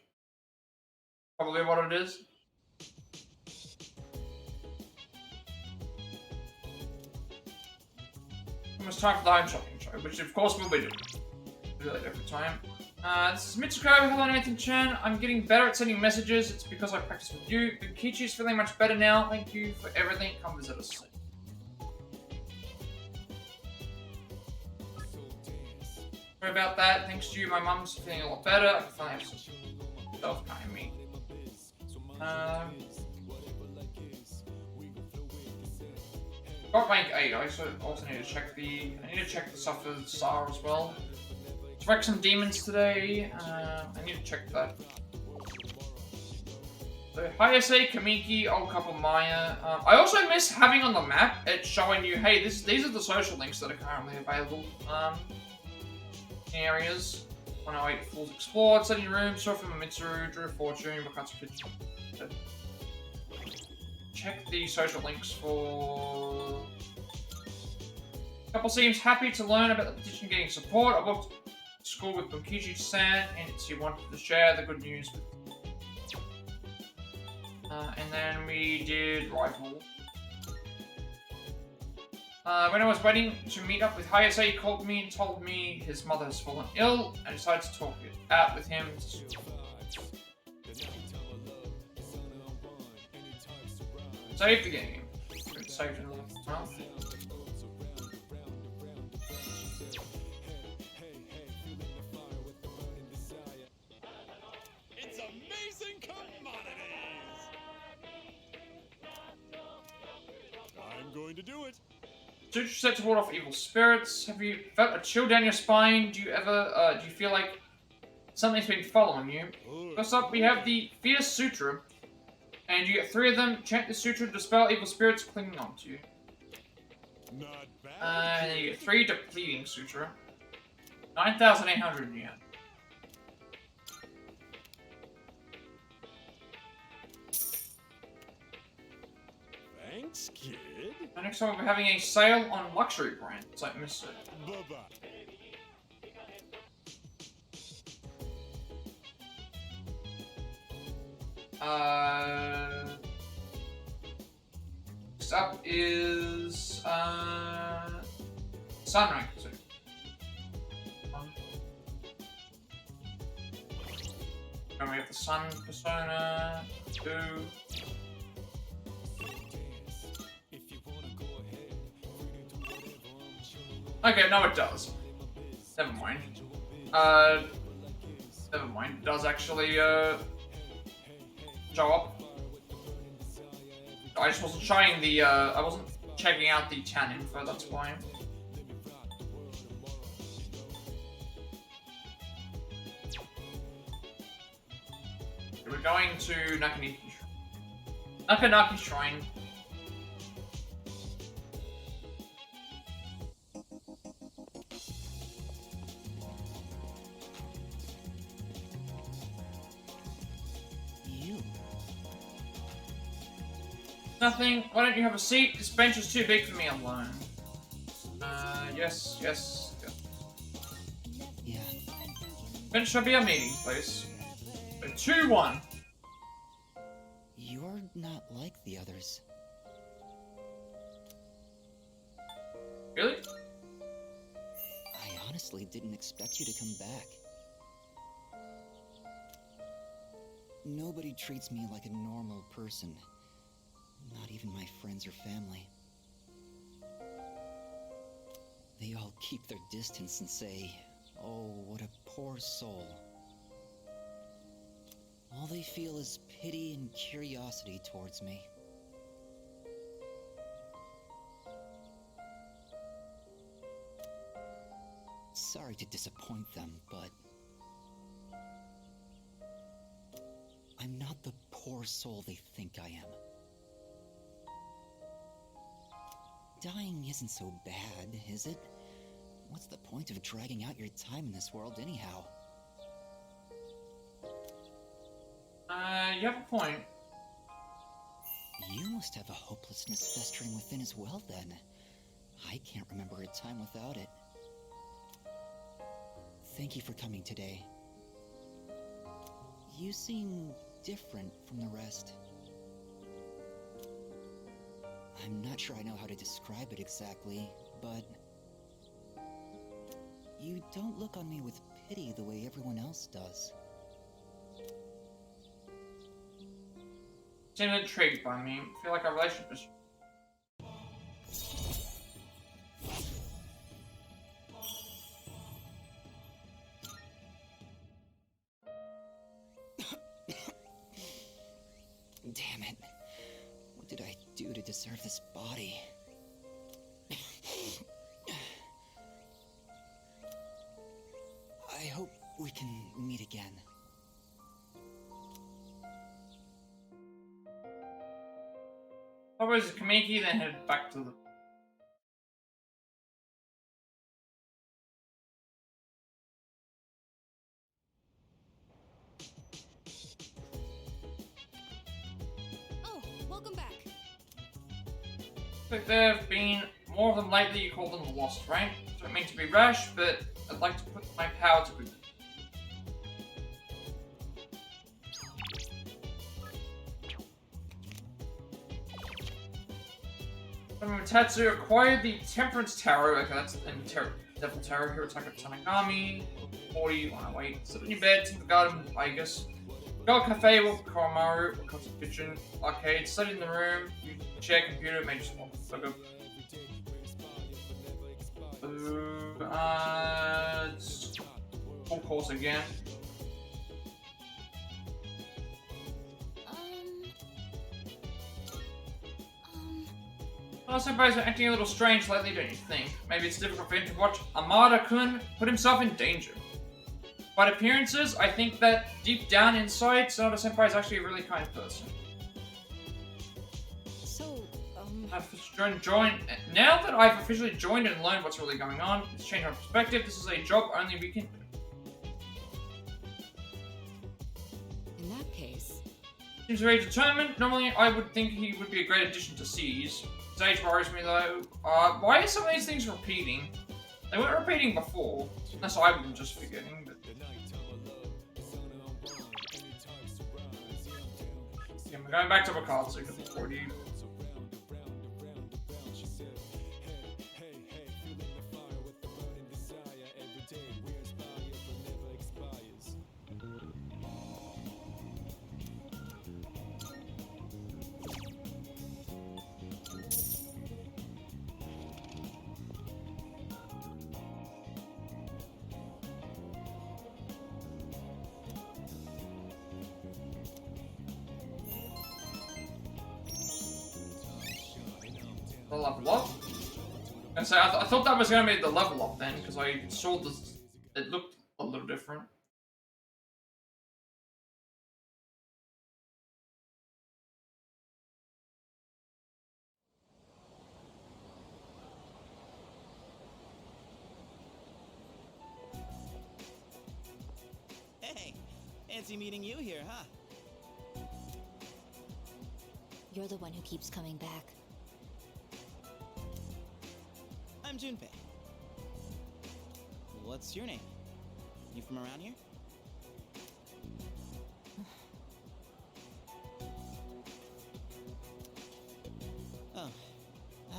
Probably what it is. Almost time for the home shopping show, which of course we'll be doing. We do that every time. This is Mitsuru. Hello, Nathan-chan. I'm getting better at sending messages. It's because I practice with you. But Kichi's feeling much better now. Thank you for everything. Come visit us soon. Sorry about that. Thanks to you, my mum's feeling a lot better. I can finally have some self-kind me. Got rank 8. I also need to check the. I need to check the suffered star as well. Let's wreck some demons today. I need to check that. So Hayase, Kamiki, Old Couple Maya. I also miss having on the map it showing you, hey, these are the social links that are currently available. Areas. 108 Fools Explored, Study Room, Surf from Mitsuru, Drew Fortune, Bakatsu Kitchen. Check the social links for... Couple seems happy to learn about the petition getting support. I booked school with Bunkichi-san and he wanted to share the good news with me. And then we did Rival. When I was waiting to meet up with Hayase, he called me and told me his mother has fallen ill. I decided to talk it out with him. Save the game. Saved it as well. It's amazing commodities! I'm going to do it. Suture set to ward off evil spirits. Have you felt a chill down your spine? Do you ever, do you feel like something's been following you? First up, we have the Fierce Suture. And you get 3 of them. Chant the suture to dispel evil spirits clinging onto you. Not bad. And then you get 3 depleting suture. 9,800 yen. Thanks, kid. And next time we're having a sale on luxury brands like Mitsuru. Bye-bye. Next up is Sun rank 2. And we have the Sun Persona 2. Okay, no it does. Never mind. Never mind. It does actually show up. I just wasn't showing the, I wasn't checking out the chan info, that's why. We're going to Nakanaki Shrine. Nothing. Why don't you have a seat? This bench is too big for me alone. Yes. Yeah. Bench should be a meeting place. 2-1. You're not like the others. Really? I honestly didn't expect you to come back. Nobody treats me like a normal person. Not even my friends or family. They all keep their distance and say, "Oh, what a poor soul." All they feel is pity and curiosity towards me. Sorry to disappoint them, but I'm not the poor soul they think I am. Dying isn't so bad, is it? What's the point of dragging out your time in this world anyhow? You have a point. You must have a hopelessness festering within as well, then. I can't remember a time without it. Thank you for coming today. You seem different from the rest. I'm not sure I know how to describe it exactly, but you don't look on me with pity the way everyone else does. Seem intrigued by me. I feel like our relationship is... Damn it. What did I do to deserve this body? I hope we can meet again. I was Kamiki, then head back to the... Oh, welcome back. But there have been more of them lately. You call them the Lost Rank. Don't mean to be rash, but I'd like to put my power to good use. Mitsuru acquired the Temperance Tower. Okay, that's the Devil Tower. Hirotaka Tanagami. 40, wanna wait. Sit in your bed, think the garden, Vegas. Go cafe, walk the Koromaru, walk to the kitchen, arcade, study in the room, share computer, maybe just walk the logo. It's full course again. Well, senpais are acting a little strange lately, don't you think? Maybe it's difficult for him to watch Amada-kun put himself in danger. By appearances, I think that deep down inside, Sonata Senpai is actually a really kind person. So, now that I've officially joined and learned what's really going on, it's changed my perspective. This is a job only we can do. In that case... Seems very determined. Normally, I would think he would be a great addition to C's. His age worries me though. Why are some of these things repeating? They weren't repeating before. Unless I'm just forgetting. But... yeah, we're going back to Bakatsu because it's 40. The level up? And so I thought that was going to be the level up then, because I saw this. It looked a little different. Hey, fancy meeting you here, huh? You're the one who keeps coming back. I'm Junpei. What's your name? You from around here? Oh,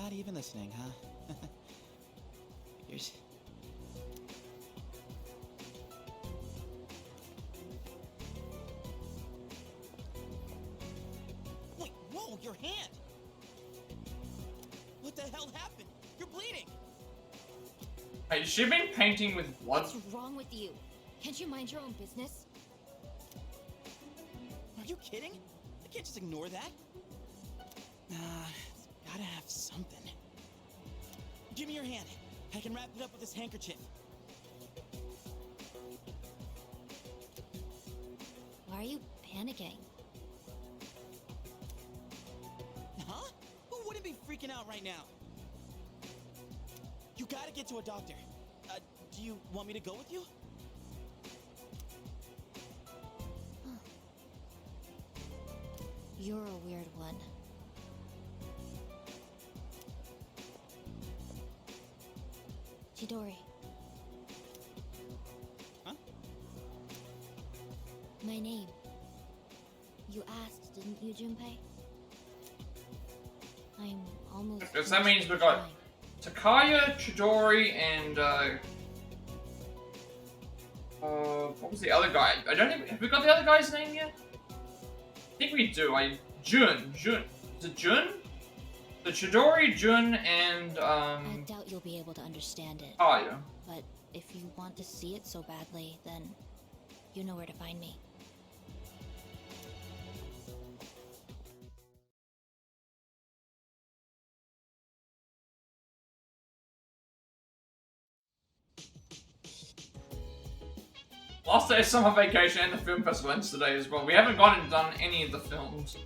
not even listening, huh? Figures. Wait, whoa, your hand! the hell happened? You're bleeding. Hey, she been painting with blood? What's wrong with you? Can't you mind your own business? Are you kidding? I can't just ignore that. Nah, it's gotta have something. Give me your hand. I can wrap it up with this handkerchief. Why are you panicking? Huh? Who wouldn't be freaking out right now? You gotta get to a doctor. Do you want me to go with you? You're a weird one. Chidori. Huh? My name. You asked, didn't you, Junpei? I'm almost... Because that means we got Takaya, Chidori, and what was the other guy? I don't even... Have we got the other guy's name yet? I think we do. Jun. Is it Jun? The Chidori, Jun, and I doubt you'll be able to understand it. Takaya. But if you want to see it so badly, then you know where to find me. Last day of summer vacation and the film festival ends today as well. We haven't gone and done any of the films.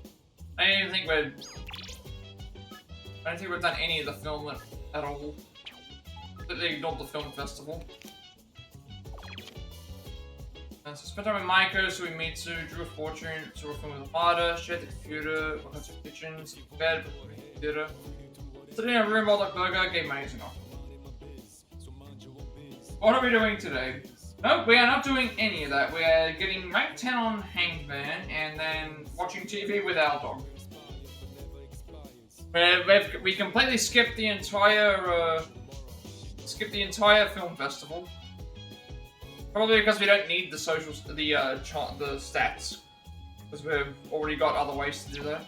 I don't think we've done any of the film at all. They ignored the film festival. So spent time with Maiko, so we Mitsuru, drew a fortune, saw a film with Amada, shared the computer, worked on some kitchens, bed, theater. Sitting in a room, rolled up burger, gave money to enough. What are we doing today? Nope, we are not doing any of that. We are getting rank 10 on Hanged Man and then watching TV with our dog. We completely skipped the entire film festival. Probably because we don't need the socials, the stats, because we've already got other ways to do that.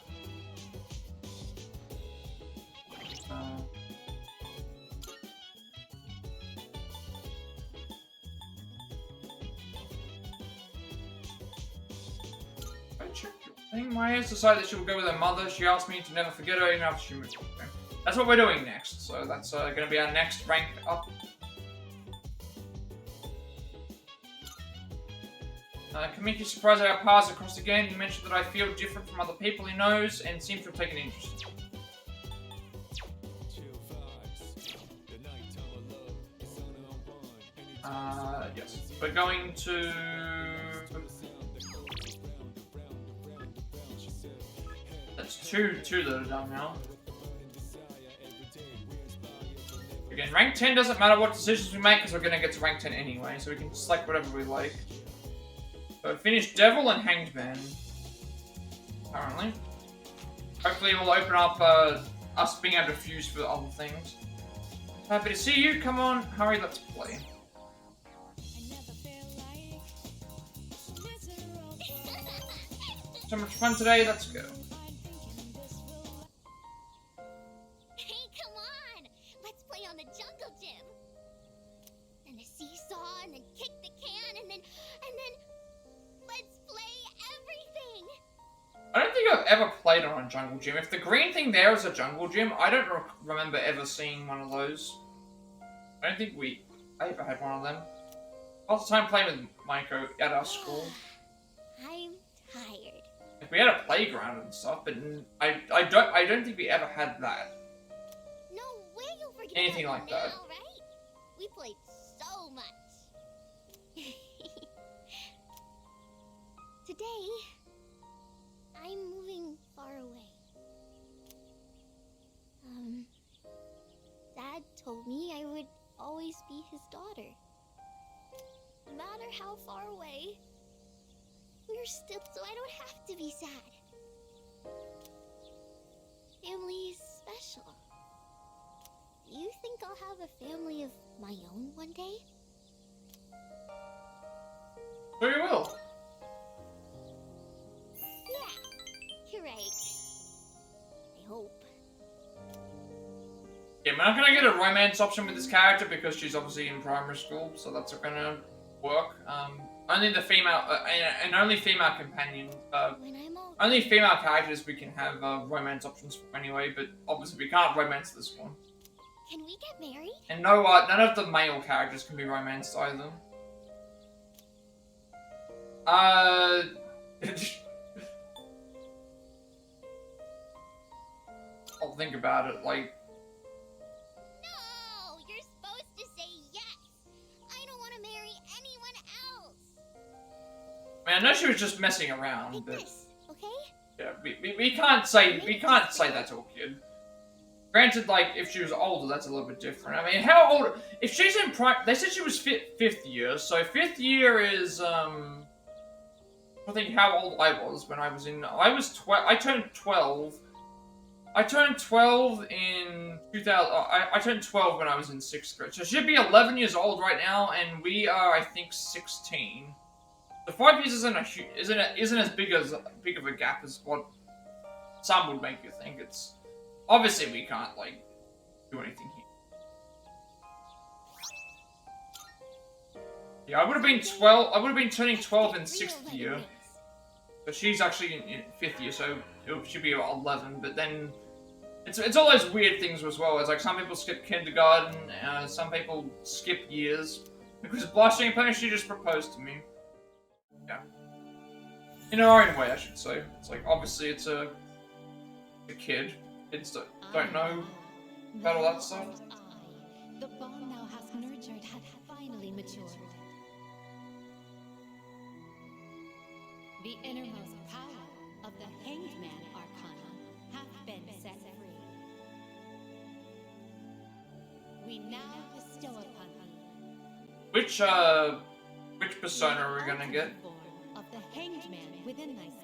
Maya decided that she would go with her mother. She asked me to never forget her even after she moved. Okay. That's what we're doing next, so that's going to be our next rank up. Kamiki's surprised at our paths across again. He mentioned that I feel different from other people he knows and seems to have taken interest. Yes. We're going to... That's two that are done now. Again, rank 10 doesn't matter what decisions we make because we're going to get to rank 10 anyway, so we can select whatever we like. So I finished Devil and Hanged Man, apparently. Hopefully it will open up us being able to fuse for other things. Happy to see you, come on, hurry, let's play. So much fun today, let's go. Hey, come on! Let's play on the jungle gym! And the seesaw, and then kick the can, and then... Let's play everything! I don't think I've ever played on a jungle gym. If the green thing there is a jungle gym, I don't remember ever seeing one of those. I don't think I ever had one of them. Lots of time playing with Maiko at our school. I'm tired. Like, we had a playground and stuff, but I don't think we ever had that. No way you'll forget anything like that. Now, right? We played so much. Today, I'm moving far away. Dad told me I would always be his daughter. No matter how far away, we're still, so I don't have to be sad. Family is special. Do you think I'll have a family of my own one day? Very well. Yeah, you're right. I hope. we're not gonna get a romance option with this character because she's obviously in primary school, so that's not gonna work. Only the female, and only female companions, only female characters we can have romance options for anyway, but obviously we can't romance this one. Can we get married? And no, none of the male characters can be romanced either. I'll think about it, like... No! You're supposed to say yes! I don't want to marry anyone else! I mean, I know she was just messing around, Like but... this, okay? Yeah, we can't say that to a kid. Granted, like, if she was older, that's a little bit different. I mean, how old... If she's in they said she was 5th year, so 5th year is, I think how old I was when I was in... I turned 12. I turned 12 in 2000... I turned 12 when I was in 6th grade. So she should be 11 years old right now, and we are, I think, 16. The 5 years isn't as big of a gap as what some would make you think. It's... Obviously, we can't, like, do anything here. Yeah, I would have been 12... I would have been turning 12 in 6th year. But she's actually in 5th year, so it should be 11. But then... It's all those weird things as well. It's like some people skip kindergarten, some people skip years. Because blushing, apparently she just proposed to me. Yeah. In her own way, I should say. It's like, obviously, it's a kid. Kids don't know about all that stuff. The bond thou hast nurtured hath finally matured. The innermost power of the Hanged Man Arcana hath been set free. We now bestow upon thee Which persona are we gonna get? form of the Hanged Man within thyself.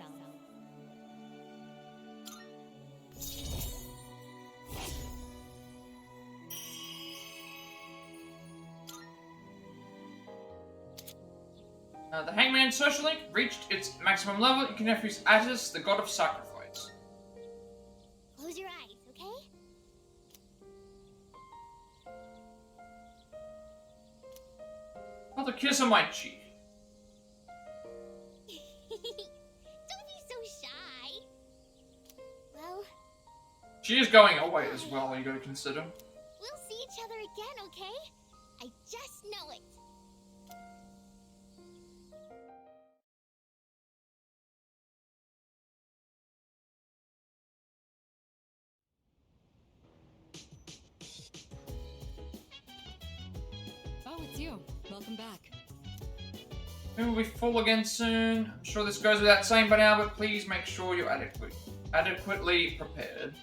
The Hangman social link reached its maximum level. You can now use Attis, the god of sacrifice. Close your eyes, okay? Not a kiss on my cheek. Don't be so shy. Well, She is going away as well, you gotta consider. we'll see each other again, okay? I just know it. Oh, it's you. Welcome back. We will be full again soon. I'm sure this goes without saying by now, but please make sure you're adequately prepared.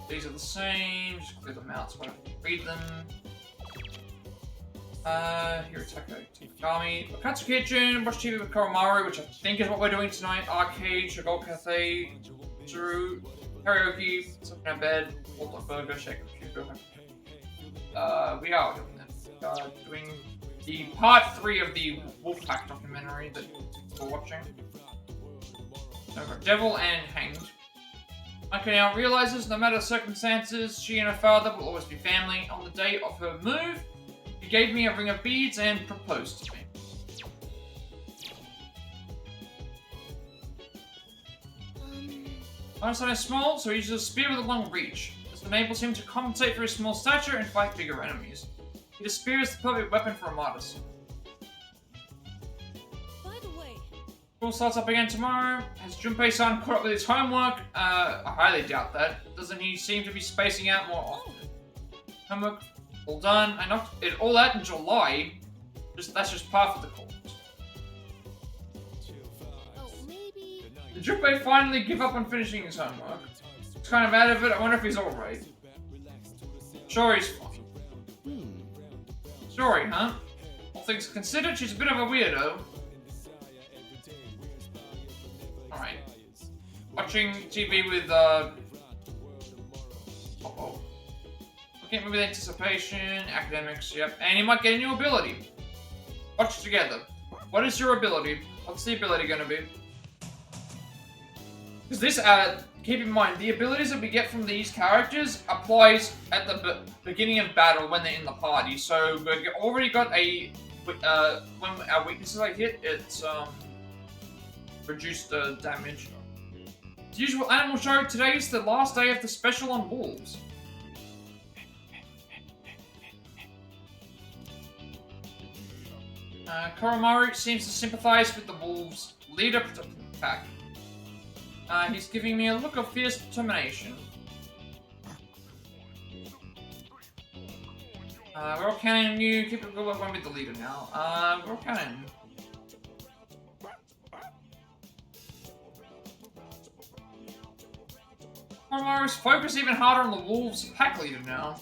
These are the same. Just clear them out so I don't read them. Hirotaka, Takami, Wakatsu Kitchen, watch TV with Koromaru, which I think is what we're doing tonight. Arcade, Shigol Cafe, Mitsuru, karaoke, sleeping in bed, Hot Burger, Shake of Shugo. We are doing that. Doing the part 3 of the Wolfpack documentary that we're watching. Over Devil and Hanged. Maka now realizes no matter the circumstances, she and her father will always be family. On the day of her move, he gave me a ring of beads and proposed to me. Einstein is small, so he uses a spear with a long reach. This enables him to compensate for his small stature and fight bigger enemies. The spear is the perfect weapon for a martyr. By the way, School starts up again tomorrow. Has Junpei-san caught up with his homework? I highly doubt that. Doesn't he seem to be spacing out more often? Homework all done. I knocked it all out in July. That's just part of the course. Oh, maybe... Did Junpei finally give up on finishing his homework? He's kind of out of it. I wonder if he's alright. Sure, he's fine. Story, huh? All things considered, she's a bit of a weirdo. Alright. Watching TV with, uh-oh. Looking at movie with anticipation, academics, yep. And you might get a new ability. Watch together. What is your ability? What's the ability gonna be? Because keep in mind, the abilities that we get from these characters applies at the beginning of battle when they're in the party. So we've already got a when our weaknesses are hit, it's reduced the damage. As usual, Animal Show. Today is the last day of the special on wolves. Koromaru seems to sympathize with the wolves' leader protecting the pack. He's giving me a look of fierce determination. We're all counting you. Keep it good. I won't be the leader now. We're all counting. Koromaru's focused even harder on the wolves' pack leader now.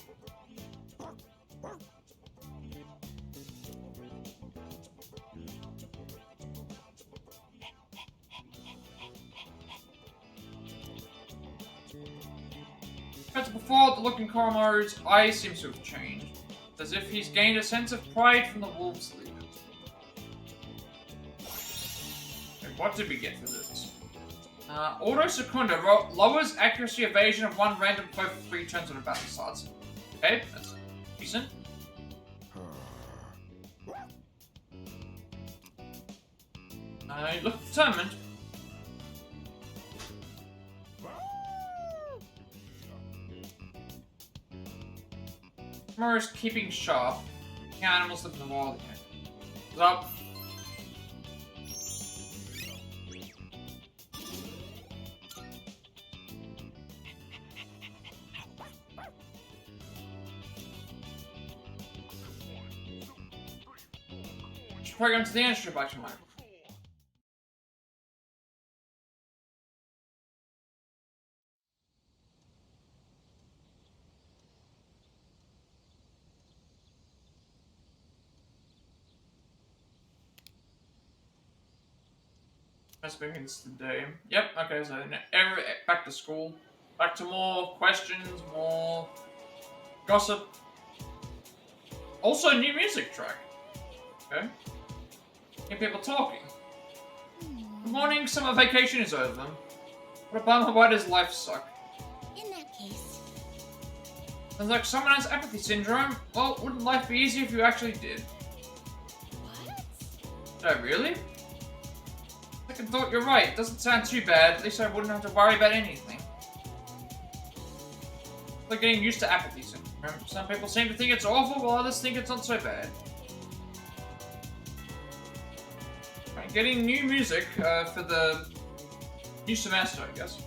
Compared to before, the look in Koromaru's eyes seems to have changed, as if he's gained a sense of pride from the wolves' leader. Okay, what did we get for this? Auto Secunda lowers accuracy evasion of one random foe for 3 turns when a battle starts. Okay, that's decent. You look determined. Koromaru's keeping sharp. The animals live in the wild again. What's up? Program to the answer back to mine. Best begins today. Yep, okay, so back to school. Back to more questions, more gossip. Also, new music track. Okay. Get people talking. Good morning, summer vacation is over. What a bummer, why does life suck? In that case. Sounds like someone has apathy syndrome. Well, wouldn't life be easier if you actually did? What? Oh, really? Second thought, you're right. It doesn't sound too bad. At least I wouldn't have to worry about anything. It's like getting used to apathy syndrome. Some people seem to think it's awful, while others think it's not so bad. Right, getting new music for the new semester, I guess.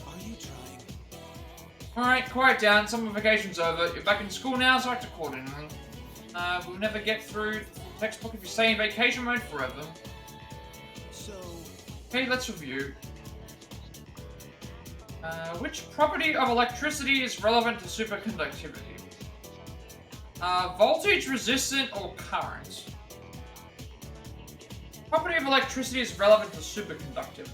Are you trying? Alright, quiet down. Summer vacation's over. You're back in school now, so act accordingly. We'll never get through the textbook if you stay in vacation mode forever. So... Okay, let's review. Which property of electricity is relevant to superconductivity? Voltage, resistant, or current? Property of electricity is relevant to superconductivity.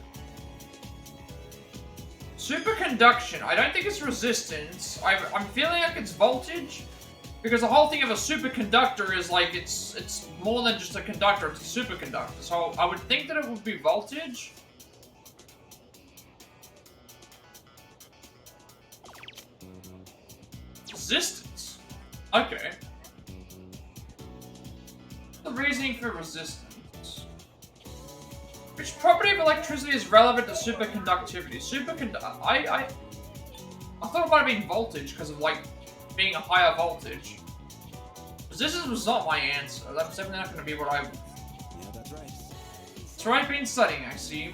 Superconduction, I don't think it's resistance. I'm feeling like it's voltage. Because the whole thing of a superconductor is like, it's more than just a conductor, it's a superconductor. So I would think that it would be voltage. Resistance. Okay. The reasoning for resistance. Which property of electricity is relevant to superconductivity? I thought it might have been voltage because of like being a higher voltage. Resistance was not my answer. That was definitely not going to be what I would. Yeah, that's right. That's what I've been studying, I see.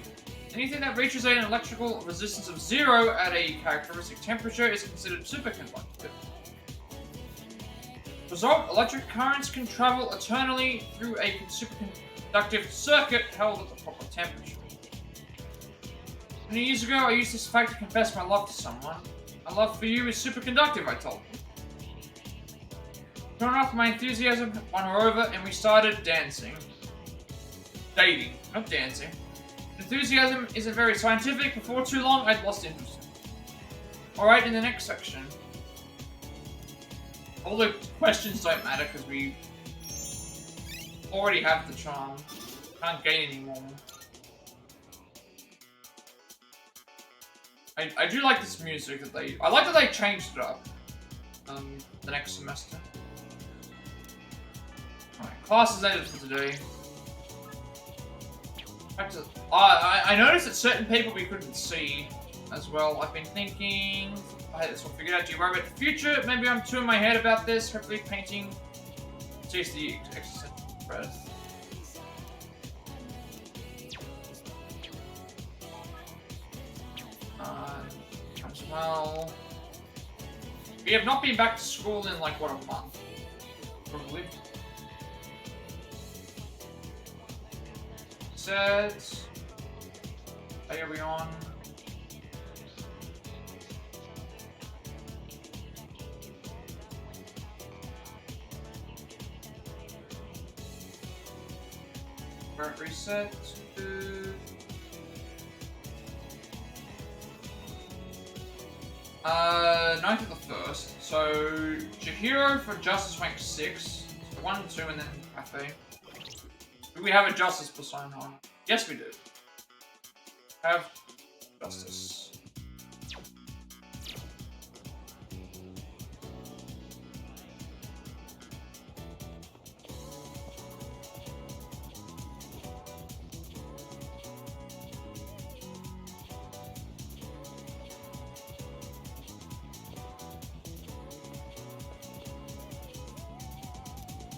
Anything that reaches an electrical resistance of 0 at a characteristic temperature is considered superconductive. Result, electric currents can travel eternally through a superconductive circuit held at the proper temperature. Many years ago, I used this fact to confess my love to someone. My love for you is superconductive, I told him. Soon enough, my enthusiasm won her over, and we started dancing. Dating, not dancing. Enthusiasm isn't very scientific. Before too long, I'd lost interest. Alright, in the next section. All the questions don't matter, because we already have the charm. Can't gain anymore. I do like this music that I like that they changed it up. The next semester. Alright, class is ended for today. I noticed that certain people we couldn't see as well. I've been thinking, I had this one figured out. Do you worry about the future? Maybe I'm too in my head about this. Hopefully painting. Chase the existential breath. As well. We have not been back to school in like, what, a month? Probably. Sets. Are we on? Current reset. 9th of the 1st. So, Chihiro for Justice rank 6. 1, 2, and then Cafe. Do we have a Justice persona on? Yes, we do. Have Justice.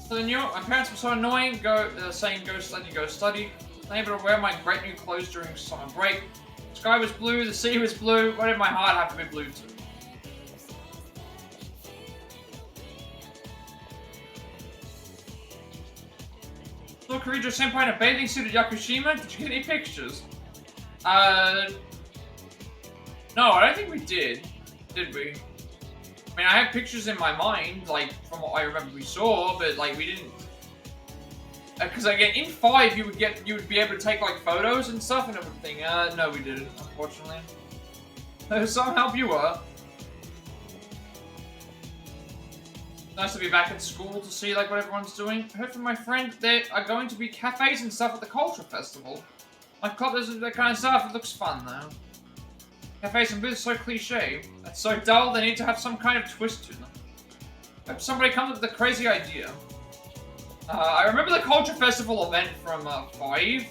So then my parents were so annoying, saying go study. Unable to wear my great new clothes during summer break. The sky was blue, the sea was blue. Why did my heart have to be blue too? Look, Kirijo Senpai in a bathing suit at Yakushima? Did you get any pictures? No, I don't think we did. Did we? I mean, I have pictures in my mind, like, from what I remember we saw, but, like, we didn't... Because, again, in 5, you would be able to take, like, photos and stuff and everything. No, we didn't, unfortunately. Some help you were. Nice to be back at school to see, like, what everyone's doing. I heard from my friend there are going to be cafes and stuff at the Culture Festival. Like, club does that kind of stuff. It looks fun, though. Cafes and booths are so cliche. That's so dull, they need to have some kind of twist to them. I hope somebody comes up with a crazy idea. I remember the Culture Festival event from 5.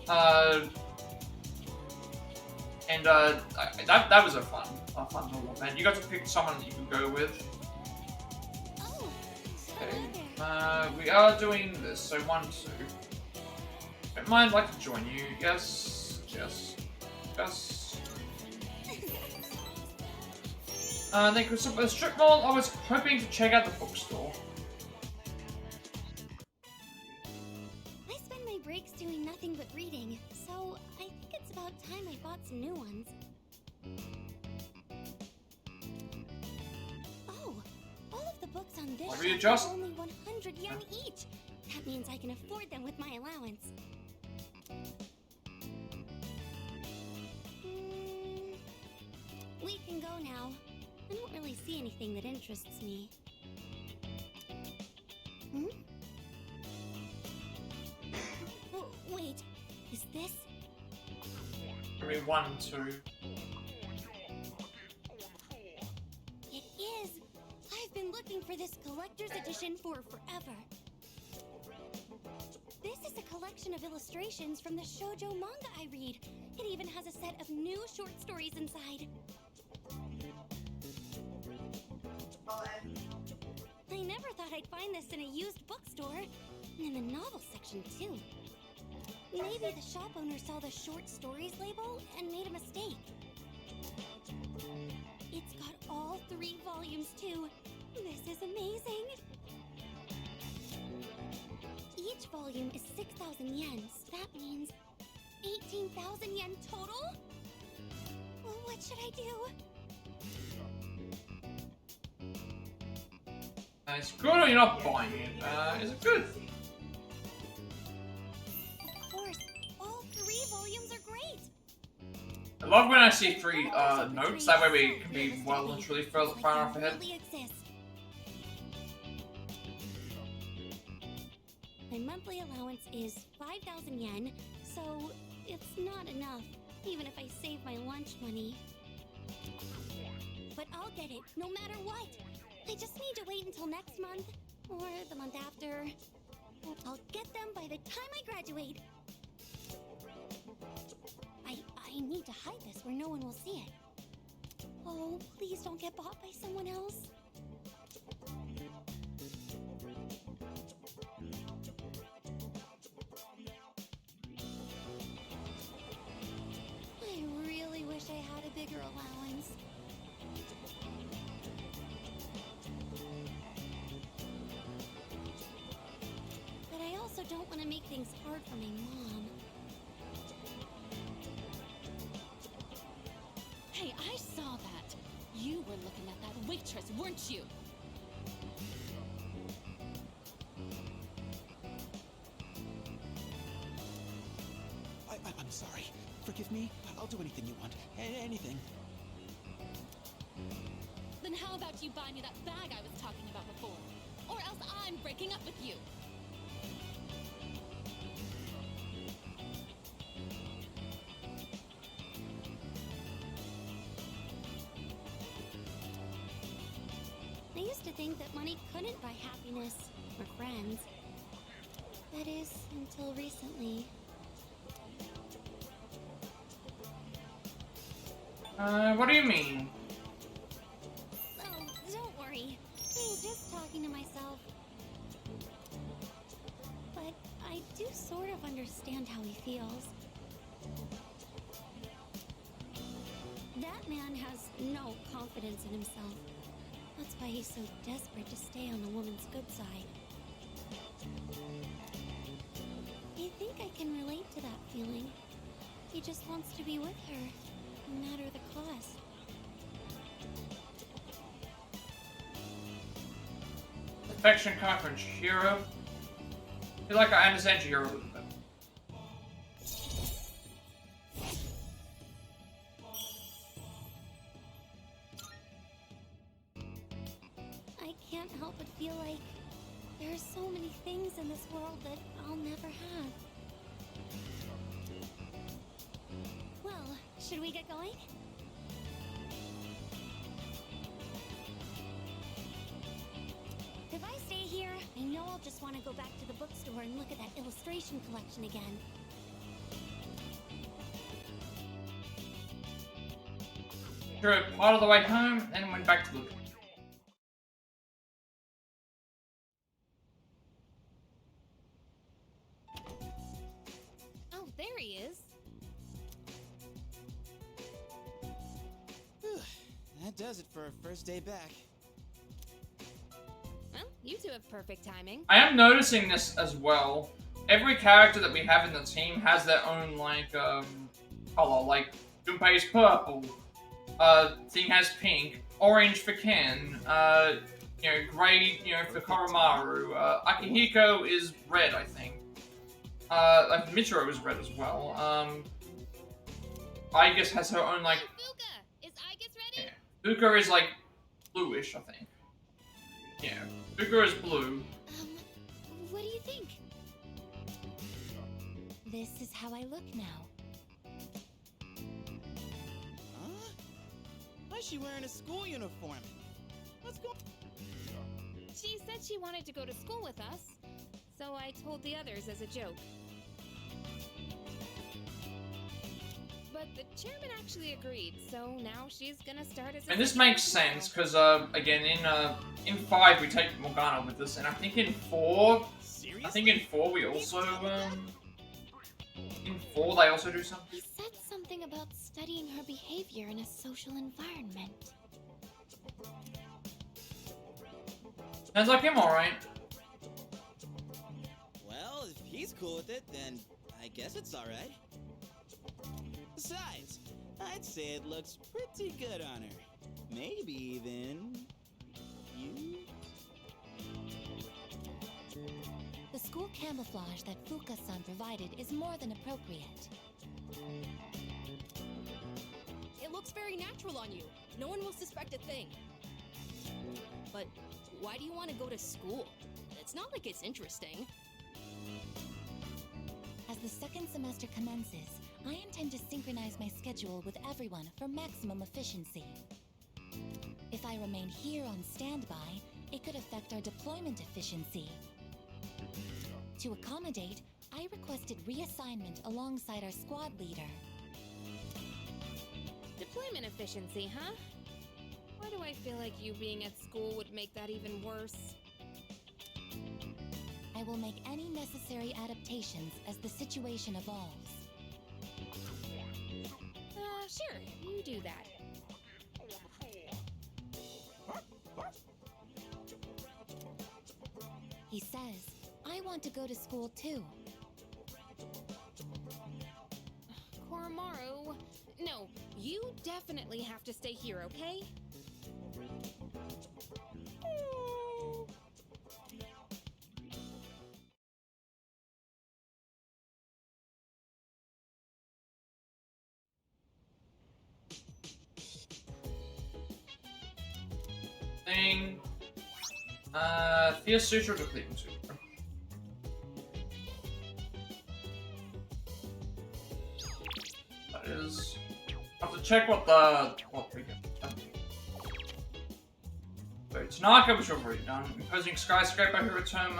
That was a fun little event. You got to pick someone that you could go with. Okay. We are doing this, so 1, 2. Don't mind, I'd like to join you. Yes. Then for the strip mall, I was hoping to check out the bookstore. I spend my breaks doing nothing but reading, so I think it's about time I bought some new ones. Oh, all of the books on this shelf are only 100 yen each. That means I can afford them with my allowance. We can go now. I don't really see anything that interests me. Oh, wait, is this? Give me 1, 2. It is! I've been looking for this collector's edition for forever. This is a collection of illustrations from the shoujo manga I read. It even has a set of new short stories inside. I never thought I'd find this in a used bookstore. And in the novel section, too. Maybe the shop owner saw the short stories label and made a mistake. It's got all 3 volumes, too. This is amazing. Each volume is 6,000 yen. So that means 18,000 yen total? Well, what should I do? It's good or you're not buying it? Is it good? Of course, all 3 volumes are great. I love when I see 3 notes, that way we can be well and truly far off ahead. My monthly allowance is 5,000 yen, so it's not enough, even if I save my lunch money. But I'll get it, no matter what. I just need to wait until next month, or the month after. I'll get them by the time I graduate. I need to hide this where no one will see it. Oh, please don't get bought by someone else. I really wish I had a bigger allowance. But I also don't want to make things hard for my mom. Hey, I saw that. You were looking at that waitress, weren't you? I'm sorry. Forgive me. I'll do anything you want. Anything. Then how about you buy me that bag I was talking about before? Or else I'm breaking up with you. I used to think that money couldn't buy happiness or friends. That is, until recently. What do you mean? Oh, don't worry. I was just talking to myself. But I do sort of understand how he feels. That man has no confidence in himself. That's why he's so desperate to stay on the woman's good side. I think I can relate to that feeling. He just wants to be with her, no matter the cost. Affection conference, Hero. I feel like I understand you, Hero, a little bit. I can't help but feel like there are so many things in this world that I'll never have. Well, should we get going? If I stay here, I know I'll just want to go back to the bookstore and look at that illustration collection again. Drove part of the way home, then went back to the... Oh, there he is. That does it for a first day back. Well, you two have perfect timing. I am noticing this as well. Every character that we have in the team has their own, like, color. Like, Junpei's purple. Thing has pink. Orange for Ken. You know, gray, you know, for Koromaru. Akihiko is red, I think. Like, Mitsuru is red as well. I guess has her own, like... Is I guess ready? Yeah. Fuka is, like, bluish, I think. Yeah. Fuka is blue. What do you think? This is how I look now. Huh? Why is she wearing a school uniform? What's going on? She said she wanted to go to school with us, so I told the others as a joke. But the chairman actually agreed, so now she's gonna start as a... And this makes sense, because, again, in 5 we take Morgana with us, and I think in 4... Seriously? I think in 4 we also, in 4 they also do something. He said something about studying her behavior in a social environment. Sounds like him, alright. Well, if he's cool with it, then I guess it's alright. Besides, I'd say it looks pretty good on her. Maybe even... you? The school camouflage that Fuka-san provided is more than appropriate. It looks very natural on you. No one will suspect a thing. But why do you want to go to school? It's not like it's interesting. As the second semester commences, I intend to synchronize my schedule with everyone for maximum efficiency. If I remain here on standby, it could affect our deployment efficiency. To accommodate, I requested reassignment alongside our squad leader. Deployment efficiency, huh? Why do I feel like you being at school would make that even worse? I will make any necessary adaptations as the situation evolves. Sure, you do that. He says, I want to go to school too. Koromaru, no, you definitely have to stay here, okay? Thing. Fear Sutra to Cleaving Sutra. That is. I have to check what we get. Wait, Tanaka was already done. Imposing Skyscraper, Hirotaka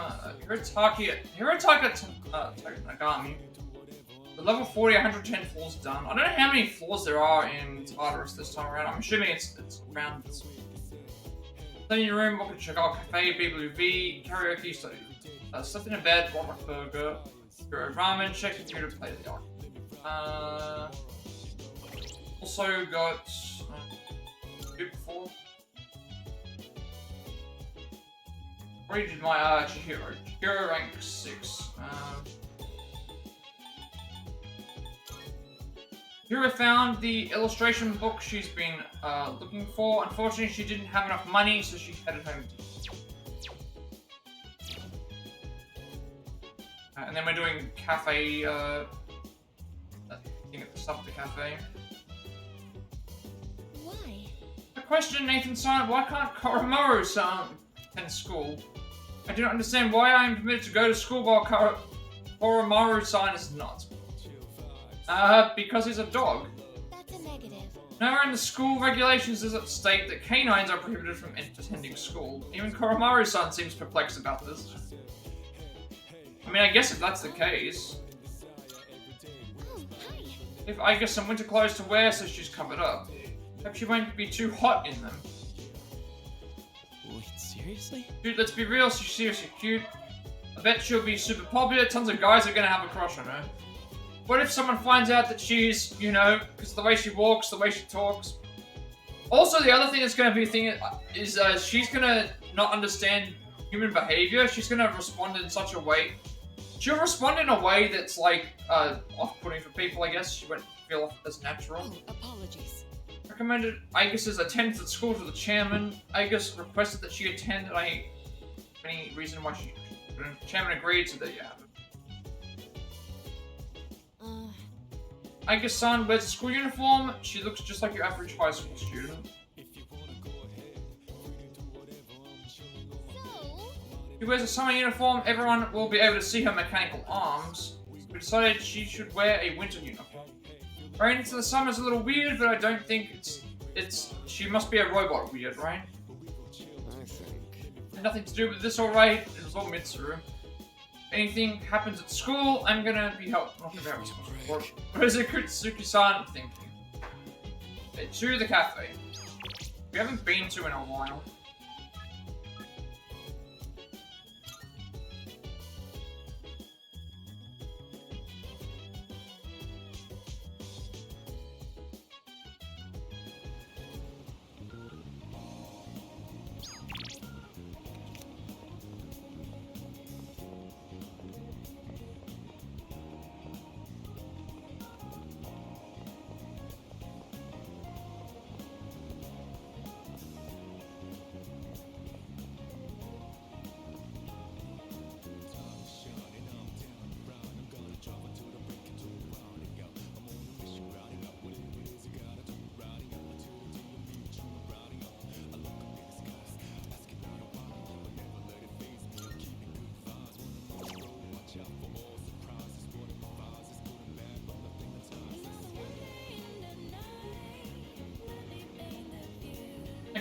Nagami. The level 40, 110 floors done. I don't know how many floors there are in Tartarus this time around. I'm assuming it's around this. Clean your room, walk to Chicago Cafe, BWV, karaoke, study. Slept in a bed, Walmart burger, Bureau ramen, check computer, play the dock. Also got two before. Already did my Chihiro. Chihiro rank 6. Chihiro found the illustration book she's been looking for. Unfortunately, she didn't have enough money, so she headed home. And then we're doing cafe, thing at the top of the cafe. Why? A question, Nathan-san. Why can't Koromaru-san attend school? I do not understand why I am permitted to go to school while Koromaru-san is not. Because he's a dog. That's a negative. Nowhere in the school regulations does it state that canines are prohibited from attending school. Even Koromaru-san seems perplexed about this. I mean, I guess if that's the case. Oh, hi. If I guess some winter clothes to wear so she's covered up. Hope she won't be too hot in them. Wait, seriously? Dude, let's be real, she's seriously cute. I bet she'll be super popular, tons of guys are gonna have a crush on her. What if someone finds out that she's, you know, because the way she walks, the way she talks. Also, the other thing that's going to be a thing is she's going to not understand human behavior. She's going to respond in such a way. She'll respond in a way that's like off-putting for people, I guess. She won't feel as natural. Oh, apologies. Recommended Aegis' attendance at school to the chairman. Aegis requested that she attend, and any reason why she couldn't. The chairman agreed, so there you have it. Aegis-san wears a school uniform. She looks just like your average high school student. She wears a summer uniform. Everyone will be able to see her mechanical arms. We decided she should wear a winter uniform. Right into the summer is a little weird, but I don't think it's. She must be a robot weird, right? I think. Nothing to do with this, alright? It was all Mitsuru. Anything happens at school, I'm gonna be helped. Not gonna be helped. What is it, Kutsuki-san thinking? Okay, to the cafe. We haven't been to in a while.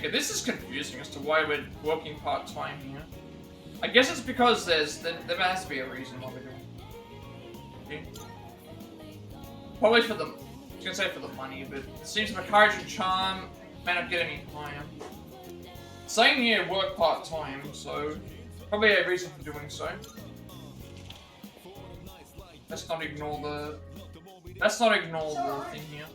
Okay, this is confusing as to why we're working part-time here. I guess it's because there has to be a reason why we're doing it. Probably for the, I was gonna say for the money, but it seems my courage and charm may not get any higher. Saying here work part-time, so probably a reason for doing so. Let's not ignore the thing here.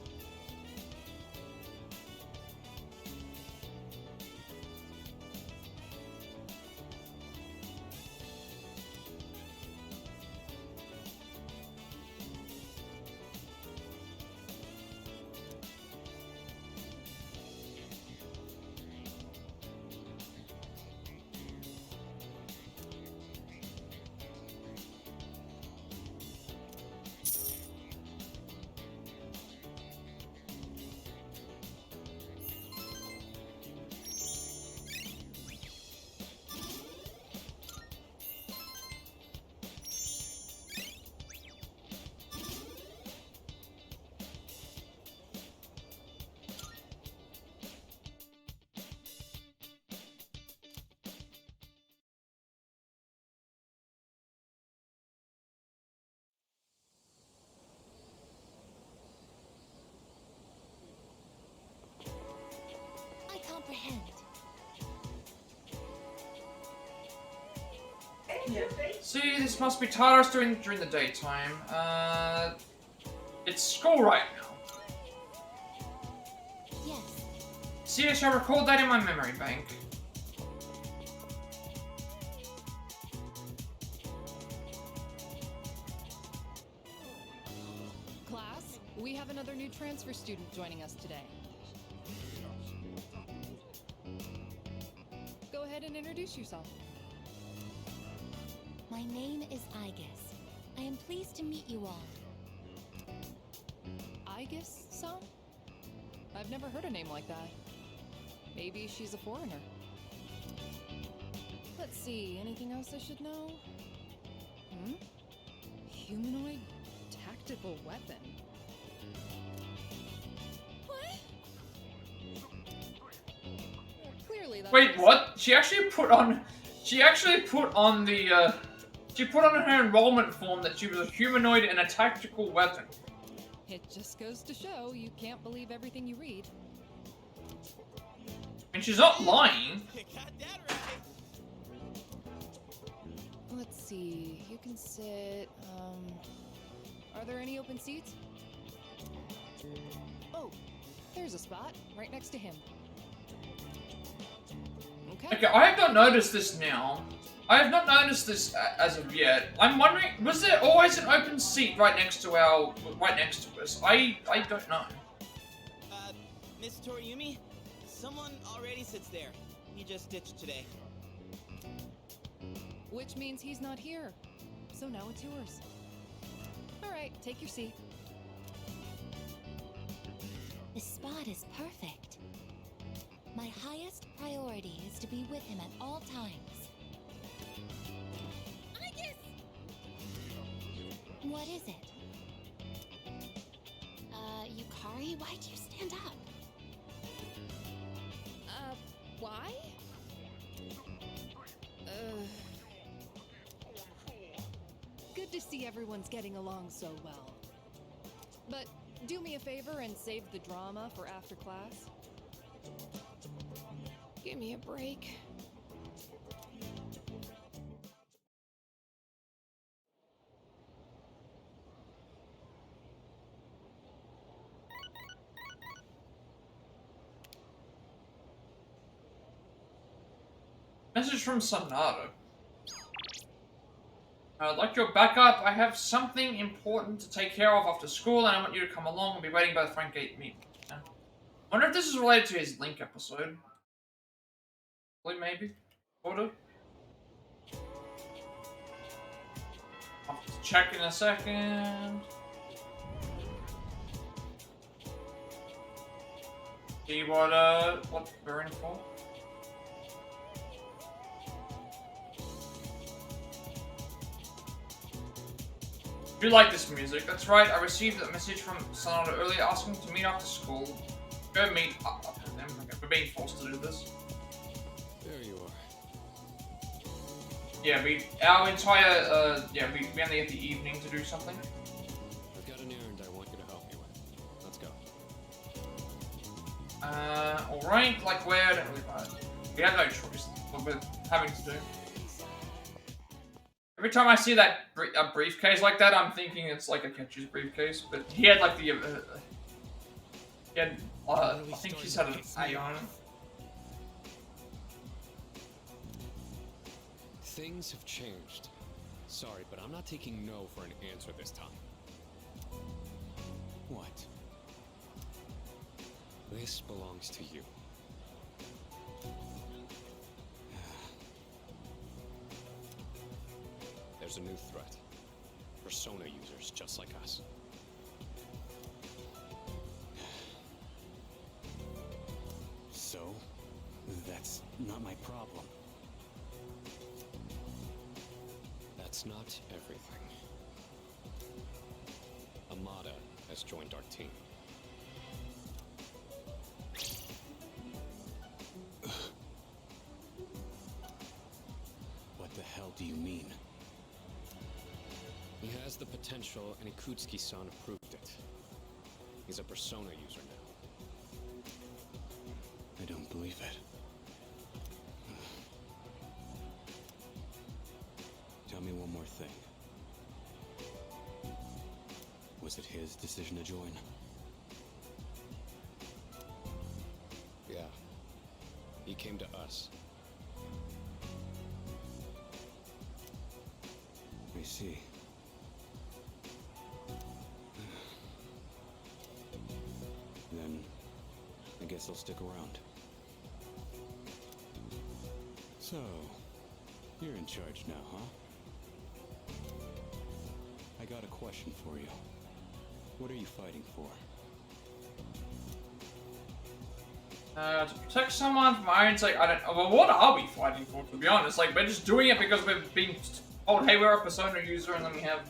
Comprehend. See, this must be Tartarus during the daytime. It's school right now. Yes. See, I shall record that in my memory bank. Class, we have another new transfer student joining us today. Go ahead and introduce yourself. My name is Aegis. I am pleased to meet you all. Aegis-san? I've never heard a name like that. Maybe she's a foreigner. Let's see, anything else I should know? Humanoid tactical weapon. Wait, what? She actually put on her enrollment form that she was a humanoid and a tactical weapon. It just goes to show you can't believe everything you read. And she's not lying. Let's see, you can sit, are there any open seats? Oh, there's a spot right next to him. Okay, I have not noticed this now. I have not noticed this as of yet. I'm wondering, was there always an open seat right next to us? I don't know. Miss Toriumi, someone already sits there. He just ditched today. Which means he's not here. So now it's yours. Alright, take your seat. The spot is perfect. My highest priority is to be with him at all times. What is it? Yukari, why'd you stand up? Why? Good to see everyone's getting along so well. But do me a favor and save the drama for after class. Give me a break. Message from Sonata. I'd like your backup. I have something important to take care of after school, and I want you to come along. I'll be waiting by the front gate. Meet. I wonder if this is related to his Link episode. Maybe. Order. I'll have to check in a second. See what we're in for. You like this music? That's right, I received a message from Sonata earlier asking to meet after school. Go meet up with them. Okay. being forced to do this. There you are. Yeah, our entire, we only have the evening to do something. I've got an errand I want you to help me with. Let's go. Alright, like where? I don't really know. We have no choice. What we're having to do. Every time I see that a briefcase like that, I'm thinking it's like a catcher's briefcase, but he had like the, I think he's had an A on it. Things have changed. Sorry, but I'm not taking no for an answer this time. What? This belongs to you. There's a new threat. Persona users just like us. So, that's not my problem. That's not everything. Amada has joined our team. What the hell do you mean? He has the potential, and Ikutsuki-san approved it. He's a Persona user now. I don't believe it. Tell me one more thing. Was it his decision to join? Yeah. He came to us. I see. Then, I guess I'll stick around. So, you're in charge now, huh? I got a question for you. What are you fighting for? To protect someone from my own sake, I don't know. Well, what are we fighting for, to be honest? Like, we're just doing it because we're being told, hey, we're a Persona user, and then we have...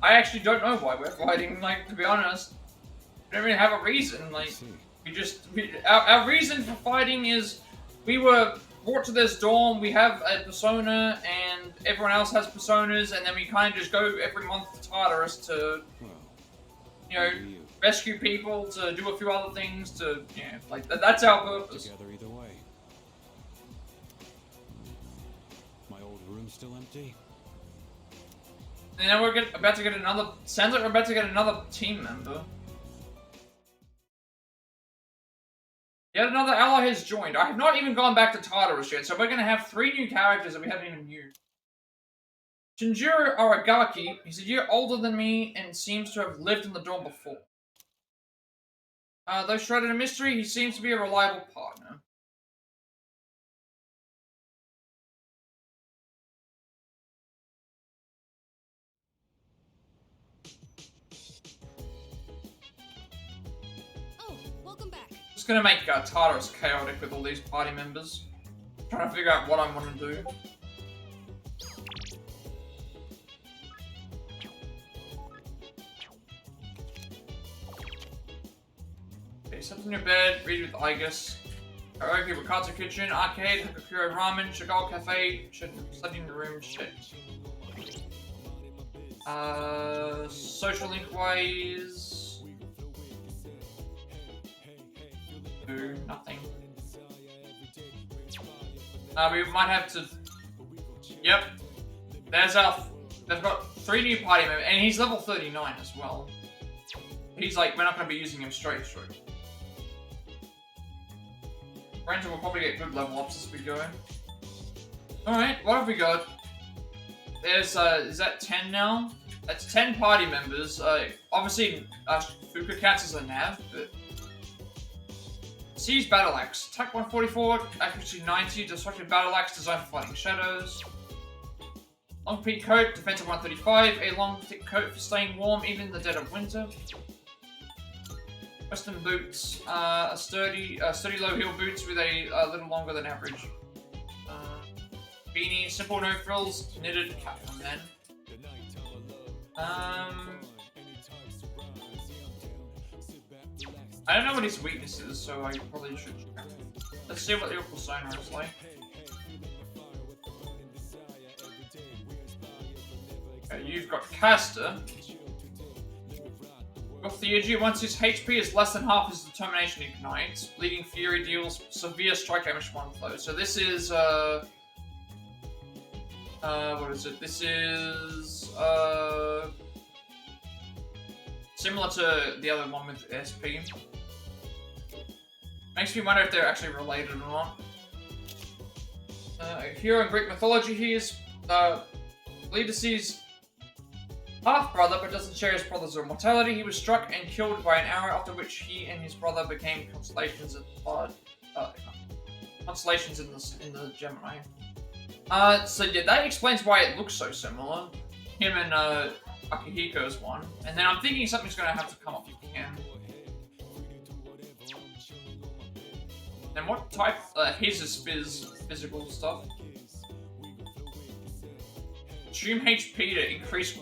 I actually don't know why we're fighting, like, to be honest. We don't really have a reason, like, our reason for fighting is we were brought to this dorm, we have a persona, and everyone else has personas, and then we kind of just go every month to Tartarus to, you know, rescue people, to do a few other things, to, yeah, like, that's our purpose. Together either way. My old room's still empty? And now we're about to get another, sounds like we're about to get another team member. Yet another ally has joined. I have not even gone back to Tartarus yet, so we're going to have 3 new characters that we haven't even used. Shinjiro Aragaki, he's a year older than me and seems to have lived in the dorm before. Though shrouded in mystery, he seems to be a reliable partner. Oh, welcome back. Just gonna make Tartarus chaotic with all these party members. Trying to figure out what I want to do. Okay, sleep in your bed, read with Igus. Karaoke, Wakatsu Kitchen, Arcade, Hakakuro Ramen, Chagall Cafe, study in the room, shit. Social link ways. Do nothing. We might have to. Yep. There's our. They've got 3 new party members, and he's level 39 as well. He's like, we're not going to be using him straight through. Ranger will probably get good level ups as we go. Alright, what have we got? There's, is that 10 now? That's 10 party members. Obviously, Fuka counts as a nav, but... Seize Battle Axe. Attack 144, accuracy 90, Destructive Battle Axe, designed for fighting shadows. Long peak coat, defensive 135, a long thick coat for staying warm even in the dead of winter. Western boots, sturdy low heel boots with a little longer than average. Beanie, simple no frills, knitted cap for men. I don't know what his weakness is, so I probably should. Let's see what your persona is like. Okay, you've got Caster. With the Theurgy, once his HP is less than half his determination ignites. Bleeding Fury deals severe strike damage one blow. So this is what is it? This is similar to the other one with SP. Makes me wonder if they're actually related or not. A hero in Greek mythology, he is Leidus's half-brother, but doesn't share his brother's immortality. He was struck and killed by an arrow, after which he and his brother became constellations in the Gemini. So yeah, that explains why it looks so similar. Him and Akihiko's one. And then I'm thinking something's gonna have to come up again. And what type? His is physical stuff. Consume HP to increase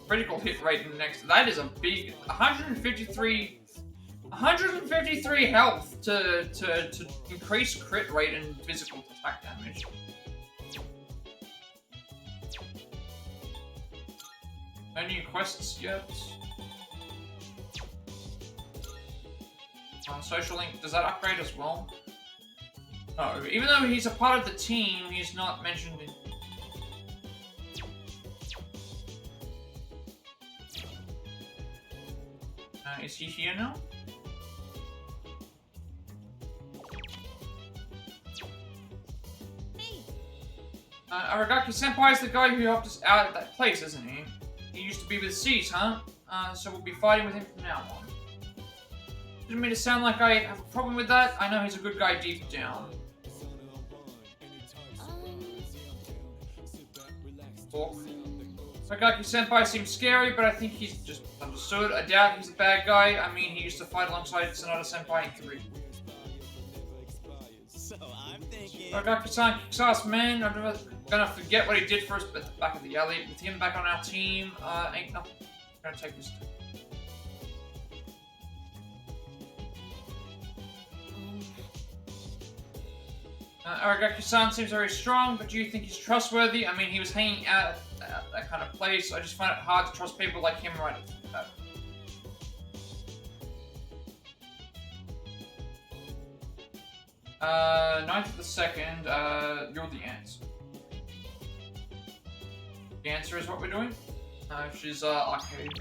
critical hit rate in the next. That is a big 153 health to increase crit rate and physical attack damage. No new quests yet. Social Link, does that upgrade as well? No, even though he's a part of the team, he's not mentioned in... is he here now? Hey. Aragaki Senpai is the guy who helped us out at that place, isn't he? He used to be with Cease, huh? So we'll be fighting with him from now on. Didn't mean to sound like I have a problem with that. I know he's a good guy deep down. Aragaki Senpai seems scary, but I think he's just understood. I doubt he's a bad guy. I mean, he used to fight alongside Sonata Senpai in 3. So I'm thinking... Aragaki-san kicks ass, man. I'm never gonna forget what he did for us at the back of the alley. With him back on our team, ain't nothing. I'm gonna take this too. Aragaki-san seems very strong, but do you think he's trustworthy? I mean, he was hanging out at that kind of place. I just find it hard to trust people like him right at the bat. 9th of the 2nd, you're the answer. The answer is what we're doing? She's, arcade.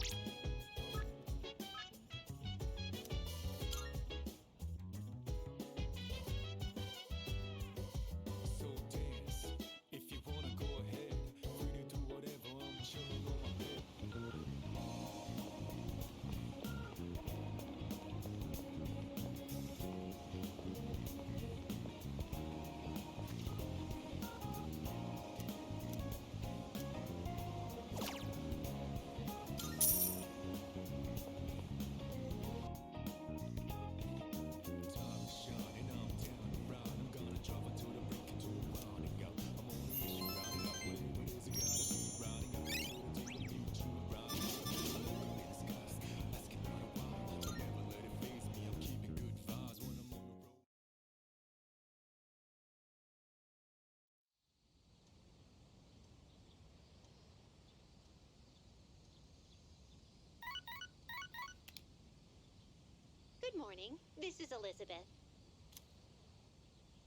Good morning. This is Elizabeth.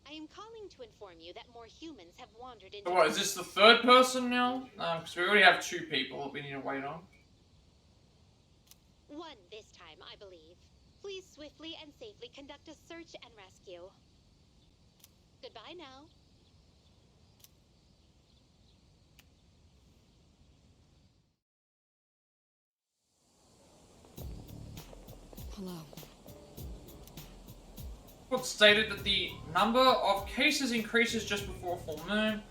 I am calling to inform you that more humans have wandered into... So what, is this the third person now? Because we already have 2 people that we need to wait on. One this time, I believe. Please swiftly and safely conduct a search and rescue. Goodbye now. Hello. Book stated that the number of cases increases just before full moon.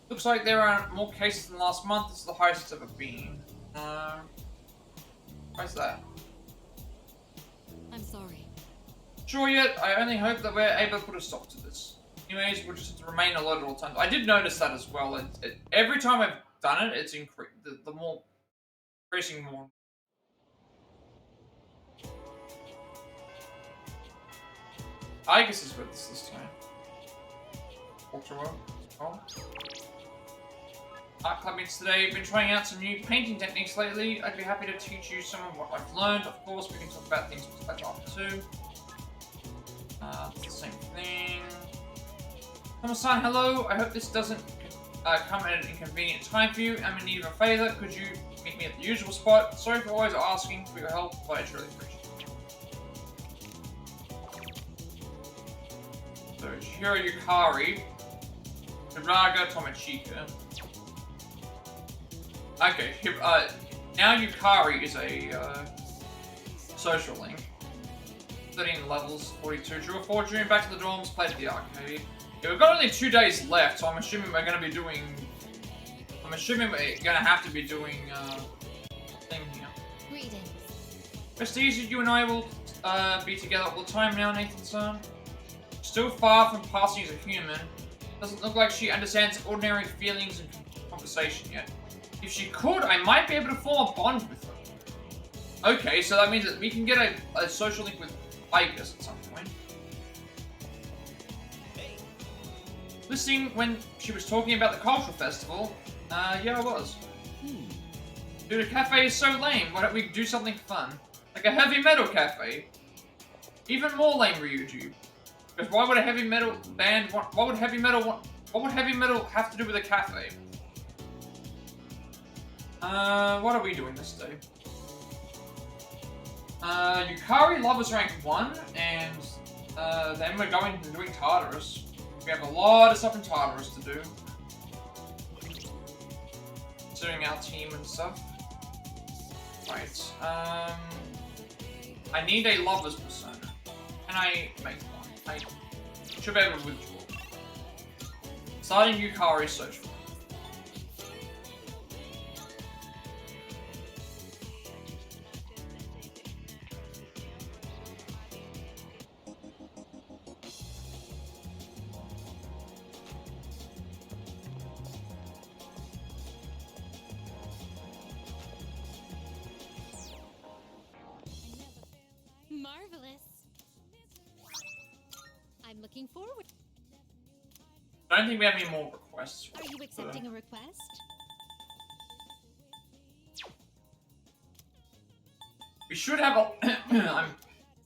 Looks like there are more cases than last month. This is the highest it's ever been. Why's that? I'm sorry. Sure yet, I only hope that we're able to put a stop to this. Anyways, we'll just have to remain alert at all times. I did notice that as well. Every time I've done it, it's increased. The more increasing more. I guess it's with this time. Talk to her. Oh. Art club meets today. Been trying out some new painting techniques lately. I'd be happy to teach you some of what I've learned. Of course, we can talk about things like after too. It's the same thing. Thomas-san, hello. I hope this doesn't come at an inconvenient time for you. I'm in need of a favor. Could you meet me at the usual spot? Sorry for always asking for your help, but I truly appreciate it. So, Chihiro Yukari, Hiraga Tomochika. Okay, now Yukari is a social link. 13 levels, 42. Drew a fortune, back to the dorms, played at the arcade. Yeah, we've got only 2 days left, so I'm assuming we're gonna be doing. I'm assuming we're gonna have to be doing thing here. Greetings. Prestige, you and I will be together all the time now, Nathan-san. Still far from passing as a human. Doesn't look like she understands ordinary feelings and conversation yet. If she could, I might be able to form a bond with her. Okay, so that means that we can get a social link with Icus at some point. Listening when she was talking about the cultural festival, yeah, I was. Dude, a cafe is so lame. Why don't we do something fun? Like a heavy metal cafe. Even more lame, Ryuji. Because why would a heavy metal band want... What would heavy metal have to do with a cafe? What are we doing this day? Yukari Lovers rank 1, and then we're going and doing Tartarus. We have a lot of stuff in Tartarus to do. Considering our team and stuff. Right, I need a Lover's persona. Can I make one? I should be able to withdraw. Starting Yukari search. Marvelous. I'm looking forward. I don't think we have any more requests. Are you accepting a request? We should have a... I'm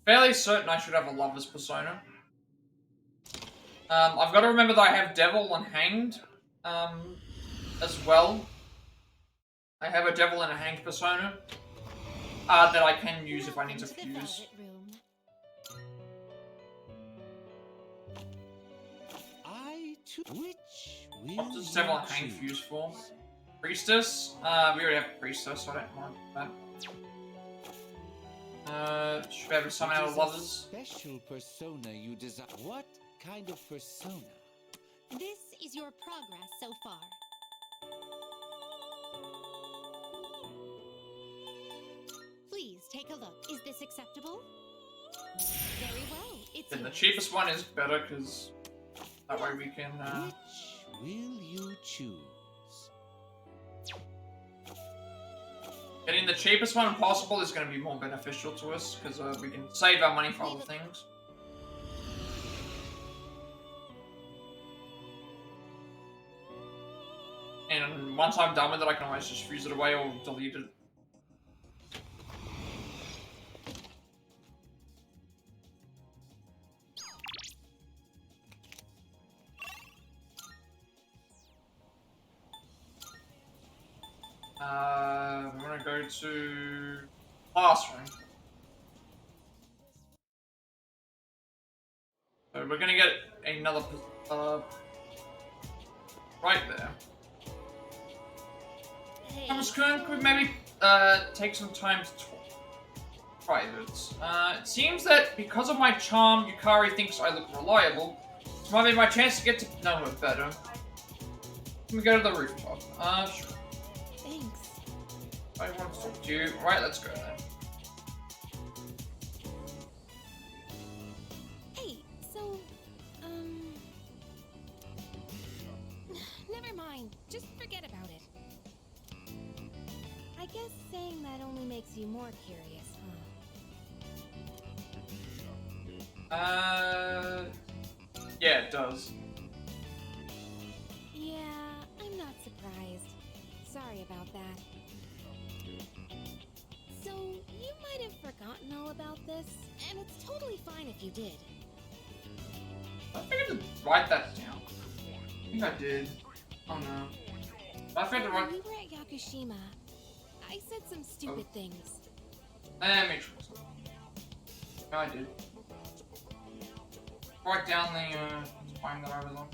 fairly certain I should have a Lover's persona. I've got to remember that I have Devil and Hanged, as well. I have a Devil and a Hanged persona, that I can use if I need to fuse. What does Devil and Hanged fuse for? Priestess? We already have Priestess, so I don't want that. Should be able to summon out Lovers. Special persona you desire. What kind of persona? This is your progress so far. Please take a look. Is this acceptable? Very well. It's Then the cheapest one is better because that way we can. Which will you choose? Getting the cheapest one possible is going to be more beneficial to us because we can save our money for other things. And once I'm done with it, I can always just fuse it away or delete it. I'm gonna go to classroom. So we're gonna get another right there. Thomas-kun, could we maybe take some time to talk private? It seems that because of my charm, Yukari thinks I look reliable. This might be my chance to get to know her better. Can we go to the rooftop? Sure. Thanks. I want to talk to you. Right, let's go then. Hey, so, never mind. Just forget about it. I guess saying that only makes you more curious, huh? Yeah, it does. Yeah, I'm not surprised. Sorry about that. So, you might have forgotten all about this, and it's totally fine if you did. I think I did write that down. I think I did. Oh no. I forgot to When write. we were at Yakushima, I said some stupid things. Let me try something. Yeah, I did. Write down the spine that I was on.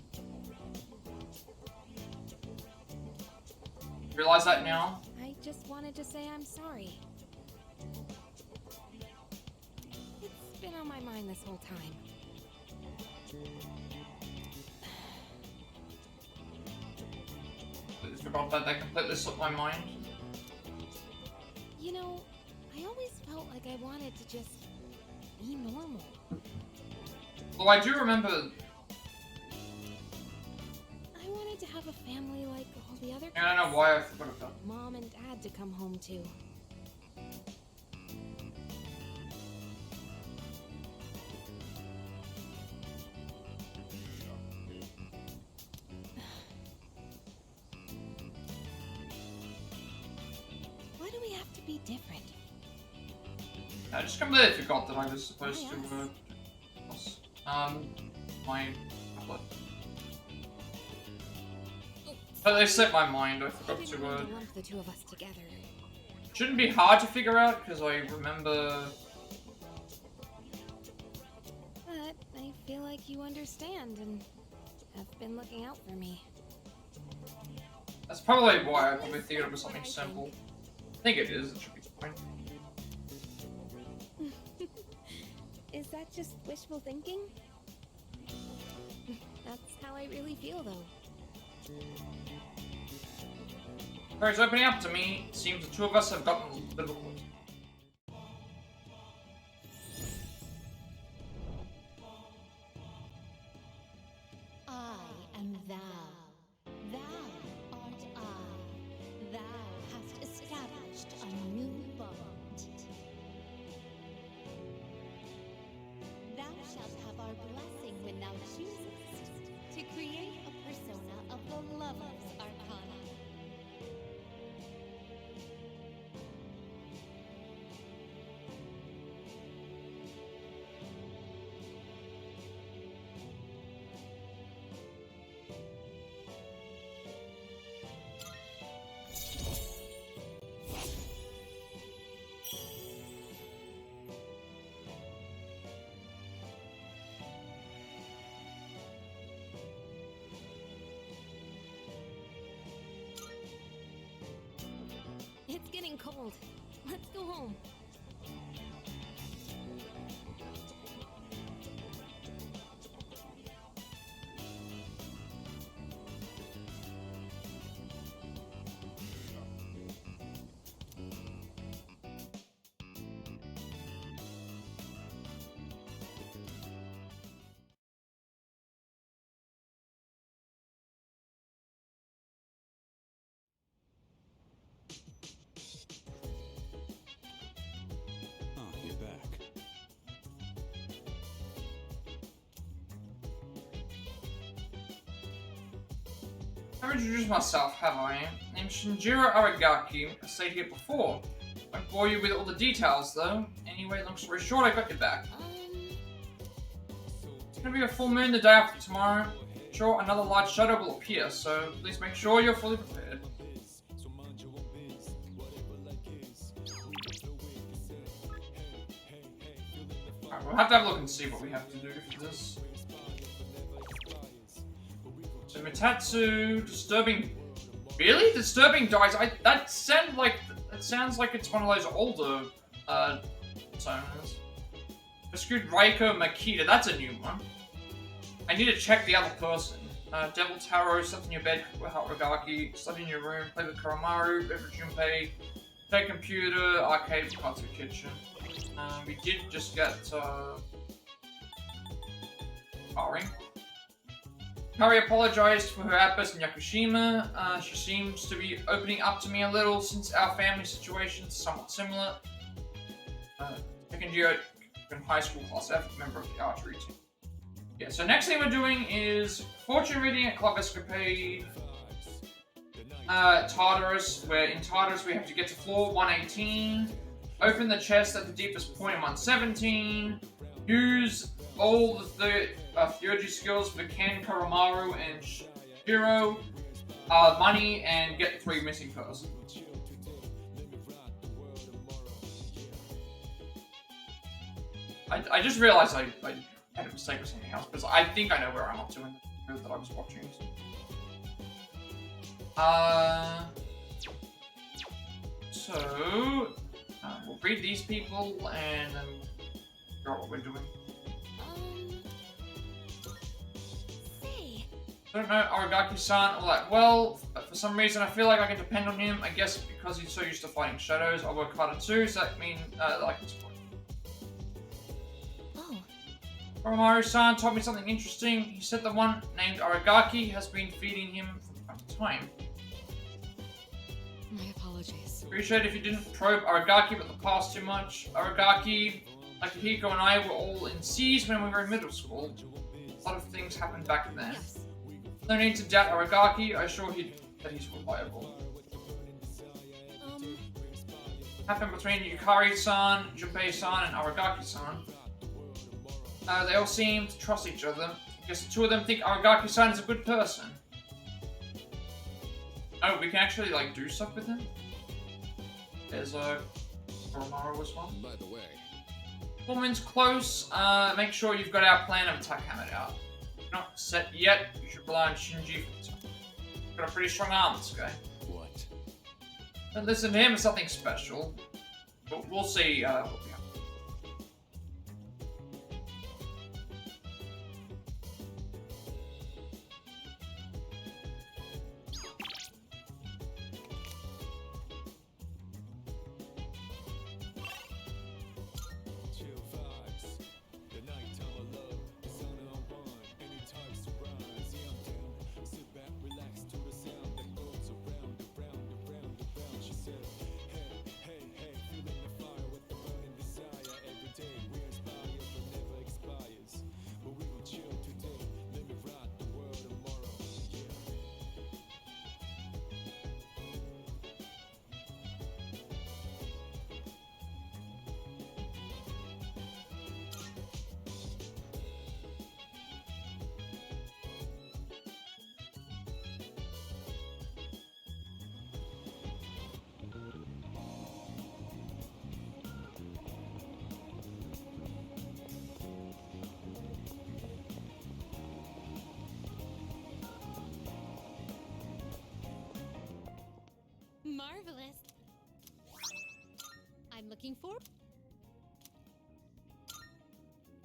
Realize that now? I just wanted to say I'm sorry. It's been on my mind this whole time. I forgot that completely slipped my mind. You know, I always felt like I wanted to just be normal. Well, I do remember. I wanted to have a family like all the other kids. I don't know why I forgot about it. Mom and Dad to come home to. Why do we have to be different? I just completely forgot that I was supposed to, my tablet. But they slipped my mind, I forgot to, lump the two of us together. Shouldn't be hard to figure out, because I remember... But I feel like you understand and have been looking out for me. That's probably why I probably think it was something simple. I think it is, it should be fine. Is that just wishful thinking? That's how I really feel, though. It's opening up to me. It seems the two of us have gotten a bit of a clue. I am thou. Thou art I. Thou hast established a new bond. Thou shalt have our blessing when thou choosest to create a persona of the Lover's Arcana. It's getting cold. Let's go home. You're back. I've introduced myself, have I? Named Shinjiro Aragaki. I stayed here before. Won't bore you with all the details, though. Anyway, long story short, I got your back. It's gonna be a full moon the day after tomorrow. Sure, another large shadow will appear, so please make sure you're fully prepared. Alright, we'll have to have a look and see what we have to do for this. So Mitatsu, disturbing. Really? Disturbing dies. That sounds like it's one of those older personas. Rescued Reiko Makita. That's a new one. I need to check the other person. Devil Taro, slept in your bed with Haragaki, slept in your room, played with Karamaru, played with Junpei, played computer, arcade, Katsu kitchen. We did just get Ari. Kari apologized for her outburst in Yakushima. She seems to be opening up to me a little since our family situation is somewhat similar. Second year in high school class F, member of the archery team. Yeah, so next thing we're doing is fortune reading at Club Escapade. Tartarus, where in Tartarus we have to get to floor 118, open the chest at the deepest point in 117, use all the Theurgy skills for Ken, Koromaru, and Shiro, money, and get the 3 missing persons. I just realized I had a mistake with something else, because I think I know where I'm up to in the video that I was watching. So, we'll read these people, and then figure out what we're doing. Say. I don't know, Aragaki-san, all that well, but for some reason I feel like I can depend on him. I guess because he's so used to fighting shadows, I'll work harder too, so that means that I can support him. Koromaru-san told me something interesting. He said the one named Aragaki has been feeding him from time to time. My apologies. Appreciate if you didn't probe Aragaki about the past too much. Aragaki, like Hiko and I, were all in C's when we were in middle school. A lot of things happened back then. Yes. No need to doubt Aragaki. I'm sure that he's reliable. Happened between Yukari-san, Junpei-san, and Aragaki-san. They all seem to trust each other. I guess the 2 of them think Aragaki-san is a good person. Oh, we can actually, like, do stuff with him? There's, Koromaru as well. By the way, Woman's close. Make sure you've got our plan of attack hammered out. If not set yet, you should rely on Shinji for the time. Got a pretty strong arm, this guy. what? Don't listen to him, it's nothing special. But we'll see, what we have. Marvelous. I'm looking for...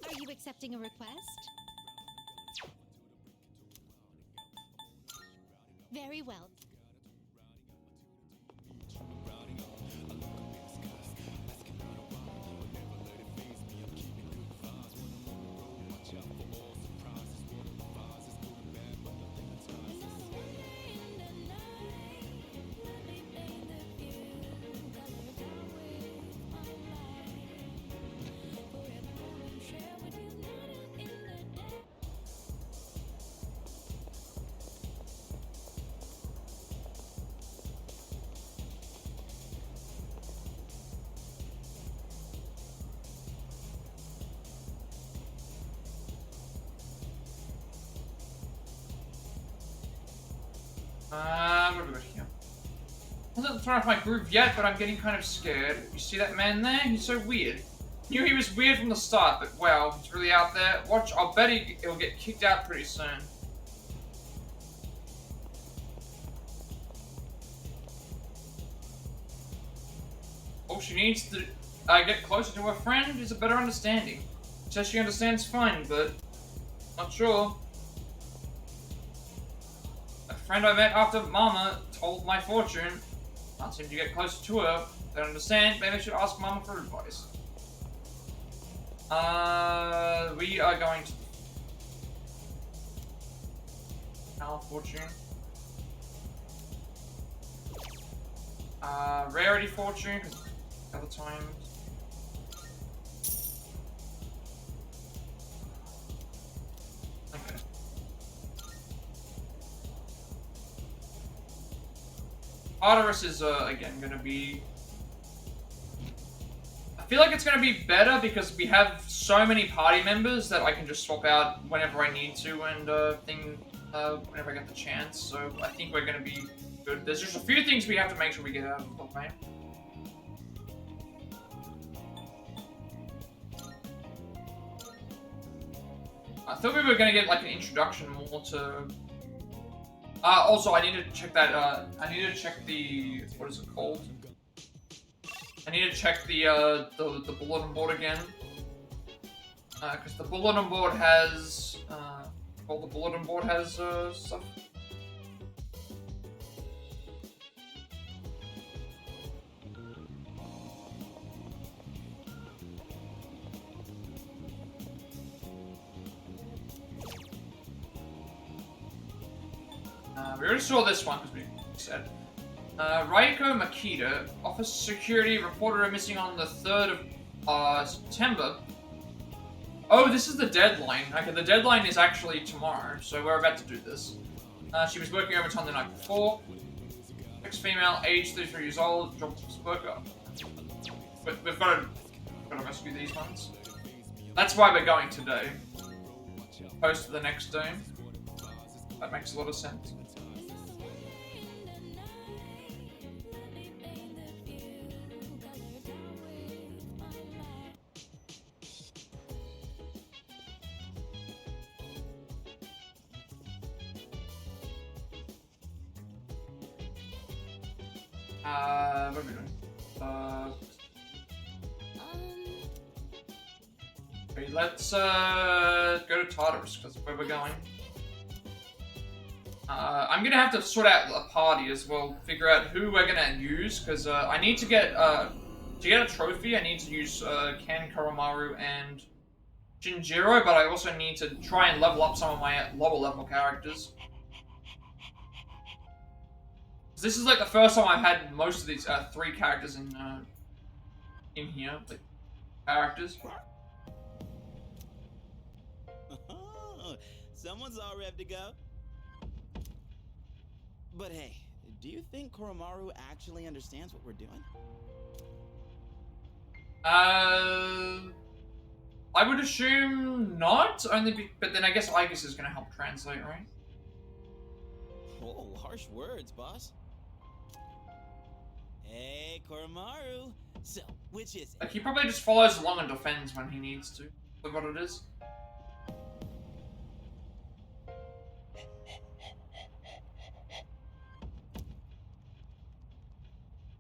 Are you accepting a request? Very well. What have we got here? I hasn't thrown off my groove yet, but I'm getting kind of scared. You see that man there? He's so weird. Knew he was weird from the start, but wow, he's really out there. Watch, I'll bet he'll get kicked out pretty soon. All she needs to get closer to her friend is a better understanding. Says she understands fine, but not sure. A friend I met after Mama told my fortune. Can't seem to get closer to her. Don't understand. Maybe I should ask Mama for advice. We are going to our fortune. Rarity fortune, because other times. Tartarus is, again, gonna be... I feel like it's gonna be better because we have so many party members that I can just swap out whenever I need to and, whenever I get the chance. So I think we're gonna be good. There's just a few things we have to make sure we get out of the way. I thought we were gonna get like an introduction more to. Also, I need to check that. I need to check the what is it called? I need to check the bulletin board again, because the bulletin board has stuff. We already saw this one because we said. Raiko Makita, Office Security, reported her missing on the 3rd of September. Oh, this is the deadline. Okay, the deadline is actually tomorrow, so we're about to do this. She was working overtime the night before. Ex-female, age 33 years old, job worker. But we've got to rescue these ones. That's why we're going today. Opposed to the next day. That makes a lot of sense. What are we doing? Okay, let's go to Tartarus, because that's where we're going. I'm gonna have to sort out a party as well, figure out who we're gonna use, because I need to get a trophy, I need to use Ken, Koromaru, and Shinjiro, but I also need to try and level up some of my lower level characters. This is like the first time I've had most of these 3 characters in here, like characters. Someone's all ready to go. But hey, do you think Koromaru actually understands what we're doing? I would assume not. But then I guess Igus is gonna help translate, right? Oh, harsh words, boss. Hey, Koromaru. So, which is it? Like, he probably just follows along and defends when he needs to. Look what it is.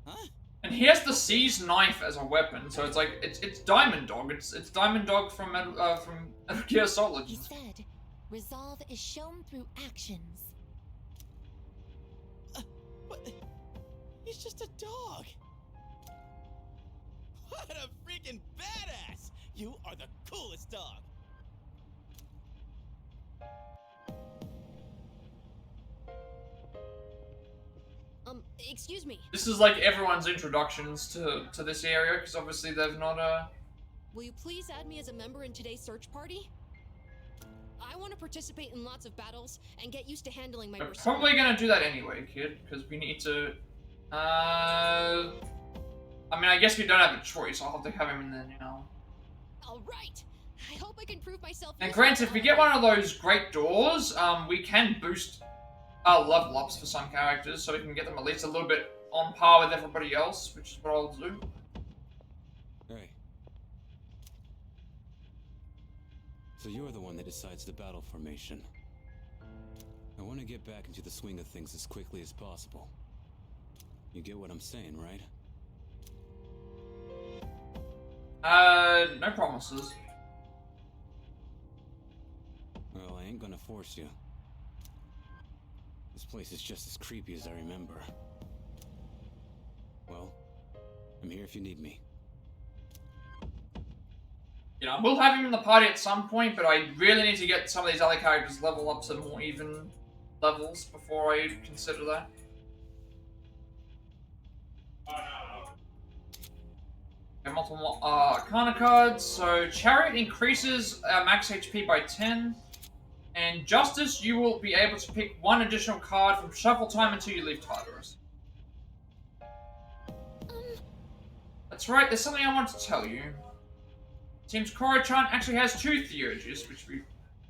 Huh? And he has the Seize knife as a weapon, so it's like it's Diamond Dog. It's Diamond Dog from Metal Gear Solid. He said, "Resolve is shown through actions." What? He's just a dog. What a freaking badass! You are the coolest dog. Excuse me. This is like everyone's introductions to this area, because obviously they've not Will you please add me as a member in today's search party? I want to participate in lots of battles and get used to handling my We're persona. probably gonna do that anyway, kid, because we need to. I mean, I guess we don't have a choice. I'll have to have him in then, you know. All right. I hope I can prove myself. And granted, if we get one of those great doors, we can boost level ups for some characters, so we can get them at least a little bit on par with everybody else, which is what I'll do. Hey. So you're the one that decides the battle formation. I want to get back into the swing of things as quickly as possible. You get what I'm saying, right? No promises. Well, I ain't gonna force you. This place is just as creepy as I remember. Well, I'm here if you need me. You know, we'll have him in the party at some point, but I really need to get some of these other characters level up to more even levels before I consider that. Okay, multiple Arcana cards. So, Chariot increases max HP by 10. And Justice, you will be able to pick one additional card from shuffle time until you leave Tartarus. That's right, there's something I want to tell you. Seems Korra-chan actually has 2 theurgies, which we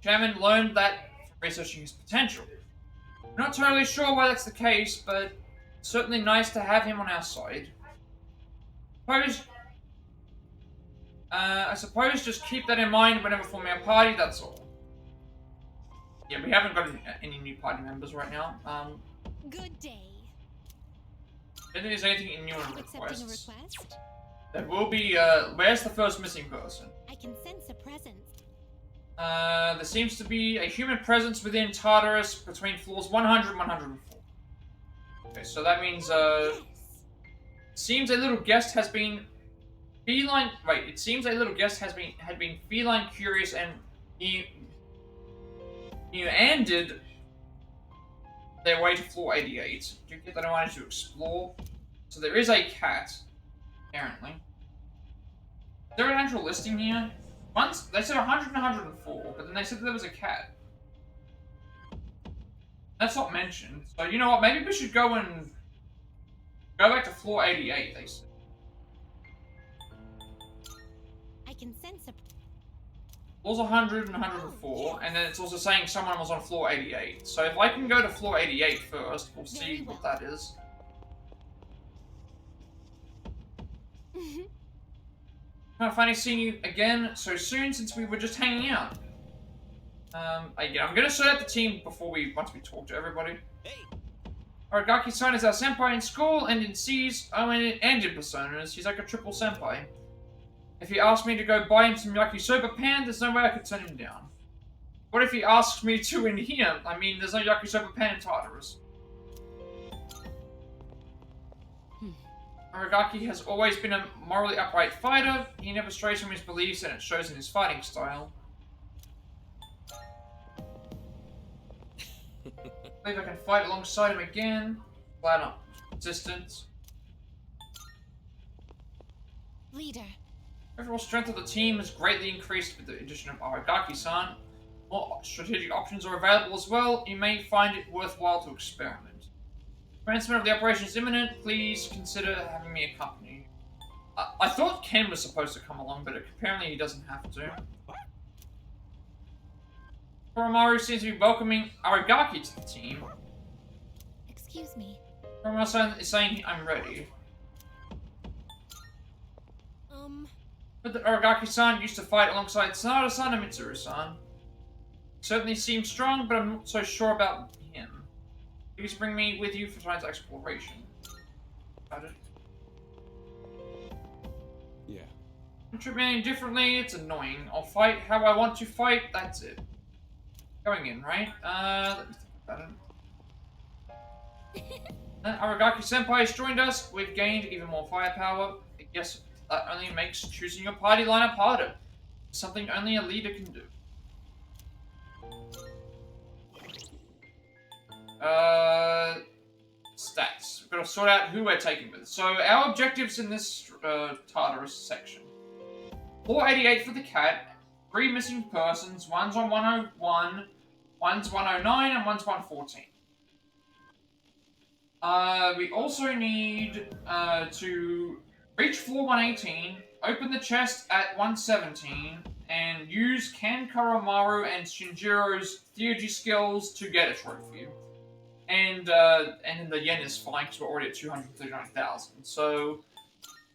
haven't learned that from researching his potential. I'm not totally sure why that's the case, but it's certainly nice to have him on our side. I suppose just keep that in mind whenever forming a party, that's all. Yeah, we haven't got any new party members right now. Good day. If there's anything new in Accepting requests, a request? there will be, where's the first missing person? I can sense a presence. There seems to be a human presence within Tartarus between floors 100 and 104. Okay, so that means, seems a little guest has been feline. Wait, it seems a little guest had been feline curious and did their way to floor 88. Do you get that I wanted to explore? So there is a cat, apparently. Is there an actual listing here? Once they said 100 and 104, but then they said there was a cat. That's not mentioned. So you know what? Maybe we should go back to floor 88. They said. I can sense a. Floors 100 and 104, and then it's also saying someone was on floor 88. So if I can go to floor 88 first, we'll see what that is. Kind of funny seeing you again so soon since we were just hanging out. Yeah, I'm gonna set up the team once we talk to everybody. Aragaki-san is our senpai in school and in C's, and in Personas. He's like a triple senpai. If he asked me to go buy him some yakisoba pan, there's no way I could turn him down. What if he asks me to in here? I mean, there's no yakisoba pan in Tartarus. Aragaki has always been a morally upright fighter. He never strays from his beliefs, and it shows in his fighting style. I believe I can fight alongside him again. Flat on resistance. Leader. Overall strength of the team has greatly increased with the addition of Aragaki-san. More strategic options are available as well. You may find it worthwhile to experiment. Commencement of the operation is imminent. Please consider having me accompany you. I thought Ken was supposed to come along, but apparently he doesn't have to. Koromaru seems to be welcoming Aragaki to the team. Excuse me. Koromaru is saying I'm ready. But that Aragaki-san used to fight alongside Sanada-san and Mitsuru-san. Certainly seems strong, but I'm not so sure about him. Please bring me with you for tonight's exploration. Got it? Yeah. Don't treat me any differently, it's annoying. I'll fight how I want to fight, that's it. Going in, right? Let me think about it. Aragaki-senpai has joined us. We've gained even more firepower. I guess that only makes choosing your party lineup harder. Something only a leader can do. Stats. We've got to sort out who we're taking with. So our objectives in this Tartarus section. 488 for the cat. 3 missing persons. One's on 101. One's 109 and one's 114. We also need to reach floor 118, open the chest at 117, and use Ken Koromaru and Shinjiro's theurgy skills to get a trophy. And then the yen is fine because we're already at 239,000. So,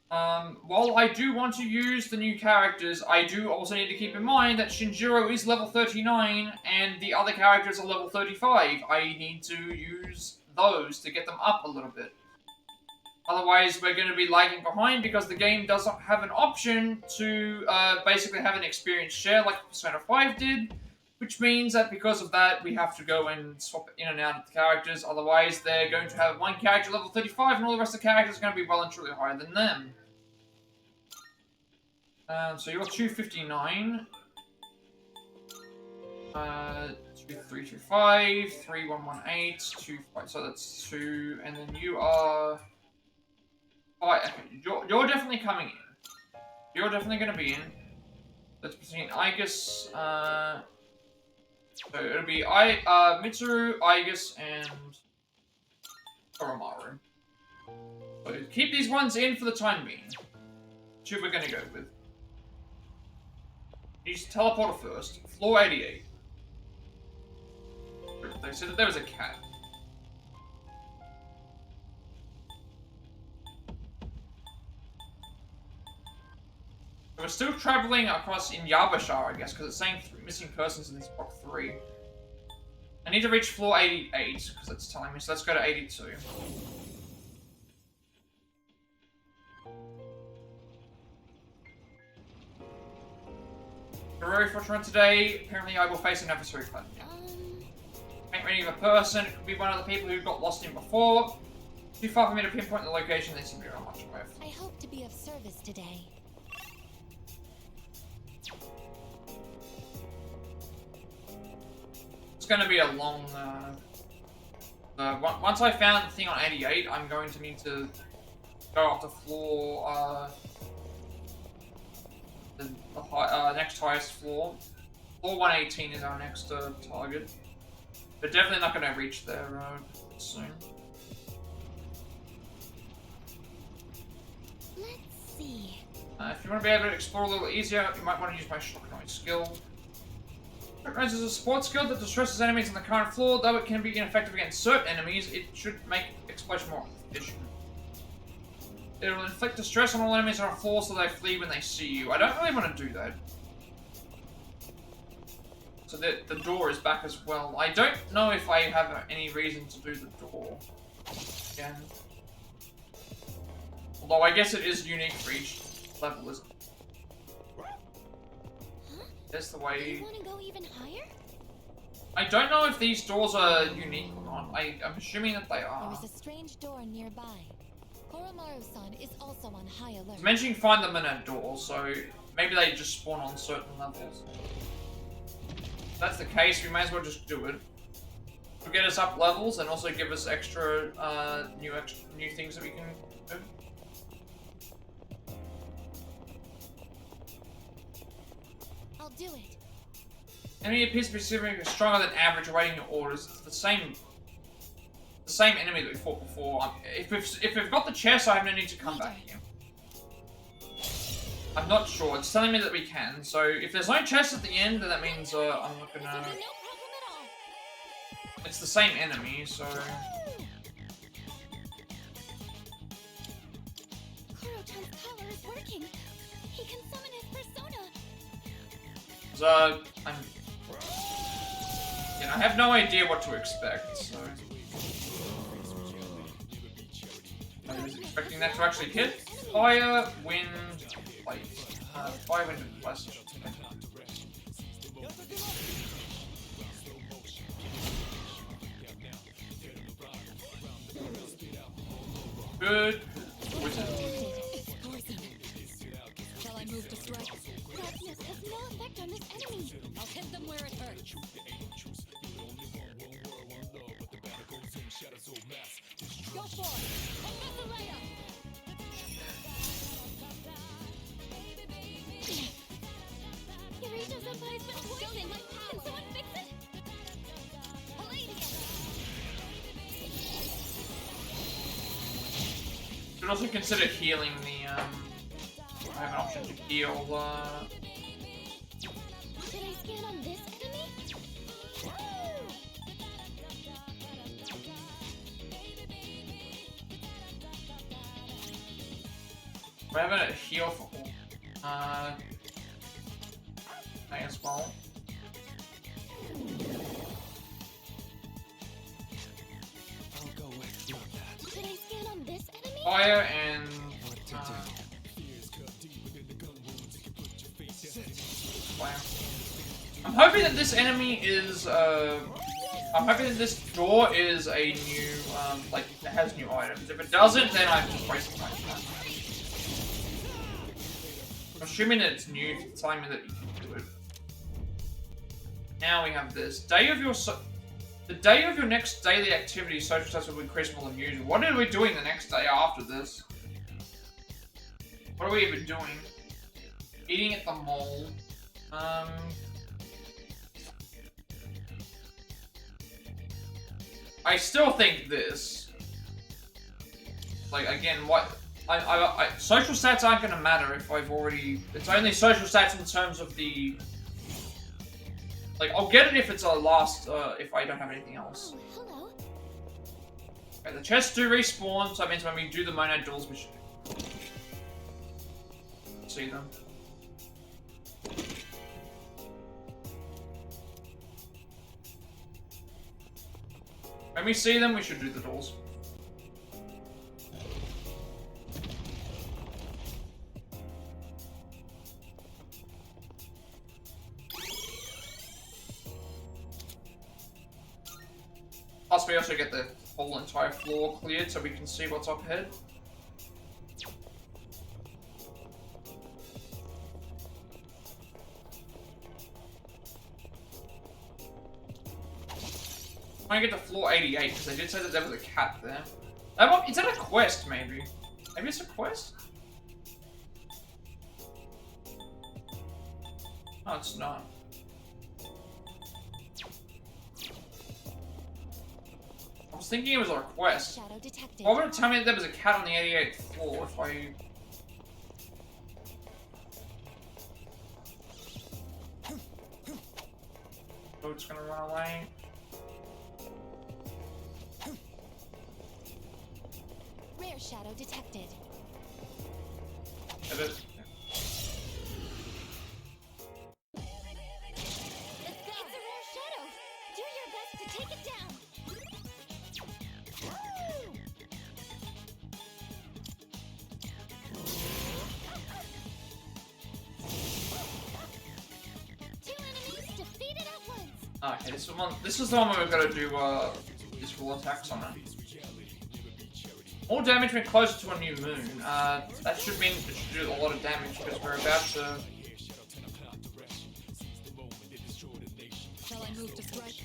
while I do want to use the new characters, I do also need to keep in mind that Shinjiro is level 39 and the other characters are level 35. I need to use those to get them up a little bit. Otherwise, we're going to be lagging behind because the game doesn't have an option to basically have an experience share like Persona 5 did, which means that because of that, we have to go and swap in and out of the characters. Otherwise, they're going to have one character level 35 and all the rest of the characters are going to be well and truly higher than them. So you're 259. 2325, 3118, 25. So that's 2, and then you are. Alright, okay, you're definitely coming in. You're definitely going to be in. That's between Aegis, so it'll be Mitsuru, Aegis, and Koromaru. So keep these ones in for the time being. two we're gonna go with. Use teleporter first. Floor 88. They said that there was a cat. So we're still traveling across in Yabashar, I guess, because it's saying missing persons in this block 3. I need to reach floor 88, because it's telling me, so let's go to 82. Very fortunate today. Apparently I will face an adversary Plat. Ain't really a person, it could be one of the people who got lost in before. Too far for me to pinpoint the location, they seem to be on much away. I hope to be of service today. It's gonna be a long, once I found the thing on 88, I'm going to need to go up to floor, the next highest floor. Floor 118 is our next target. But definitely not going to reach there soon. Let's see. If you want to be able to explore a little easier, you might want to use my shock noise skill. Shock noise is a support skill that distresses enemies on the current floor. Though it can be ineffective against certain enemies, it should make explosion more efficient. It will inflict distress on all enemies on a floor so they flee when they see you. I don't really want to do that. So the door is back as well. I don't know if I have any reason to do the door again. Although I guess it is unique for each level, isn't it? That's the way... You want to go even higher? I don't know if these doors are unique or not. I'm assuming that they are. There is a strange door nearby. Koromaru-san is also on high alert. It's mentioning find them in a door, so maybe they just spawn on certain levels. If that's the case, we may as well just do it. It'll get us up levels and also give us extra, new things that we can do. I'll do it. Enemy appears to be significantly stronger than average awaiting your orders. It's the same enemy that we fought before. If we've got the chest, I have no need to come back here. I'm not sure. It's telling me that we can. So if there's no chest at the end, then that means I'm not gonna. It's the same enemy, so. Koro-chan's power is working. He can summon his persona. So I have no idea what to expect. So. I was expecting that to actually hit. Fire, wind, light. Fire, wind, and blast. Good. Wizard. Shall I move to strike? Darkness has no effect on this enemy. I'll hit them where it hurts. Go for it! Annihilate! Eureka-senpai's been poisoned! Can someone fix it? Should also consider healing the, I have an option to heal, Should I scan on this enemy? I have a heal for all. I guess well. I'll go with that. Should I scan on this enemy? Fire and fire. I'm hoping that this enemy is I'm hoping that this door is a new like it has new items. If it doesn't, then I'm just wasting my time. I'm assuming that it's new, it's telling me that you can do it. Now we have this. The day of your next daily activity, social status will increase more than usual. What are we doing the next day after this? What are we even doing? Eating at the mall. I still think this. Like, again, what... social stats aren't gonna matter if I've already. It's only social stats in terms of the. Like, I'll get it if it's a last. If I don't have anything else. Oh, hello. Okay, the chests do respawn, so that means when we do the monad duels, we should see them. When we see them, we should do the duels. Plus, we also get the whole entire floor cleared so we can see what's up ahead. I get to floor 88 because they did say that there was a cat there. Is that a quest, maybe? Maybe it's a quest? No, it's not. I was thinking it was a request. Shadow detected. Why would it tell me that there was a cat on the 88th floor if I... Oh, it's gonna run away. Rare shadow detected. It is. It's a rare shadow. Do your best to take it down. 2 enemies defeated at once. Okay, this is the one where we've got to do useful attacks on it. More damage when closer to a new moon. That should mean it should do a lot of damage because we're about to. Shall I move to strike?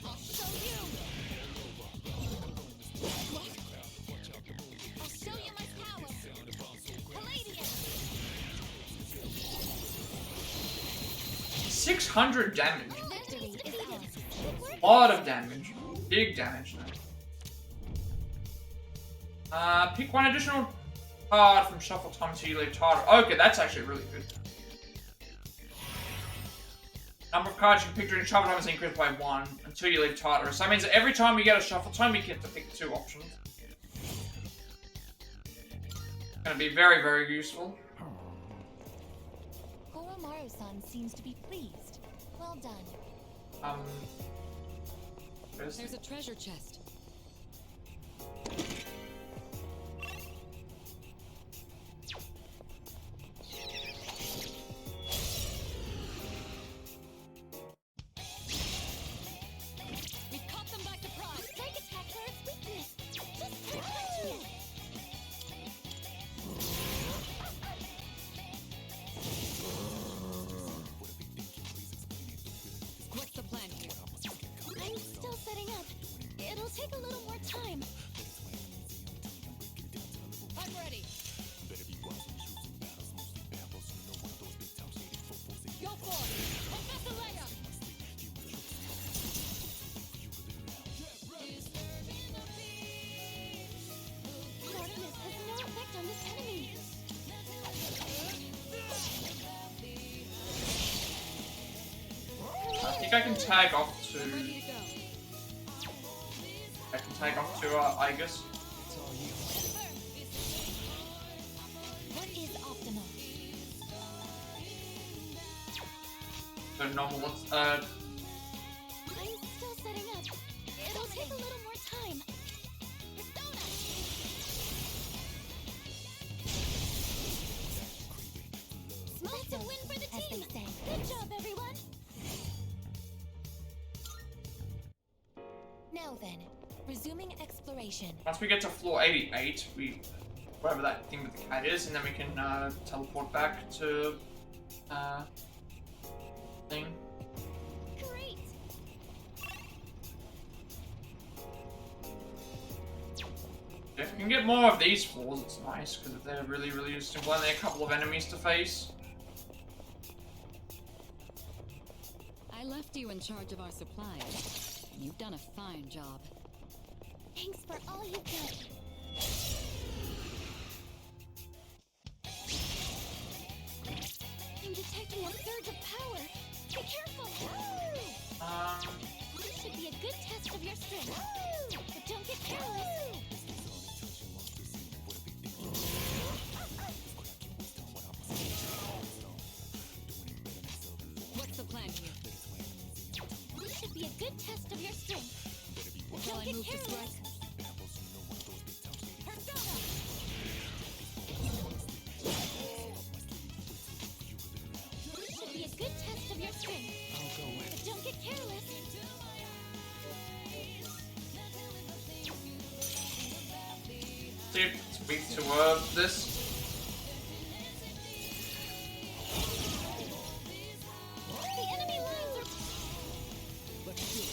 I'll show you. I'll show you my power. Palladium. 600 damage. Victory is ours. A lot of damage. Big damage now. Pick one additional card from shuffle time until you leave Tartarus. Okay, that's actually really good. Number of cards you can pick during shuffle time is increased by 1 until you leave Tartarus. That means that every time we get a shuffle time, we get to pick 2 options. It's gonna be very, very useful. Koromaru-san seems to be pleased. Well done. There's a treasure chest. We caught them by surprise. Strike attack for its weakness. Just catch it. What's the plan here? I'm still setting up. It'll take a little more time. I'm ready. Go for it. Professor Leia. Darkness has no effect on this enemy. I think I can tag off to. I can tag off to Igus. What is optimal? The normal. I'm still setting up. It'll take a little more time. Persona! That's a win for the team! Good job, everyone! Now then, resuming exploration. Once we get to floor 88, wherever that thing with the cat is, and then we can teleport back to thing. Great! If we can get more of these floors, it's nice because they're really, really simple, and they're a couple of enemies to face. I left you in charge of our supplies. You've done a fine job. Thanks for all you've done. I'm detecting a surge of power. Be careful. This should be a good test of your strength. But don't get careless. What's the plan here? This should be a good test of your strength. But Shall don't I get move to careless. strike? This should be a good test of your strength. I'll go with. But don't get careless. See if it's weak to this. The enemy lines are. Let's do it.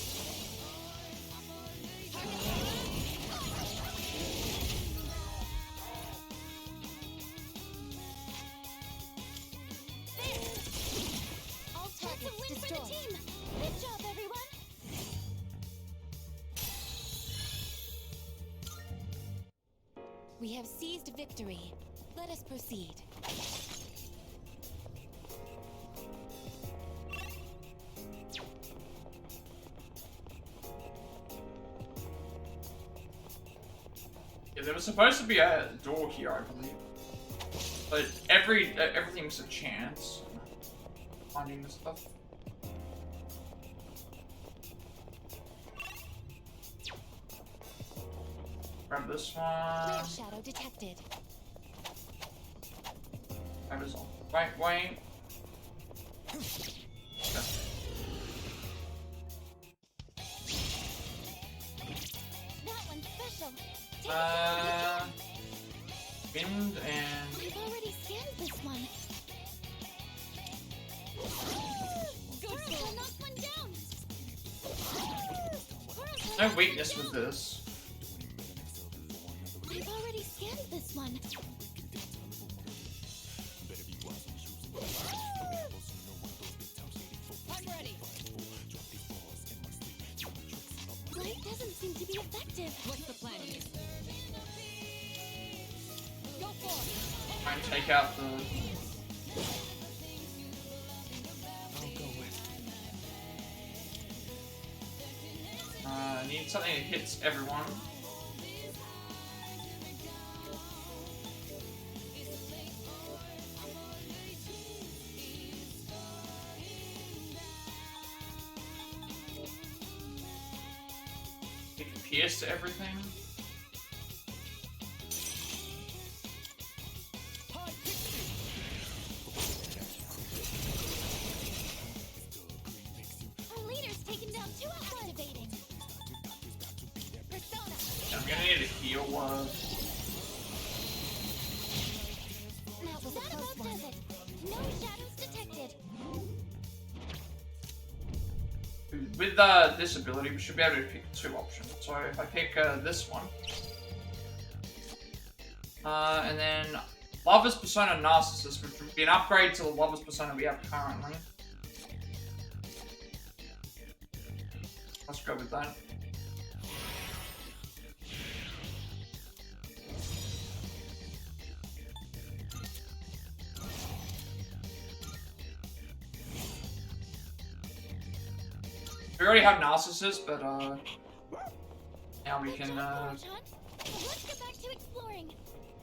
All targets win for the team. Good job, everyone. We have seized victory. Let us proceed. Yeah, there was supposed to be a door here, I believe. But everything's a chance. Finding this stuff. Grab this one. Red shadow detected. Grab this one. Wait. That one's special. Wind and... We've already scanned this one. Coral, knock one down. No weakness with this. We've already scanned this one. I'm ready. Light doesn't seem to be effective. What's the plan here? Go for it. Try and take out the... I'll go with. I need something that hits everyone. It can pierce to everything. Our leader's taken down two activating. Persona. I'm gonna need a heal one. That was a close one. Does it. No shadows detected. With this ability, we should be able to pick two options. So if I pick this one, and then Lover's Persona Narcissus, which would be an upgrade to the Lover's Persona we have currently. Let's go with that. We already have Narcissus, but now we can Let's get back to exploring.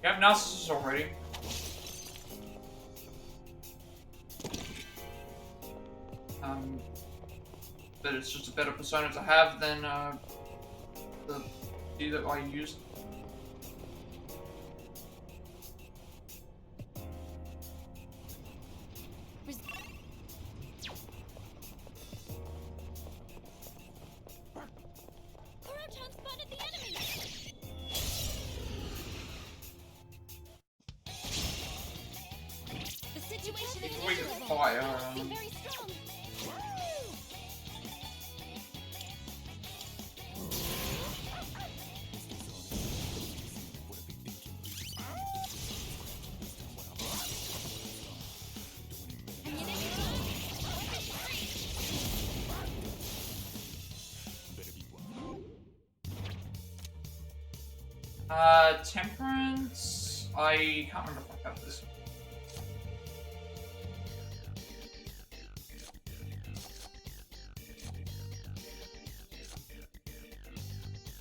we have Narcissus already. But it's just a better persona to have than the two that I used. Corotron spotted the enemy. The situation is We can fire. Seem very strong. Temperance? I can't remember if I have this.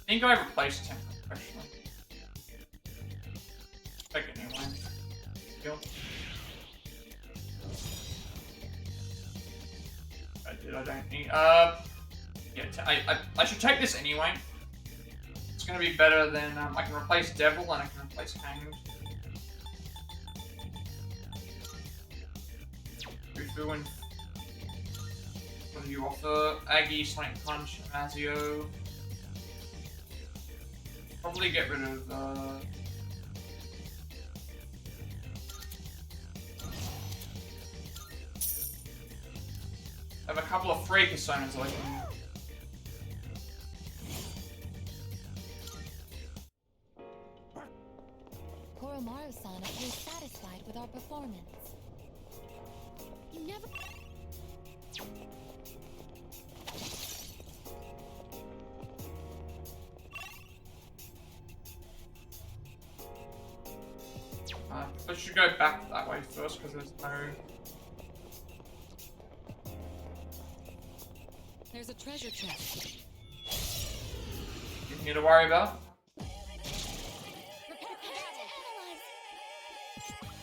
I think I replaced Temperance, actually. Take it anyway. Kill. I don't need, yeah, I should take this anyway. It's gonna be better than, I can replace Devil and I can replace Hanged. Bufu and what do you offer? Aggie, Sonic Punch, Mazio. Probably get rid of, I have a couple of free personas I can... Koromaru-san appears satisfied with our performance. You never... I should go back that way first because there's no... There's a treasure chest. Nothing here to worry about.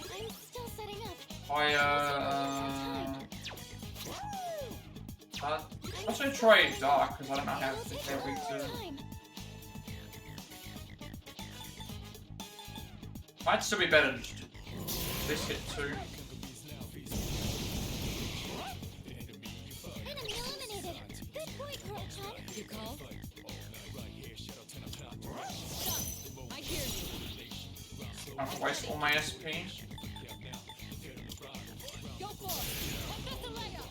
I'm still setting up. Also try Dark because I don't know how they're weak to. Might still be better to just do this hit too. Enemy eliminated. Good point, Girl-chan. You call? Stop. I hear you. I don't waste all my SP. Go for it. That's the layup.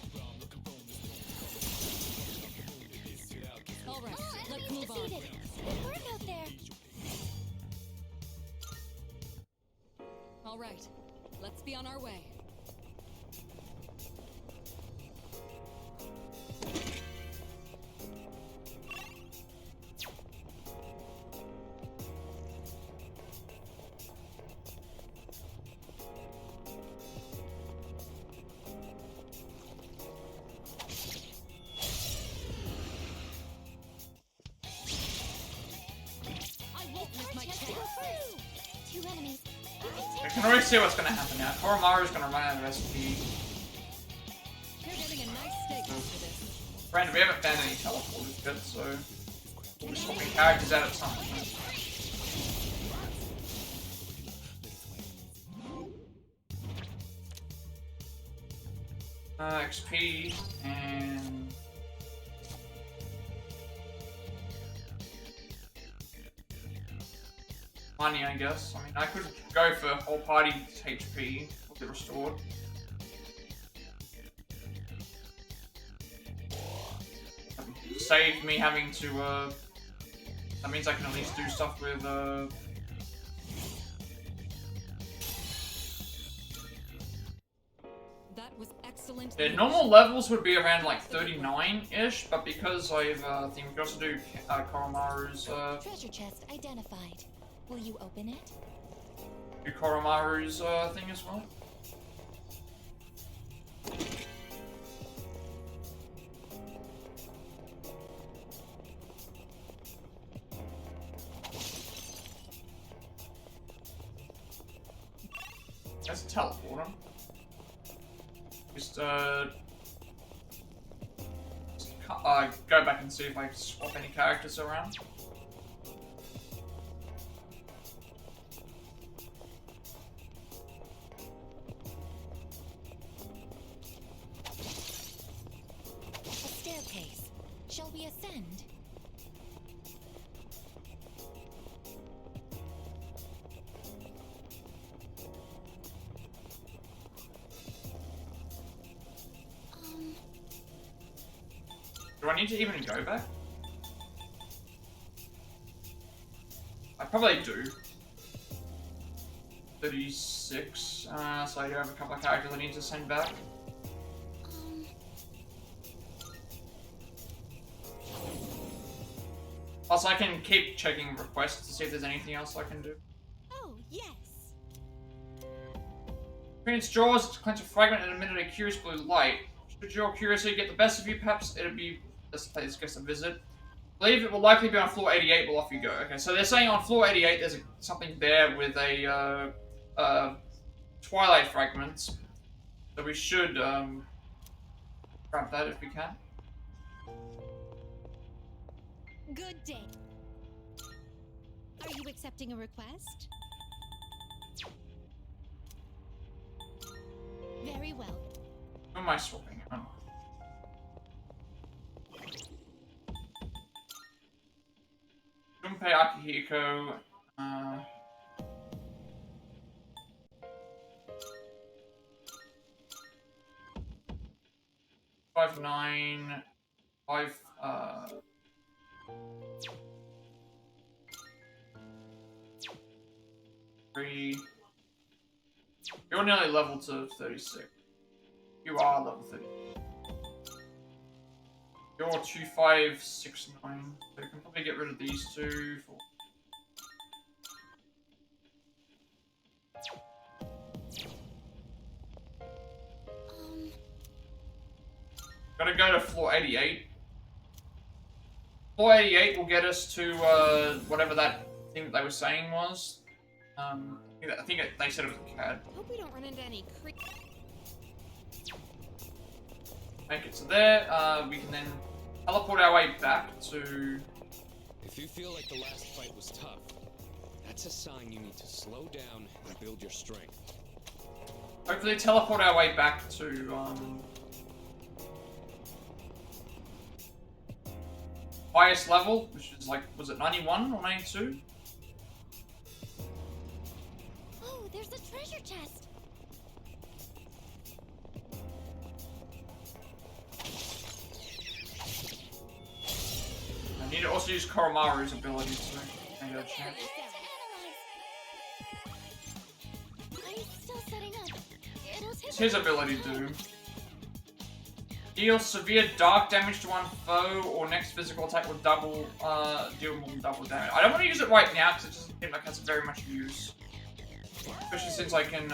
All right, let's move on. Good work out there. All right, let's be on our way. I won't miss my chance. Two enemies. I can already see what's gonna happen now. Koromaru's gonna run out of SP. You're getting a nice steak after this. Friend, we haven't found any teleporters yet, so we'll be swapping characters out at some point. XP and money, I guess. I mean, I could go for whole party HP will be restored. Save me having to, that means I can at least do stuff with, That was excellent. yeah, normal levels would be around like 39-ish, but because I've, I think we can also do, Koromaru's, Treasure chest identified. Will you open it? do Koromaru's, thing as well. Let's teleport him. Just go back and see if I can swap any characters around. A staircase. Shall we ascend? Do I need to even go back? I probably do. 36, so I do have a couple of characters I need to send back. Plus, I can keep checking requests to see if there's anything else I can do. Oh, yes. Between its jaws, it clenched a fragment and emitted a curious blue light. Should your curiosity get the best of you, perhaps it'll be this place gets a visit. Believe it will likely be on floor 88, well off you go. Okay, so they're saying on floor 88 there's something there with a twilight fragment. So we should grab that if we can. Good day. Are you accepting a request? Very well. Who am I swapping? Oh. Junpei Akihiko. 5'9", 3. You're nearly level to 36. You are level 30. You're 2569. So you can probably get rid of these two. Gotta go to floor 88. Floor 88 will get us to whatever that thing that they were saying was. I think they said it was a CAD. Hope we don't run into any Make it to there. We can then teleport our way back to. If you feel like the last fight was tough, that's a sign you need to slow down and build your strength. Hopefully, teleport our way back to highest level, which is like, was it 91 or 92? Oh, there's a treasure chest. I need to also use Koromaru's ability to make a chance. I'm still setting up. It'll take What's his ability do? Deal severe dark damage to one foe, or next physical attack will deal more than double damage. I don't want to use it right now because it doesn't seem like it has very much use. Especially since I can,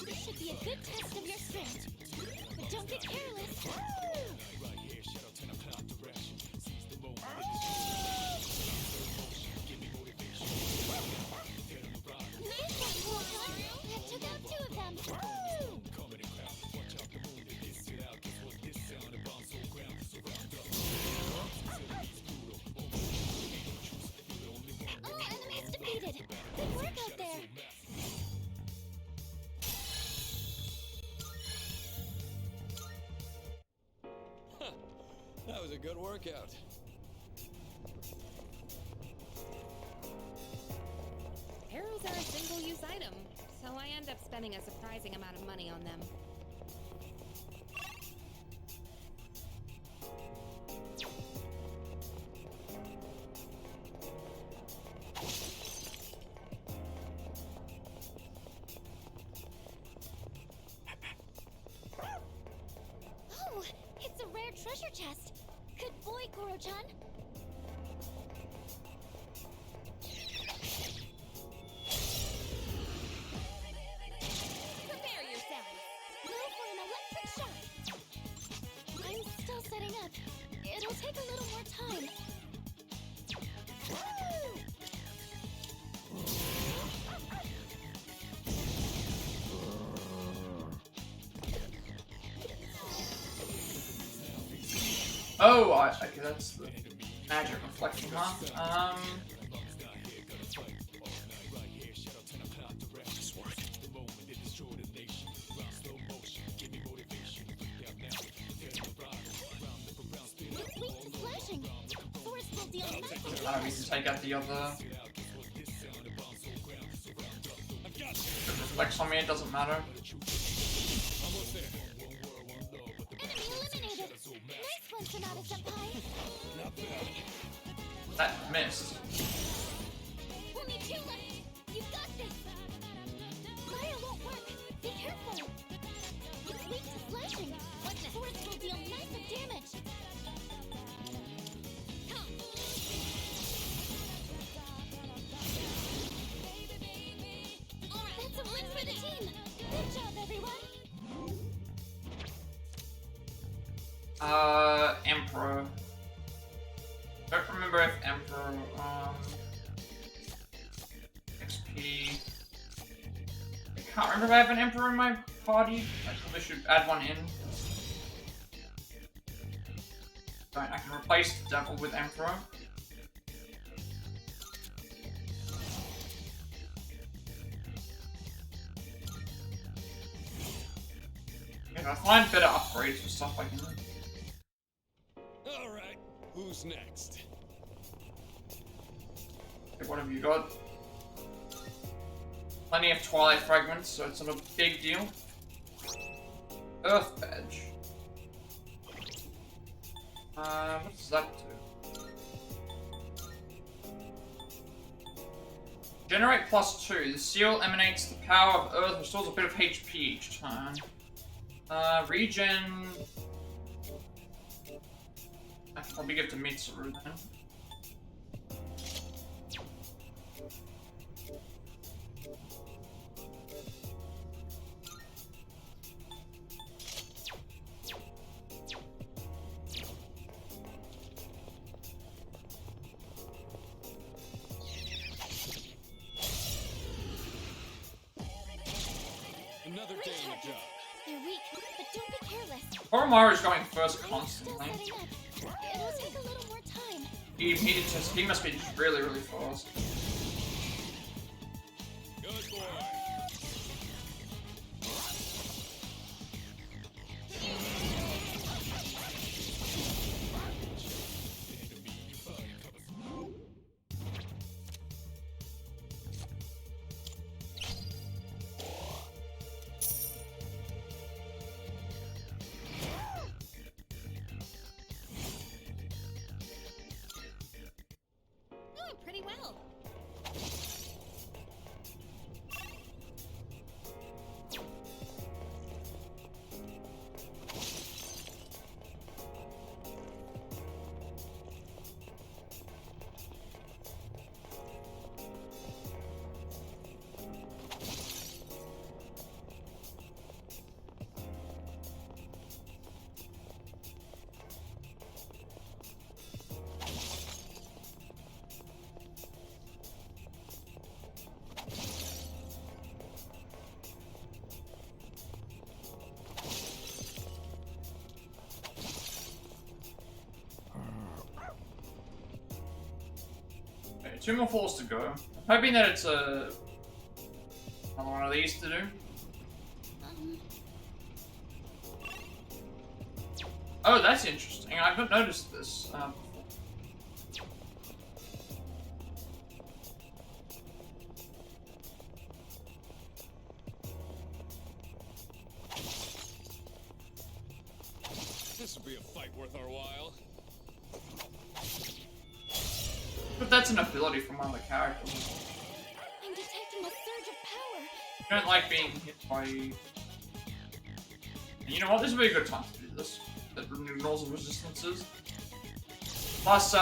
This should be a good test of your strength. But don't get careless. Nice one, Plat. That took out 2 of them. All enemies defeated. Good work out there. That was a good workout. arrows are a single-use item, so I end up spending a surprising amount of money on them. Oh, it's a rare treasure chest. Good boy, Koro-chan. Prepare yourself. Go for an electric shock. I'm still setting up. It'll take a little more time. Woo! Oh, okay, that's the magic reflection, huh? We can take out the other. If it reflects on me, it doesn't matter. That missed. Only 2 left. You've got this. Fire won't work. Be careful. It's weak to flashing. Force will deal massive damage. can't remember if I have an Emperor in my party. I probably should add one in. Right, I can replace the Devil with Emperor. If I find better upgrades for stuff I can do. Alright, who's next? Okay, what have you got? Plenty of Twilight Fragments, so it's not a big deal. Earth Badge. What does that do? Generate +2. The seal emanates the power of Earth, restores a bit of HP each turn. Regen... I can probably give to Mitsuru then. Another day in the job. They're weak, but don't be careless. Oromaru's going first constantly. It'll take a little more time. He must be just really, really fast. Good boy. Doing pretty well. Okay, 2 more falls to go. I'm hoping that it's another one of these to do. Oh, that's interesting. I've not noticed this before. This will be a fight worth our while. But that's an ability from one of the characters. I'm detecting a surge of power. I don't like being hit by... You know what? This would be a good time to do this. That ignores the resistances. Plus,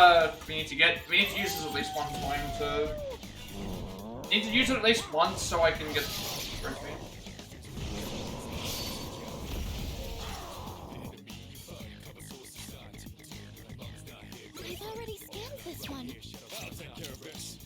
we need to use this at least one time to... Need to use it at least once so I can get the trophy. I've already scanned this one. I'll take care of this.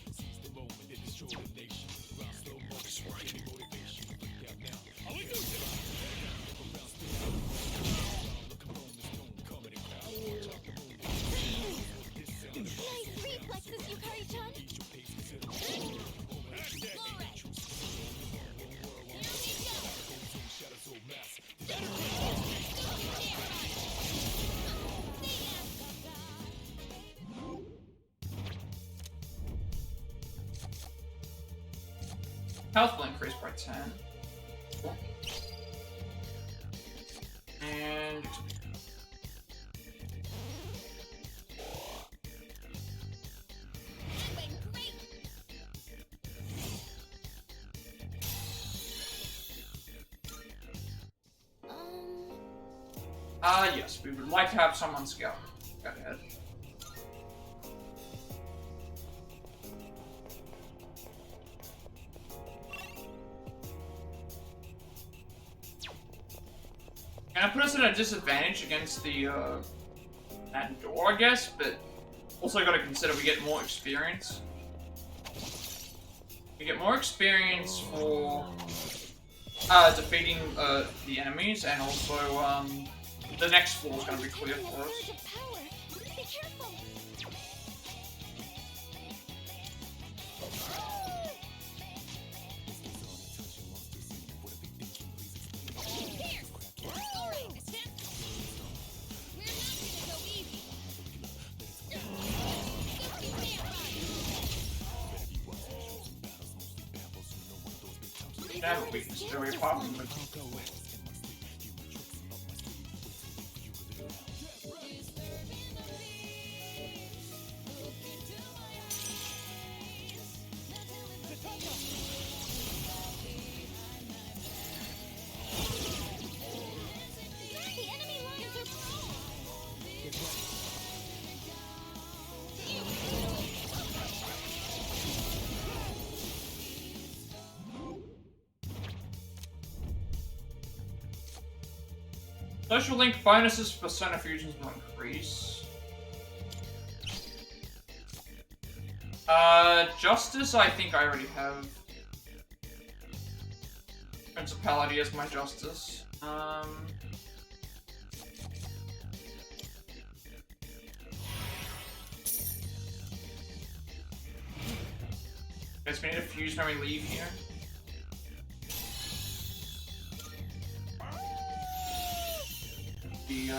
Nice reflexes, Yukari-chan. Health will increase by 10. Cool. And... yes, we would like to have someone scout ahead. Gonna put us at a disadvantage against the, that door, I guess, but also gotta consider we get more experience. We get more experience for defeating the enemies, and also the next floor is going to be clear for us. Be careful. I have a weakness to it, apart from it. Social link bonuses for Persona Fusions will increase. Justice, I think I already have. Principality as my justice. Guess we need to fuse when we leave here. The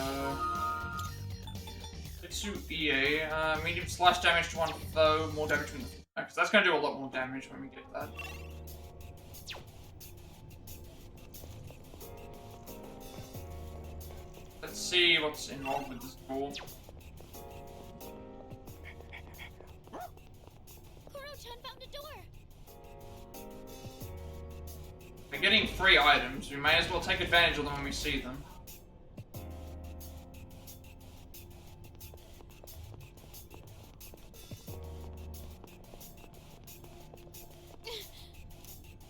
Mitsuru EA, medium slash damage to one foe, more damage from the because that's gonna do a lot more damage when we get that. Let's see what's involved with this goal. Koro-chan found a door. We're getting free items, we may as well take advantage of them when we see them.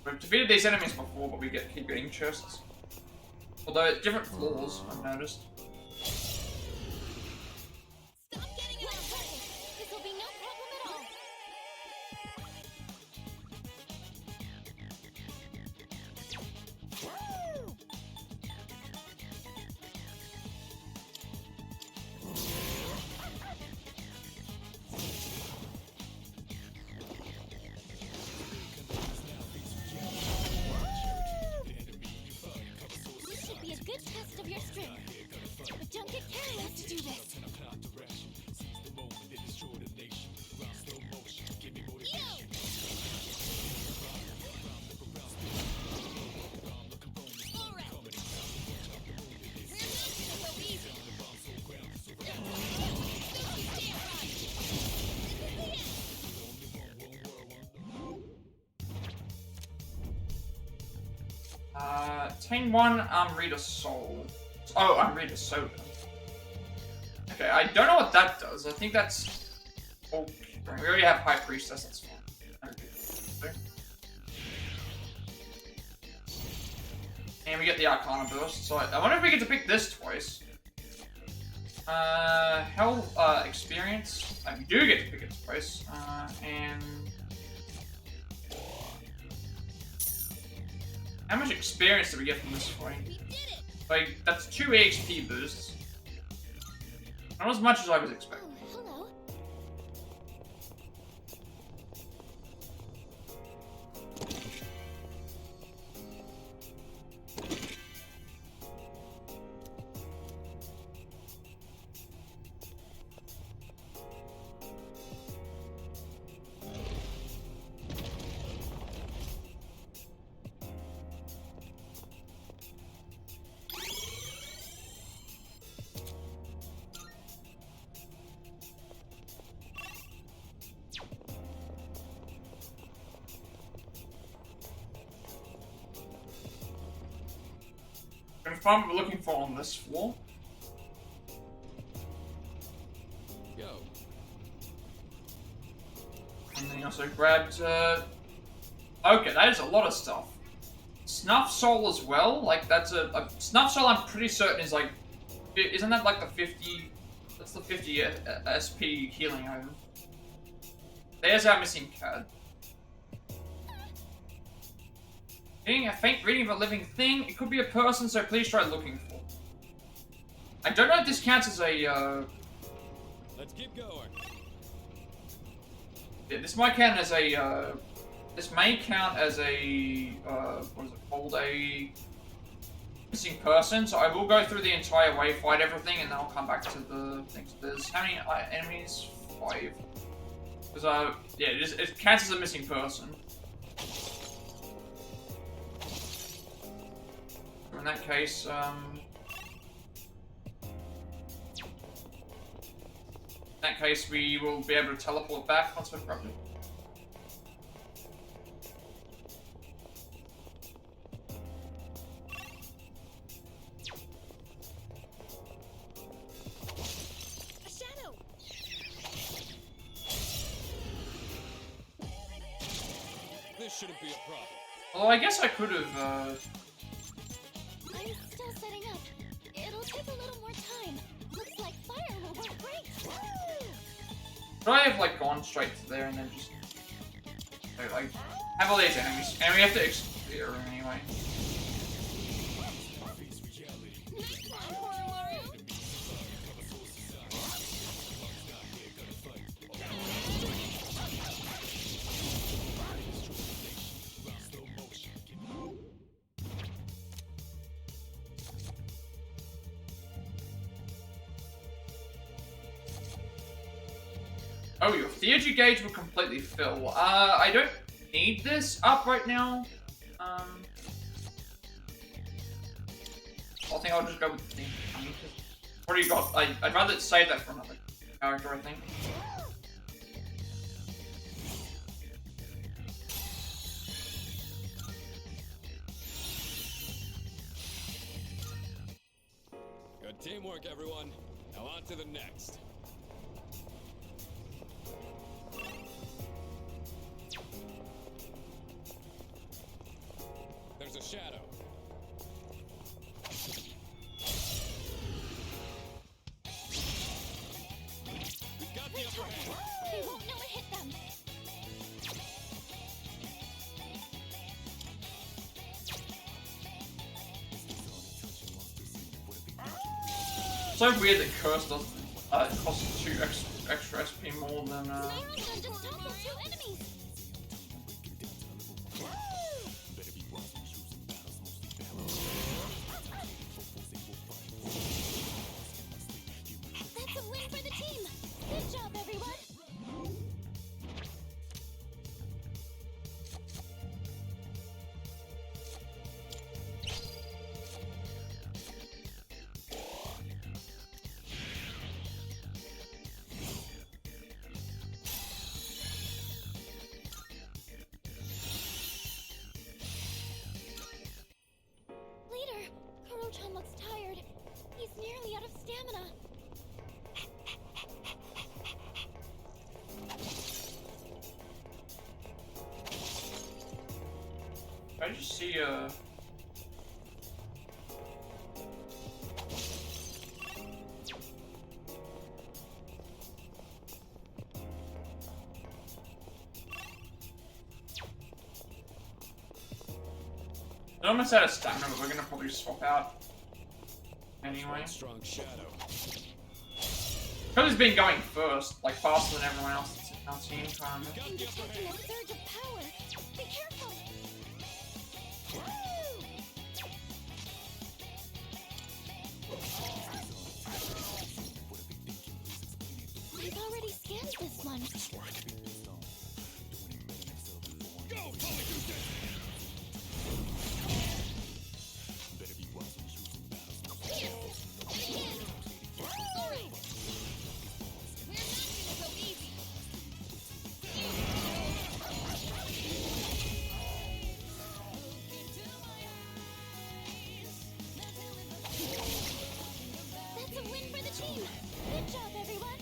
We've defeated these enemies before, but we keep getting chests. Although at different floors, I've noticed. Stop getting in our way. This will be no problem at all. This should be a good test of your strength. But don't get careless to do this. Obtain one Unreader Soul. Oh, Unreader Soda. Okay, I don't know what that does. I think that's... Okay, we already have High Priestess, that's fine. And we get the Arcana Burst, so I wonder if we get to pick this twice. Hell, Experience. We do get to pick it twice. And... How much experience do we get from this fight? Like, that's 2 EXP boosts. Not as much as I was expecting. Hello. Confirm what we're looking for on this floor. Yo. And then he also grabbed, okay, that is a lot of stuff. Snuff Soul as well, like that's a Snuff Soul I'm pretty certain is like, isn't that like the 50, that's the 50 SP healing item. There's our missing card. Getting a faint reading of a living thing. It could be a person, so please try looking for. I don't know if this counts as a, Let's keep going. Yeah, this might count as a, this may count as a, what is it called? A missing person. So I will go through the entire way, fight everything, and then I'll come back to the things. There's how many enemies? 5. Because, yeah, it counts as a missing person. In that case, we will be able to teleport back once we've grabbed it. A shadow. This shouldn't be a problem. Although I guess I could have, I'm still setting up. It'll take a little more time. Looks like fire will work great. Could I have, like, gone straight to there and then just... So, like, have all these enemies. And we have to explore the room anyway. Oh, your theater gauge will completely fill. I don't need this up right now. I think I'll just go with the theme. What do you got? I'd rather save that for another character, I think. Good teamwork, everyone. Now on to the next. There's a shadow. We've got the upper hand. They won't know it hit them. So weird that Curse doesn't cost 2 extra SP more than Just toppled 2 enemies. That's a win for the team. Good job, everyone. Leader, Kuro-chan looks tired. He's nearly out of stamina. I just see I'm almost out of stamina, but we're gonna probably swap out anyway. Strong shadow. Because he's been going first, like faster than everyone else that's in our team, kind of. I'm detecting a surge of power. Be careful. I've already scanned this one. That's a win for the team. Good job, everyone.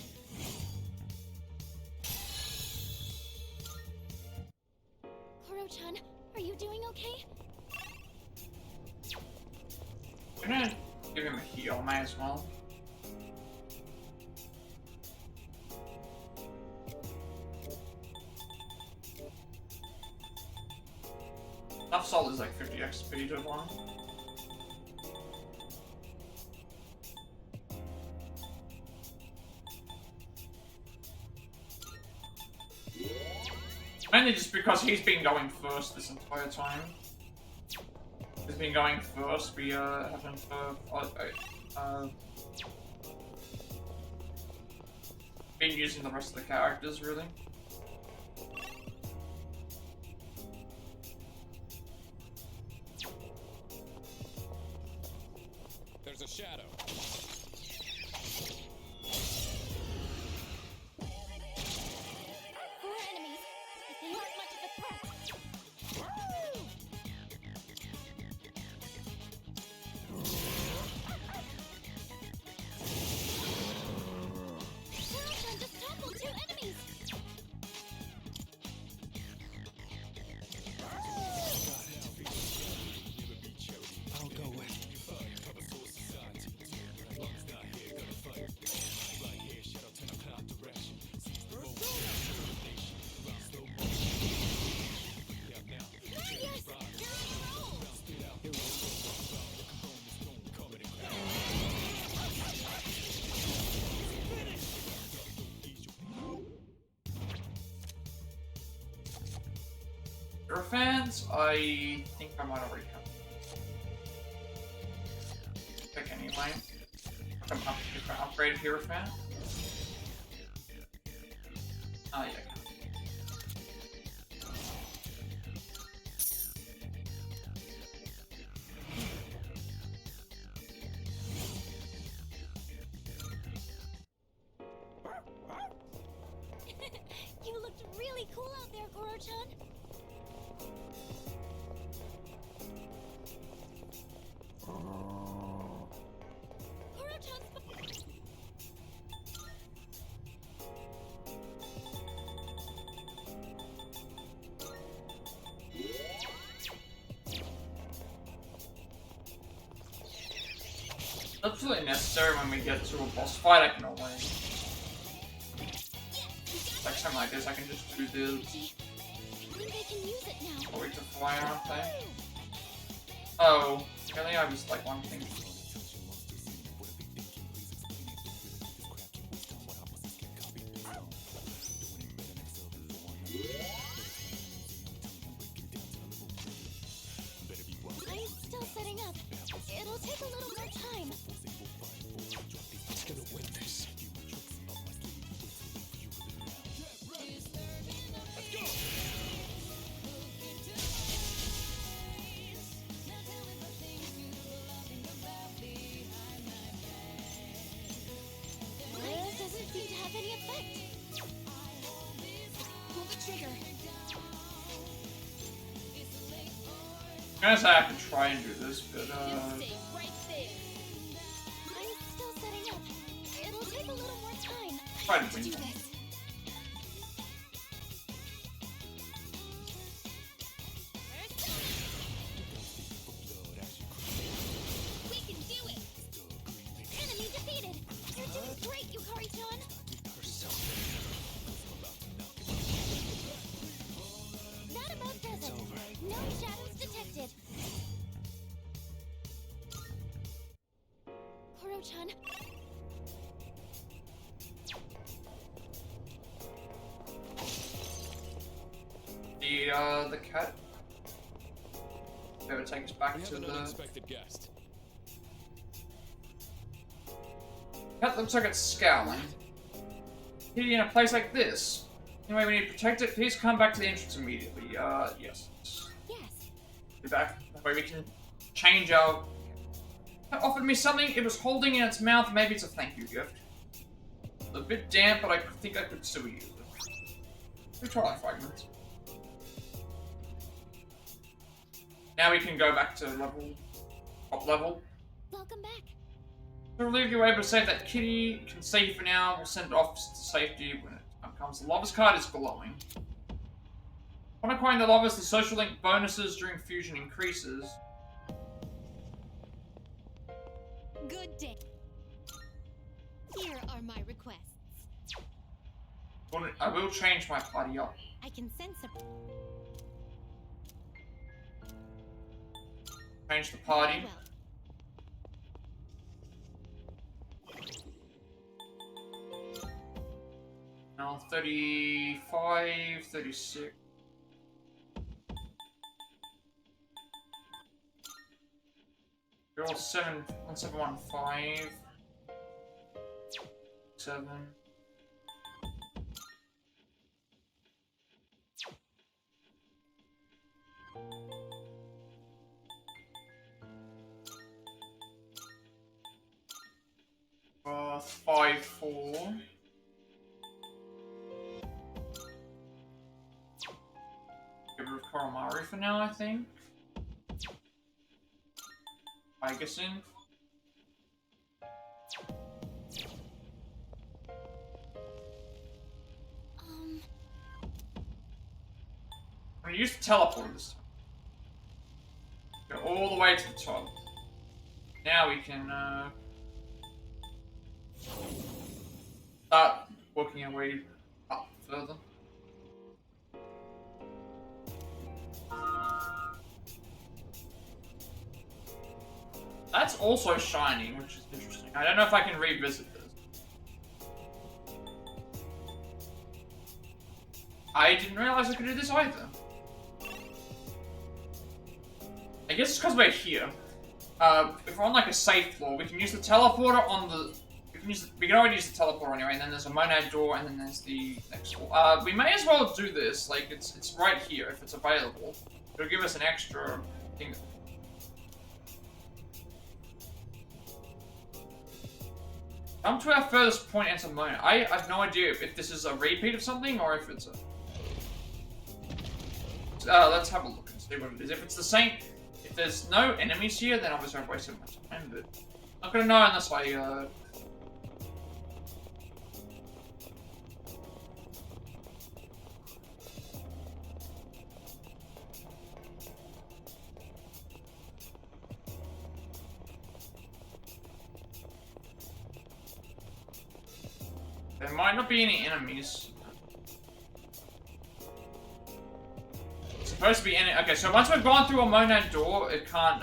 Kuro-chan, are you doing okay? I'm gonna give him a heal, might as well. Enough salt is like 50 XP to one. Mainly just because he's been going first this entire time. He's been going first, we haven't been using the rest of the characters, really. There's a shadow. Four enemies, but they aren't much of a threat. Tartarus just toppled two enemies. I'll go with. Hero fans, I think I might already have. Pick anyway. I'm up to upgrade hero fan. Oh yeah. You looked really cool out there, Koro-chan. Absolutely necessary when we get to a boss fight. I can always, like something like this, I can just do this. I think they can use it now. Oh, we can fly, aren't they? Oh, really? I was like one thing. I'm still setting up. It'll take a little more time. It's gonna win this. Let's go! Light doesn't seem to have any effect. Pull the trigger. I guess I have to try and do this, but Stay right there. I'm still setting up. It'll take a little more time. Try I to have to win. do this. We can do it. Enemy defeated. You're doing great, Yukari-chan. That about does it. No shadows detected. Koro-chan. The cat. It would take us back We have to an the. unexpected guest. Cat looks like it's scowling. Kitty in a place like this. Anyway, we need to protect it. Please come back to the entrance immediately. Yes. Yes. Be back. That way we can change our. It offered me something it was holding in its mouth. Maybe it's a thank you gift. A bit damp, but I think I could still use it. We try that fragment. Now we can go back to top level. Welcome back. To relieve you were able to save that kitty. Can save for now. We'll send it off to safety when it comes. The Lover's card is glowing. When acquiring the Lovers, the social link bonuses during fusion increases. Good day. Here are my requests. I will change my party up. I can sense a... Change the party. Now 35, 36. You're all 1715. 7. Uh, 5, 4. Get rid of Koromari for now, I think. Igerson. I'm gonna use the teleporter this time. Go all the way to the top. Now we can start working our way up further. That's also shiny, which is interesting. I don't know if I can revisit this. I didn't realize I could do this either. I guess it's because we're here. If we're on like a safe floor, we can use the teleporter on the. We can already use the teleporter anyway, and then there's a monad door, and then there's the next floor. We may as well do this. Like it's right here if it's available. It'll give us an extra thing. Come to our furthest point enter monad. I have no idea if this is a repeat of something or if it's a. Let's have a look and see what it is. If it's the same. If there's no enemies here, then obviously I've wasted my time, but I'm not gonna know unless I, There might not be any enemies. Supposed to be any. Okay, so once we've gone through a monad door, it can't.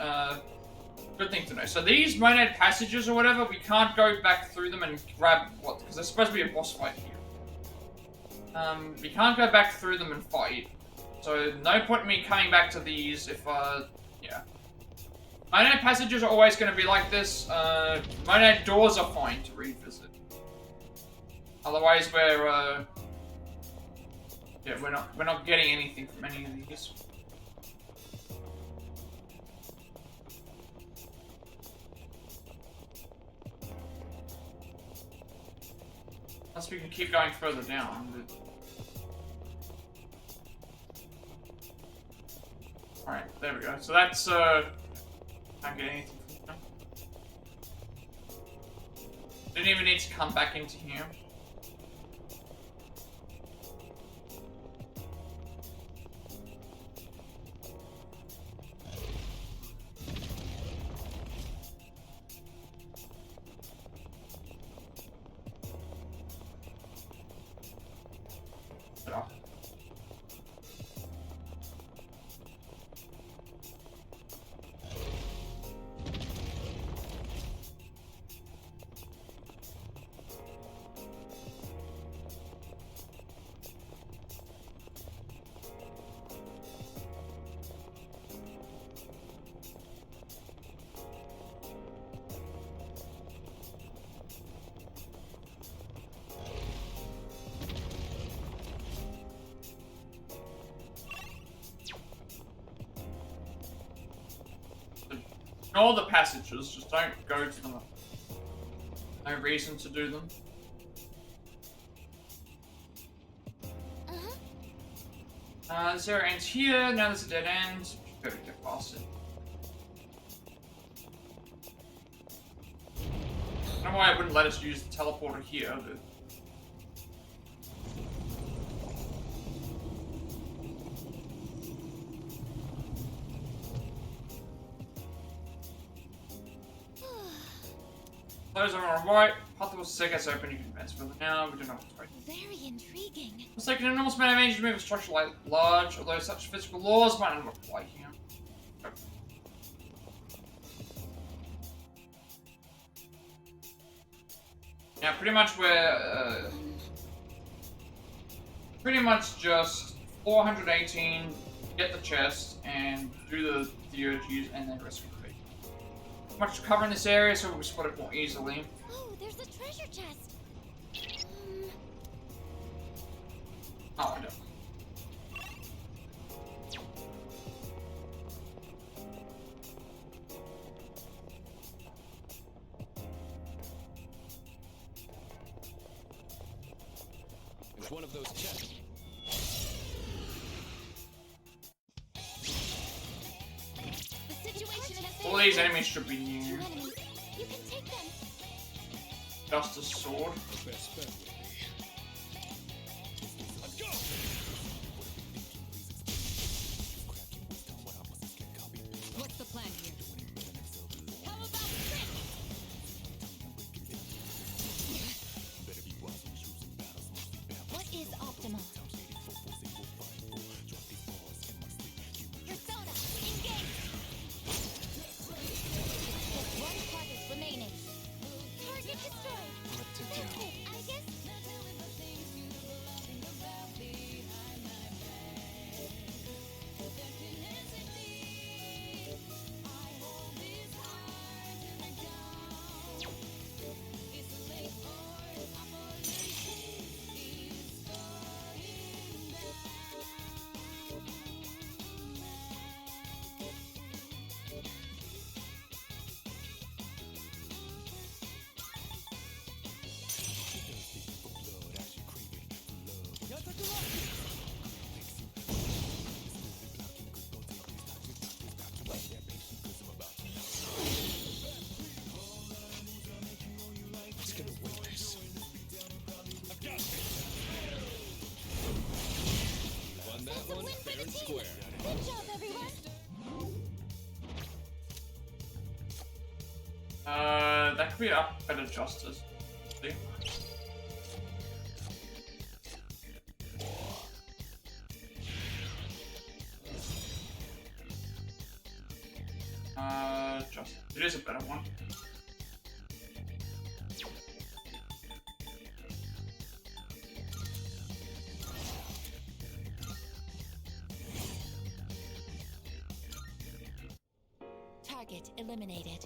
Good thing to know. So these monad passages or whatever, we can't go back through them and grab what? Because there's supposed to be a boss fight here. We can't go back through them and fight. So no point in me coming back to these if yeah. Monad passages are always going to be like this. Monad doors are fine to revisit. Otherwise, we're yeah, we're not getting anything from any of these. Unless we can keep going further down. But... Alright, there we go. So that's can't get anything from them. Didn't even need to come back into here. All the passages, just don't go to them. No reason to do them. Zero ends here, now there's a dead end. Go to get past it. I don't know why it wouldn't let us use the teleporter here, but... Those are on right. Path will gets open. You can advance further now. We do not have to wait. Very intriguing. It's like an enormous amount of energy to move a structure like large, although such physical laws might not apply here. Yeah, pretty much we're pretty much just 418, get the chest, and do the theurgies, and then rescue the baby. Pretty much covering this area so we spot it more easily. Oh, there's a treasure chest. Oh, I don't. It's one of those chests. The situation is All these enemies should be new. You can take them. Just a sword. The best bet would be. Let's go! What's the plan here? How about this? What is optimal? Persona, engage! Just one target remaining. Target destroyed. What to That's do? it, I guess. It's gonna win this. I've got it. Won that one fair and square. Good job, everyone. That could be up better justice. See? Justice. It is a better one. Target eliminated.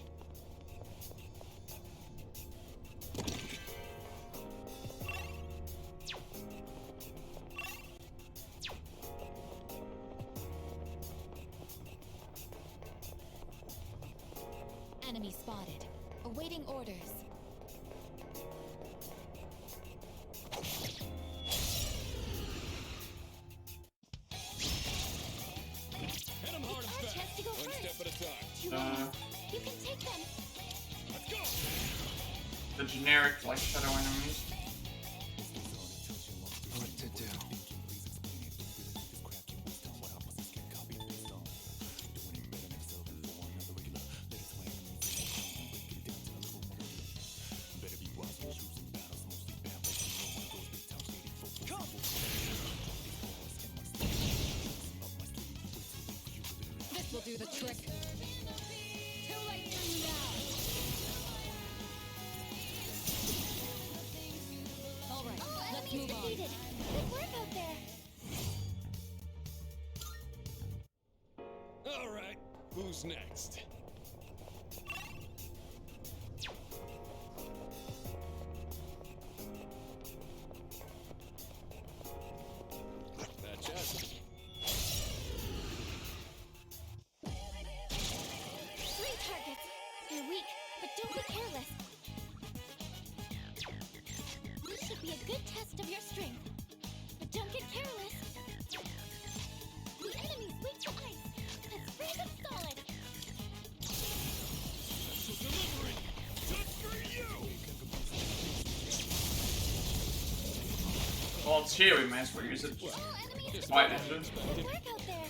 Enemy spotted. Awaiting orders. Hit 'em hard and Our fast. chance to go One first. step at a time. You want? You can take them. Let's go! The generic, like, shadow enemies. What to do? This will do the trick. Too late for you now. All right, All let's enemies move on. defeated. Good work out there. All right, who's next? That chest. 3 targets. You're weak, but don't be careless. This should be a good test of your strength. But don't get careless. The enemy's weak to ice. Let's freeze them solid. Special delivery! Just for you! Well, it's here, we may as well use it. All enemies Fight defeated. engine. Good work out there.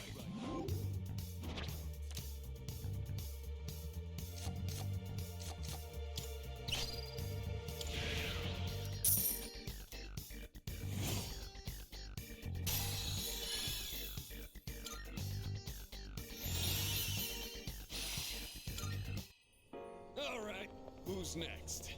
All right, who's next?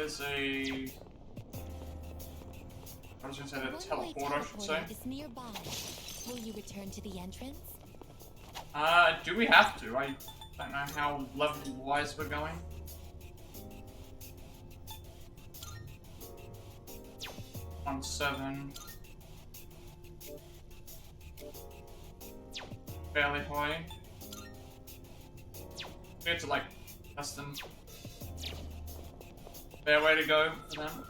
There's a... I was gonna say that teleport, I should say. Is nearby. Will you return to the entrance? Do we have to? I don't know how level-wise we're going. On 7. Fairly high. We have to like test them. Fair way to go for them.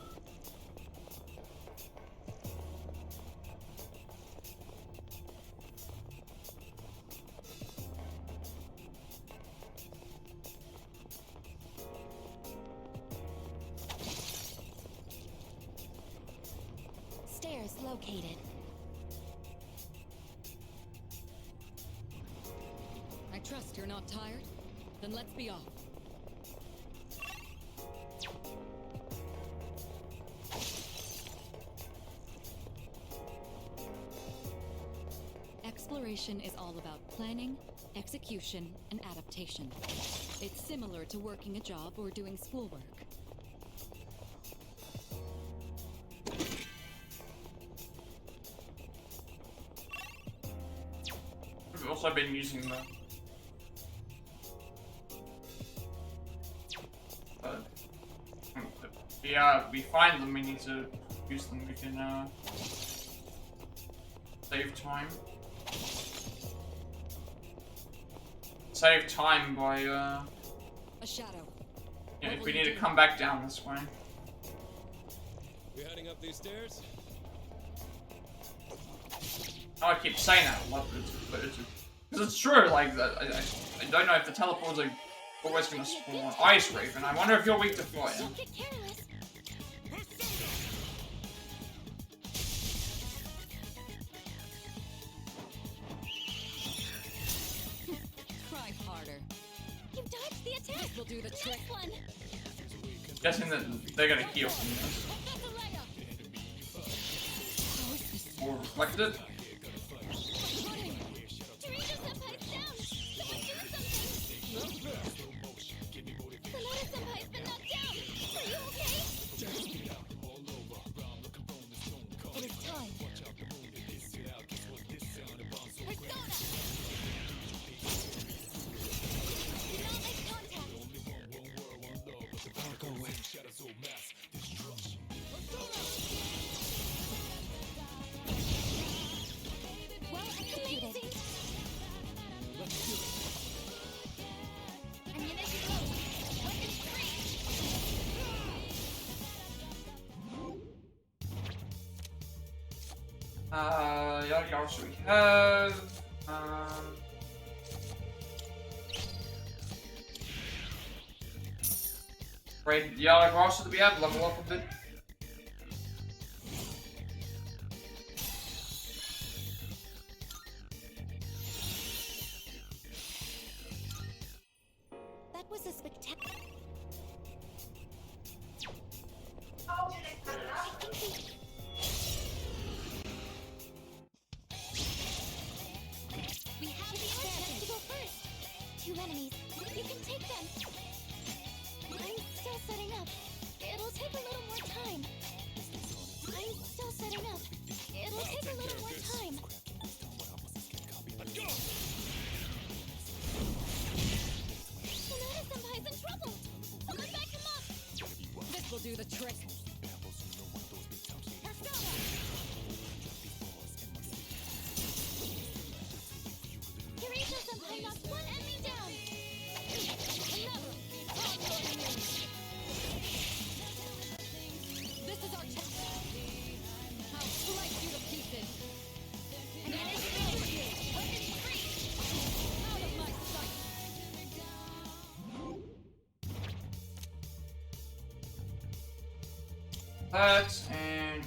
Stairs located. I trust you're not tired? Then let's be off. Exploration is all about planning, execution, and adaptation. It's similar to working a job or doing schoolwork. We've also been using the... we find them, we need to use them, we can, save time. Save time by, A shadow. Yeah, if we need to come back down this way. You heading up these stairs? Oh, I keep saying that a lot, because it's true, like, I don't know if the teleporters are always gonna spawn Ice Raven. I wonder if you're weak to fire. Try harder. You dodged the attack. This will do the trick. One. Guessing that they're gonna heal from this. Or reflect it. The other guards we have. Right, the other guards that we have level up a bit. That was a spectacular. We have the chance to go first. 2 enemies. You can take them. I'm still setting up. It'll take a little more time. I'm still setting up. It'll take a little more time. Sonata-senpai's in trouble. Someone back him up. This will do the trick. Kirito-senpai knocked 1 enemy down. This is our chance. I'll slice you to pieces. And it is free. Out of my sight. That and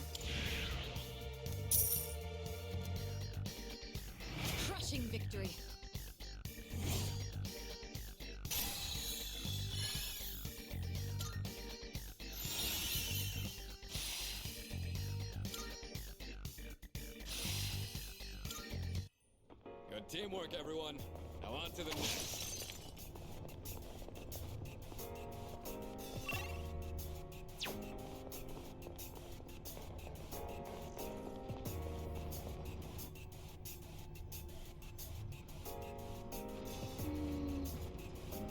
Crushing victory. Good teamwork, everyone. Now on to the next.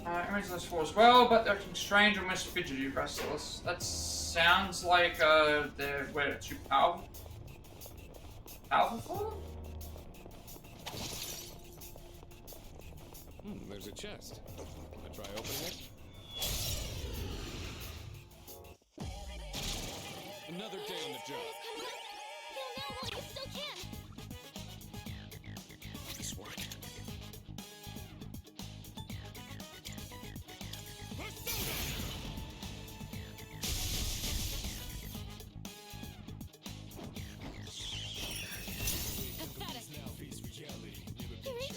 Enemies less four as well, but they're acting strange, almost fidgety, restless. That sounds like we're too powerful. Powerful for them? There's a chest. Wanna try opening it? Another day on the job. You still can. Will this work?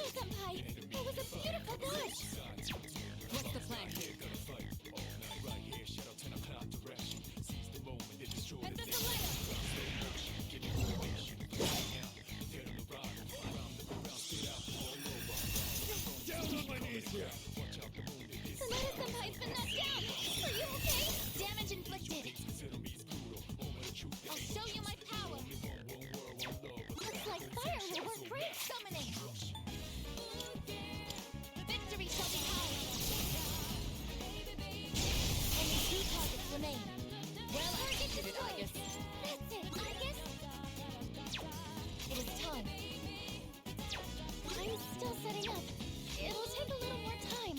Senpai, that was a beautiful dodge. What's the plan? Sonata Senpai's been knocked down. Are you okay? Damage inflicted. I'll show you my power. Looks like fire will work great. Summoning. Victory shall be ours. Only 2 targets remain. Well, target destroyed. That's it. I guess it is time. I'm still setting up. It'll take a little more time.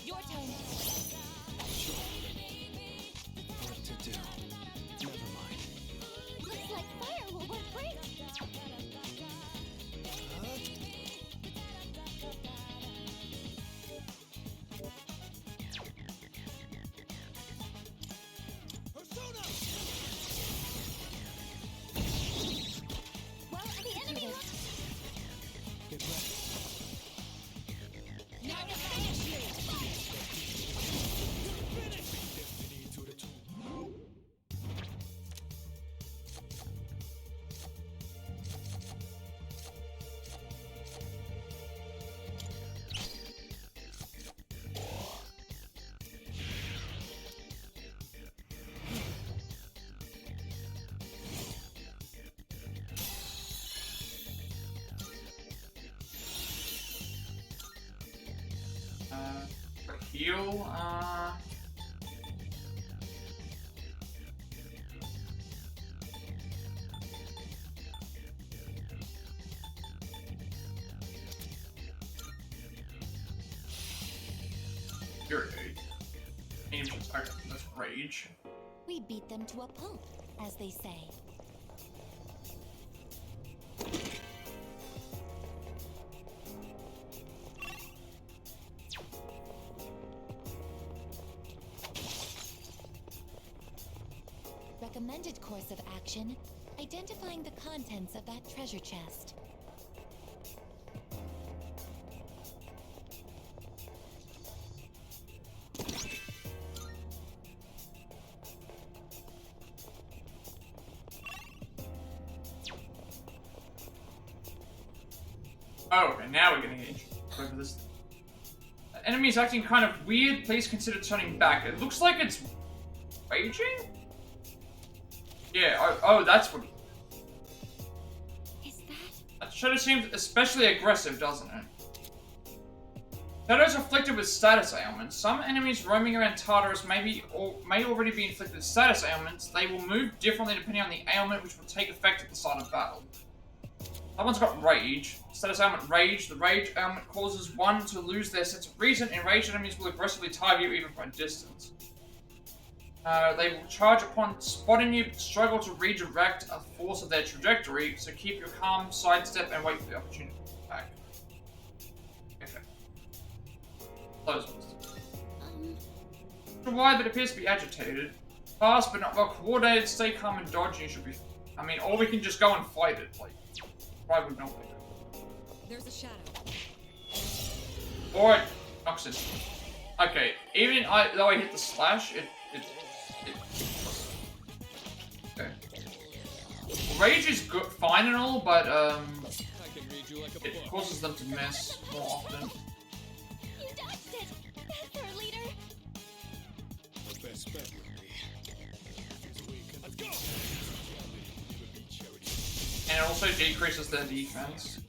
Your turn. What to do? Never mind. Looks like fire will work great. Well, the enemy. Get ready. Now to finish you. Heal, Fury. Ancient, okay, that's Rage. We beat them to a pulp, as they say. Recommended course of action, identifying the contents of that treasure chest. Oh, okay, now we're getting engaged. Over this. Enemy is acting kind of weird. Please consider turning back. It looks like it's raging? Yeah, oh, that's what... Is that... Shadow seems especially aggressive, doesn't it? Shadow is afflicted with status ailments. Some enemies roaming around Tartarus may already be inflicted with status ailments. They will move differently depending on the ailment, which will take effect at the start of battle. Someone's got Rage. Status ailment Rage. The Rage ailment causes one to lose their sense of reason. Enraged enemies will aggressively target you even from a distance. They will charge upon spotting you, but struggle to redirect a force of their trajectory, so keep your calm, sidestep, and wait for the opportunity to attack. Okay. Close ones. Why, but appears to be agitated. Fast, but not well coordinated. Stay calm and dodge, and you should be... I mean, or we can just go and fight it, like... Why would not we do? There's a shadow. Or it knocks it. Okay, even though I hit the slash, it okay. Rage is good, fine and all, but it causes them to miss more often. You dodged it. That's our leader. The best bet would be. Let's go. And it also decreases their defense.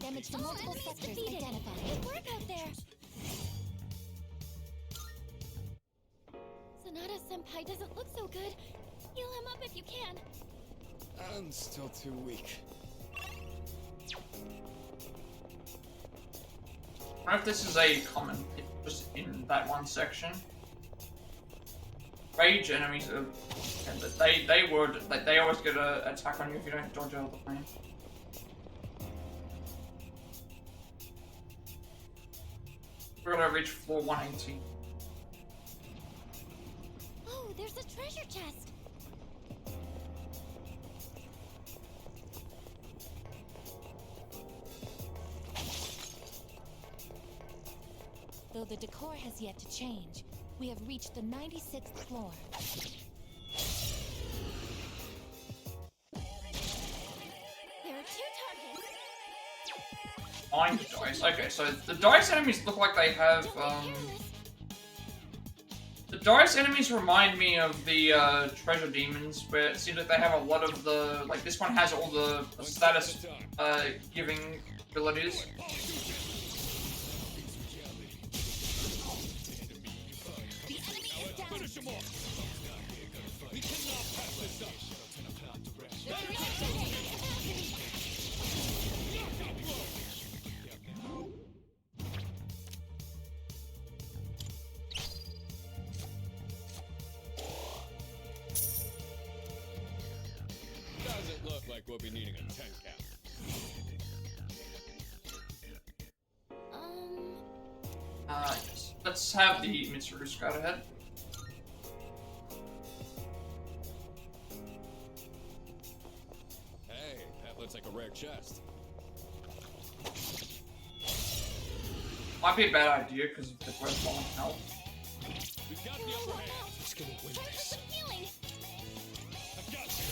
Damage to multiple sectors identified. Good work out there. Sonata-senpai doesn't look so good. Heal him up if you can. I'm still too weak. I don't know if this is a common just in that one section. Rage enemies are, they always get an attack on you if you don't dodge out of the plane. We're gonna reach floor 180. Oh, there's a treasure chest. Though the decor has yet to change, we have reached the 96th floor. There are 2 targets. Mind dice. Okay, so the dice enemies look like they have, the dice enemies remind me of the, treasure demons, where it seems like they have a lot of the, like, this one has all the status, giving abilities. Doesn't look like we'll be needing a 10 count. Yes. Let's have the Mitsuru scout ahead. Hey, that looks like a rare chest. Might be a bad idea because of the first one health. We've got the upper hand. Who's gonna win this? Healing. I've got you.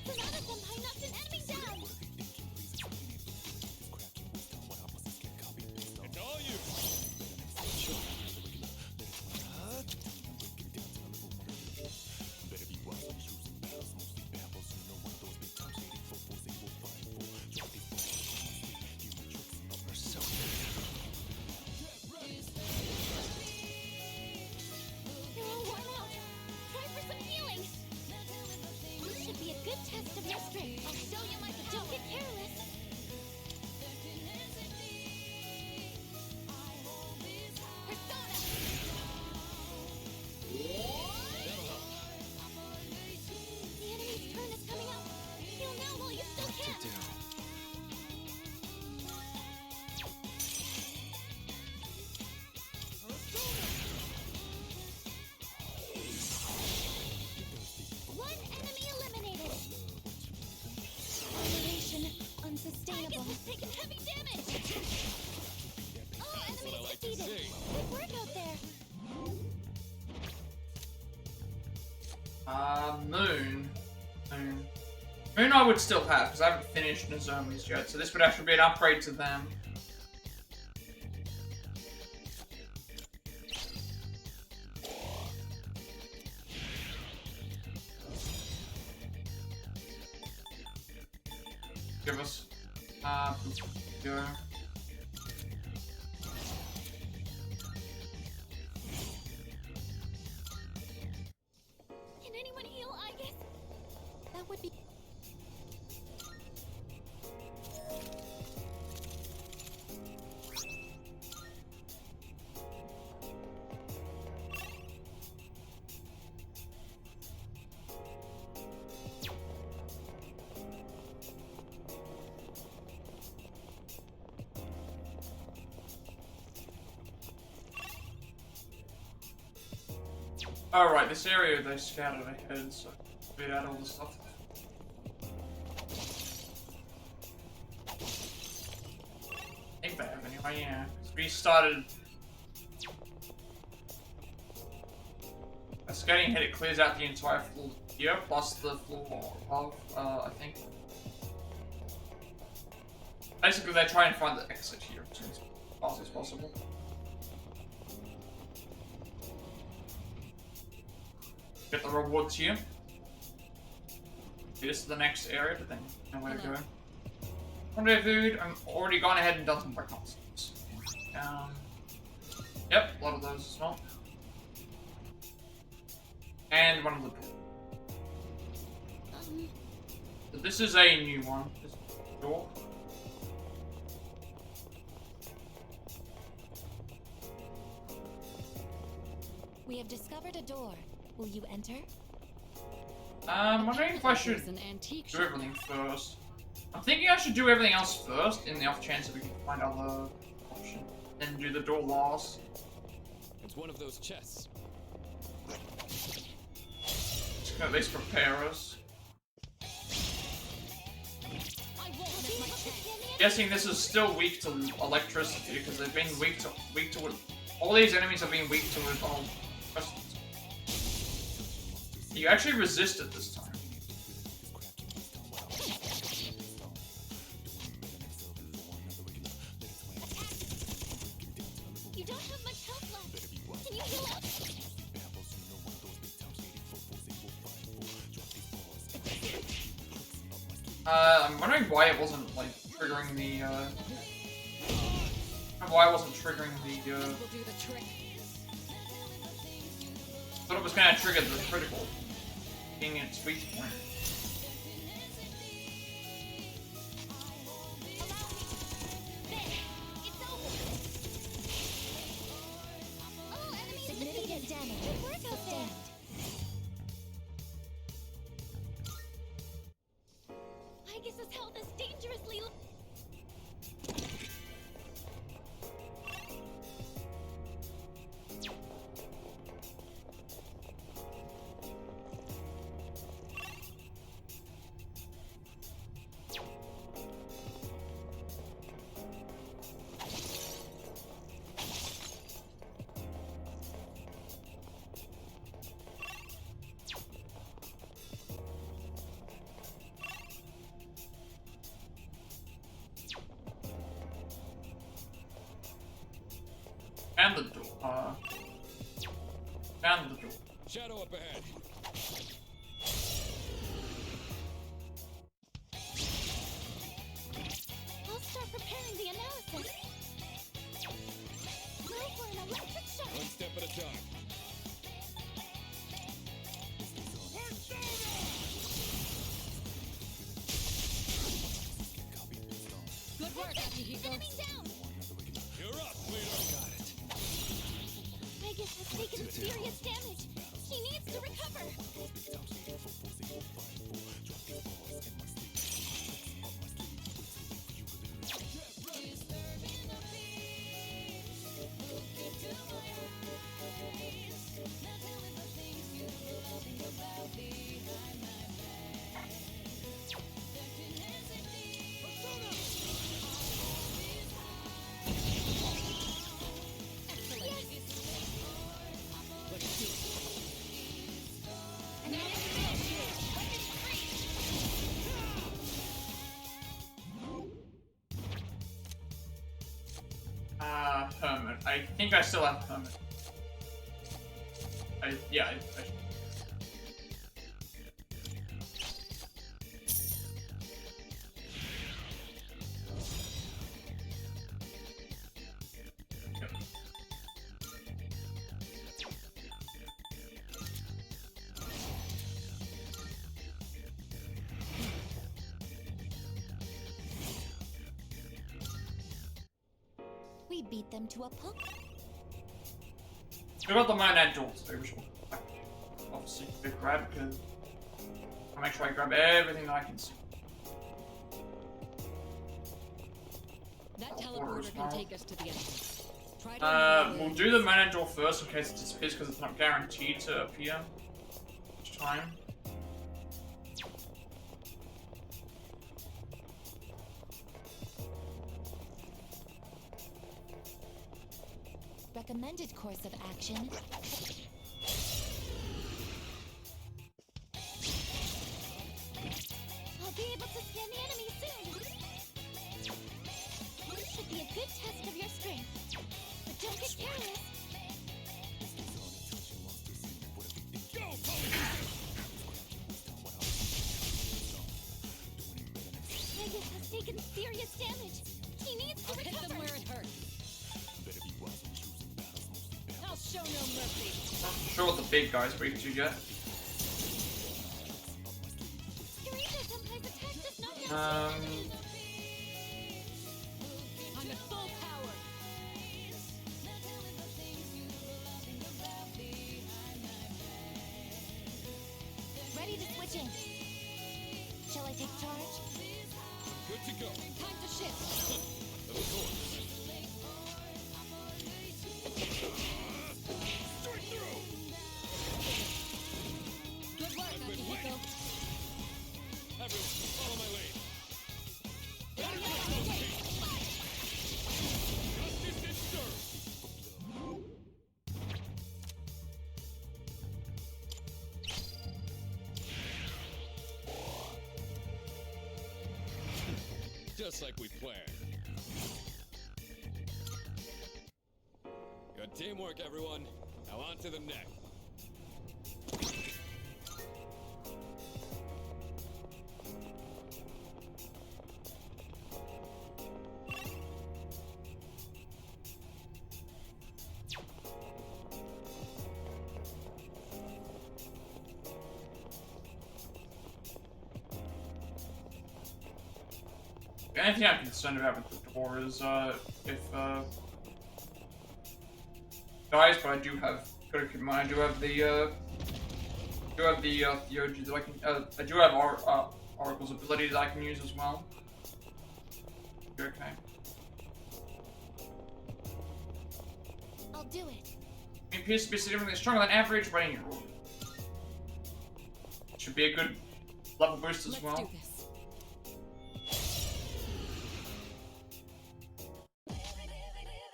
Sonata-senpai knocked an enemy down. It's all you. You're all worn out. Try for some healing. This should be a good test of your strength. I'll show you my. Don't get careless. Persona. The enemy's turn is coming up. Heal now while you still can. One enemy eliminated. Operation unsustainable. Target has taken heavy damage. All That's what I enemies like to defeated. see. Good work out there. Moon. Moon I would still have, because I haven't finished Nozomi's yet, so this would actually be an upgrade to them. Give us, go. Can anyone heal Igus? That would be. Alright, this area they scouted ahead, so beat out all the stuff. I think they have anyway, yeah. We started. Scouting ahead, it clears out the entire floor here, plus the floor above, I think. Basically, they try and find the exit here as fast as possible. Get the rewards here. This is the next area, but then nowhere to go. Rendezvous, I'm already gone ahead and done some reconnaissance. Yep, a lot of those as well. And one of the doors. So this is a new one. This door. We have discovered a door. Will you enter? I'm wondering if I should do everything first. I'm thinking I should do everything else first, in the off chance that we can find other option. Then do the door last. It's one of those chests. Just gonna at least prepare us. Guessing this is still weak to electricity because they've been weak to it. All these enemies have been weak to it. You actually resist it this time. You don't have much health left. Can you heal up? I'm wondering why it wasn't like triggering the why it wasn't triggering the thought it was gonna trigger the critical being its weak point. Significant damage. Sustained. I guess his health is dangerously low. And the door. And the door. Shadow up ahead. I'll start preparing the analysis. Go for an electric shock. One step at a time. Good work, Akihiko. Enemy down. You're up, leader. Got it. Vegas has taken serious damage. He needs to recover. Hermit. I think I still have Hermit. Yeah, I We beat them to a pulp. What about the Monad doors? We should obviously grab because I'll make sure I grab everything that I can see. That teleporter can take us to the entrance. Try to We'll do the Monad door first in case it disappears because it's not guaranteed to appear each time. Recommended course of action. I'll be able to scan the enemy soon. This should be a good test of your strength. But don't get careless. taken serious damage. He needs to recover. Hit them where it hurts. I'll show no mercy. Not sure what the big guy's weak to yet. I'm at full power. Ready to switch in. Shall I take charge? Good to go. Time to shift. Of course. Good work, Untitled. Everyone, follow my lead. Justice is served. Just like we planned. Good teamwork, everyone. Now on to the neck. The only thing I'm concerned about with the door is if dies, but I do have, gotta keep in mind, I do have the theology that I can, I do have Oracle's ability that I can use as well. You're okay. I'll do it. It appears to be significantly stronger than average running rule. Should be a good level boost as well. Let's do this.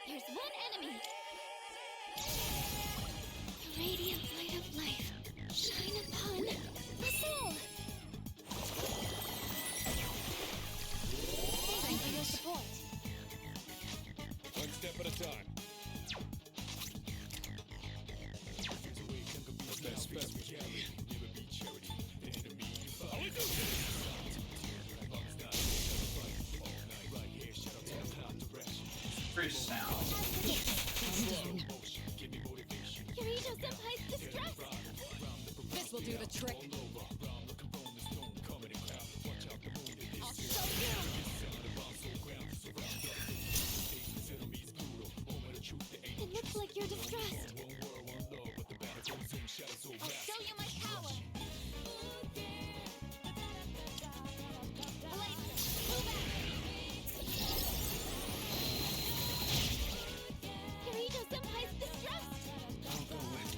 There's one enemy. The radiant light of life shine upon us all. Thank you for your support. One step at a time. The best bet we can. How we do this? Free sound. Kirito-senpai's distress. This will do the trick. I'll show you. It looks like you're distressed. I'll show you my power. Kirito-senpai's distressed. I'll go with.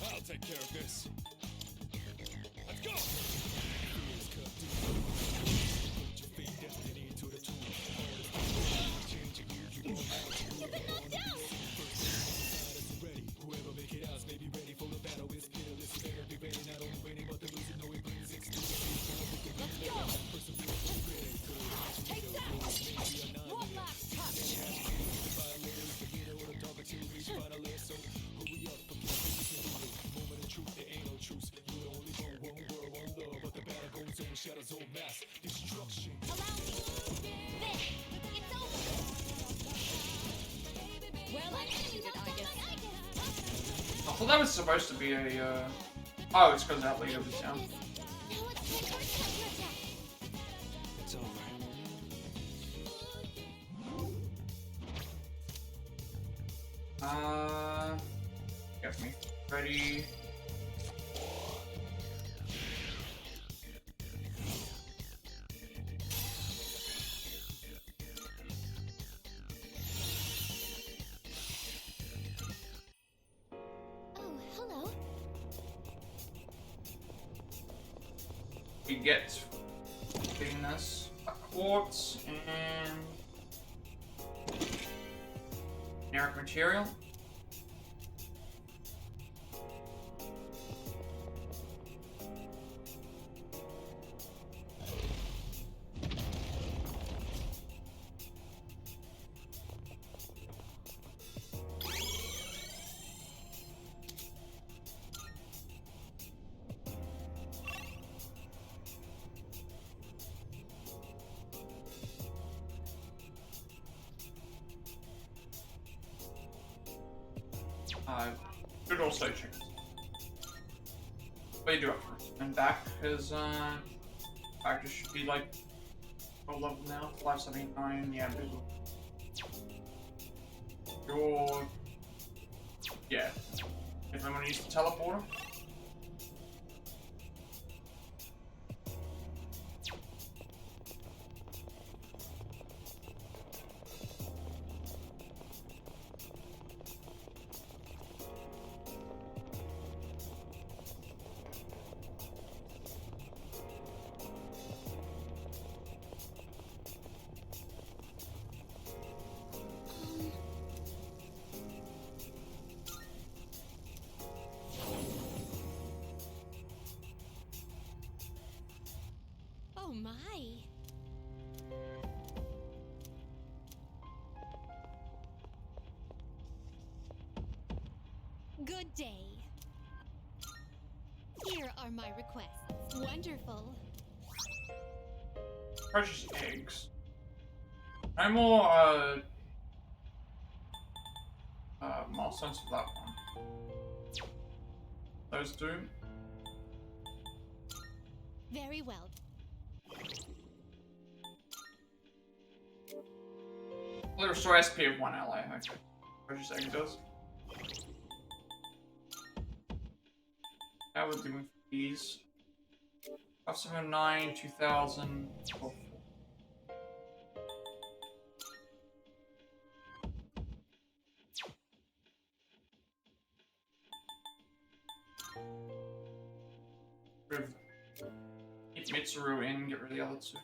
I'll take care of this. Let's go! You've been knocked down. Let's go. Take that. One last touch. Well, I needed it, I guess. I thought that was supposed to be a, oh, it's because that later was down. It's over. Get me ready. Oh, hello. We get Getting this. A quartz and generic material. Could also change. But you do have to and back because back should be like low level now. 579, yeah, big. Your yeah. If I'm gonna use the teleporter. Oh my! Good day. Here are my requests. Wonderful. Precious eggs. No more milestones for that one. Those two. Very well. Will it restore SP of one ally? Okay. Precious egg does. How we're doing for these. 579, 2000. Oh. Keep Mitsuru in, get rid of the other two.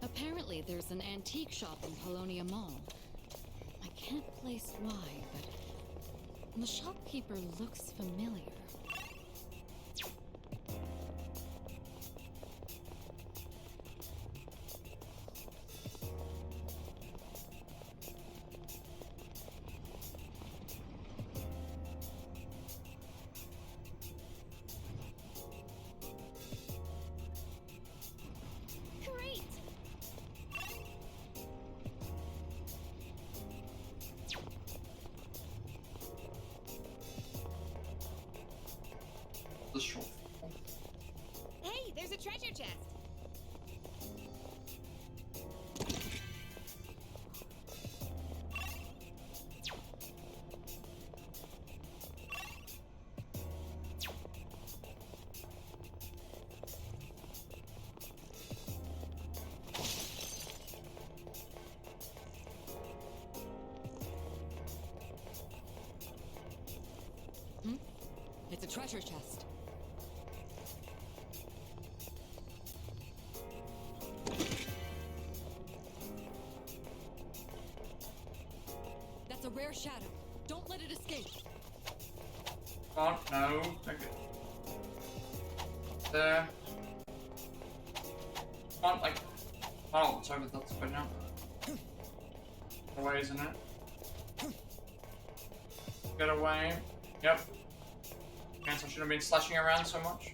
Apparently, there's an antique shop in Polonia Mall. I can't place why, but the shopkeeper looks familiar. The short. Hey, there's a treasure chest. It's a treasure chest. That's a rare shadow. Don't let it escape. Oh, no. Okay. There. Come on, like. Oh, it's over that's good now. Away, isn't it? Get away. Yep. Cancel shouldn't have been slashing around so much.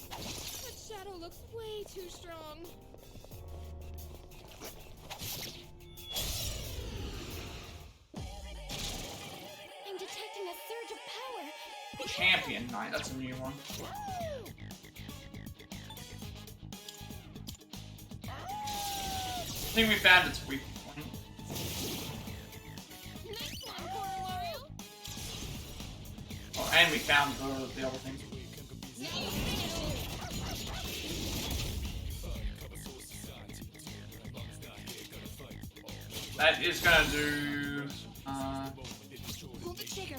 That shadow looks way too strong. I'm Champion Knight. That's a new one. I think we found its weak point. Oh, and we found the other thing. That is gonna do. Pull the trigger.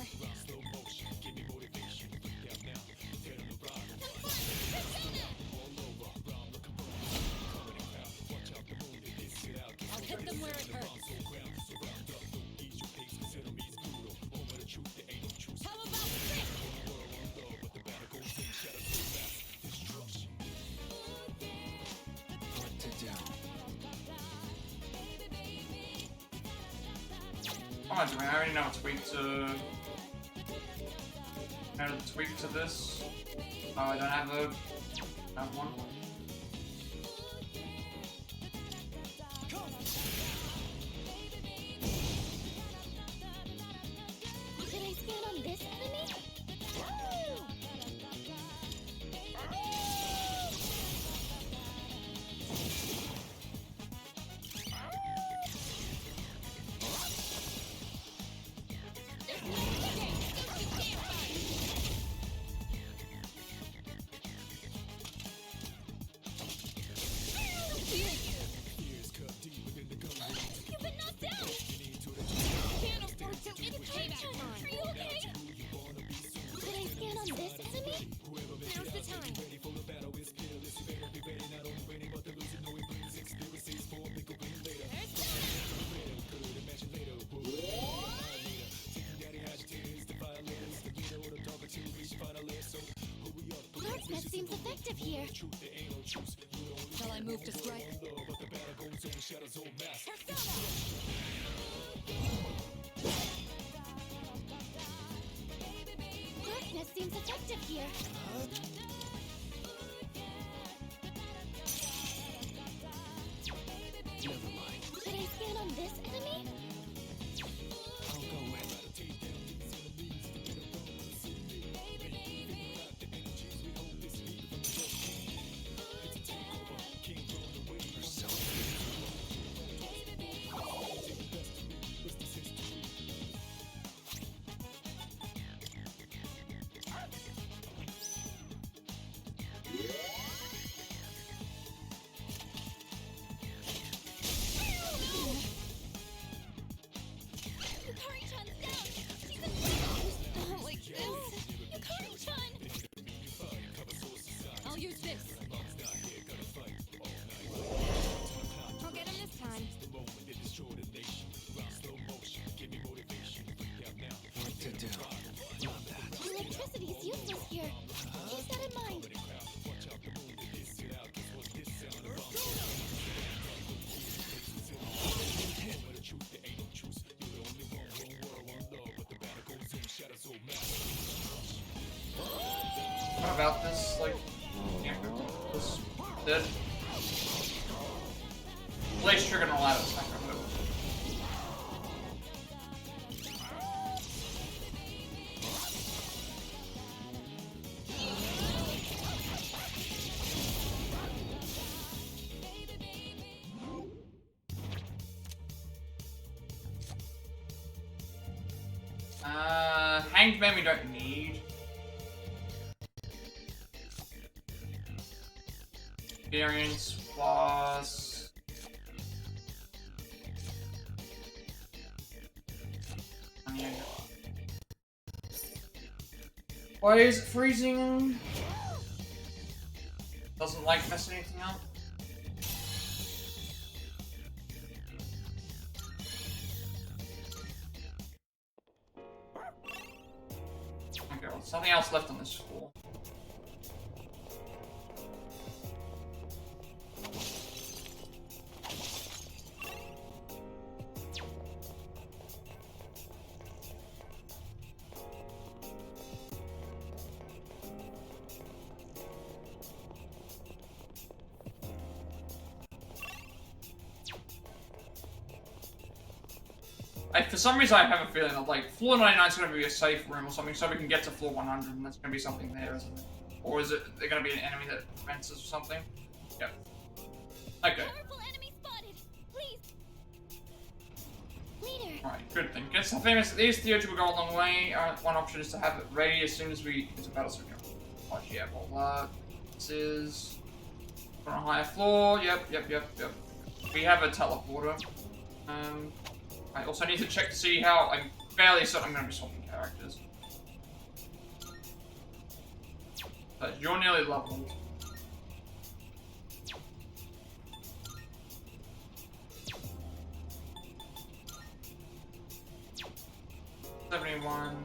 I'll hit them where it hurts. How about What to do? Come on, I already know a tweak to. I know the tweak to this. Oh, I don't have one. Should I stand on this enemy? You've been knocked down! Can't afford to. It's payback time. Are you okay? Should I stand on this enemy? Now's the time. Darkness seems effective here. Shall I move to strike? Darkness seems effective here. Never mind. Should I stand on this enemy? I'll go with. Yukari-chan's down! She's in trouble! Not like this. Yukari-chan! I'll use this. I'll get him this time. What to do? Not that. Electricity is useless here. Keep that in mind. What about this? Like, this dead. Place trigger and allow it. It's not gonna move. Hanged Man we don't need. Experience plus. Why is it freezing? Doesn't like messing anything up. Okay, well, something else left on this floor. for some reason I have a feeling that like floor 99 is going to be a safe room or something, so we can get to floor 100, and there's going to be something there, isn't it? Or is it they're going to be an enemy that prevents us or something? Yep. Okay. Powerful enemy spotted. Please. Leader. Alright, good thing. Gets the famous these theory will go a long way. One option is to have it ready as soon as we get to battle so we can. Oh yeah, well this is on a higher floor. Yep. We have a teleporter. I also need to check to see how I'm fairly certain I'm gonna be swapping characters. But you're nearly leveled. $71.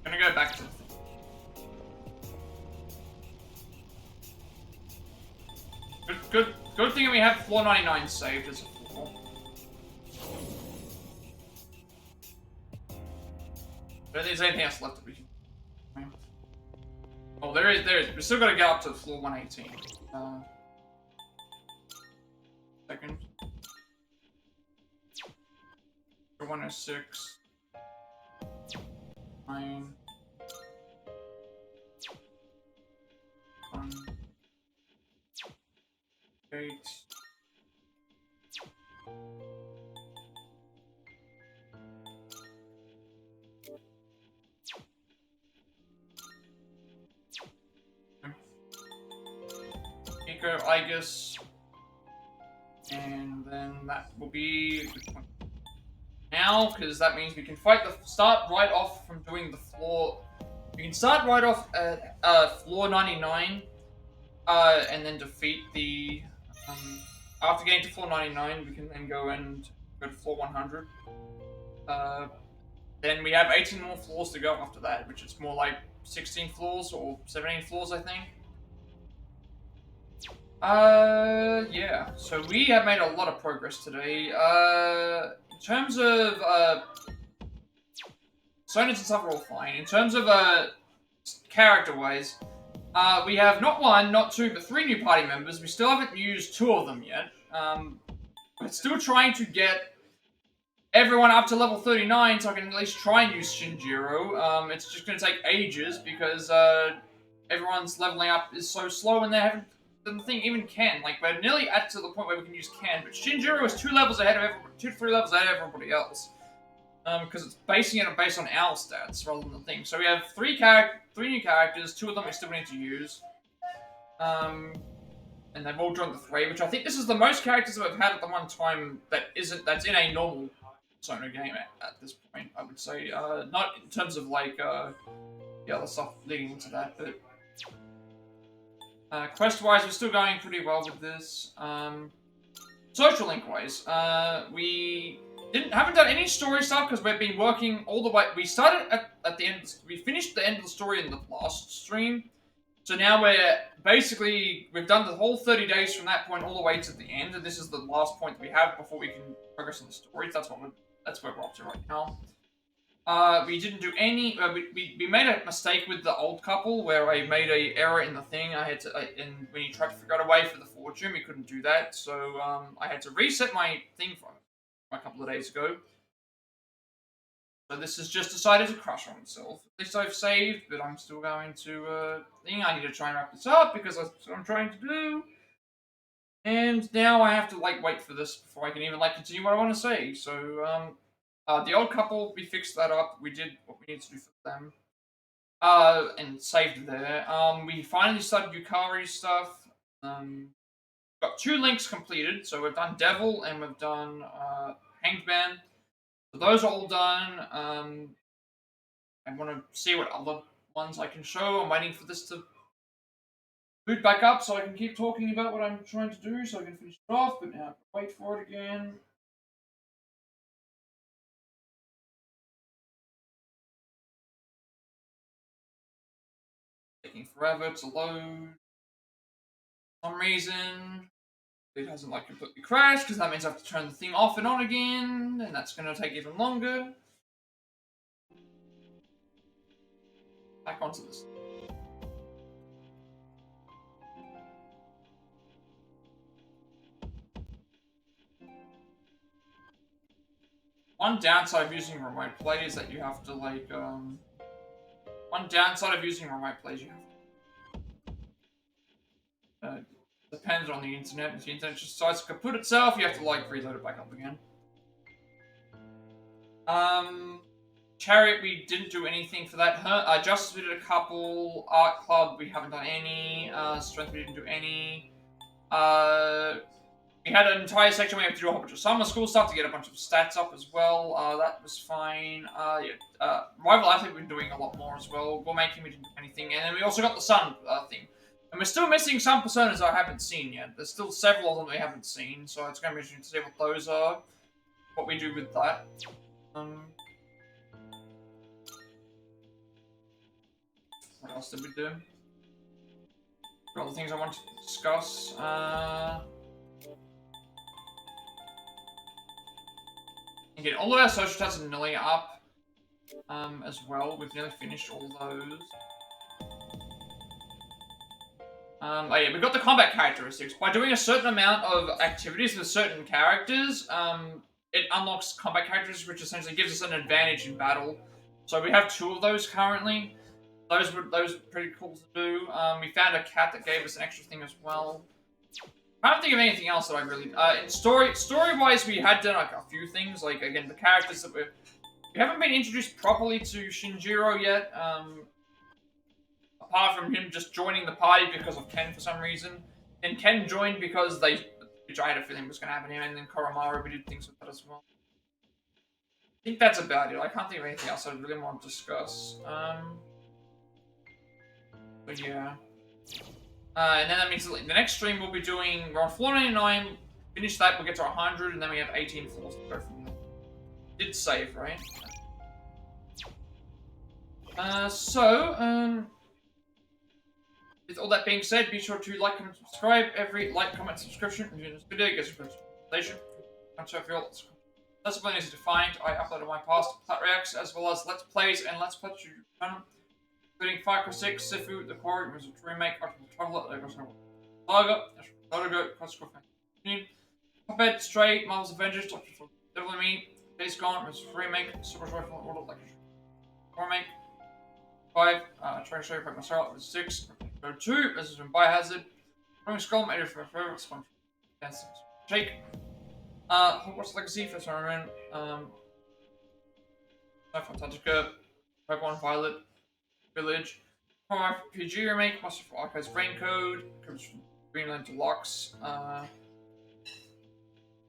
Gonna go back to the thing. Good thing we have floor 99 saved as a floor. I don't think there's anything else left that we can. Oh, there is. We still gotta get up to floor 118. Second. 106. 9. 1. 8. Nico, Igus, and then that will be now, because that means we can start right off from doing the floor. We can start right off at floor 99, and then defeat the. After getting to floor 99, we can then go to floor 100. Then we have 18 more floors to go after that, which is more like 16 floors or 17 floors, I think. Yeah. So we have made a lot of progress today. In terms of, Sonits and stuff are all fine. In terms of, character-wise, we have not one, not two, but 3 new party members. We still haven't used 2 of them yet. We're still trying to get everyone up to level 39 so I can at least try and use Shinjiro. It's just going to take ages because everyone's leveling up is so slow and they haven't done the thing even Ken. Like, we're nearly at to the point where we can use Ken, but Shinjiro is 2 levels ahead of everybody, 2 to 3 levels ahead of everybody else. Because it's basing it based on our stats rather than the thing. So we have 3 new characters, 2 of them we still need to use. And they've all joined the 3, which I think this is the most characters that we've had at the one time that's in a normal Sono game at this point, I would say. Not in terms of like the other stuff leading into that, but quest-wise we're still going pretty well with this. Social link-wise, we haven't done any story stuff because we've been working all the way. We started at the end. We finished the end of the story in the last stream, so now we've done the whole 30 days from that point all the way to the end, and this is the last point we have before we can progress in the story. That's where we're up to right now. We didn't do any. We made a mistake with the old couple where I made an error in the thing. And when you tried to figure out a way for the fortune, we couldn't do that. So I had to reset my thing from a couple of days ago. So this has just decided to crash on itself. At least I've saved, but I'm still going to I need to try and wrap this up because that's what I'm trying to do. And now I have to wait for this before I can even continue what I want to say. So the old couple, we fixed that up. We did what we needed to do for them. And saved there. We finally started Yukari's stuff. Got 2 links completed. So we've done Devil and we've done Hanged Man. So those are all done. I want to see what other ones I can show. I'm waiting for this to boot back up so I can keep talking about what I'm trying to do so I can finish it off, but now I have to wait for it again. Taking forever to load. For some reason, it hasn't completely crashed because that means I have to turn the thing off and on again, and that's going to take even longer. back onto this. One downside of using remote play is that you have to like one downside of using remote play is you have depends on the internet. If the internet just decides to kaput itself, you have to like reload it back up again. Chariot, we didn't do anything for that. Justice, we did a couple. Art Club, we haven't done any. Strength, we didn't do any. We had an entire section where we had to do a whole bunch of summer school stuff to get a bunch of stats up as well. That was fine. Rival Athlete, we've been doing a lot more as well. Gourmet King, we didn't do anything. And then we also got the Sun thing. And we're still missing some personas I haven't seen yet. There's still several of them we haven't seen, so it's going to be interesting to see what those are. What we do with that. What else did we do? Other things I want to discuss. Again, all of our social tests are nearly up as well. We've nearly finished all those. Oh yeah, we've got the combat characteristics. By doing a certain amount of activities with certain characters, it unlocks combat characteristics, which essentially gives us an advantage in battle. So we have 2 of those currently. Those were pretty cool to do. We found a cat that gave us an extra thing as well. I don't think of anything else that I really... in story-wise, we had done like a few things. Like, again, the characters that we haven't been introduced properly to Shinjiro yet. Apart from him just joining the party because of Ken for some reason. And Ken joined because which I had a feeling was going to happen to him. And then Koromaru, we did things with that as well. I think that's about it. I can't think of anything else I really want to discuss. But yeah. And then that means the next stream we'll be doing, we're on floor 99, finish that, we'll get to 100, and then we have 18 floors to go from there. Did save, right? With all that being said, be sure to like, comment, subscribe. Every like, comment, subscription in this video gets a presentation. I'm sure if you're Let's Play is defined. I uploaded my past Plat reacts as well as Let's Plays and Let's Plays channel, including 5 x 6, Sifu, The Quarry, which is a remake, Traveler, Saga, Go, Classical Fantasy, Puppet, Stray, Marvel's Avengers, Doctor for Devil and Me, Days Gone, which is a remake, Super Joyful Order, like remake, 5, trying to show you about myself, 6, Go 2, this is from Biohazard, Rolling Skull, made it for forever, it's fun. Shake, Hogwarts Legacy, first one around, Fantastica, Pokemon Violet, Village, Horror RPG remake, Master of Archives Raincode, comes from Greenland Deluxe,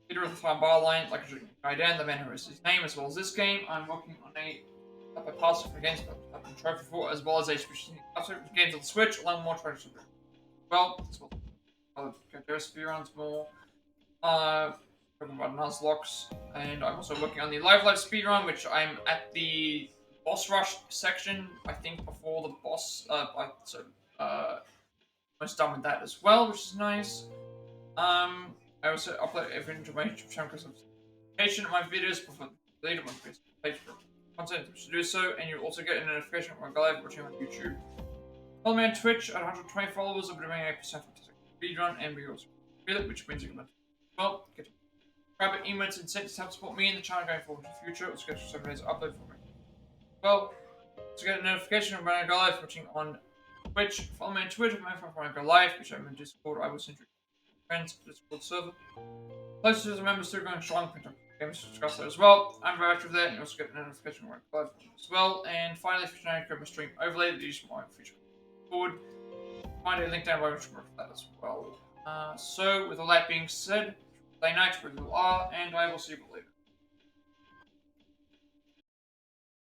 Leader of the Fire Barline, like Gaidan, the man who is his name, as well as this game. I'm working on a pass for games I've trophy for, as well as a special games on the Switch, along with more trophies. Well, as well as speedruns more. Talking about Nuzlocke, and I'm also working on the Live speedrun, which I'm at the boss rush section, I think, before the boss. Almost done with that as well, which is nice. I also upload every into my YouTube channel because of notification of my videos before the lead of my page for content to do so, and you'll also get a notification of my live watching on YouTube. Follow me on Twitch at 120 followers. I'll be doing a percent speedrun, and we also feel it, which means you can get grab emotes and incentives to help support me and the channel going forward in the future. Also get 7 days upload for me. Well, to get a notification when I go live watching on Twitch, follow me on Twitter when I go live, which I'm in Discord. I will send you friends to the Discord server. Places as a member still going strong, games to discuss that as well. I'm very active there, and you also get a notification when I go live as well. And finally, if you know, grab my stream overlay that you use my future forward. Find a link down below for that as well. So, with all that being said, play night where you are, and I will see you later.